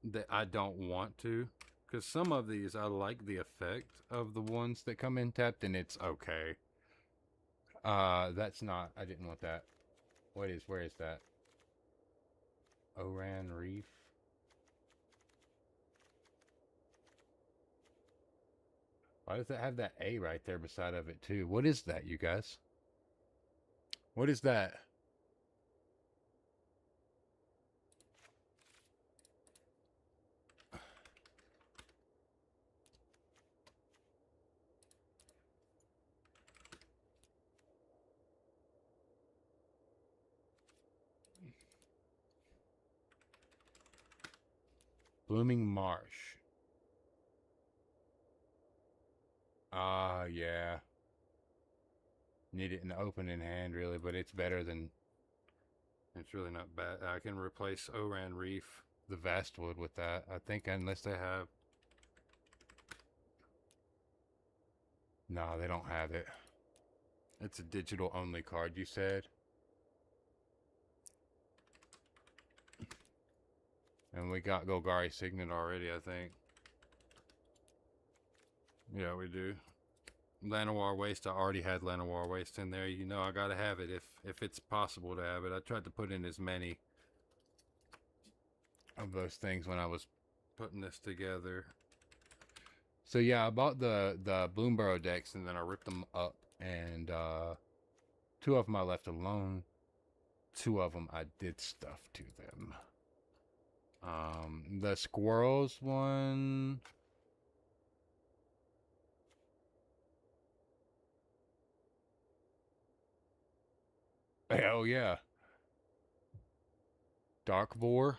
that I don't want to. Because some of these, I like the effect of the ones that come in tapped, and it's okay. That's not, I didn't want that. Where is that? Oran Reef. Why does it have that A right there beside of it too? What is that, you guys? What is that? Blooming Marsh. Ah, yeah. Need it in the opening hand, really, but it's better than... It's really not bad. I can replace Oran Reef, the Vastwood, with that. I think unless they have... No, they don't have it. It's a digital-only card, you said? And we got Golgari Signet already, I think. Yeah, we do. Llanowar Waste, I already had Llanowar Waste in there. You know I gotta have it if it's possible to have it. I tried to put in as many of those things when I was putting this together. So yeah, I bought the Bloomburrow decks and then I ripped them up, and 2 of them I left alone. 2 of them I did stuff to them. The squirrels one... Hell yeah. Dark Boar.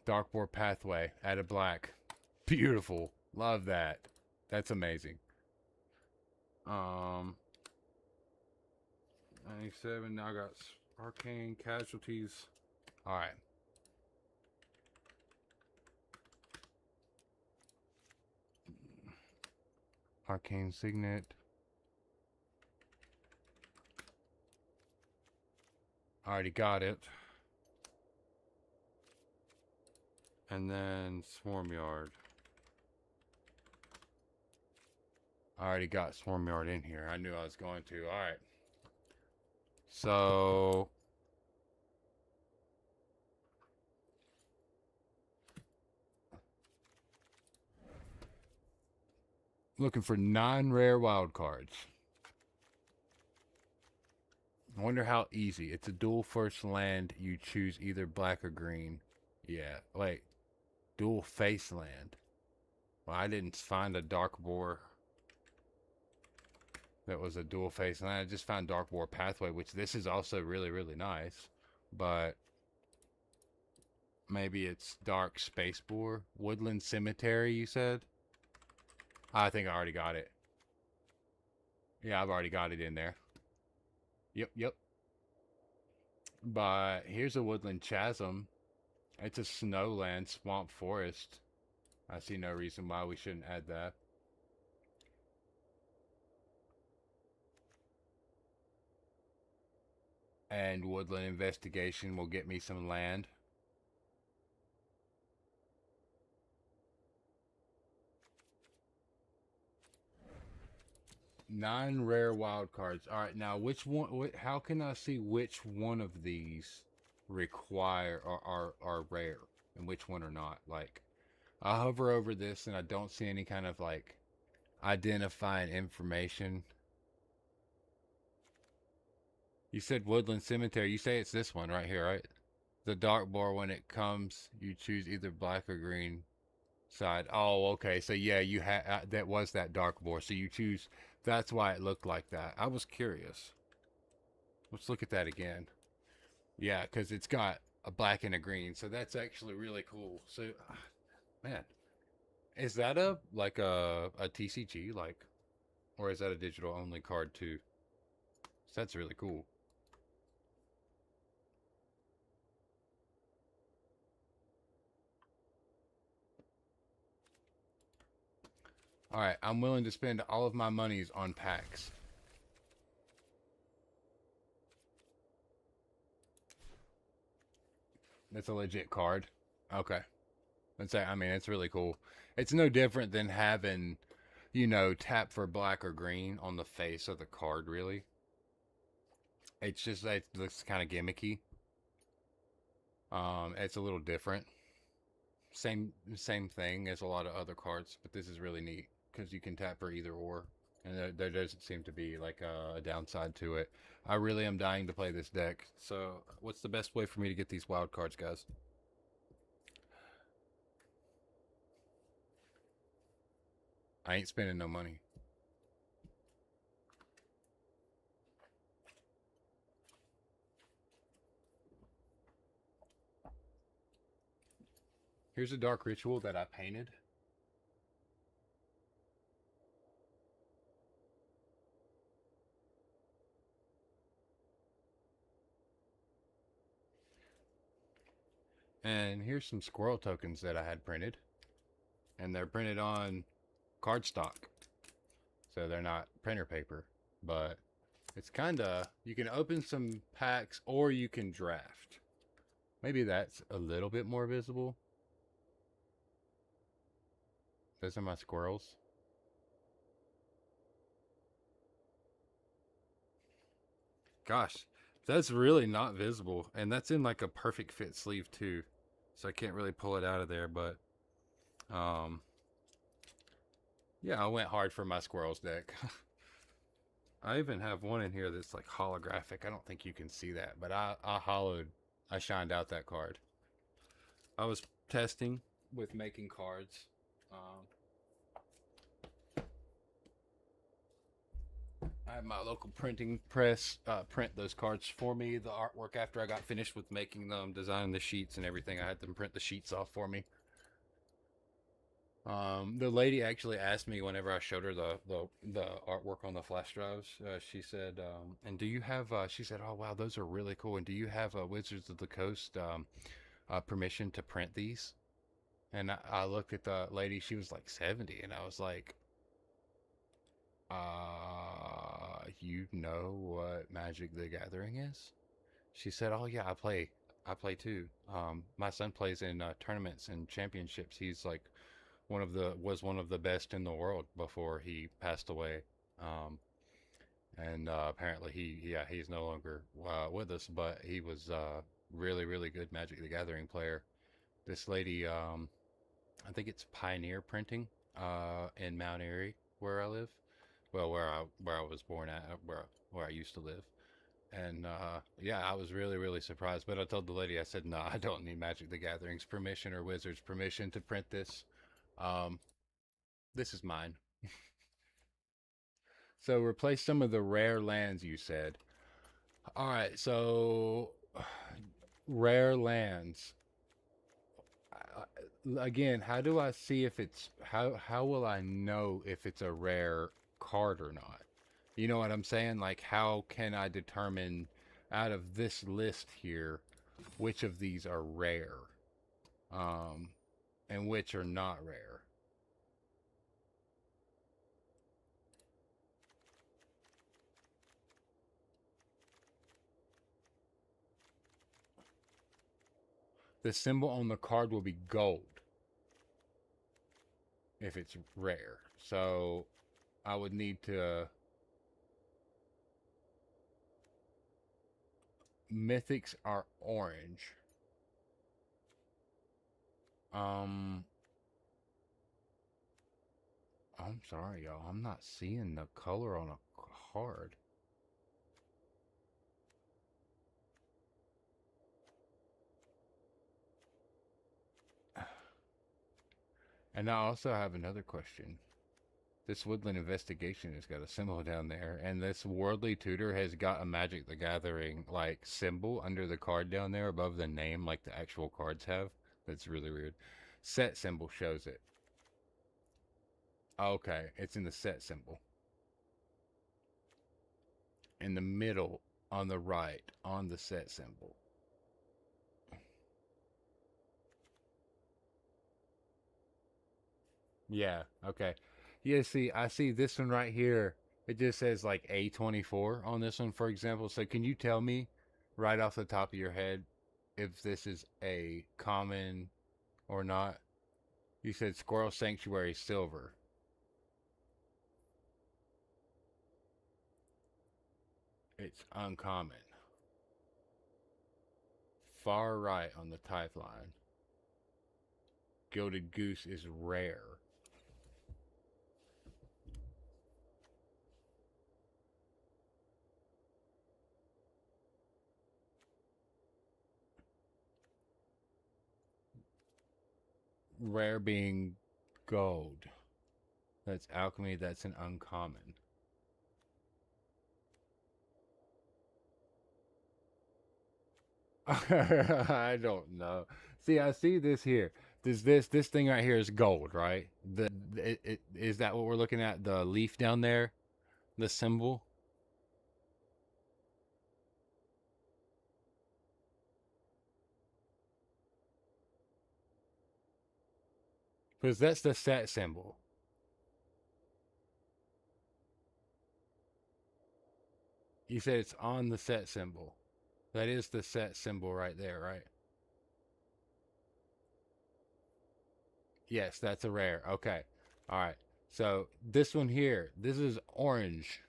Dark Boar Pathway. Added black. Beautiful. Love that. That's amazing. 97. Now I got Arcane Casualties. Alright. Arcane Signet. Already got it. And then Swarmyard. I already got Swarmyard in here. I knew I was going to. Alright. So... looking for 9 rare wild cards. I wonder how easy. It's a dual first land. You choose either black or green. Yeah, wait. Dual face land. Well, I didn't find a Dark Boar that was a dual face land. I just found Dark Boar Pathway, which this is also really, really nice. But maybe it's Dark Space Boar. Woodland Cemetery, you said? I think I already got it. Yeah, I've already got it in there. Yep. But here's a Woodland Chasm. It's a snowland swamp forest. I see no reason why we shouldn't add that. And Woodland Investigation will get me some land. Nine rare wild cards. All right, now which one? How can I see which one of these require or are rare and which one are not? Like, I hover over this and I don't see any kind of like identifying information. You said Woodland Cemetery. You say it's this one right here, right? The Dark Boar. When it comes, you choose either black or green side. Oh, okay. So yeah, you had that was that Dark Boar. So you choose. That's why it looked like that. I was curious. Let's look at that again. Yeah, because it's got a black and a green. So that's actually really cool. So, man, is that a TCG like, or is that a digital only card too? So that's really cool. Alright, I'm willing to spend all of my monies on packs. That's a legit card. Okay. I mean, it's really cool. It's no different than having, you know, tap for black or green on the face of the card, really. It's just, it looks kind of gimmicky. It's a little different. Same thing as a lot of other cards, but this is really neat because you can tap for either or, and there doesn't seem to be like a downside to it. I really am dying to play this deck. So, what's the best way for me to get these wild cards, guys? I ain't spending no money. Here's a dark ritual that I painted. And here's some squirrel tokens that I had printed. And they're printed on cardstock. So they're not printer paper. But it's kinda, you can open some packs or you can draft. Maybe that's a little bit more visible. Those are my squirrels. Gosh, that's really not visible. And that's in like a perfect fit sleeve too. So I can't really pull it out of there, but yeah, I went hard for my squirrels deck. I even have one in here that's like holographic. I don't think you can see that, but I shined out that card. I was testing with making cards. I had my local printing press print those cards for me. The artwork after I got finished with making them, designing the sheets and everything, I had them print the sheets off for me. The lady actually asked me whenever I showed her the artwork on the flash drives. She said, "And do you have?" She said, "Oh wow, those are really cool. And do you have Wizards of the Coast permission to print these?" And I looked at the lady. She was like 70, and I was like, you know what Magic the Gathering is?" She said, "Oh yeah, I play. I play too. My son plays in tournaments and championships. He's like was one of the best in the world before he passed away. And apparently he's no longer with us, but he was really good Magic the Gathering player. This lady, I think it's Pioneer Printing in Mount Airy, where I live. Well, where I was born at, where I used to live. And yeah, I was really surprised. But I told the lady, I said, no, I don't need Magic the Gathering's permission or Wizards permission to print this. Um, this is mine. So replace some of the rare lands, you said. All right, so rare lands. Again, how do I see if it's how will I know if it's a rare card or not? You know what I'm saying? Like how can I determine out of this list here which of these are rare and which are not rare? The symbol on the card will be gold if it's rare. So I would need to mythics are orange. I'm sorry, y'all. I'm not seeing the color on a card. And I also have another question. This Woodland Investigation has got a symbol down there, and this Worldly Tutor has got a Magic the Gathering like symbol under the card down there above the name, like the actual cards have. That's really weird. Set symbol shows it. Okay, it's in the set symbol. In the middle, on the right, on the set symbol. Yeah, okay. Yeah, see, I see this one right here. It just says like A24 on this one, for example. So can you tell me right off the top of your head if this is a common or not? You said Squirrel Sanctuary Silver. It's uncommon. far right on the type line. Gilded Goose is rare. Rare being gold. That's alchemy, that's an uncommon. I don't know. See, I see this here. This thing right here is gold, right? Is that what we're looking at? The leaf down there, the symbol, because that's the set symbol. You said it's on the set symbol. That is the set symbol right there, right? Yes, that's a rare. Okay. All right. So this one here, this is orange.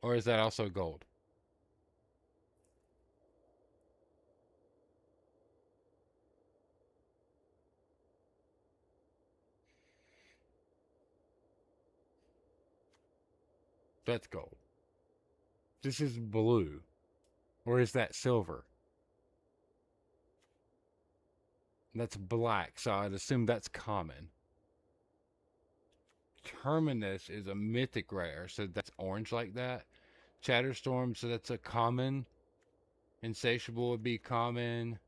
Or is that also gold? That's gold. This is blue. Or is that silver? That's black, so I'd assume that's common. Terminus is a mythic rare, so that's orange like that. Chatterstorm, so that's a common. Insatiable would be common.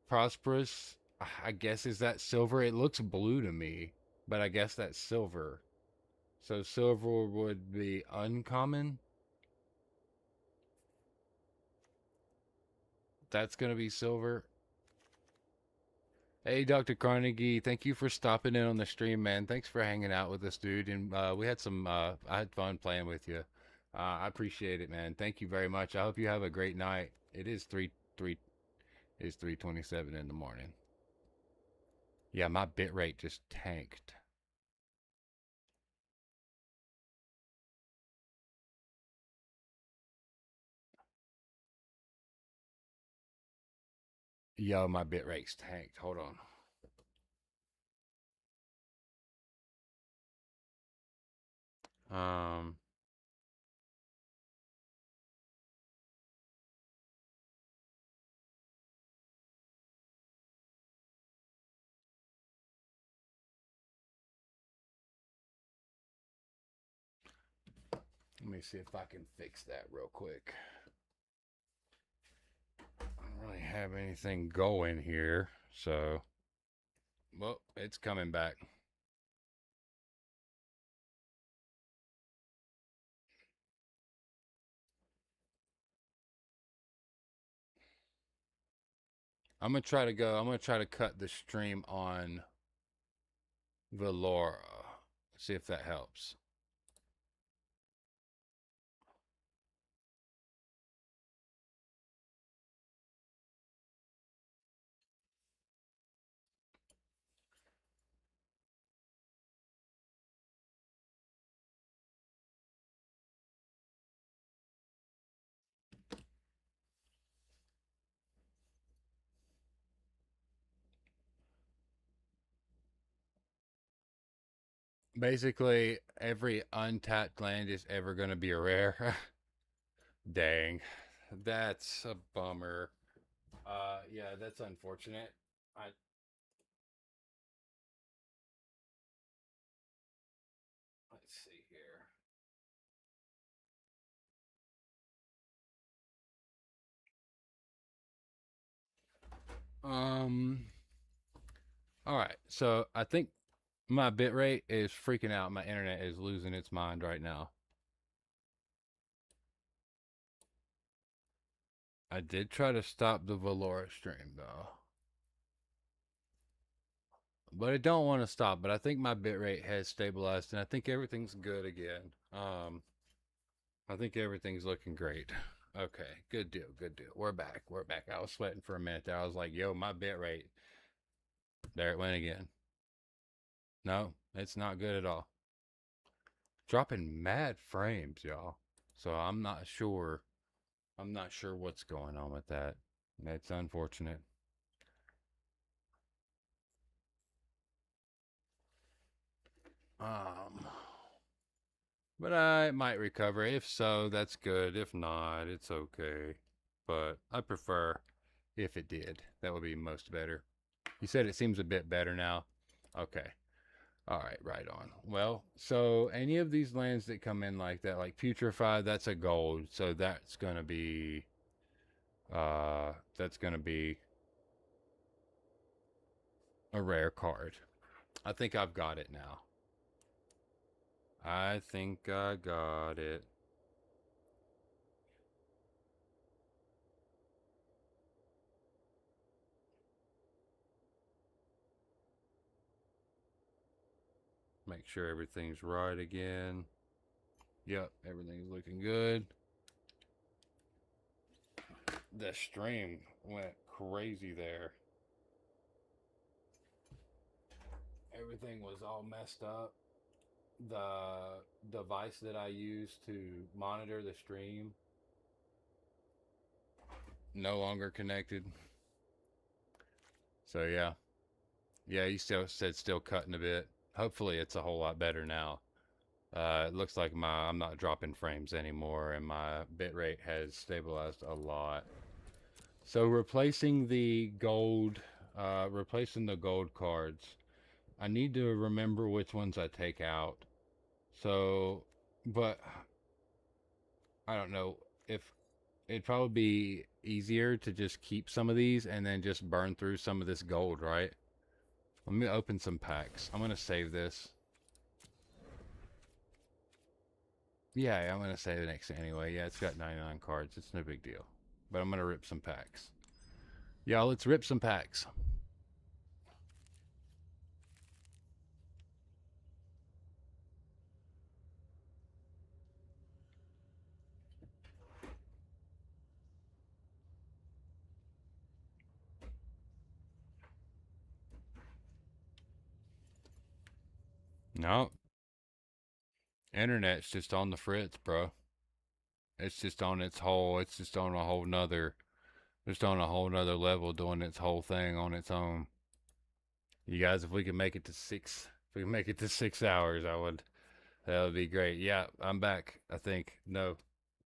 Prosperous, I guess, is that silver? It looks blue to me, but I guess that's silver. So silver would be uncommon. That's going to be silver. Hey, Dr. Carnegie, thank you for stopping in on the stream, man. Thanks for hanging out with us, dude. And we had some, I had fun playing with you. I appreciate it, man. Thank you very much. I hope you have a great night. It is 3:27 in the morning. Yeah, my bitrate just tanked. Yo, my bitrate's tanked. Hold on. Um, Let me see if I can fix that real quick. I don't really have anything going here, so well, it's coming back. I'm gonna try to cut the stream on Velora. See if that helps. Basically, every untapped land is ever gonna be a rare. Dang. That's a bummer. Yeah, that's unfortunate. I Let's see here. Um all right. So, I think my bitrate is freaking out. My internet is losing its mind right now. I did try to stop the Velora stream though. But I don't want to stop, but I think my bitrate has stabilized and I think everything's good again. I think everything's looking great. Okay, good deal, good deal. We're back. We're back. I was sweating for a minute there. I was like, yo, my bitrate. There it went again. No, it's not good at all. Dropping mad frames, y'all. So I'm not sure. I'm not sure what's going on with that. It's unfortunate. But I might recover. If so, that's good. If not, it's okay. But I prefer if it did. That would be most better. You said it seems a bit better now. Okay. All right, right on. Well, so any of these lands that come in like that, like Putrefied, that's a gold. So that's gonna be a rare card. I think I've got it now. I think I got it. Make sure everything's right again. Yep, everything's looking good. The stream went crazy there. Everything was all messed up. The device that I used to monitor the stream no longer connected. So yeah. Yeah, you still said still cutting a bit. Hopefully it's a whole lot better now. It looks like I'm not dropping frames anymore and my bitrate has stabilized a lot. So replacing the gold cards, I need to remember which ones I take out. So, but I don't know if it'd probably be easier to just keep some of these and then just burn through some of this gold, right? Let me open some packs. I'm going to save this. Yeah, I'm going to save the next anyway. Yeah, it's got 99 cards. It's no big deal. But I'm going to rip some packs. Yeah, let's rip some packs. No. Internet's just on the fritz, bro. It's just on its whole, it's just on a whole nother, just on a whole nother level doing its whole thing on its own. You guys, if we can make it to 6 hours, that would be great. Yeah, I'm back. I think. No,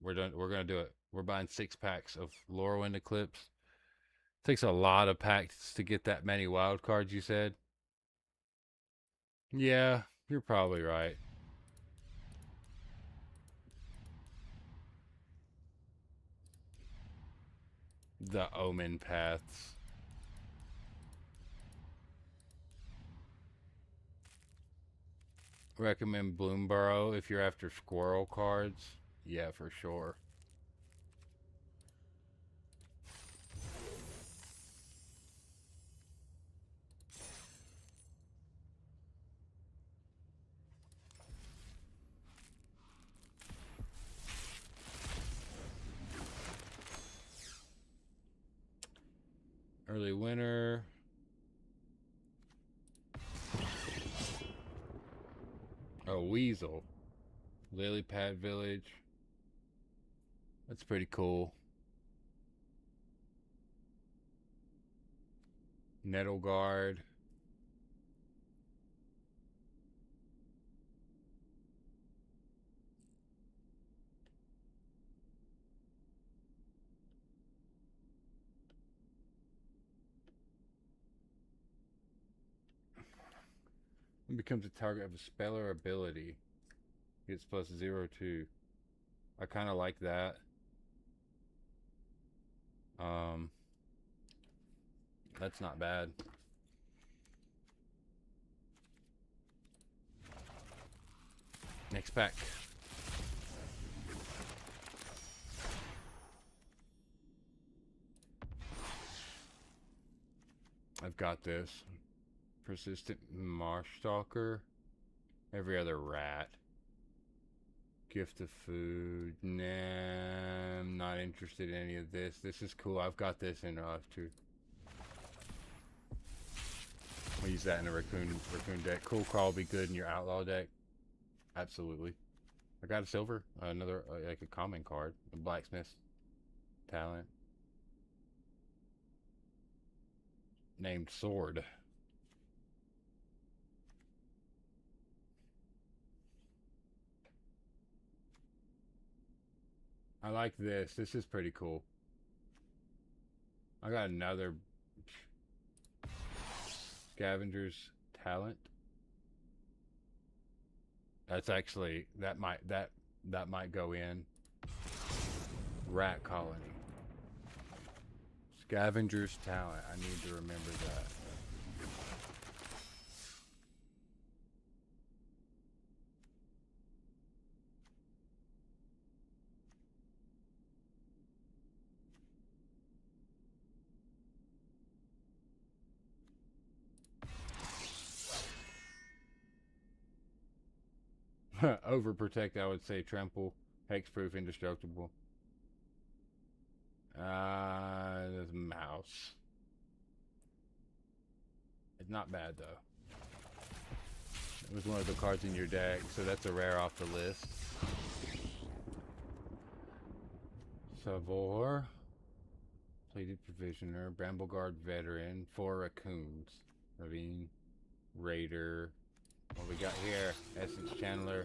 we're done. We're going to do it. We're buying 6 packs of Lorwyn Eclipse. Takes a lot of packs to get that many wild cards, you said? Yeah, you're probably right. The Omen Paths. Recommend Bloomborough if you're after squirrel cards. Yeah, for sure. Early winter. Oh, Weasel. Lily Pad Village. That's pretty cool. Nettle Guard. It becomes a target of a spell or ability. Gets plus 0/2. I kind of like that. That's not bad. Next pack. I've got this. Persistent Marshstalker. Every other rat. Gift of food. Nah, I'm not interested in any of this. This is cool. I've got this in too. We'll use that in a raccoon deck. Cool Crawl will be good in your outlaw deck. Absolutely. I got a silver, another like a common card, a blacksmith talent named Sword. I like this. This is pretty cool. I got another Scavenger's Talent. That's actually that might go in Rat Colony. Scavenger's Talent. I need to remember that. Overprotect, I would say trample, hexproof, indestructible. There's a mouse. It's not bad though. It was one of the cards in your deck, so that's a rare off the list. Savor, Plated Provisioner, Brambleguard Veteran, 4 Raccoons, Ravine, Raider. What we got here? Essence Channeler,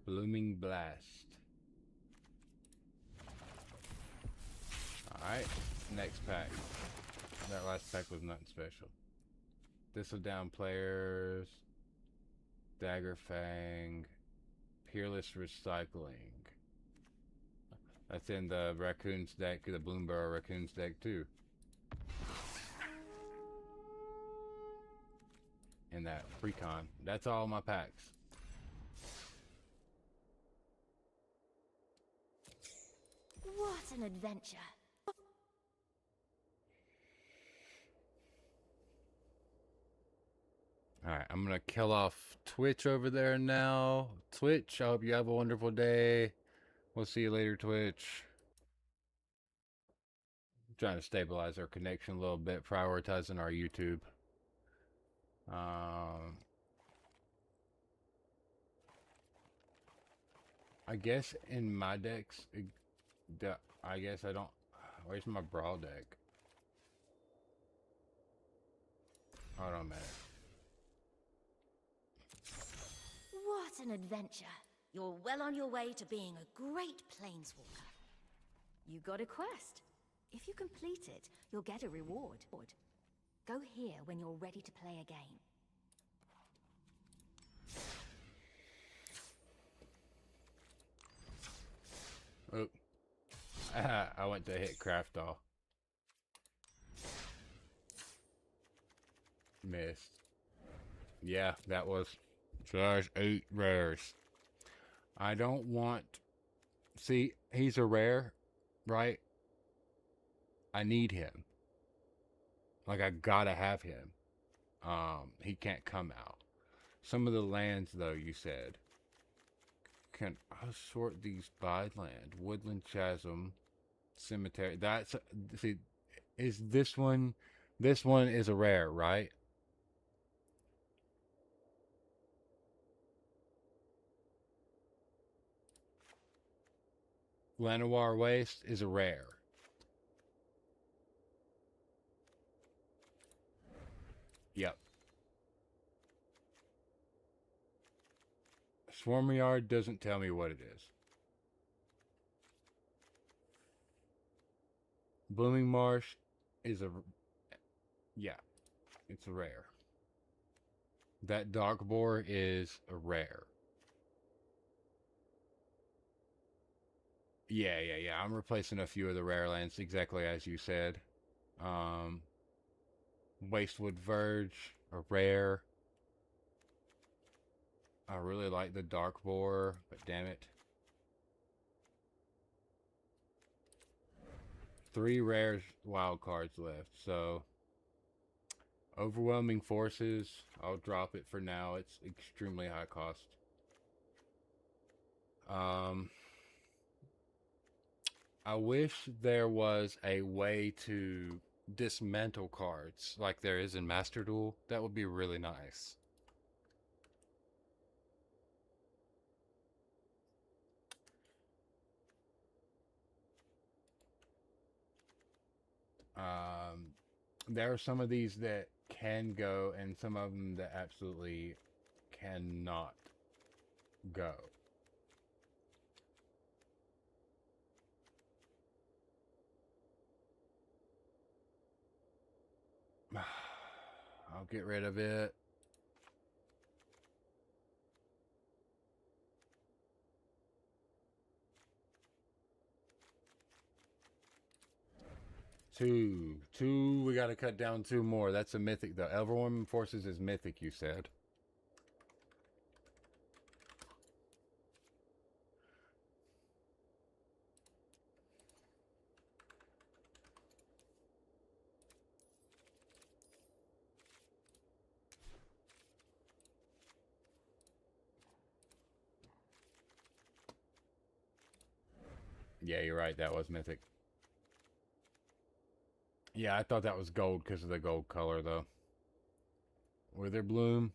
Blooming Blast. Alright, next pack. That last pack was nothing special. Thistle Down Players, Dagger Fang, Peerless Recycling. That's in the Raccoons deck, the Bloomborough Raccoons deck too. And that Precon. That's all my packs. What an adventure. Alright, I'm gonna kill off Twitch over there now. Twitch, I hope you have a wonderful day. We'll see you later, Twitch. Trying to stabilize our connection a little bit, prioritizing our YouTube. I guess in my decks, I guess I don't. Where's my Brawl deck? Hold on a minute. What an adventure. You're well on your way to being a great Planeswalker. You got a quest. If you complete it, you'll get a reward. Go here when you're ready to play a game. Oh. I went to hit Craft All. Missed. Yeah, that was size 8 rares. I don't want... See, he's a rare, right? I need him. Like, I gotta have him. He can't come out. Some of the lands, though, you said. Can I sort these by land? Woodland Chasm, Cemetery. That's... See, is this one... This one is a rare, right? Llanowar Waste is a rare. Yep. Swarmyard doesn't tell me what it is. Blooming Marsh is a... Yeah. It's a rare. That Dark Boar is a rare. Yeah. I'm replacing a few of the rare lands exactly as you said. Wastewood Verge, a rare. I really like the Dark Boar, but damn it. 3 rare wild cards left, so... Overwhelming Forces, I'll drop it for now. It's extremely high cost. I wish there was a way to dismantle cards like there is in Master Duel, that would be really nice. There are some of these that can go, and some of them that absolutely cannot go. I'll get rid of it. Two. We got to cut down 2 more. That's a mythic, though. Overwhelming Forces is mythic, you said. Yeah, you're right. That was mythic. Yeah, I thought that was gold because of the gold color, though. Witherbloom.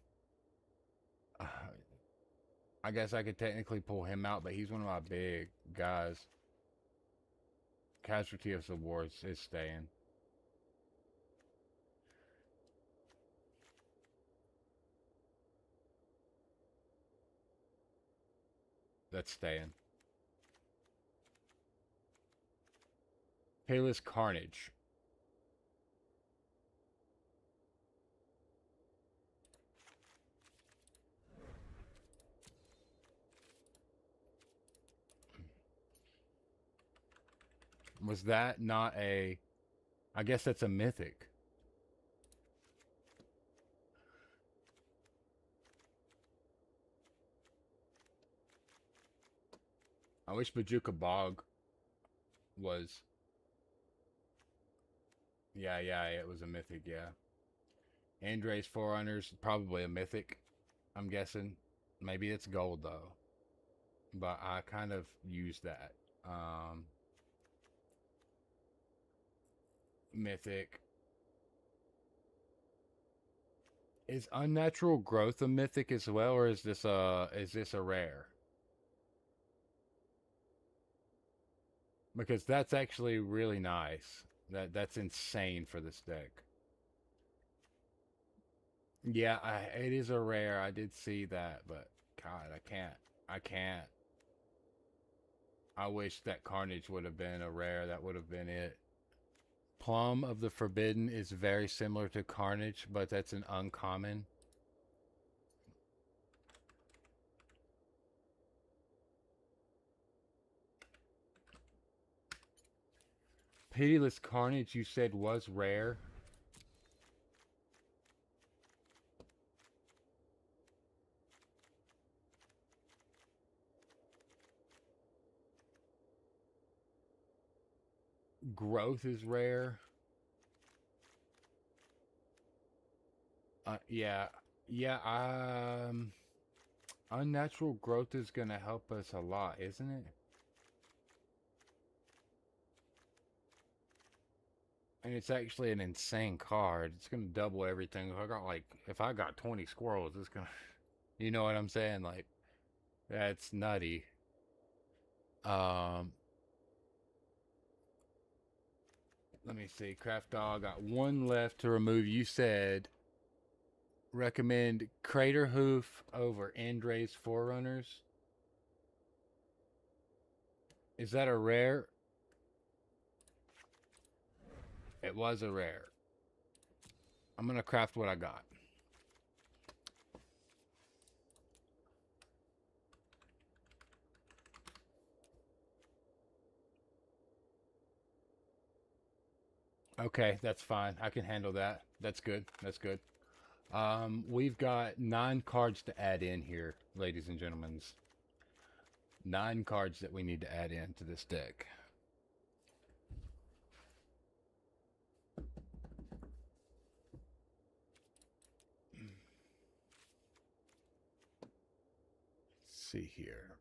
I guess I could technically pull him out, but he's one of my big guys. Casualty of the Wars is staying. That's staying. Payless Carnage. Was that not a... I guess that's a mythic. I wish Bajuka Bog was... Yeah, it was a mythic, yeah. Andre's Forerunners, probably a mythic, I'm guessing. Maybe it's gold, though. But I kind of use that. Mythic. Is Unnatural Growth a mythic as well, or is this a rare? Because that's actually really nice. That's insane for this deck. Yeah, it is a rare. I did see that, but God, I can't. I wish that Carnage would have been a rare. That would have been it. Plum of the Forbidden is very similar to Carnage, but that's an uncommon. Pitiless Carnage, you said, was rare. Growth is rare. Yeah. Unnatural Growth is gonna help us a lot, isn't it? And it's actually an insane card. It's gonna double everything. If I got 20 squirrels, it's gonna, you know what I'm saying? Like, that's nutty. Let me see. Craft Dog got 1 left to remove. You said recommend Crater Hoof over Andre's Forerunners. Is that a rare? It was a rare. I'm gonna craft what I got. Okay, that's fine. I can handle that. That's good. That's good. We've got 9 cards to add in here, ladies and gentlemen. 9 cards that we need to add in to this deck. Let's see here.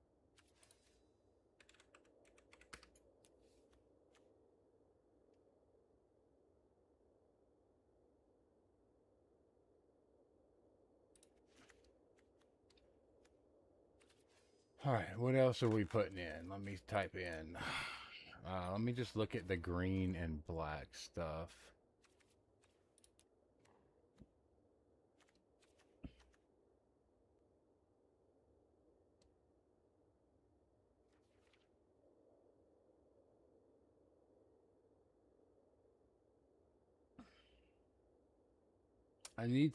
All right, what else are we putting in? Let me type in. Let me just look at the green and black stuff. I need.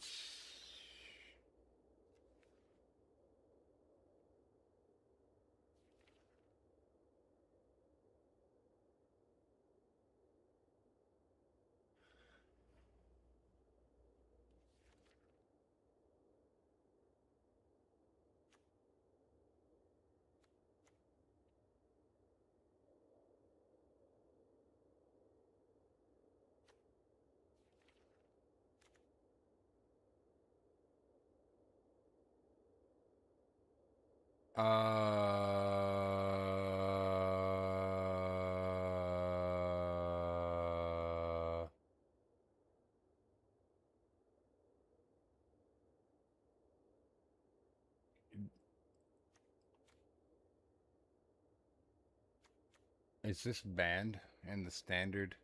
Is this banned in the standard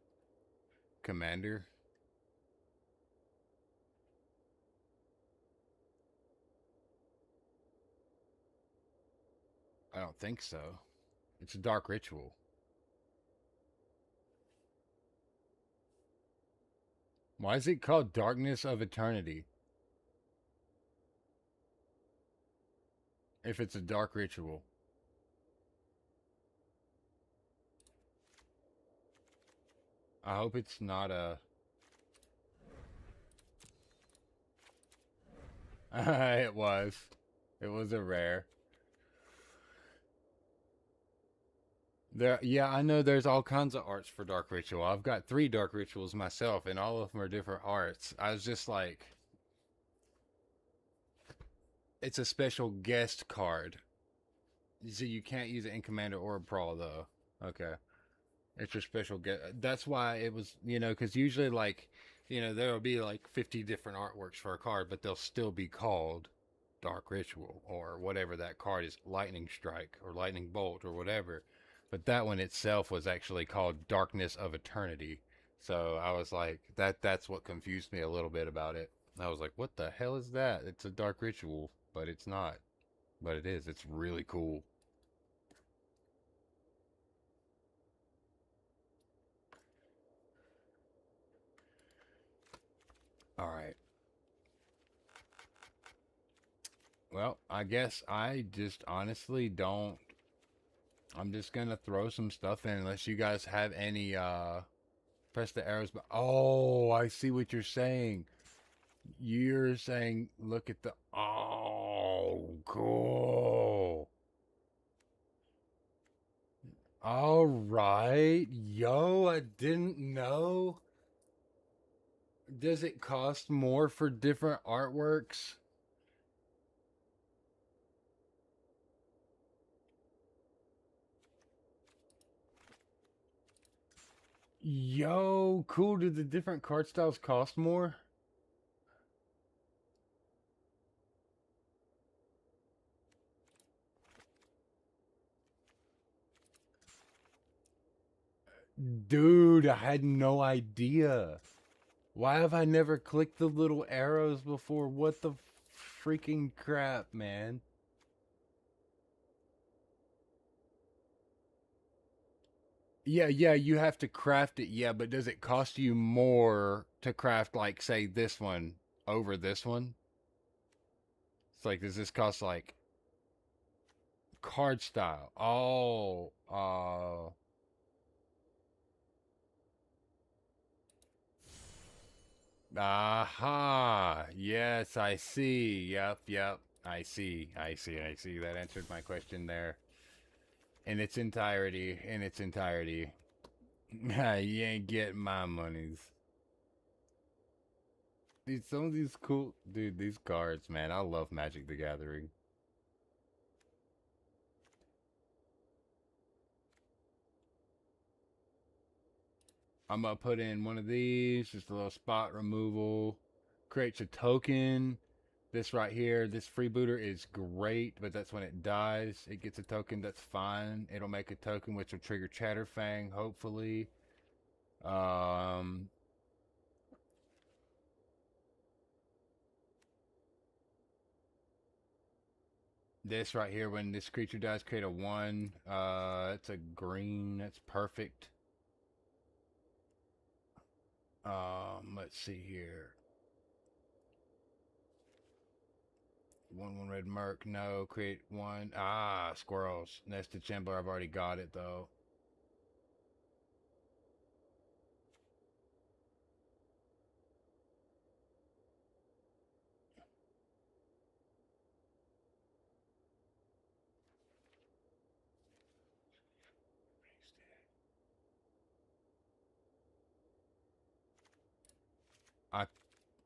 commander? I don't think so. It's a dark ritual. Why is it called Darkness of Eternity? If it's a dark ritual. I hope it's not a... It was. It was a rare. Yeah, I know there's all kinds of arts for Dark Ritual. I've got 3 Dark Rituals myself, and all of them are different arts. I was just like... It's a special guest card. So you can't use it in Commander or Brawl, though. Okay. It's your special get. That's why it was, because usually, like, there will be like 50 different artworks for a card, but they'll still be called Dark Ritual or whatever that card is, Lightning Strike or Lightning Bolt or whatever. But that one itself was actually called Darkness of Eternity. So I was like, that's what confused me a little bit about it. I was like, what the hell is that? It's a Dark Ritual, but it's not. But it is. It's really cool. All right. Well, I guess I just honestly don't. I'm just gonna throw some stuff in unless you guys have any press the arrows. But oh, I see what you're saying. You're saying look at the oh cool. All right. Yo, I didn't know. Does it cost more for different artworks? Yo, cool. Do the different card styles cost more? Dude, I had no idea. Why have I never clicked the little arrows before? What the freaking crap, man? Yeah, you have to craft it. Yeah, but does it cost you more to craft, like, say, this one over this one? It's like, does this cost, like, card style? Oh, aha. Yes, I see. Yep. I see. That answered my question there. In its entirety. You ain't getting my monies. Some of these cool, dude, these cards, man. I love Magic the Gathering. I'm gonna put in one of these, just a little spot removal. Creates a token. This right here, this freebooter is great, but that's when it dies. It gets a token, that's fine. It'll make a token which will trigger Chatterfang, hopefully. This right here, when this creature dies, create a 1. It's a green, that's perfect. Let's see here. 1/1 red merc, no. Create 1. Ah, squirrels. Nested Chambler, I've already got it though.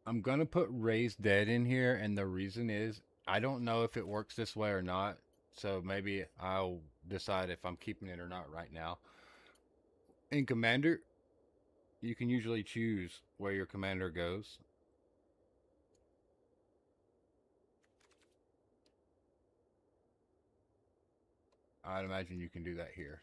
I'm gonna put Raised Dead in here, and the reason is I don't know if it works this way or not. So maybe I'll decide if I'm keeping it or not right now. In Commander, you can usually choose where your commander goes. I'd imagine you can do that here.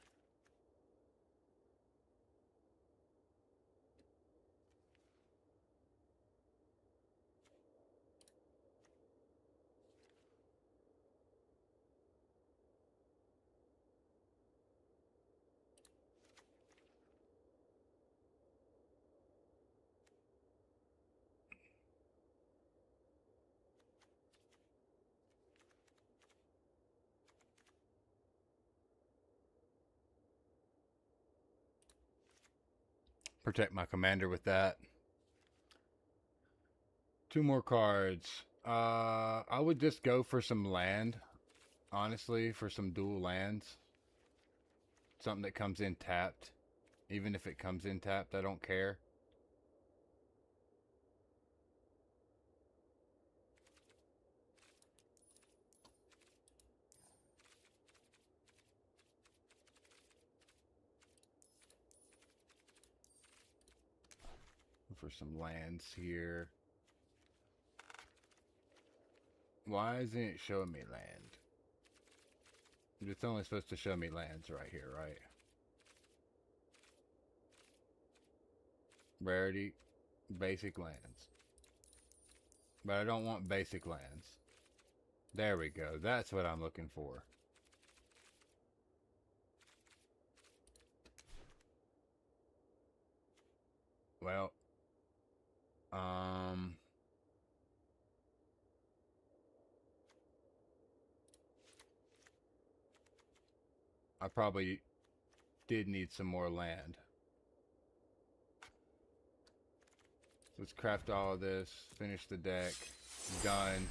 Protect my commander with that. 2 more cards. I would just go for some land, honestly, for some dual lands. Something that comes in tapped. Even if it comes in tapped, I don't care. For some lands here. Why isn't it showing me land? It's only supposed to show me lands right here, right? Rarity, basic lands. But I don't want basic lands. There we go. That's what I'm looking for. Well, I probably did need some more land. Let's craft all of this, finish the deck, done.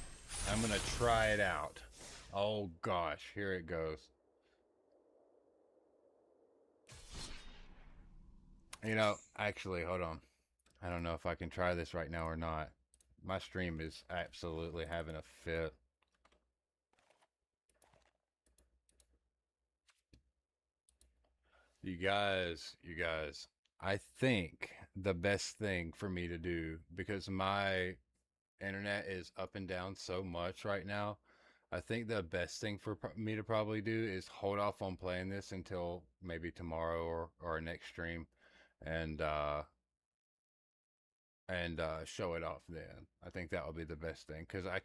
I'm gonna try it out. Oh gosh, here it goes. You know, actually, hold on. I don't know if I can try this right now or not. My stream is absolutely having a fit. You guys, I think the best thing for me to do, because my internet is up and down so much right now, I think the best thing for me to probably do is hold off on playing this until maybe tomorrow or our next stream, and show it off then. I think that would be the best thing, because I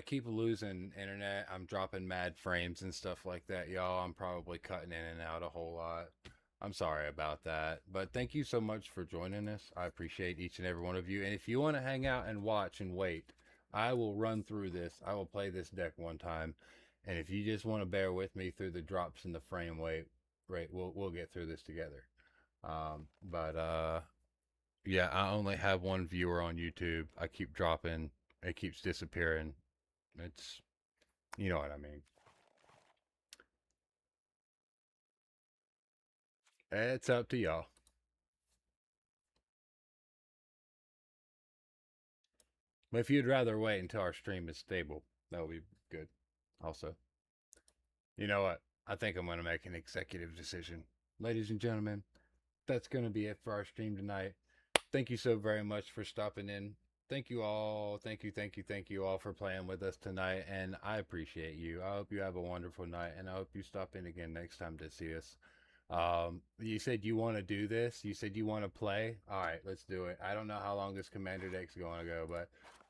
keep losing internet. I'm dropping mad frames and stuff like that, y'all. I'm probably cutting in and out a whole lot. I'm sorry about that. But thank you so much for joining us. I appreciate each and every one of you. And if you want to hang out and watch and wait, I will run through this. I will play this deck one time. And if you just want to bear with me through the drops in the frame rate, we'll get through this together. Yeah, I only have one viewer on YouTube. I keep dropping. It keeps disappearing. It's, you know what I mean. It's up to y'all. But if you'd rather wait until our stream is stable, that would be good. Also, you know what? I think I'm going to make an executive decision. Ladies and gentlemen, that's going to be it for our stream tonight. Thank you so very much for stopping in. Thank you all. Thank you all for playing with us tonight. And I appreciate you. I hope you have a wonderful night. And I hope you stop in again next time to see us. You said you want to do this. You said you want to play. All right, let's do it. I don't know how long this commander deck's going to go, but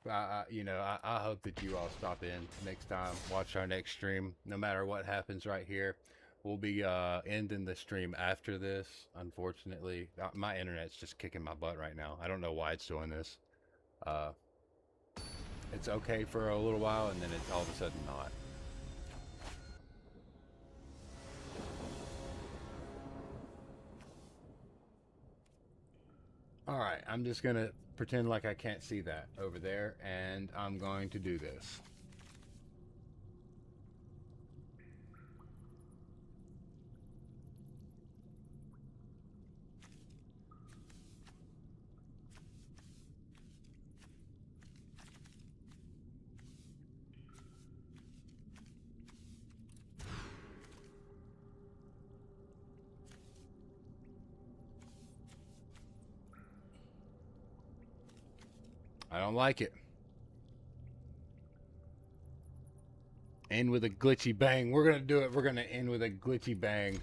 I hope that you all stop in next time. Watch our next stream. No matter what happens right here, we'll be ending the stream after this. Unfortunately, my internet's just kicking my butt right now. I don't know why it's doing this. Uh, it's okay for a little while, and then it's all of a sudden not. All right, I'm just gonna pretend like I can't see that over there, and I'm going to do this. I don't like it. End with a glitchy bang. We're gonna do it. We're gonna end with a glitchy bang.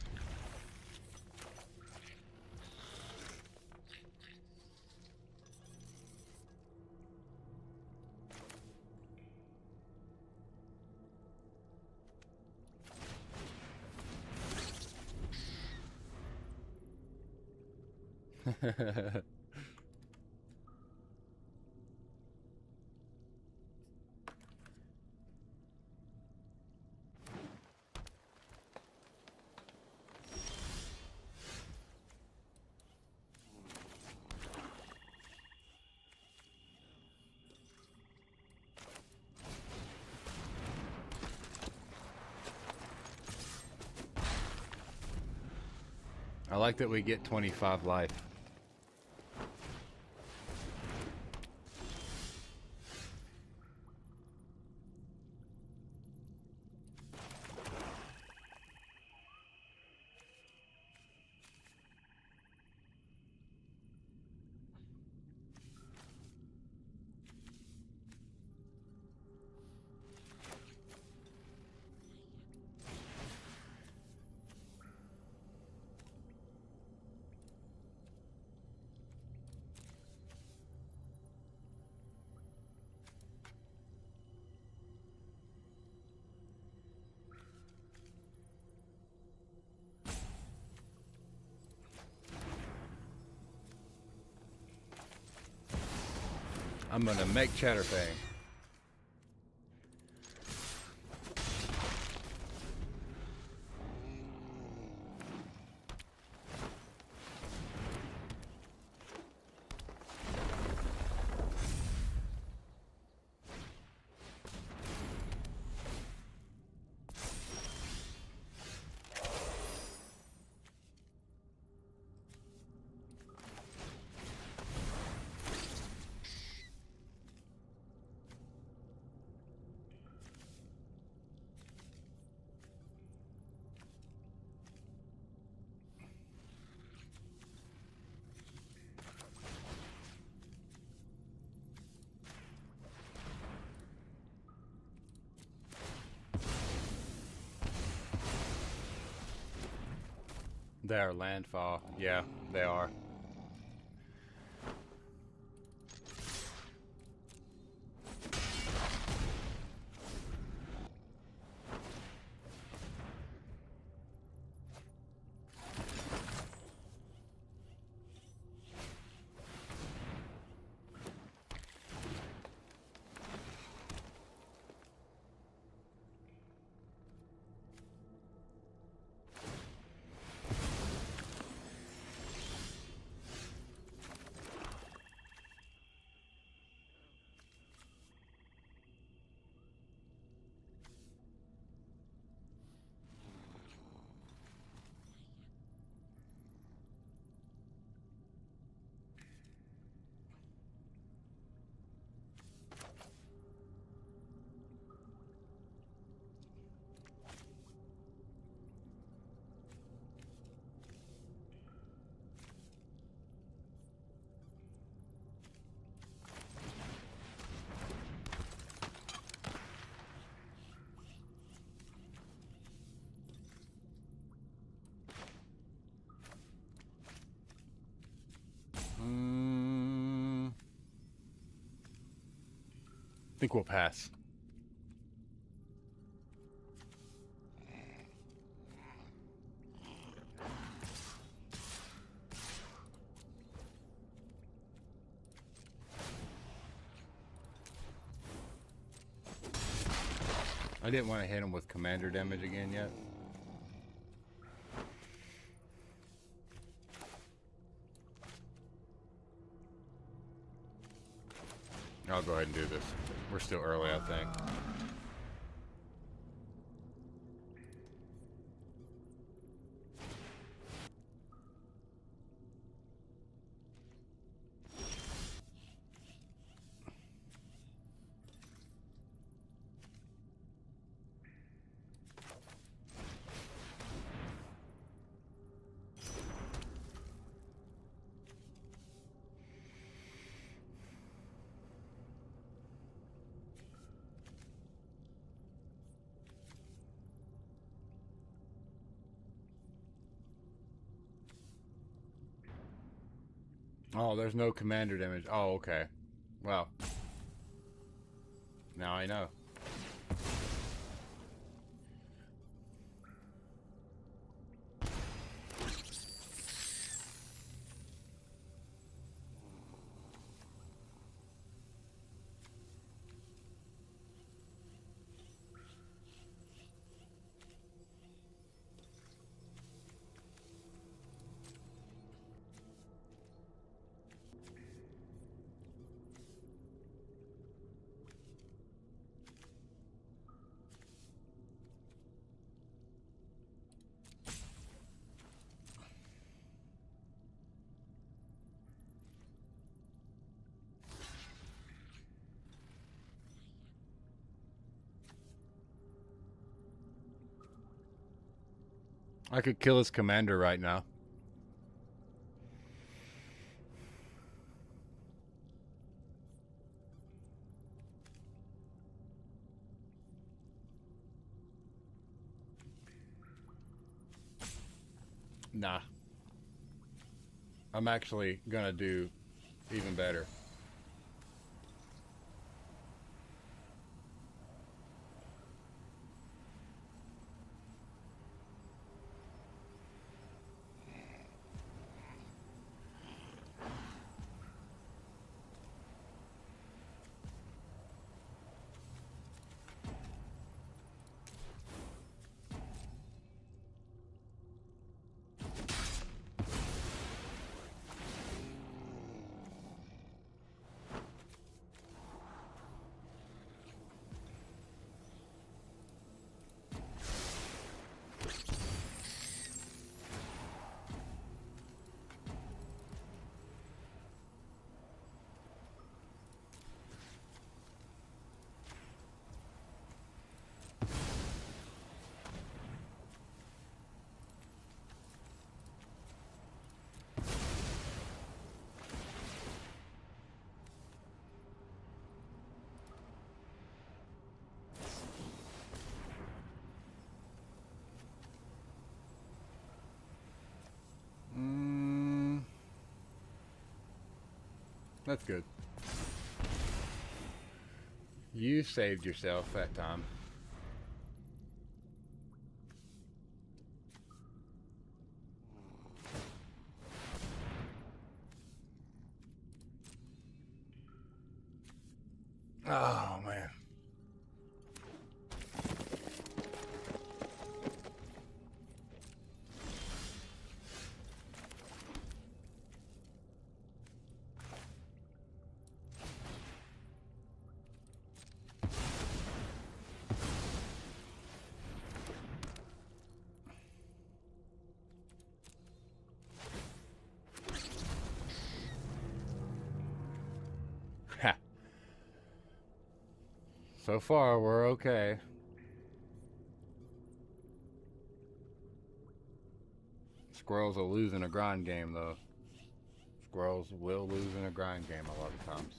I like that we get 25 life. I'm gonna make Chatterfang. They are landfall. Yeah, they are. think we'll pass. I didn't want to hit him with commander damage again yet. I'll go ahead and do this. We're still early, I think. Oh, there's no commander damage. Oh, okay. Well, now I know. I could kill his commander right now. Nah. I'm actually gonna do even better. That's good. You saved yourself that time. Oh, man. Ha. So far, we're okay. Squirrels will lose in a grind game, though. Squirrels will lose in a grind game a lot of times.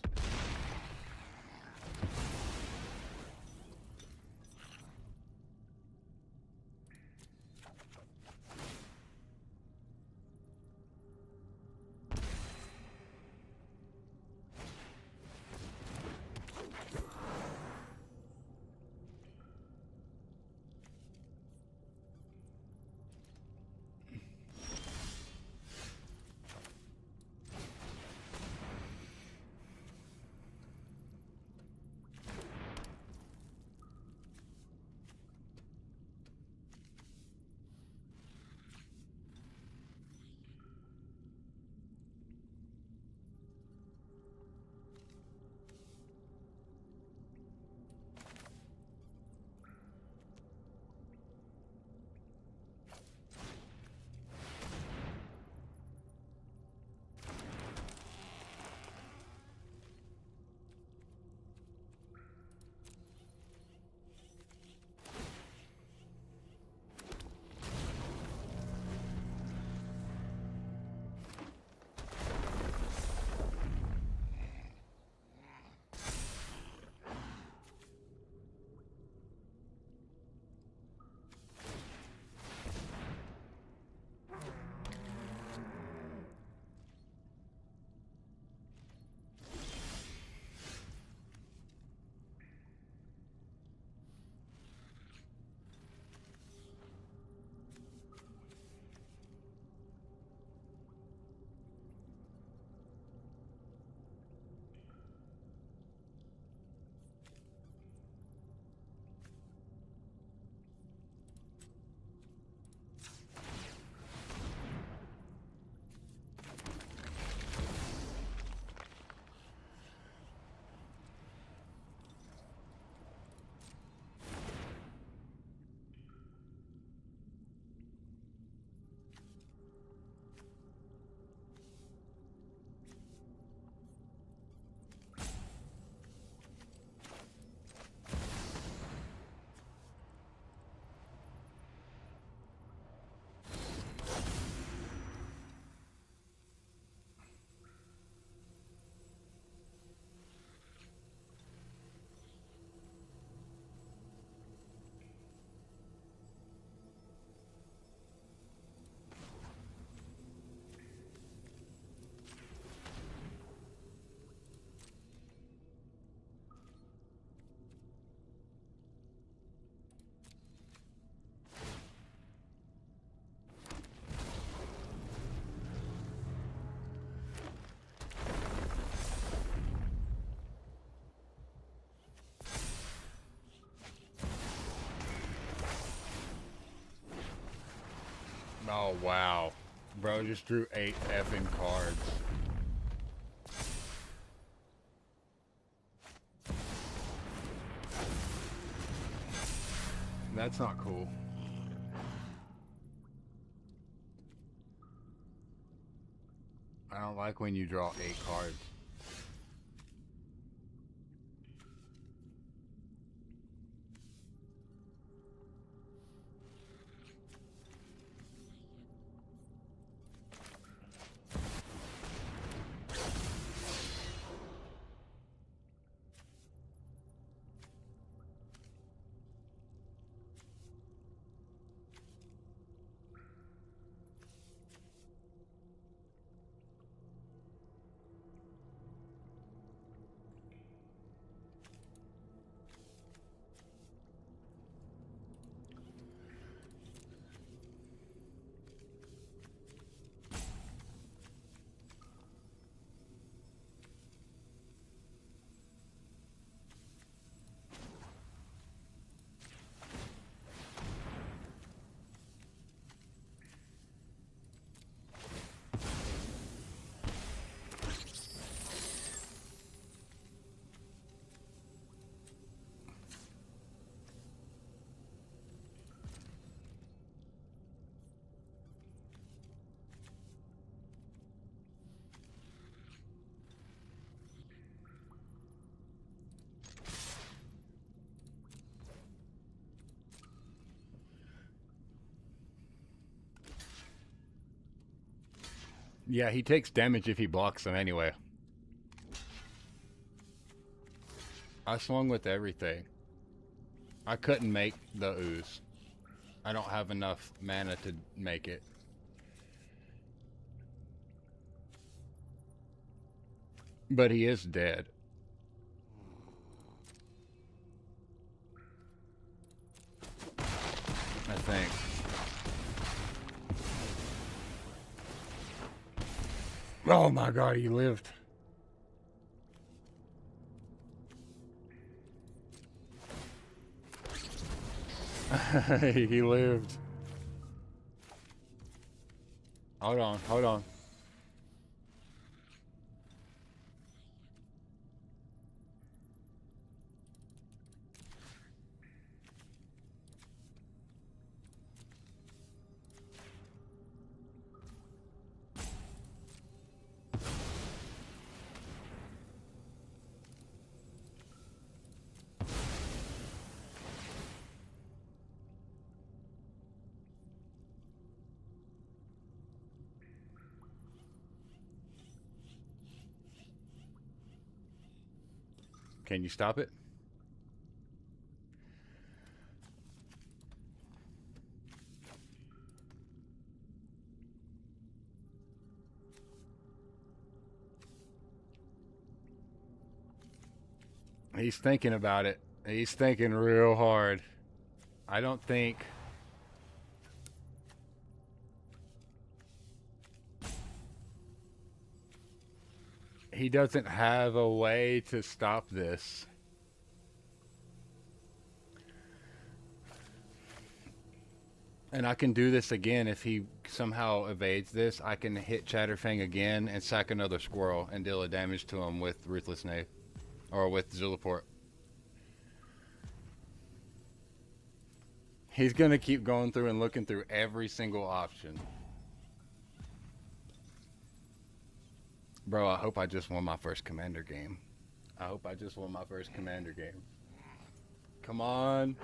Oh, wow. Bro just drew 8 effing cards. That's not cool. I don't like when you draw 8 cards. Yeah, he takes damage if he blocks them anyway. I swung with everything. I couldn't make the ooze. I don't have enough mana to make it. But he is dead. I think. Oh my god, he lived. He lived. Hold on, hold on. Can you stop it? He's thinking about it. He's thinking real hard. I don't think... He doesn't have a way to stop this. And I can do this again if he somehow evades this. I can hit Chatterfang again and sack another squirrel and deal a damage to him with Ruthless Knave. Or with Zulaport. He's going to keep going through and looking through every single option. Bro, I hope I just won my first Commander game. I hope I just won my first Commander game. Come on.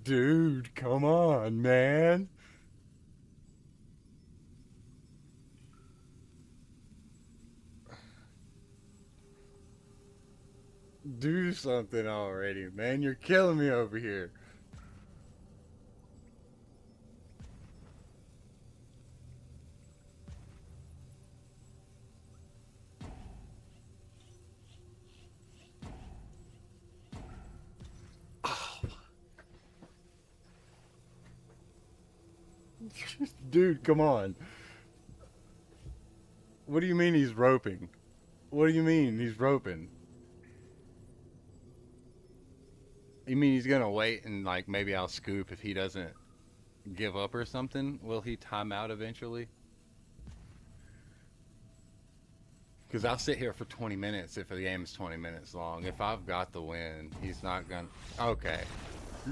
Dude, come on, man. Do something already, man. You're killing me over here. Dude, come on. What do you mean he's roping? What do you mean he's roping? You mean he's gonna wait and like maybe I'll scoop if he doesn't give up or something? Will he time out eventually? Because I'll sit here for 20 minutes if the game is 20 minutes long. If I've got the win, he's not gonna. Okay.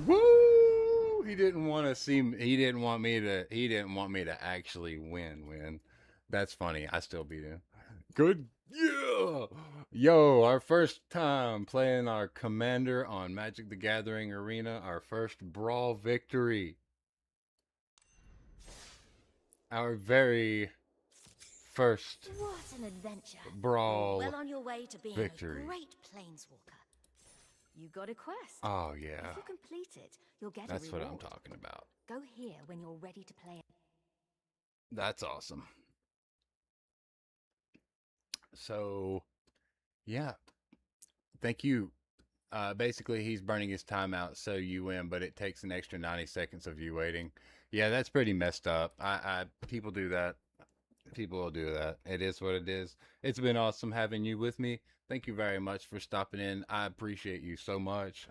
Woo! He didn't want to see. He didn't want me to. He didn't want me to actually win. Win. That's funny. I still beat him. Good. Yeah. Yo, our first time playing our commander on Magic the Gathering Arena. Our first brawl victory. Our very first What an adventure. brawl You're well on your way to being victory. a great planeswalker. You got a quest. Oh yeah. If you complete it, you'll get That's a what reward. I'm talking about. Go here when you're ready to play. That's awesome. So, yeah. Thank you. Basically, he's burning his time out so you win, but it takes an extra 90 seconds of you waiting. Yeah, that's pretty messed up. People do that. People will do that. It is what it is. It's been awesome having you with me. Thank you very much for stopping in. I appreciate you so much.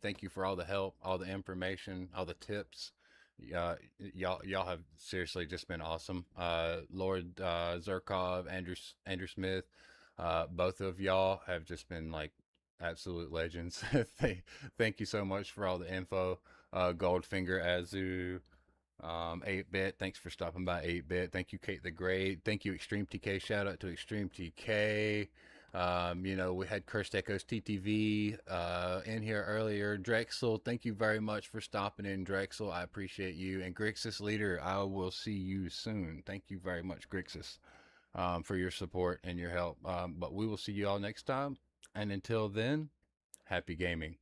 Thank you for all the help, all the information, all the tips. Y'all have seriously just been awesome. Lord Zerkov, Andrew Smith, both of y'all have just been like absolute legends. Thank you so much for all the info. Goldfinger Azu, 8-bit, thanks for stopping by. 8-bit, thank you. Kate the Great, thank you. Extreme TK, shout out to Extreme TK. We had Cursed Echoes TTV in here earlier. Drexel, thank you very much for stopping in. Drexel, I appreciate you. And Grixis Leader, I will see you soon. Thank you very much, Grixis, for your support and your help. But we will see you all next time. And until then, happy gaming.